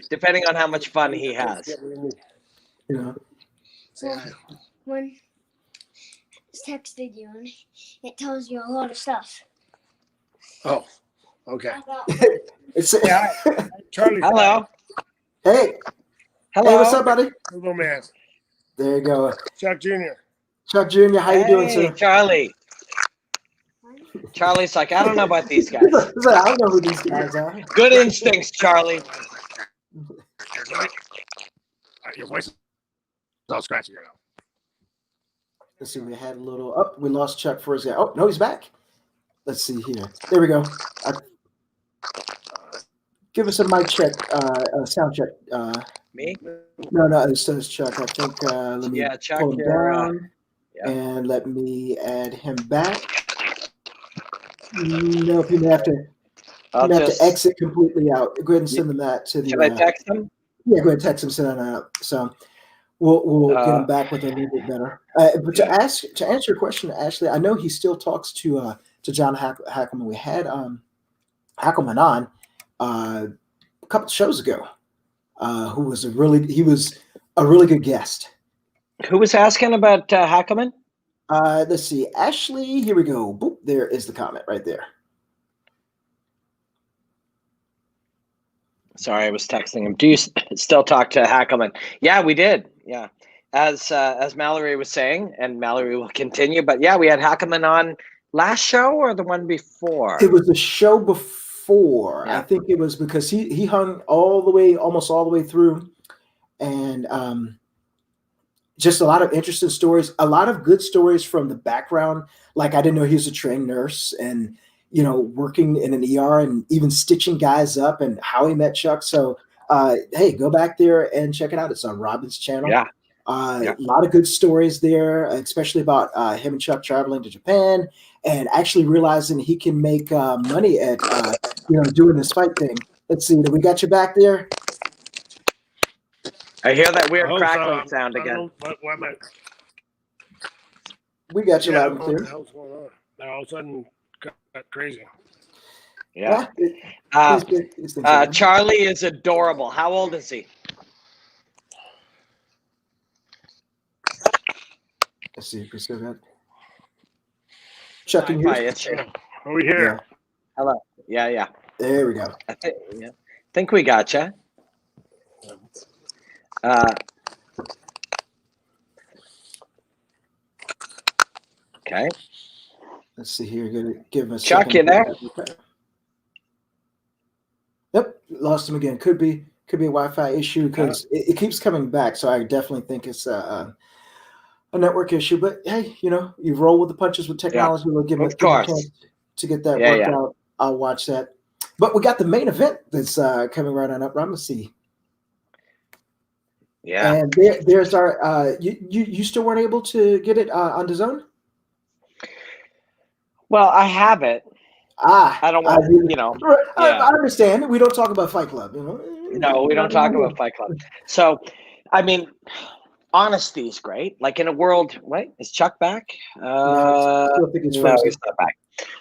Depending on how much fun he has. Yeah. So when it's texted you, and it tells you a lot of stuff. Oh, okay. It's Charlie. Hello. Hey. Hello. Hey, what's up, buddy? Little man. There you go. Chuck Jr. Chuck Jr., how you doing, sir? Charlie. Charlie's like, I don't know about these guys. I don't know who these guys are. Good instincts, Charlie. Your voice is all scratchy now. Let's see, we had a little. Oh, we lost Chuck for a second. Oh, no, he's back. Let's see here. There we go. Give us a mic check, sound check. Me? No, it says Chuck. I think let me Chuck, pull him down and let me add him back. No, you may have to. To exit completely out. Go ahead and send them that to the. Should I text him? Yeah, go ahead and text him. Send that out. So we'll get him back with a little bit better. But to answer your question, Ashley, I know he still talks to John Hackelman. We had Hackelman on a couple of shows ago. Who was a really good guest. Who was asking about Hackelman? Let's see, Ashley. Here we go. Boop, there is the comment right there. Sorry, I was texting him. Do you still talk to Hackelman? Yeah, we did. Yeah, as Mallory was saying, and Mallory will continue. But yeah, we had Hackelman on last show or the one before. It was the show before. Yeah. I think it was because he hung almost all the way through, and just a lot of interesting stories, a lot of good stories from the background. Like I didn't know he was a trained nurse and, working in an ER and even stitching guys up and how he met Chuck. So, hey, go back there and check it out. It's on Robin's channel. Yeah. A lot of good stories there, especially about him and Chuck traveling to Japan and actually realizing he can make money at, doing this fight thing. Let's see. We got you back there? I hear that weird crackling sound again. We got you loud and clear. What the hell's going on? Now all of a sudden, got crazy. Yeah. Charlie is adorable. How old is he? Let's see if we still got Chuck and Are we here? Yeah. Hello. Yeah. There we go. I think we got you. Okay. Let's see here. Gonna give us Chuck, you there? Yep, lost him again. Could be a Wi-Fi issue because it keeps coming back. So I definitely think it's a network issue. But hey, you roll with the punches with technology. We'll give him a chance to get that worked out. I'll watch that. But we got the main event that's coming right on up. I'm gonna see. Yeah. And there's our. You still weren't able to get it on DAZN? Well, I have it. I don't want I understand. We don't talk about Fight Club. No, we don't talk about Fight Club. So, I mean, honesty is great. Like in a world, wait, is Chuck back? I still think it's no, he's not back.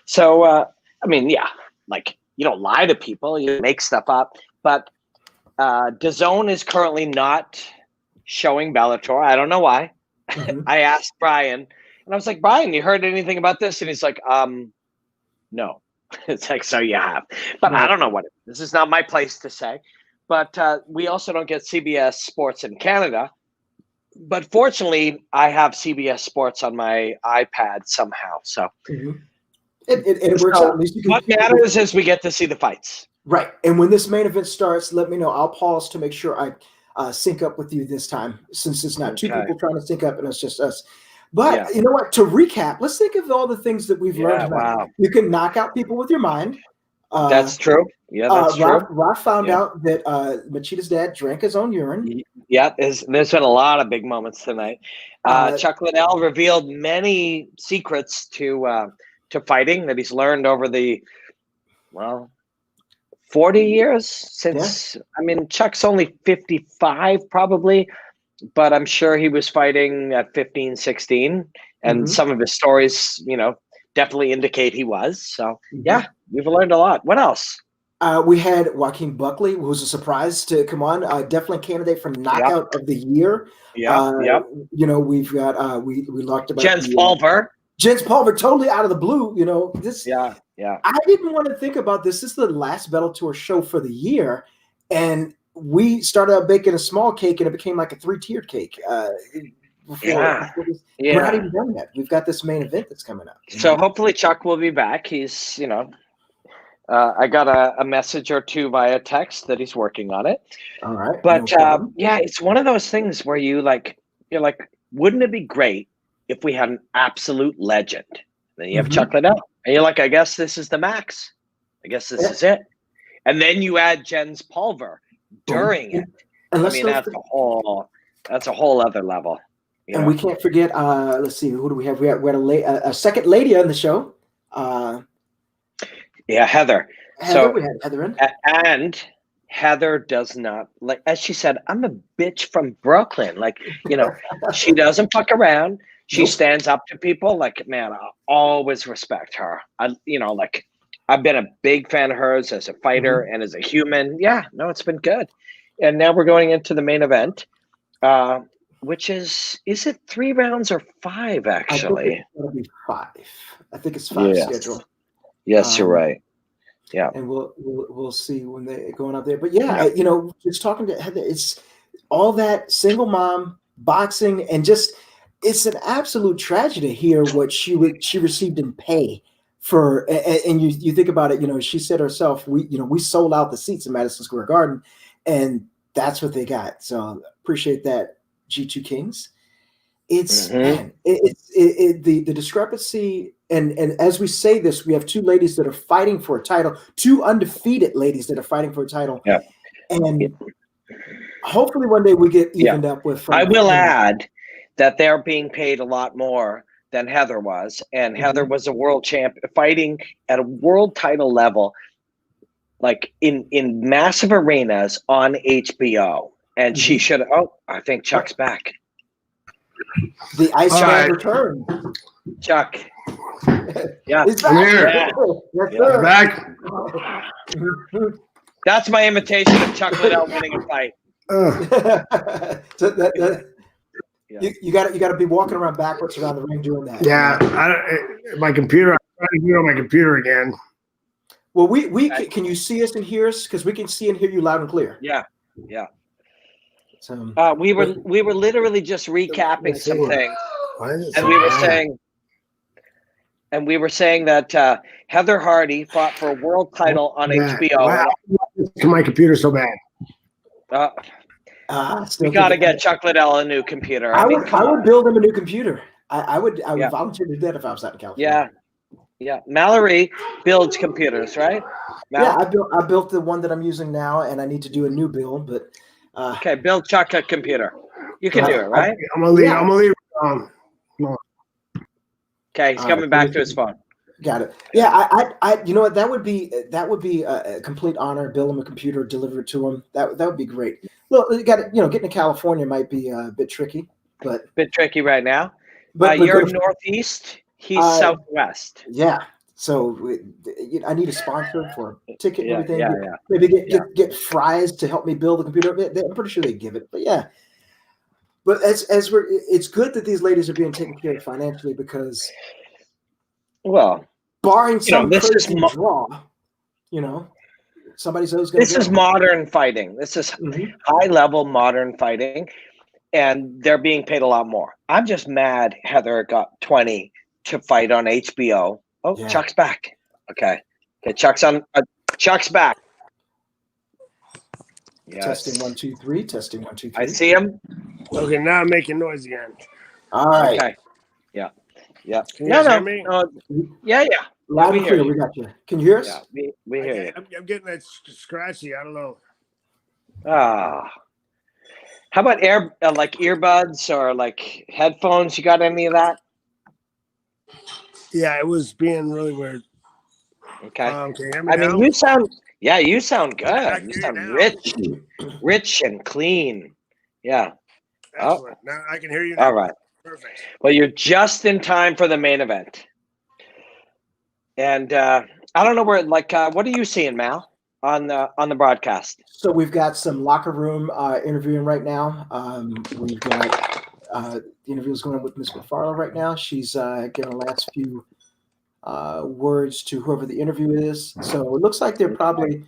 So, I mean, yeah, like you don't lie to people, you make stuff up. But DAZN is currently not showing Bellator. I don't know why. Mm-hmm. I asked Brian, and I was like, Brian, you heard anything about this? And he's like, no. It's like, so you have. But I don't know what this is not my place to say. But we also don't get CBS Sports in Canada. But fortunately, I have CBS Sports on my iPad somehow. So, It works out. At least you can, what matters is we get to see the fights. Right. And when this main event starts, let me know. I'll pause to make sure I sync up with you this time, since it's not two people trying to sync up and it's just us. But you know what? To recap, let's think of all the things that we've learned tonight. Wow. You can knock out people with your mind. That's true. Yeah, that's true. Rob found out that Machita's dad drank his own urine. Yeah, there's been a lot of big moments tonight. Chuck Liddell revealed many secrets to fighting that he's learned over the 40 years since. I mean, Chuck's only 55 probably, but I'm sure he was fighting at 15, 16, and some of his stories, definitely indicate he was. So yeah, we've learned a lot. What else? We had Joaquin Buckley, who was a surprise to come on. Definitely a candidate for knockout of the year. We've got we talked about Jens Pulver. Jens Pulver, totally out of the blue. This. Yeah. I didn't want to think about this. This is the last Bellator show for the year, and we started out baking a small cake, and it became like a 3-tiered cake. We're not even done yet. We've got this main event that's coming up. So hopefully Chuck will be back. He's, I got a message or two via text that he's working on it. All right. But it's one of those things where you're like, wouldn't it be great if we had an absolute legend? Then you have Chuck Liddell, and you're like, I guess this is the max. I guess this is it. And then you add Jens Pulver during it. And that's a whole other level. And we can't forget. Let's see, who do we have? We had a second lady on the show. Heather. We had Heather in. And Heather does not, like, as she said, I'm a bitch from Brooklyn. Like, she doesn't fuck around. She stands up to people. Like, man, I'll always respect her. I've been a big fan of hers as a fighter and as a human. Yeah, no, it's been good. And now we're going into the main event, which is it 3 rounds or 5, actually? I think it's going to be 5. I think it's 5 scheduled. Yes, you're right. Yeah. And we'll see when they're going up there. But just talking to Heather, it's all that single mom boxing, and just it's an absolute tragedy to hear what she received in pay for. And you think about it, she said herself, we sold out the seats in Madison Square Garden, and that's what they got. So appreciate that, G2 Kings. It's man, the discrepancy. And as we say this, we have 2 ladies that are fighting for a title, 2 undefeated ladies that are fighting for a title. Yeah. And hopefully one day we get evened up with. I will add that they're being paid a lot more than Heather was. And Heather was a world champ, fighting at a world title level, like in massive arenas on HBO. And she should I think Chuck's back. The Iceman return. Chuck. Yeah. I'm here. Yeah. Back. That's my imitation of Chuck Liddell winning a fight. You got to be walking around backwards around the ring doing that. Yeah, my computer. I'm trying to do it on my computer again. Well, can you see us and hear us? Because we can see and hear you loud and clear. Yeah. So, we were literally just recapping some things, and we were saying that Heather Hardy fought for a world title on HBO. Wow. My computer's so bad. We got to get Chuck Liddell a new computer. I would build him a new computer. I would volunteer to do that if I was out in California. Yeah. Mallory builds computers, right? Yeah, I built the one that I'm using now, and I need to do a new build. But okay, build Chuck a computer. You can do it, right? I'm gonna leave. Okay, he's coming back to his phone. Got it. Yeah, I you know what, that would be a complete honor. Build him a computer, deliver it to him. That would be great. Look, getting to California might be a bit tricky, but right now. But you're northeast. He's southwest. Yeah. So I need a sponsor for a ticket and everything. Yeah. Maybe get Fries to help me build the computer. I'm pretty sure they give it, but yeah. But it's good that these ladies are being taken care of financially, because, barring some crazy draw, somebody's always going to. This is modern fighting. This is high level modern fighting, and they're being paid a lot more. I'm just mad Heather got 20 to fight on HBO Oh, Yeah. Chuck's back. Okay. Okay, Chuck's on. Chuck's back. Yes. Testing 1 2 3. Testing 1 2 3. I see him. Okay, now I'm making noise again. All right. Okay. Yeah. Yeah. Can you guys hear me? No. Yeah. Loud and hear clear. you. We got you. Can you hear us? Yeah, we hear you. I'm getting that scratchy. I don't know. Ah. How about earbuds or like headphones? You got any of that? Yeah, it was being really weird. Okay. Can you hear me I now? mean, you sound good. I You can sound hear you rich and clean. Yeah. Excellent. Now I can hear you now. All right. Perfect. Well, you're just in time for the main event. And I don't know where, what are you seeing, Mal, on the broadcast? So we've got some locker room interviewing right now. We've got the interviews going on with Miss McFarland right now. She's giving the last few words to whoever the interview is. So it looks like they're probably,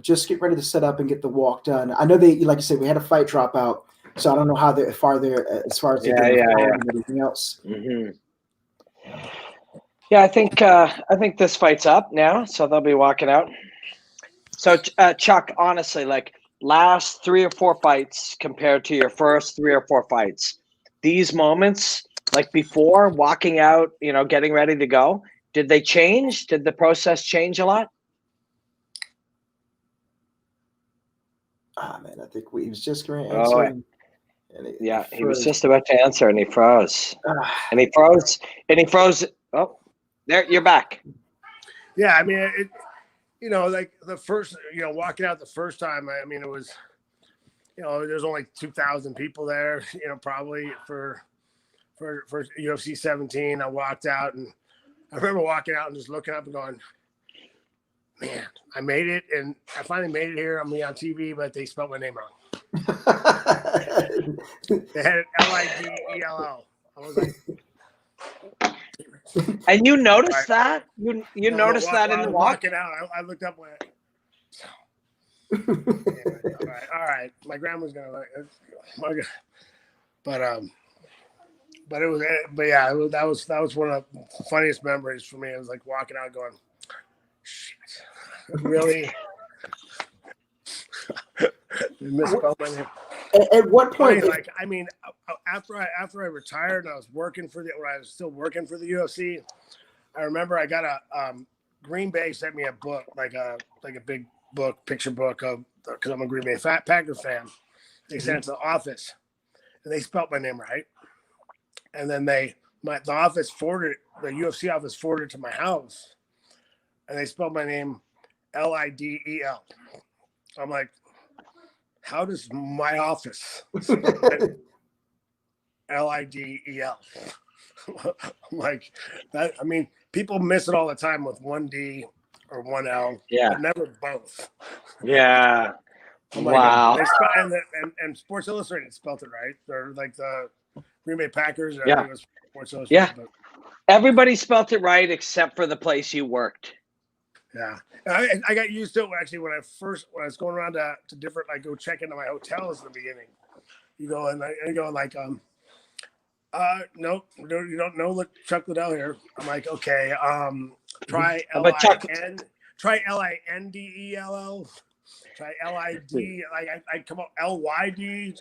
just get ready to set up and get the walk done. I know they, like I said, we had a fight drop out, so I don't know how far they're as far as they're doing and everything else. Mm-hmm. Yeah, I think this fight's up now, so they'll be walking out. So Chuck, honestly, like last 3 or 4 fights compared to your first 3 or 4 fights, these moments, like before walking out, getting ready to go, did they change? Did the process change a lot? Man, I think he was just going to answer. He was just about to answer, and he froze. And he froze. Oh, there, you're back. Yeah, I mean, like the first, walking out the first time, I mean, it was, there's only 2,000 people there, probably for UFC 17. I walked out, and I remember walking out and just looking up and going, man, I made it, and I finally made it here. I'm on TV, but they spelled my name wrong. They had it Lidell. I was like, and you noticed that? You noticed that in the walk? Walking out, I looked up and all right. My grandma's gonna like, but it was, that was one of the funniest memories for me. It was like walking out going, shit, really? Misspelled my name. At what point? Like, I mean, after I retired and I was working when I was still working for the UFC, I remember I got a Green Bay sent me a book, like a big book, picture book of, because I'm a Green Bay Packer fan. They sent it to the office, and they spelt my name right. And then the office forwarded, the UFC office forwarded to my house, and they spelled my name Lidell. I'm like, how does my office Lidell? I'm like that. I mean, people miss it all the time with 1 D or 1 L. Yeah, but never both. Yeah. Wow. And Sports Illustrated spelled it right. They're like the Green Bay Packers. I think it was Sports Illustrated. Yeah. Everybody spelt it right except for the place you worked. Yeah, I got used to it actually when I was going around to different, like go check into my hotels in the beginning. You go and I go like, nope, you don't know Chuck Liddell here. I'm like, okay, try L-I-N, try L-I-N-D-E-L-L, try L-I-D, like I come up L-Y-D,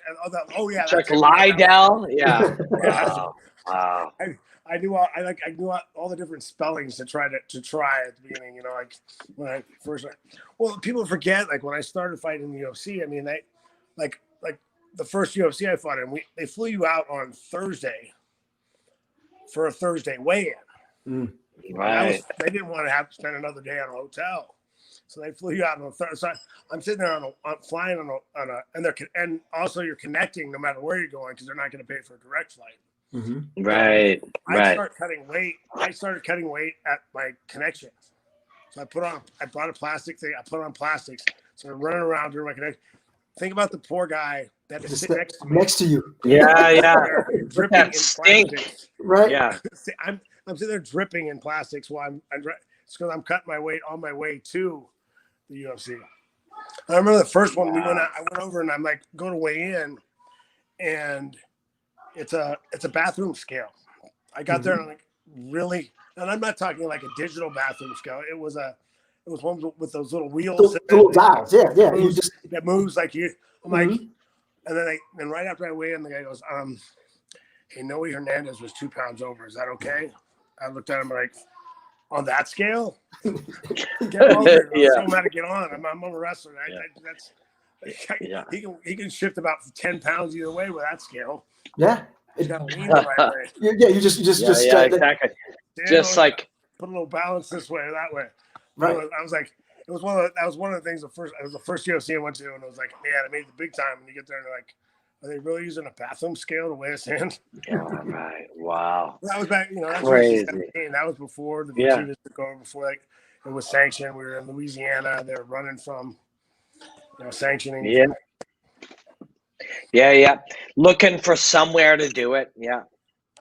oh yeah, Chuck Liddell, yeah. Wow. I knew all the different spellings to try at the beginning, like when I first. Well, people forget, like when I started fighting in the UFC. I mean, they like the first UFC I fought in, they flew you out on Thursday for a Thursday weigh-in. Right. They didn't want to have to spend another day on a hotel, so they flew you out on a Thursday. So I'm sitting there flying on a and also you're connecting no matter where you're going because they're not going to pay for a direct flight. Mm-hmm. Right. I started cutting weight at my connections. So I brought a plastic thing. I put on plastics. So I'm running around doing my connection. Think about the poor guy that is sitting next to you. Yeah. Dripping in plastics. Right. Yeah. I'm sitting there dripping in plastics while it's because I'm cutting my weight on my way to the UFC. I remember the first one I went over and I'm like going to weigh in, and it's a bathroom scale. I got there and I'm like, really? and I'm not talking like a digital bathroom scale. It was one with those little wheels, the little dials. Yeah, yeah. You just that moves like you. I'm like, Mhm. and then right after I weigh in, the guy goes, hey, Noe Hernandez was 2 pounds over. Is that okay? I looked at him like, on that scale? Get on there. Yeah. Show him how to get on. I'm a wrestler. Yeah. He can shift about 10 pounds either way with that scale. Yeah. He's got to lean the right way. Yeah, you just exactly. Just like put a little balance this way or that way. Right. I was like, that was one of the things. It was the first UFC I went to, and I was like, man, I made the big time. And you get there, and they're like, are they really using a bathroom scale to weigh us in? yeah, right. Wow. That was back, that's Crazy. 17. That was before the Yeah. Vachivas took over. Before like it was sanctioned. We were in Louisiana. They were running from sanctioning. Yeah. Yeah. Looking for somewhere to do it. Yeah.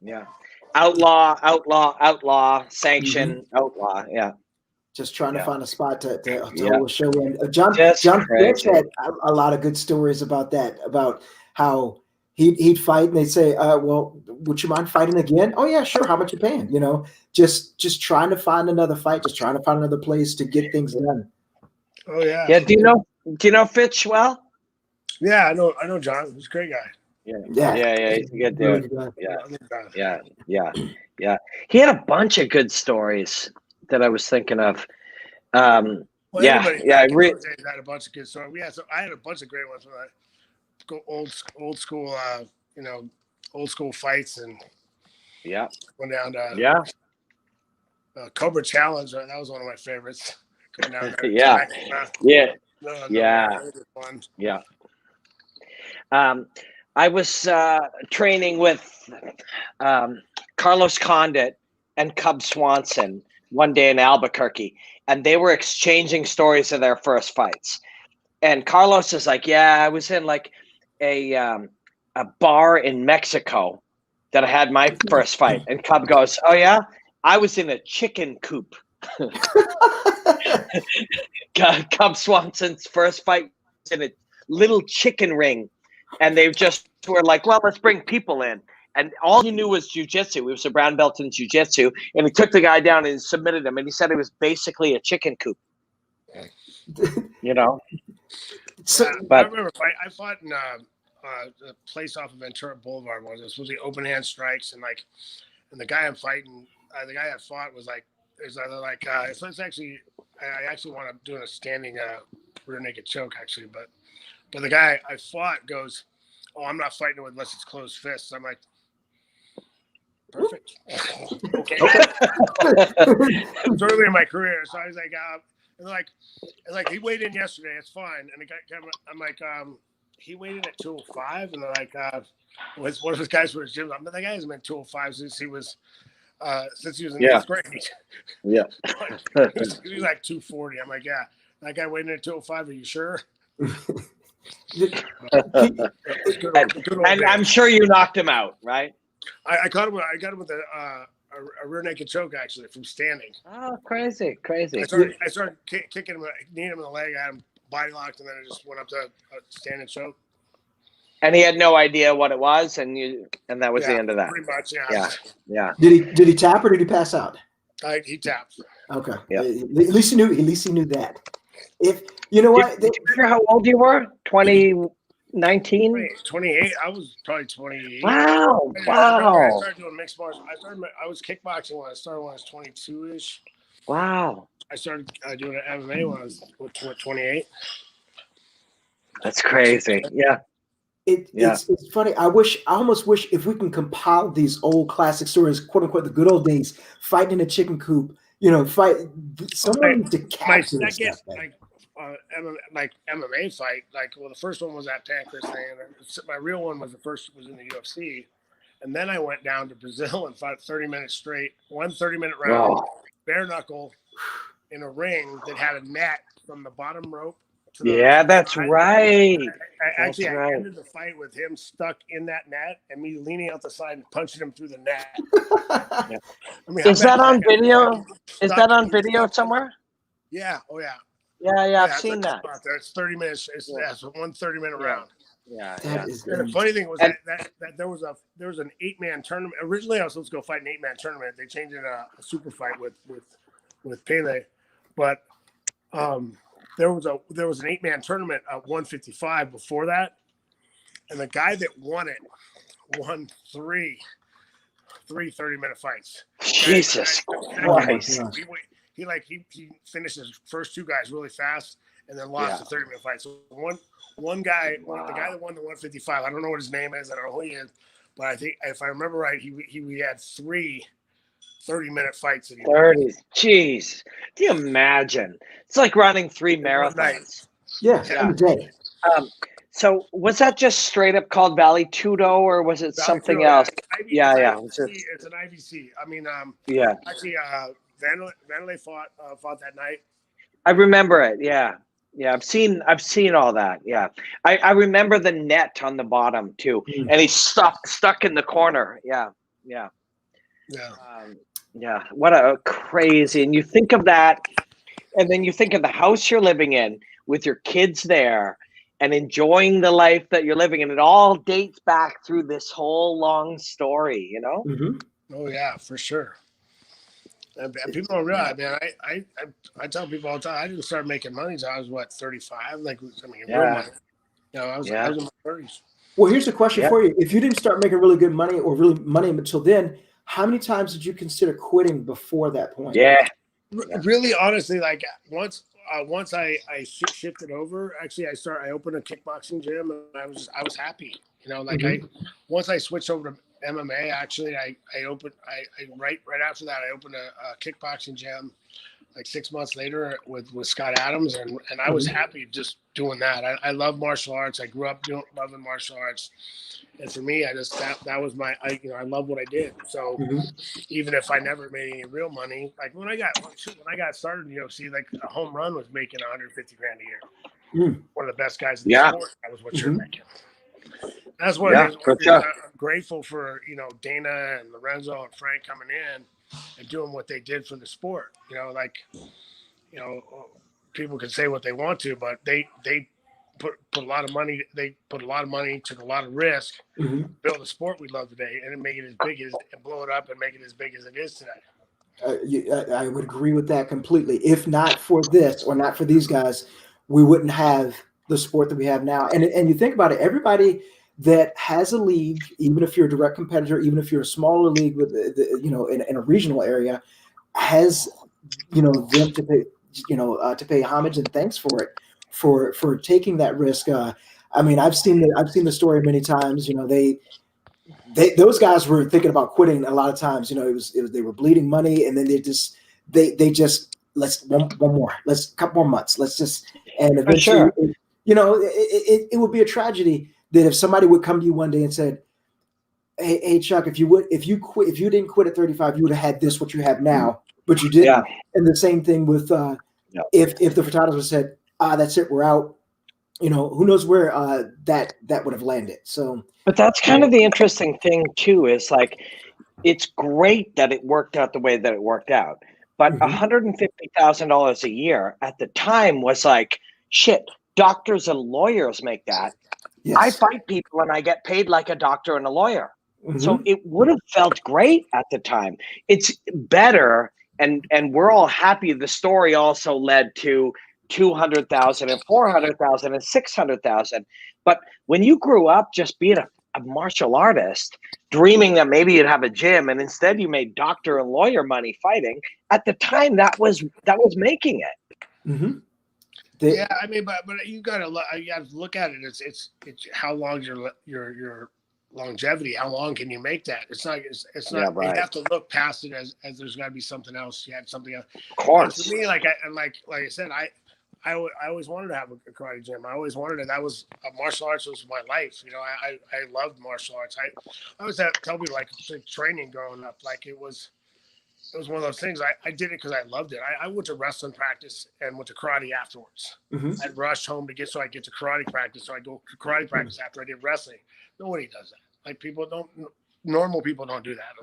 Yeah. Outlaw, sanction, outlaw. Yeah. Just trying to find a spot to Yeah. hold a show in. John Fitch had a lot of good stories about that, about how he'd fight and they'd say, well, would you mind fighting again? Oh yeah, sure. How much you paying? Just trying to find another fight, just trying to find another place to get things done. Oh yeah. Yeah. Do you know Fitch well? Yeah, I know John. He's a great guy. Yeah. He's a good dude. Yeah. Yeah. He had a bunch of good stories that I was thinking of. Well, I had a bunch of good stories. I had a bunch of great ones when I go old school, old school fights, and went down to Cobra Challenge. That was one of my favorites. Going down there. Yeah. I was training with Carlos Condit and Cub Swanson one day in Albuquerque, and they were exchanging stories of their first fights. And Carlos is like, "Yeah, I was in like a bar in Mexico that I had my first fight." And Cub goes, "Oh yeah, I was in a chicken coop." Cub Swanson's first fight was in a little chicken ring. And they just were like, well, let's bring people in. And all he knew was jiu-jitsu. He was a brown belt in jiu-jitsu. And he took the guy down and submitted him. And he said it was basically a chicken coop. So, I remember I fought in a place off of Ventura Boulevard once. It was supposed to be open hand strikes. And the guy I'm fighting, the guy I fought was like, so it's actually, I actually want to do a standing rear naked choke actually, but the guy I fought goes, "Oh, I'm not fighting unless it's closed fists." I'm like, perfect. Okay. It was early in my career, so I was like, he weighed in yesterday. It's fine. And the guy, I'm like, he weighed in at 205, and they're like, one of his guys for his gym. The guy hasn't been 205 since he was in 8th grade. Yeah. He was like 240. I'm like, yeah, that guy weighed in at 205. Are you sure? And I'm sure you knocked him out, right? I got him with a rear naked choke actually from standing. Oh, crazy! I started kicking him, kneeing him in the leg. I had him body locked, and then I just went up to a standing choke. And he had no idea what it was, and that was the end of that. Pretty much, yeah. Did he tap or did he pass out? He tapped. Okay. Yeah. At least he knew that. If you know what, do you remember how old you were? 2019? 28. I was probably 28. Wow. I started doing mixed martial. I was kickboxing when I started when I was 22-ish. Wow. I started doing MMA when I was 28. That's crazy. Yeah. It's funny. I almost wish if we can compile these old classic stories, quote unquote, the good old days, fighting in a chicken coop. Someone needs to capture this stuff. MMA fight. The first one was that Pancras thing. And my real one was was in the UFC. And then I went down to Brazil and fought 30 minutes straight, 30-minute round, bare knuckle in a ring that had a net from the bottom rope. That's right. I ended the fight with him stuck in that net and me leaning out the side and punching him through the net. Is that on video? Is that on video somewhere? Yeah. Oh, yeah. Yeah, I've seen that. It's 30 minutes. It's one 30-minute round. Yeah, That is And the funny thing was And- that there was an 8-man tournament. Originally, I was supposed to go fight an 8-man tournament. They changed it a super fight with Pele, but there was an 8-man tournament at 155 before that, and the guy that won it won three 30-minute fights. Jesus Christ. He finished his first 2 guys really fast and then lost the 30-minute fight. So one guy, the guy that won the 155, I don't know what his name is, I don't know who he is, but I think if I remember right, he had 3 30-minute fights that he 30. Jeez. Can you imagine? It's like running 3 marathons. Yeah, in a day. So was that just straight up called Valley Tudo, or was it something else? Yeah. It's an IVC. I mean, Yeah. Actually, Vanderlei fought that night. I remember it. Yeah. I've seen all that. Yeah. I remember the net on the bottom too, and he's stuck in the corner. Yeah. Yeah. Yeah. What a crazy! And you think of that, and then you think of the house you're living in with your kids there, and enjoying the life that you're living, and it all dates back through this whole long story. You know. Oh yeah, for sure. And people don't realize, man. I tell people all the time. I didn't start making money until I was 35. Like, I mean, real money. You know, I was in my 30s. Well, here's a question for you: if you didn't start making really good money or really money until then, how many times did you consider quitting before that point? Really, honestly, like once I shifted over, actually, I opened a kickboxing gym, and I was happy. You know, like once I switched over to MMA, actually, I opened right after that, I opened a kickboxing gym like 6 months later with Scott Adams, and I was happy just doing that. I love martial arts. I grew up loving martial arts, and for me, I just that was my I love what I did. So even if I never made any real money, like when I got started in UFC, like a home run was making $150 grand a year. One of the best guys in the sport. That was what you're making. That's what it is. I'm grateful for Dana and Lorenzo and Frank coming in and doing what they did for the sport. People can say what they want to, but they put a lot of money. They put a lot of money, took a lot of risk, build the sport we love today, and make it as big as and blow it up and make it as big as it is today. I would agree with that completely. If not for this or not for these guys, we wouldn't have the sport that we have now. And you think about it, everybody that has a league, even if you're a direct competitor, even if you're a smaller league with in a regional area, has them to pay to pay homage and thanks for it for taking that risk. I mean, I've seen the story many times. Those guys were thinking about quitting a lot of times. They were bleeding money, and then they just let's one more, let's a couple more months, let's just, and eventually, it would be a tragedy that if somebody would come to you one day and said, hey Chuck, if you didn't quit at 35, you would have had this, what you have now, but you didn't. Yeah. And the same thing with if the Furtados would said, that's it, we're out. Who knows where that would have landed. So, but that's kind of the interesting thing too. Is like, it's great that it worked out the way that it worked out, but $150,000 a year at the time was like shit. Doctors and lawyers make that. Yes. I fight people and I get paid like a doctor and a lawyer. So it would have felt great at the time. It's better, and we're all happy. The story also led to 200,000 and 400,000 and 600,000. But when you grew up just being a martial artist, dreaming that maybe you'd have a gym, and instead you made doctor and lawyer money fighting, at the time that was making it. Yeah, I mean, but you gotta look at it. It's how long your longevity. How long can you make that? It's not. Right. You have to look past it as there's got to be something else. You had something else. Of course. And for me, like I said, I always wanted to have a karate gym. I always wanted it. That was martial arts was my life. I loved martial arts. I always tell people like training growing up. Like it was one of those things. I did it because I loved it. I went to wrestling practice and went to karate afterwards. I'd rush home so I get to karate practice. So I go to karate practice after I did wrestling. Nobody does that. Like normal people don't do that.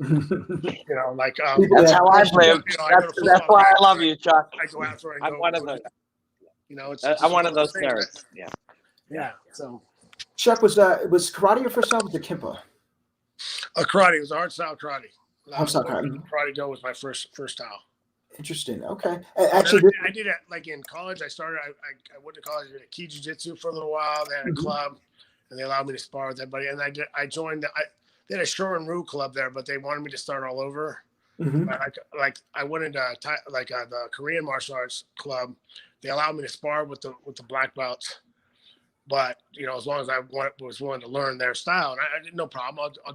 That's how I've lived. That's why I love you, Chuck. I go after I'm one of those. It's I'm one of those nerds. Yeah. Yeah. So Chuck, was karate your first time with the Kempo? Karate. It was art style karate. Art style karate. Karate Do was my first style. Interesting. Okay. Actually, I did it like in college. I went to college. I did Ki Jiu-Jitsu for a little while. They had a club, and they allowed me to spar with everybody. And I joined. They had a Shorin Ryu club there, but they wanted me to start all over. I went into the Korean martial arts club. They allowed me to spar with the black belts, but as long as I was willing to learn their style, and I did no problem. I'll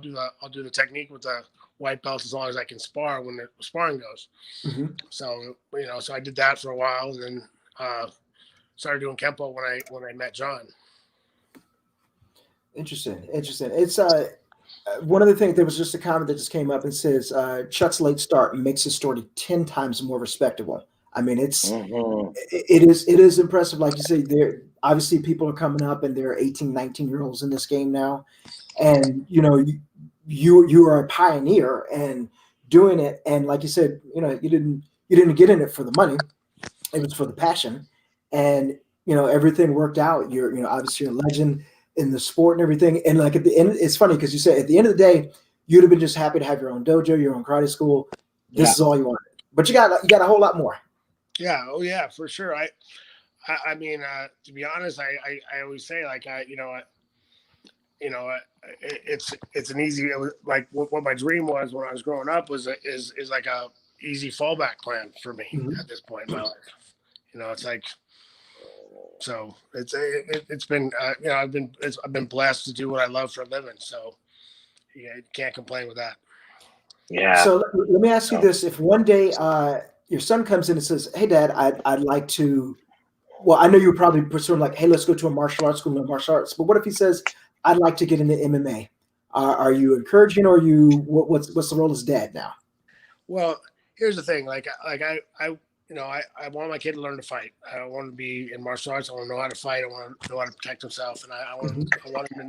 do the technique with the white belts as long as I can spar when the sparring goes. So so I did that for a while, and then started doing Kempo when I met John. Interesting. It's one of the things, there was just a comment that just came up and says Chuck's late start makes his story 10 times more respectable. I mean, it is impressive. Like you say, there obviously people are coming up and there are 18, 19-year-olds in this game now. And you are a pioneer and doing it. And like you said, you didn't get in it for the money. It was for the passion. And everything worked out. You're obviously a legend in the sport and everything. And like at the end, it's funny because you say at the end of the day, you'd have been just happy to have your own dojo, your own karate school. This is all you wanted. But you got a whole lot more. Yeah. Oh yeah, for sure. I mean, to be honest, I always say like it's an easy, like what my dream was when I was growing up is like a easy fallback plan for me at this point in my life. It's like, so it's been I've been blessed to do what I love for a living. So yeah, can't complain with that. Yeah. So let me ask you this: if one day your son comes in and says, "Hey, Dad, I'd like to," well, I know you would probably pursue like, "Hey, let's go to a martial arts school, learn martial arts." But what if he says, "I'd like to get into MMA"? Are you encouraging, or what's the role as dad now? Well, here's the thing: I want my kid to learn to fight. I want him to be in martial arts. I want him to know how to fight. I want him to know how to protect himself, and I want him to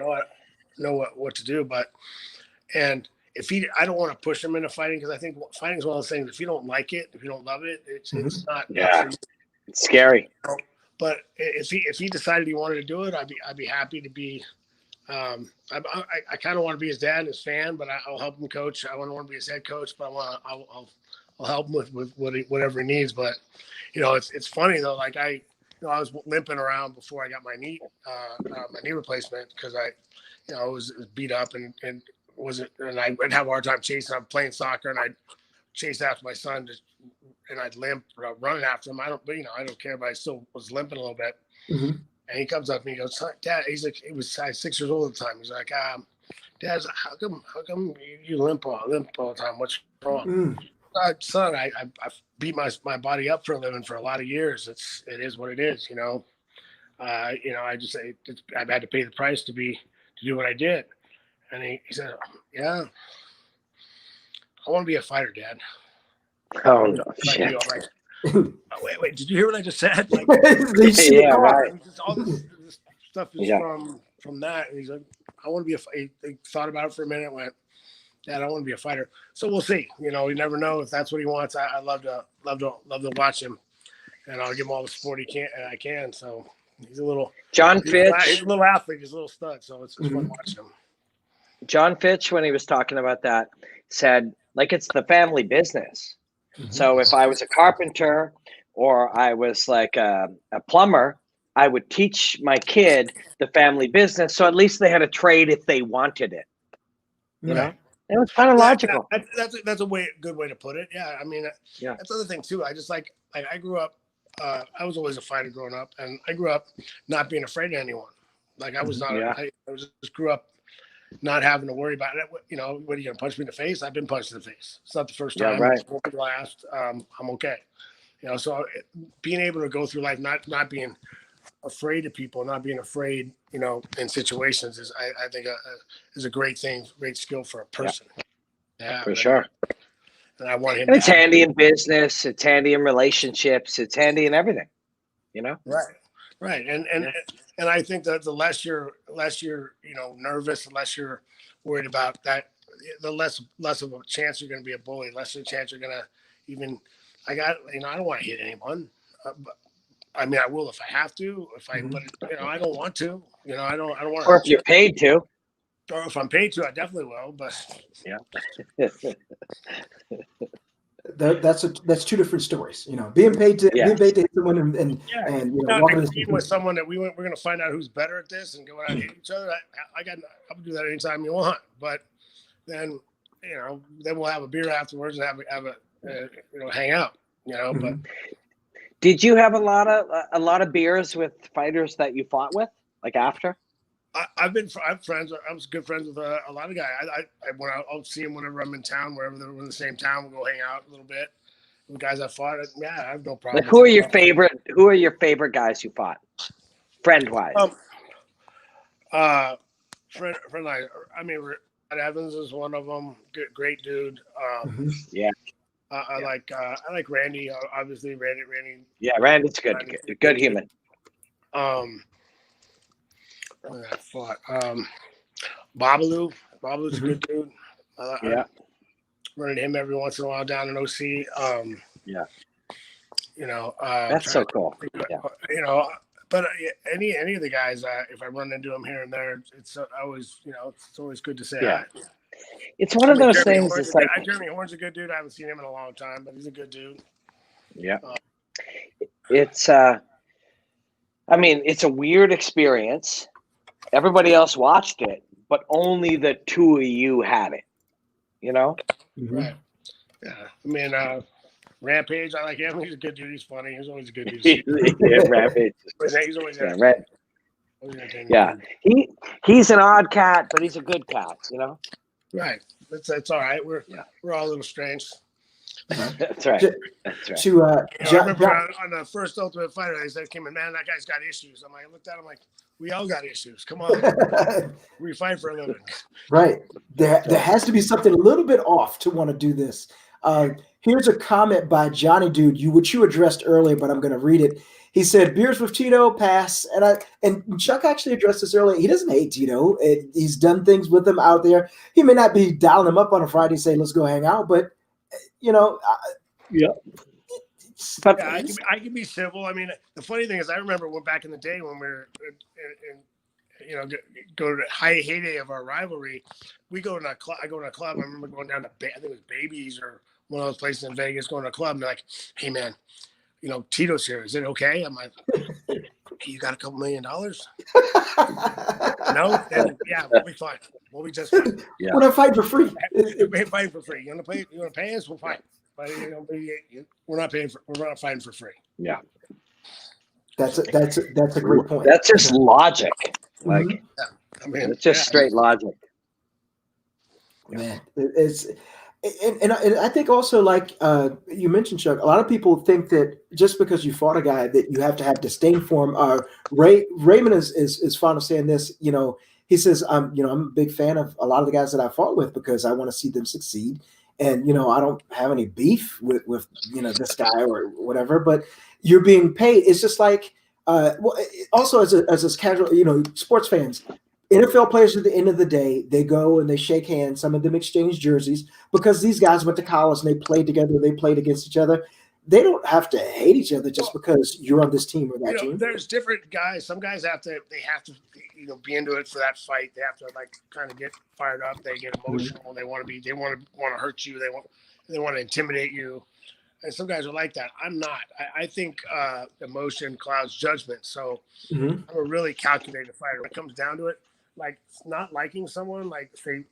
know what to do. And if I don't want to push him into fighting, because I think fighting is one of those things. If you don't like it, if you don't love it, it's not. Yeah, it's scary. But if he decided he wanted to do it, I'd be happy to be. I kind of want to be his dad and his fan, but I'll help him coach. I don't want to be his head coach, but I'll help him with whatever he needs. But it's funny though. Like I was limping around before I got my knee replacement because I was beat up and I would have a hard time chasing. I'm playing soccer and I'd chase after my son and I'd limp running after him. I don't care, but I still was limping a little bit. And he comes up to me and goes, "Dad," he's like, he was 6 years old at the time. He's like, "Dad, how come you limp all the time? What's wrong?" Son, I beat my body up for a living for a lot of years. It is what it is, I just say I've had to pay the price to do what I did. And he said, "Yeah, I want to be a fighter, Dad." Oh no! Shit. Wait, did you hear what I just said? Like, yeah, right. All this stuff is from that. And he's like, "I want to be he thought about it for a minute, went, Dad, I want to be a fighter." So we'll see. You never know if that's what he wants. I love to watch him, and I'll give him all the support I can. So he's a little John Fitch. He's a little athlete. He's a little stud. So it's fun watching him. John Fitch, when he was talking about that, said like it's the family business. So if I was a carpenter or I was like a plumber, I would teach my kid the family business. So at least they had a trade if they wanted it. You know? It was kind of logical. That's a good way to put it. Yeah, I mean, that's the other thing too. I just like I grew up. I was always a fighter growing up, and I grew up not being afraid of anyone. Like I was not. I just grew up not having to worry about it. What are you gonna punch me in the face? I've been punched in the face. It's not the first time. Right. It's the last. I'm okay. So being able to go through life not being afraid of people, not being afraid, in situations is I think is a great thing, great skill for a person. Yeah, for sure. And I want him. And it's handy in business. It's handy in relationships. It's handy in everything. Right. And I think that the less you're nervous, the less you're worried about that, the less of a chance you're going to be a bully, less of a chance you're going to even. I don't want to hit anyone. But, I mean, I will if I have to. But I don't want to. You know, I don't want to. Or if you're paid to. Or if I'm paid to, I definitely will. But yeah, that's two different stories. You know, being paid to hit someone and you know, walking in team with someone that we're going to find out who's better at this and go out and hit each other. I'll do that anytime you want. But then, you know, then we'll have a beer afterwards and have a you know, hang out. You know, but did you have a lot of beers with fighters that you fought with, like after? I'm friends. I was good friends with a lot of guys. I'll see them whenever I'm in town, wherever they're in the same town. We'll go hang out a little bit. The guys I fought, I have no problem. Like, who are your favorite guys you fought, friend wise? Friend like, I mean, Rod Evans is one of them. Great dude. Yeah. I like Randy. Obviously, Randy. Yeah, Randy's good human. I fought Babalu. Babalu's a good dude. Yeah. Running him every once in a while down in OC. Yeah. You know, that's so cool. Yeah. You know, but any of the guys, if I run into them here and there, it's always, you know, it's always good to say hi. It's one of those things. It's like Jeremy Horn's a good dude. I haven't seen him in a long time, but he's a good dude. Yeah. It's I mean, it's a weird experience. Everybody else watched it, but only the two of you had it. You know? Right. Yeah. I mean, Rampage, I like him. He's a good dude. He's funny. He's always a good dude. Rampage. He's always yeah. He's an odd cat, but he's a good cat, you know? Right. That's all right. We're all a little strange. That's right. That's right. I remember on the first Ultimate Fighter, they said, "Kim, man, that guy's got issues." I looked at him like, we all got issues. Come on. We fight for a living. Right. There has to be something a little bit off to want to do this. Here's a comment by Johnny Dude, which you addressed earlier, but I'm going to read it. He said, "Beers with Tito, pass." And Chuck actually addressed this earlier. He doesn't hate Tito. He's done things with him out there. He may not be dialing him up on a Friday and say, "Let's go hang out," but you know, I can be civil. I mean, the funny thing is, I remember back in the day when we were, you know, go to the heyday of our rivalry. We go to a club. I go to a club. I remember going down to I think it was Babies or one of those places in Vegas. Going to a club and they're like, "Hey man, you know, Tito's here. Is it okay?" I'm like, "Hey, you got a couple $1 million?" No, then yeah, we'll be fine. We'll be just fine. Yeah. We're not fighting for free. We're fighting for free. You want to pay us? We'll fight. But we're not paying for. We're not fighting for free. Yeah, that's a great point. That's just logic. Like, I mean, it's just straight logic. Man, and I think also, like you mentioned, Chuck, a lot of people think that just because you fought a guy that you have to have disdain for him. Raymond is fond of saying this. You know, he says, I'm a big fan of a lot of the guys that I fought with because I want to see them succeed. And, you know, I don't have any beef with you know, this guy or whatever, but you're being paid. It's just like, also as a casual, you know, sports fans, NFL players at the end of the day, they go and they shake hands. Some of them exchange jerseys because these guys went to college and they played together. They played against each other. They don't have to hate each other just because you're on this team or that team. There's different guys. Some guys have to, you know, be into it for that fight. They have to like kind of get fired up. They get emotional. They want to hurt you. They want to intimidate you. And some guys are like that. I'm not. I think emotion clouds judgment. So I'm a really calculated fighter. When it comes down to it, like not liking someone, like say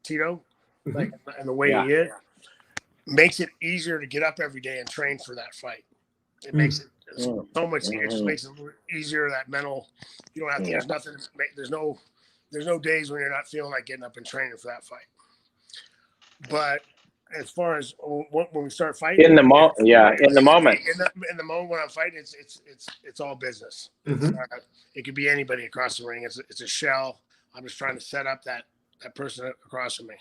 Tito, like and the way he is, makes it easier to get up every day and train for that fight. It makes it so much easier. It just makes it easier, that mental. You don't have to. There's nothing. There's no days when you're not feeling like getting up and training for that fight. But as far as when we start fighting, in the moment, in the moment when I'm fighting, it's all business. It could be anybody across the ring. It's a shell. I'm just trying to set up that person across from me.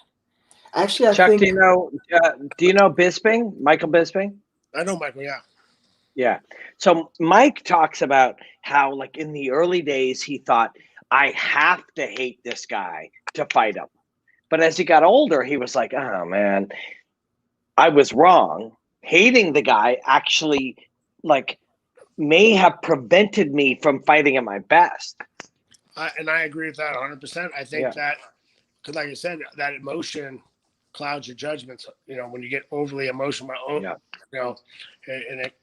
Actually, Chuck, do you know Bisping? Michael Bisping? I know Michael, yeah. Yeah. So Mike talks about how, like, in the early days, he thought, I have to hate this guy to fight him. But as he got older, he was like, oh, man, I was wrong. Hating the guy actually, like, may have prevented me from fighting at my best. And I agree with that 100%. I think that, because like I said, that emotion clouds your judgments. When you get overly emotional, and it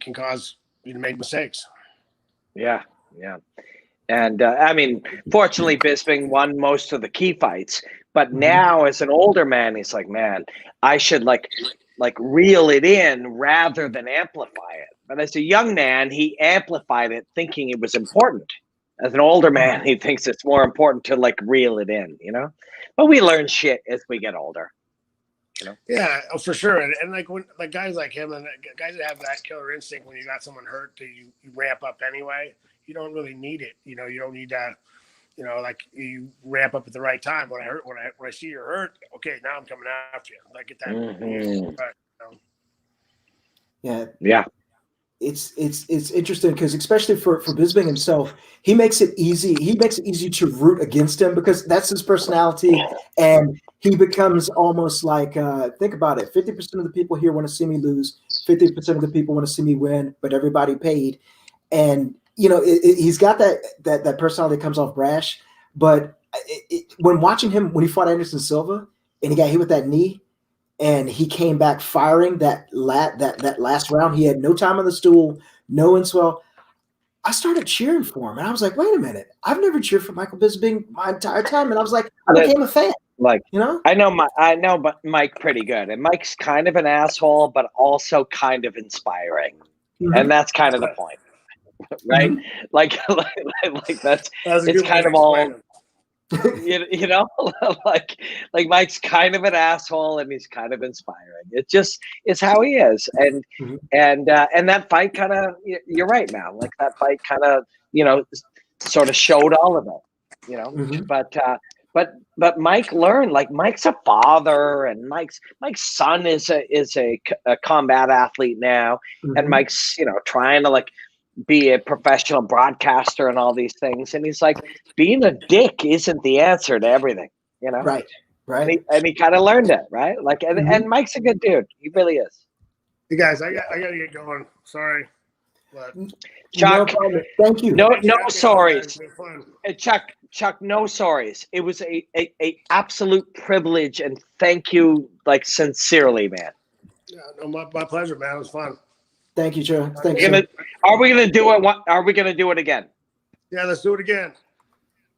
can cause you to make mistakes. Yeah. And I mean, fortunately, Bisping won most of the key fights. But now, as an older man, he's like, man, I should like reel it in rather than amplify it. But as a young man, he amplified it, thinking it was important. As an older man, he thinks it's more important to like reel it in, But we learn shit as we get older. Yeah, for sure. And like when guys like him and guys that have that killer instinct, when you got someone hurt, you ramp up anyway. You don't really need it. You don't need that. Like you ramp up at the right time. When I see you're hurt, okay, now I'm coming after you. Like get that. Yeah. It's interesting because especially for Bisping himself, he makes it easy. He makes it easy to root against him because that's his personality, and he becomes almost like think about it. 50% of the people here want to see me lose. 50% of the people want to see me win, but everybody paid. And he's got that personality that comes off brash. But when watching him when he fought Anderson Silva and he got hit with that knee. And he came back firing that last round. He had no time on the stool, no inswell. I started cheering for him, and I was like, "Wait a minute! I've never cheered for Michael Bisping my entire time." And I was like, I became a fan. Like, I know, but Mike pretty good, and Mike's kind of an asshole, but also kind of inspiring, and that's kind of the point, right? Like that's it's kind of all. like Mike's kind of an asshole and he's kind of inspiring. It just is how he is, and that fight kind of, you're right, man. Like that fight kind of sort of showed all of it, but Mike learned. Like Mike's a father, and Mike's son is a combat athlete now, and Mike's trying to like be a professional broadcaster and all these things, and he's like, being a dick isn't the answer to everything, right and he kind of learned it, right? Like, and Mike's a good dude, he really is. Hey guys, I gotta get going, sorry, but Chuck, thank you. No sorries. Chuck, no sorries. It was a absolute privilege, and thank you, like, sincerely, man. Yeah, no, my pleasure, man. It was fun. Thank you, Joe. Thank you. Are we gonna do it? Are we gonna do it again? Yeah, let's do it again.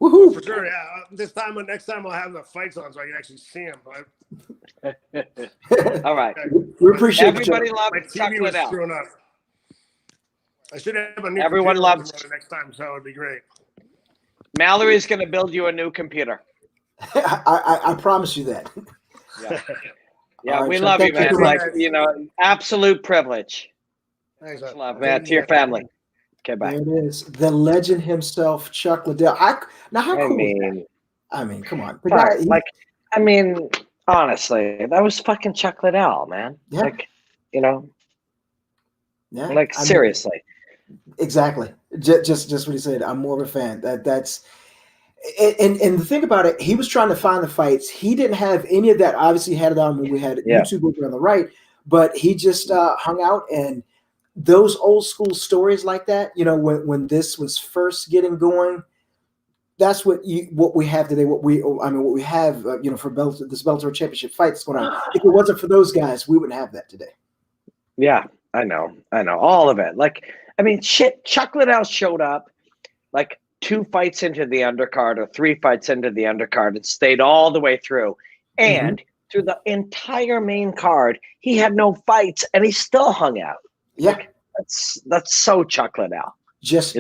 Woohoo! For sure. Yeah. Next time I'll have the fights on so I can actually see them. But all right. We appreciate everybody. Loves Chuck Liddell. I should have a new. Everyone loves next time, so it'd be great. Mallory's gonna build you a new computer. I promise you that. Yeah, right, we Chuck, love you, man. Like, guys. absolute privilege. Thanks, love, man. To your family. Okay, bye. There it is. The legend himself, Chuck Liddell. Now, how cool is that? I mean, come on. I mean, honestly, that was fucking Chuck Liddell, man. Yeah. Like, yeah. Like, seriously. Exactly. Just what he said. I'm more of a fan. That's and the thing about it, he was trying to find the fights. He didn't have any of that. Obviously, he had it on when we had YouTube over on the right, but he just hung out, and those old school stories like that, when this was first getting going, that's what we have today. What we have, for this Bellator championship fight that's going on. If it wasn't for those guys, we wouldn't have that today. Yeah, I know, all of it. Like, I mean, shit. Chuck Liddell showed up, like, 2 fights into the undercard or 3 fights into the undercard and stayed all the way through. And through the entire main card, he had no fights and he still hung out. Yeah. Like, that's so Chuck Liddell. Just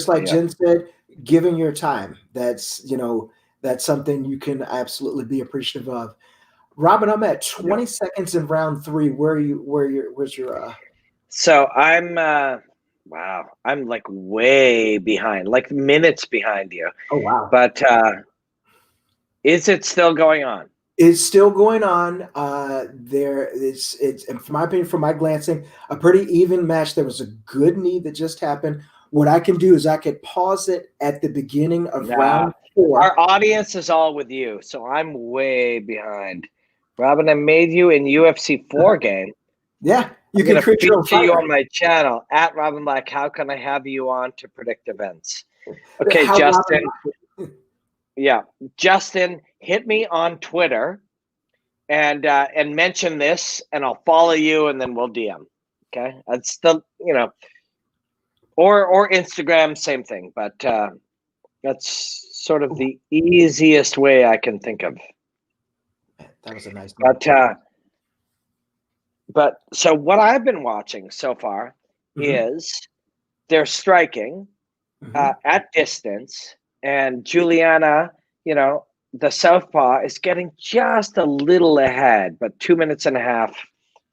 like Jen said, giving your time. That's something you can absolutely be appreciative of. Robin, I'm at 20 seconds in round 3. Where's your So I'm wow, I'm like way behind, like minutes behind you. Oh wow. But is it still going on? It's still going on. It's from my opinion, from my glancing, a pretty even match. There was a good knee that just happened. What I can do is I could pause it at the beginning of round 4. Our audience is all with you, so I'm way behind. Robin, I made you in UFC 4 game. Yeah, you can create your own you on my channel at Robin Black. How can I have you on to predict events? Okay, How Justin. Yeah, Justin, hit me on Twitter and mention this, and I'll follow you, and then we'll DM. Okay, that's the or Instagram, same thing, but that's sort of the easiest way I can think of. That was a nice one. But so what I've been watching so far is they're striking at distance, and Juliana, the southpaw, is getting just a little ahead, but 2 minutes and a half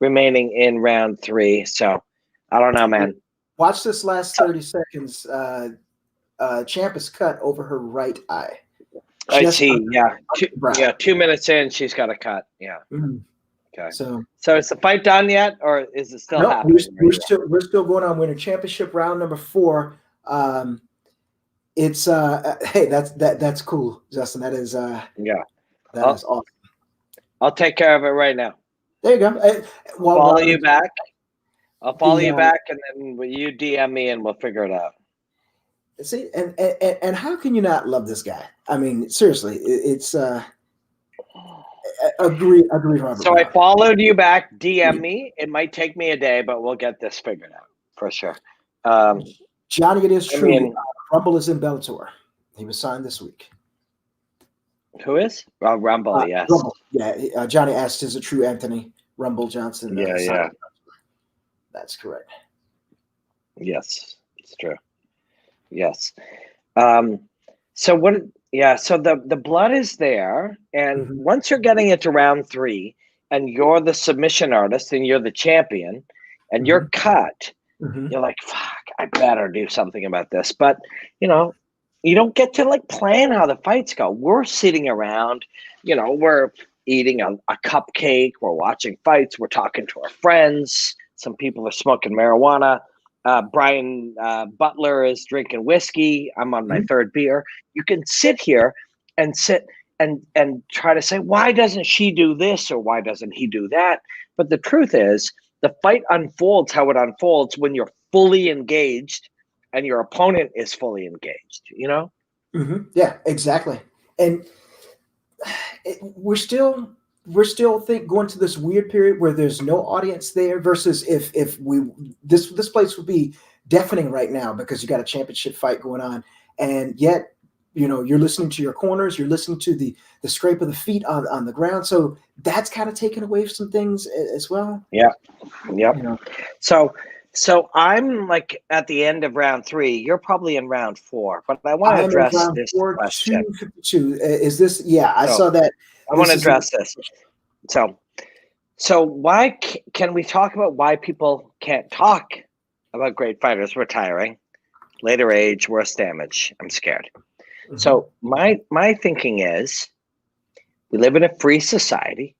remaining in round 3. So I don't know, man. Watch this last 30 seconds. Champ is cut over her right eye. I see. Yeah. 2 minutes in, she's got a cut. Yeah. Okay. So is the fight done yet, or is it still happening? We're still going on winter championship round number 4. It's hey, that's cool, Justin. That is that is awesome. I'll take care of it right now. There you go. Follow you back. I'll follow you back, and then you DM me, and we'll figure it out. See, and how can you not love this guy? I mean, seriously, it's agree, Robert. So I followed you back. DM me. It might take me a day, but we'll get this figured out for sure. Johnny, it is true. Rumble is in Bellator. He was signed this week. Who is? Rumble, yes. Rumble. Yeah, Johnny asked, is it true Anthony Rumble Johnson? Yeah. That's correct. Yes, it's true. Yes. So what? Yeah. So the blood is there, and once you're getting into round 3, and you're the submission artist, and you're the champion, and you're cut, you're like, fuck, I better do something about this. But you don't get to plan how the fights go. We're sitting around, we're eating a cupcake, we're watching fights, we're talking to our friends. Some people are smoking marijuana. Brian Butler is drinking whiskey. I'm on my 3rd beer. You can sit here and try to say, why doesn't she do this or why doesn't he do that? But the truth is, the fight unfolds how it unfolds when you're fully engaged and your opponent is fully engaged, Yeah, exactly. And we're still going to this weird period where there's no audience there versus if this place would be deafening right now because you got a championship fight going on, and yet you're listening to your corners, you're listening to the scrape of the feet on the ground, so that's kind of taken away some things as well. So I'm at the end of round 3. You're probably in round 4, but I want to address this question. 252. Is this? Yeah, I saw that. I want to address this. So why can we talk about why people can't talk about great fighters retiring, later age, worse damage? I'm scared. So my thinking is, we live in a free society.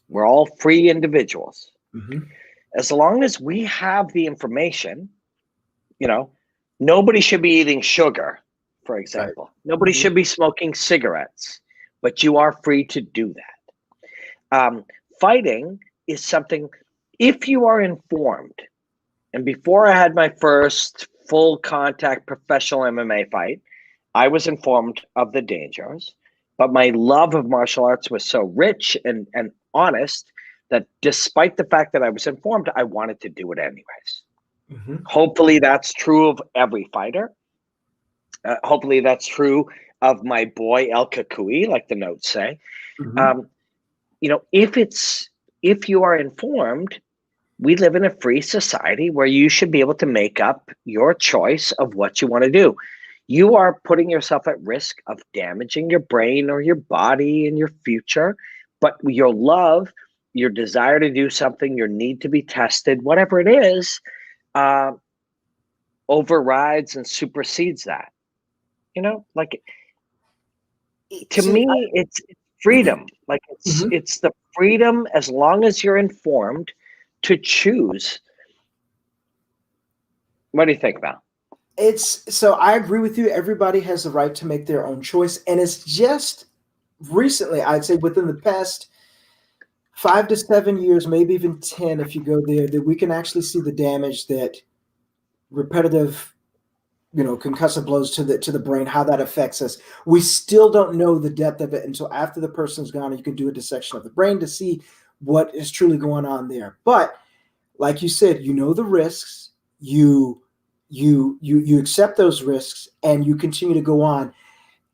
We're all free individuals. As long as we have the information, nobody should be eating sugar, for example. Right. Nobody should be smoking cigarettes, but you are free to do that. Fighting is something, if you are informed, and before I had my first full contact professional MMA fight, I was informed of the dangers, but my love of martial arts was so rich and honest that despite the fact that I was informed, I wanted to do it anyways. Hopefully that's true of every fighter. Hopefully that's true of my boy El Kakui, like the notes say. If you are informed, we live in a free society where you should be able to make up your choice of what you want to do. You are putting yourself at risk of damaging your brain or your body and your future, but your love, your desire to do something, your need to be tested, whatever it is, overrides and supersedes that. To me, it's freedom. It's the freedom, as long as you're informed, to choose. What do you think, Val? So I agree with you. Everybody has the right to make their own choice. And it's just recently, I'd say within the past 5 to 7 years, maybe even 10, if you go there, that we can actually see the damage that repetitive concussive blows to the brain, how that affects us. We still don't know the depth of it until after the person's gone, and you can do a dissection of the brain to see what is truly going on there. But like you said, the risks, you accept those risks, and you continue to go on.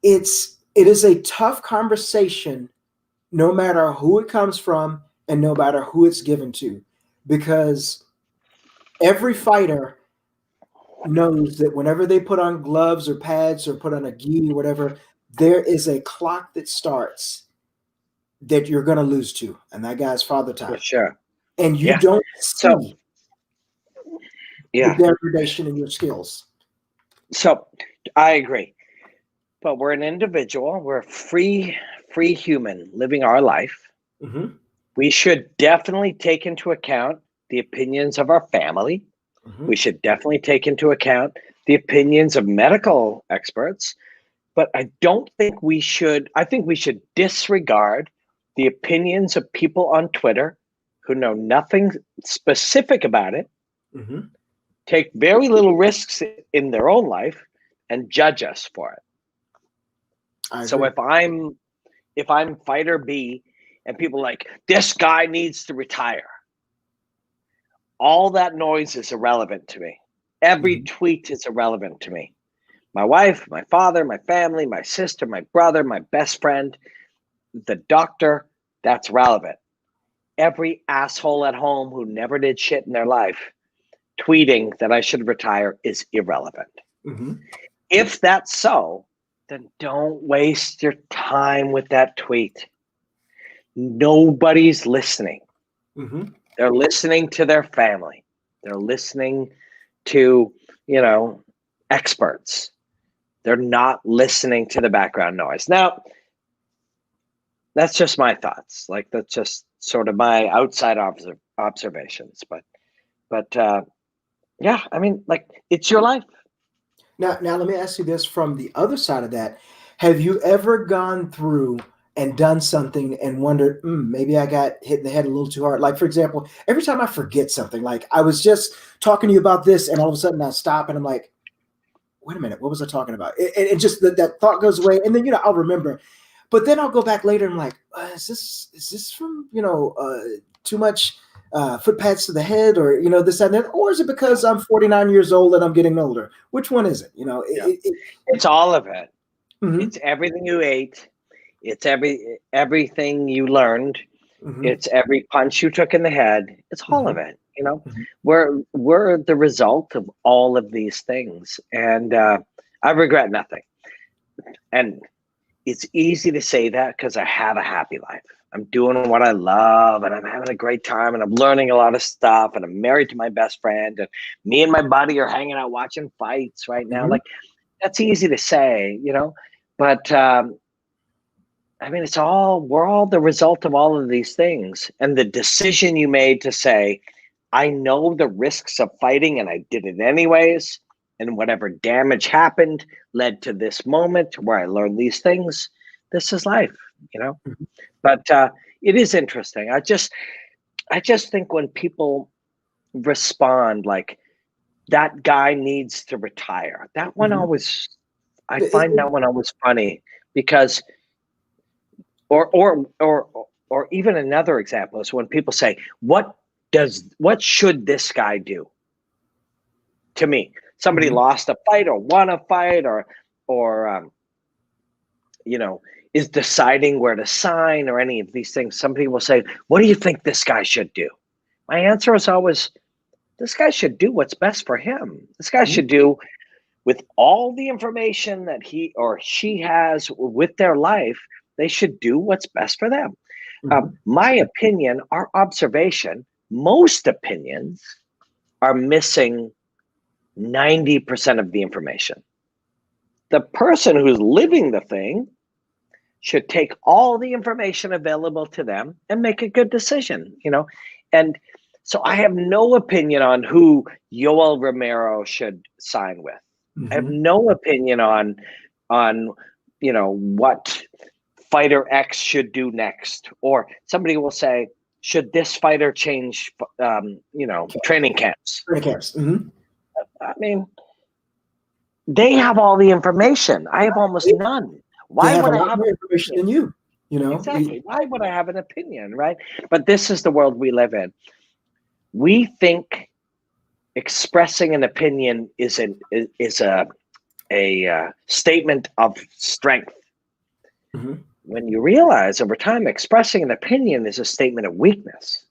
It is a tough conversation, no matter who it comes from and no matter who it's given to, because every fighter knows that whenever they put on gloves or pads or put on a gi or whatever, there is a clock that starts that you're going to lose to, and that guy's father time. For sure. And you don't see the degradation in your skills. So I agree. But we're an individual. We're a free human living our life. Mm-hmm. We should definitely take into account the opinions of our family. Mm-hmm. We should definitely take into account the opinions of medical experts. But I don't think we should. I think we should disregard the opinions of people on Twitter who know nothing specific about it, mm-hmm. take very little risks in their own life, and judge us for it. So if I'm fighter B and people are like, this guy needs to retire, all that noise is irrelevant to me. Every mm-hmm. tweet is irrelevant to me. My wife, my father, my family, my sister, my brother, my best friend, the doctor, that's relevant. Every asshole at home who never did shit in their life tweeting that I should retire is irrelevant. Mm-hmm. If that's so, then don't waste your time with that tweet. Nobody's listening. Mm-hmm. They're listening to their family. They're listening to, experts. They're not listening to the background noise. Now, that's just my thoughts. Like, that's just sort of my outside observations. But yeah, I mean, like, it's your life. Now, let me ask you this from the other side of that. Have you ever gone through and done something and wondered, maybe I got hit in the head a little too hard? Like, for example, every time I forget something, like I was just talking to you about this and all of a sudden I stop and I'm like, wait a minute, what was I talking about? And just that thought goes away. And then, I'll remember. But then I'll go back later and I'm like, is this from, too much foot pads to the head, or this and that, or is it because I'm 49 years old and I'm getting older? Which one is it? It's all of it. Mm-hmm. It's everything you ate. It's everything you learned. Mm-hmm. It's every punch you took in the head. It's all mm-hmm. of it. Mm-hmm. We're the result of all of these things, and I regret nothing. And it's easy to say that because I have a happy life. I'm doing what I love, and I'm having a great time, and I'm learning a lot of stuff, and I'm married to my best friend, and me and my buddy are hanging out watching fights right now. Mm-hmm. Like, that's easy to say, but I mean, we're all the result of all of these things. And the decision you made to say, I know the risks of fighting and I did it anyways, and whatever damage happened led to this moment where I learned these things. This is life, Mm-hmm. But it is interesting. I just think when people respond like, that guy needs to retire, that one Mm-hmm. always, I find that one always funny, because or even another example is when people say, what should this guy do? To me, somebody Mm-hmm. lost a fight or won a fight or is deciding where to sign or any of these things. Somebody will say, what do you think this guy should do? My answer is always, this guy should do what's best for him. This guy Mm-hmm. should do, with all the information that he or she has with their life, they should do what's best for them. Mm-hmm. My opinion, our observation, most opinions are missing 90% of the information. The person who's living the thing should take all the information available to them and make a good decision, And so I have no opinion on who Yoel Romero should sign with. Mm-hmm. I have no opinion on what fighter X should do next. Or somebody will say, should this fighter change training camps? Training camps. Mm-hmm. I mean, they have all the information. I have almost none. Why They have would a I lot have more an information opinion? than you. You know, Exactly. Why would I have an opinion, right? But this is the world we live in. We think expressing an opinion is a statement of strength. Mhm. When you realize over time, expressing an opinion is a statement of weakness.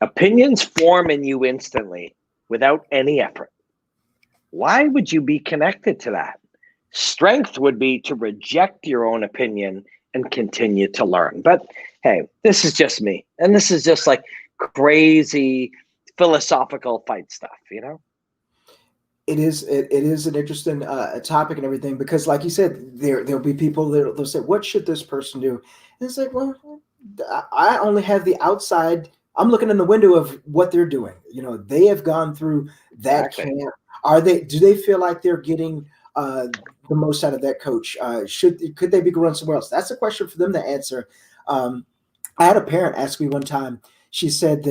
Opinions form in you instantly without any effort. Why would you be connected to that? Strength would be to reject your own opinion and continue to learn. But hey, this is just me. And this is just like crazy philosophical fight stuff, you know? It is an interesting topic and everything because, like you said, there'll be people they'll say, "What should this person do?" And it's like, well, I only have the outside. I'm looking in the window of what they're doing. You know, they have gone through that Exactly. camp. Are they? Do they feel like they're getting the most out of that coach? Could they be going somewhere else? That's a question for them to answer. I had a parent ask me one time. She said,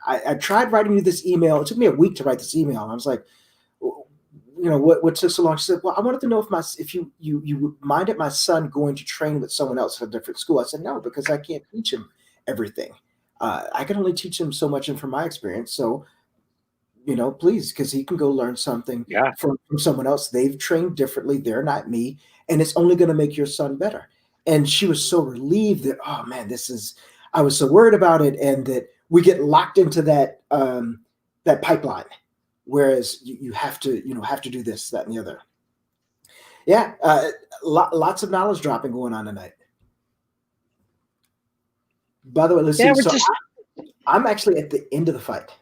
I tried writing you this email. It took me a week to write this email. And I was like, you know, what took so long? She said, well, I wanted to know if you minded my son going to train with someone else at a different school. I said, no, because I can't teach him everything. I can only teach him so much and from my experience. So, you know, please, because he can go learn something from someone else. They've trained differently. They're not me. And it's only going to make your son better. And she was so relieved that, oh man, I was so worried about it. And that we get locked into that pipeline. Whereas you have to, have to do this, that, and the other. Yeah. Lots of knowledge dropping going on tonight. By the way, let's see. So I'm actually at the end of the fight.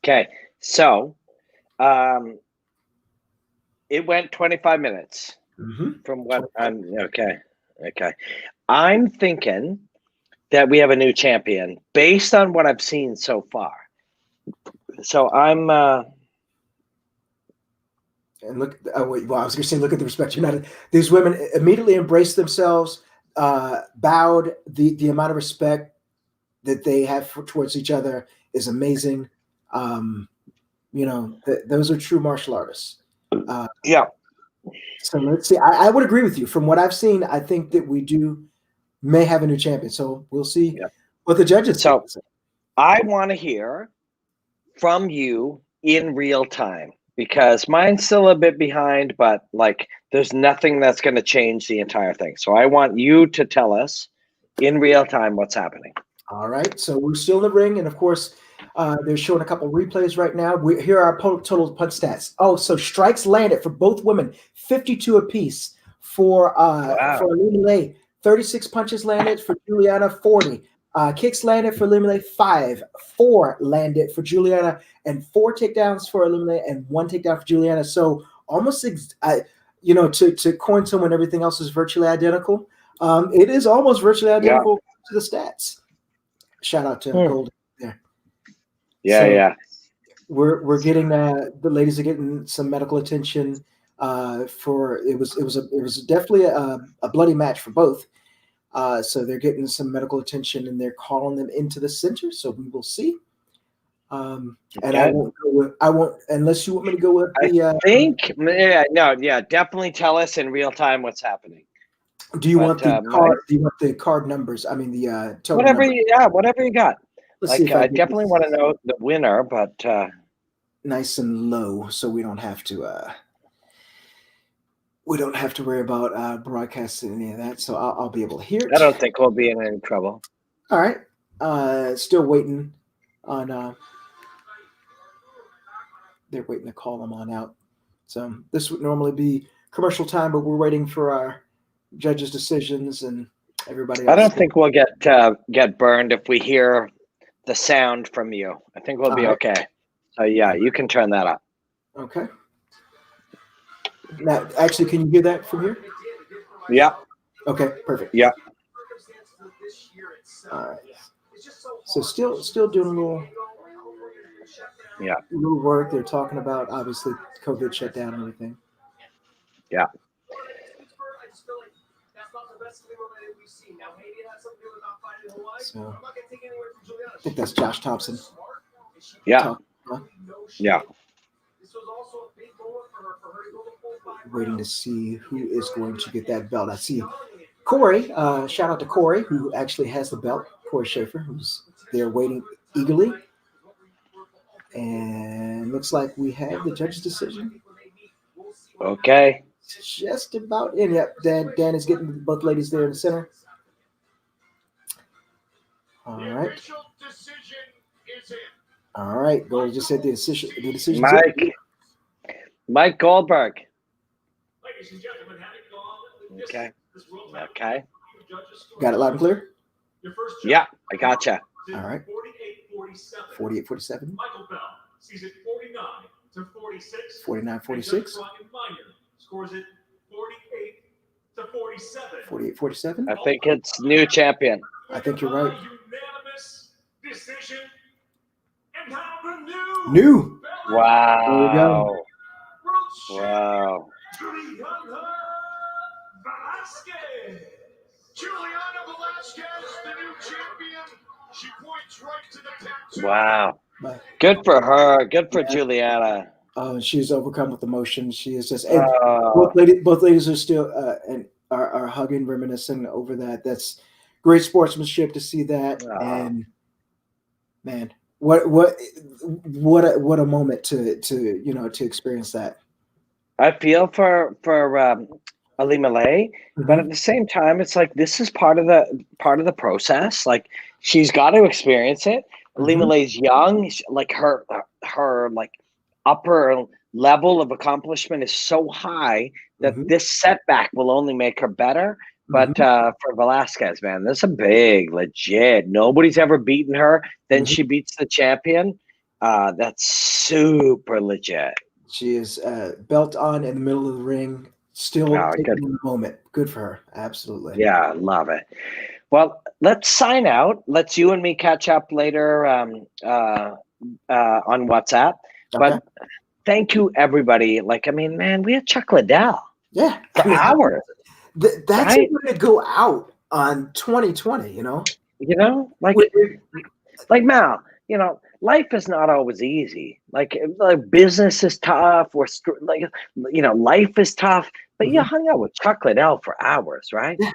Okay. So it went 25 minutes from what I'm okay. I'm thinking that we have a new champion based on what I've seen so far. So I'm and look, I was going to say, look at the respect. These women immediately embraced themselves, bowed. The amount of respect that they have towards each other is amazing. Those are true martial artists. Yeah. So let's see. I would agree with you. From what I've seen, I think that we may have a new champion. So we'll see what the judges say. I want to hear from you in real time because mine's still a bit behind, but like there's nothing that's going to change the entire thing. So I want you to tell us in real time what's happening. All right. So we're still in the ring. And of course, they're showing a couple replays right now. Here are our total punch stats. Oh, so strikes landed for both women, 52 apiece for Limile. 36 punches landed for Juliana, 40. Kicks landed for Limile, 5. 4 landed for Juliana, and 4 takedowns for Limile, and 1 takedown for Juliana. So almost, to coin someone, everything else is virtually identical. It is almost virtually identical to the stats. Shout out to Golden there. Yeah. We're getting the ladies are getting some medical attention. It was definitely a bloody match for both. So they're getting some medical attention and they're calling them into the center. So we will see. And I won't unless you want me to go with definitely tell us in real time what's happening. Do you want the card? Do you want the card numbers? I mean the total whatever numbers. Whatever you got. Let's see if I definitely want to know the winner, but nice and low, so we don't have to worry about broadcasting any of that. So I'll be able to hear it. I don't think we'll be in any trouble. All right. Still waiting on they're waiting to call them on out. So this would normally be commercial time, but we're waiting for our judges' decisions and everybody else. I don't think we'll get burned if we hear the sound from you. I think we'll be okay. So yeah, you can turn that up. Okay. Now, actually, can you hear that from here? Yeah. Okay, perfect. Yeah. All right. So still doing a little work. They're talking about obviously COVID shutdown and everything. Yeah. So I think that's Josh Thompson. Yeah. Yeah. Waiting to see who is going to get that belt. I see Corey. Shout out to Corey, who actually has the belt. Corey Schaefer, who's there waiting eagerly. And looks like we have the judge's decision. Okay. Just about in. Yep. Dan is getting both ladies there in the center. All right. All right. Gold just said the decision. The decision. Mike Goldberg. Okay. Okay. Got it loud and clear? Yeah, I gotcha. All right. 48-47. 49-46. Scores it 48-47. I think it's new champion. I think you're right. Unanimous decision. New. Wow. Wow. Juliana Velasquez, the new champion. She points right to the tattoo. Wow. Good for her. Good for Juliana. She's overcome with emotion. She is just, and both ladies are still and are hugging, reminiscing over that. That's great sportsmanship to see that. And man, what a moment to experience that. I feel for Ali Malay, but at the same time, it's like this is part of the process. Like she's got to experience it. Ali Malay's young, like her like upper level of accomplishment is so high that this setback will only make her better. But for Velasquez, man, this is a big, legit. Nobody's ever beaten her. Then she beats the champion. That's super legit. She is belt on in the middle of the ring, still taking the moment. Good for her. Absolutely. Yeah, I love it. Well, let's sign out. Let's you and me catch up later on WhatsApp. Okay. But thank you, everybody. Like, I mean, man, we had Chuck Liddell. Yeah. For hours. That's right? A way to go out on 2020, You know, like Mal, life is not always easy. Like business is tough, or life is tough. But you hung out with Chuck Liddell for hours, right? Yeah.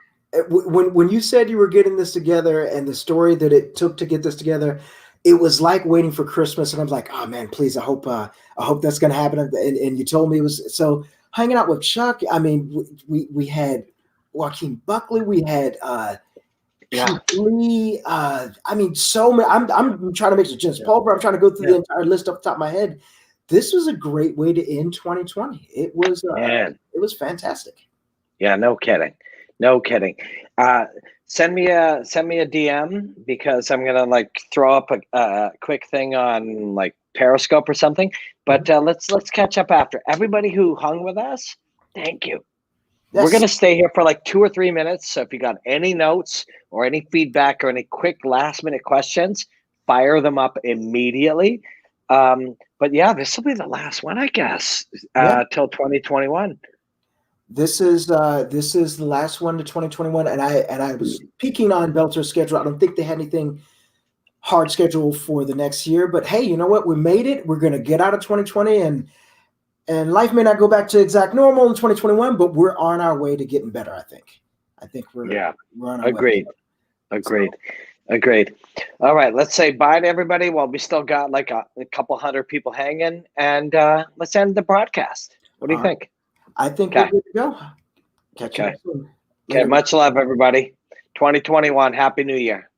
When you said you were getting this together and the story that it took to get this together, it was like waiting for Christmas. And I'm like, oh man, please, I hope that's going to happen. And you told me it was so. Hanging out with Chuck. I mean, we had Joaquin Buckley. We had Lee. I mean, so many. I'm trying to make Jens Pulver. I'm trying to go through the entire list off the top of my head. This was a great way to end 2020. It was. It was fantastic. Yeah, no kidding. Send me a DM because I'm gonna throw up a quick thing on Periscope or something. But let's catch up after. Everybody who hung with us, thank you. Yes. We're gonna stay here for 2 or 3 minutes. So if you got any notes or any feedback or any quick last minute questions, fire them up immediately. But yeah, this will be the last one, I guess, till 2021. This is the last one to 2021, and I was peeking on Bellator's schedule. I don't think they had anything hard schedule for the next year, but hey, you know what? We made it. We're gonna get out of 2020, and life may not go back to exact normal in 2021, but we're on our way to getting better. I think we're on our way. Agreed. All right, let's say bye to everybody while we still got a couple hundred people hanging, and let's end the broadcast. What do you think? I think we're good to go. Okay. Much love, everybody. 2021. Happy New Year.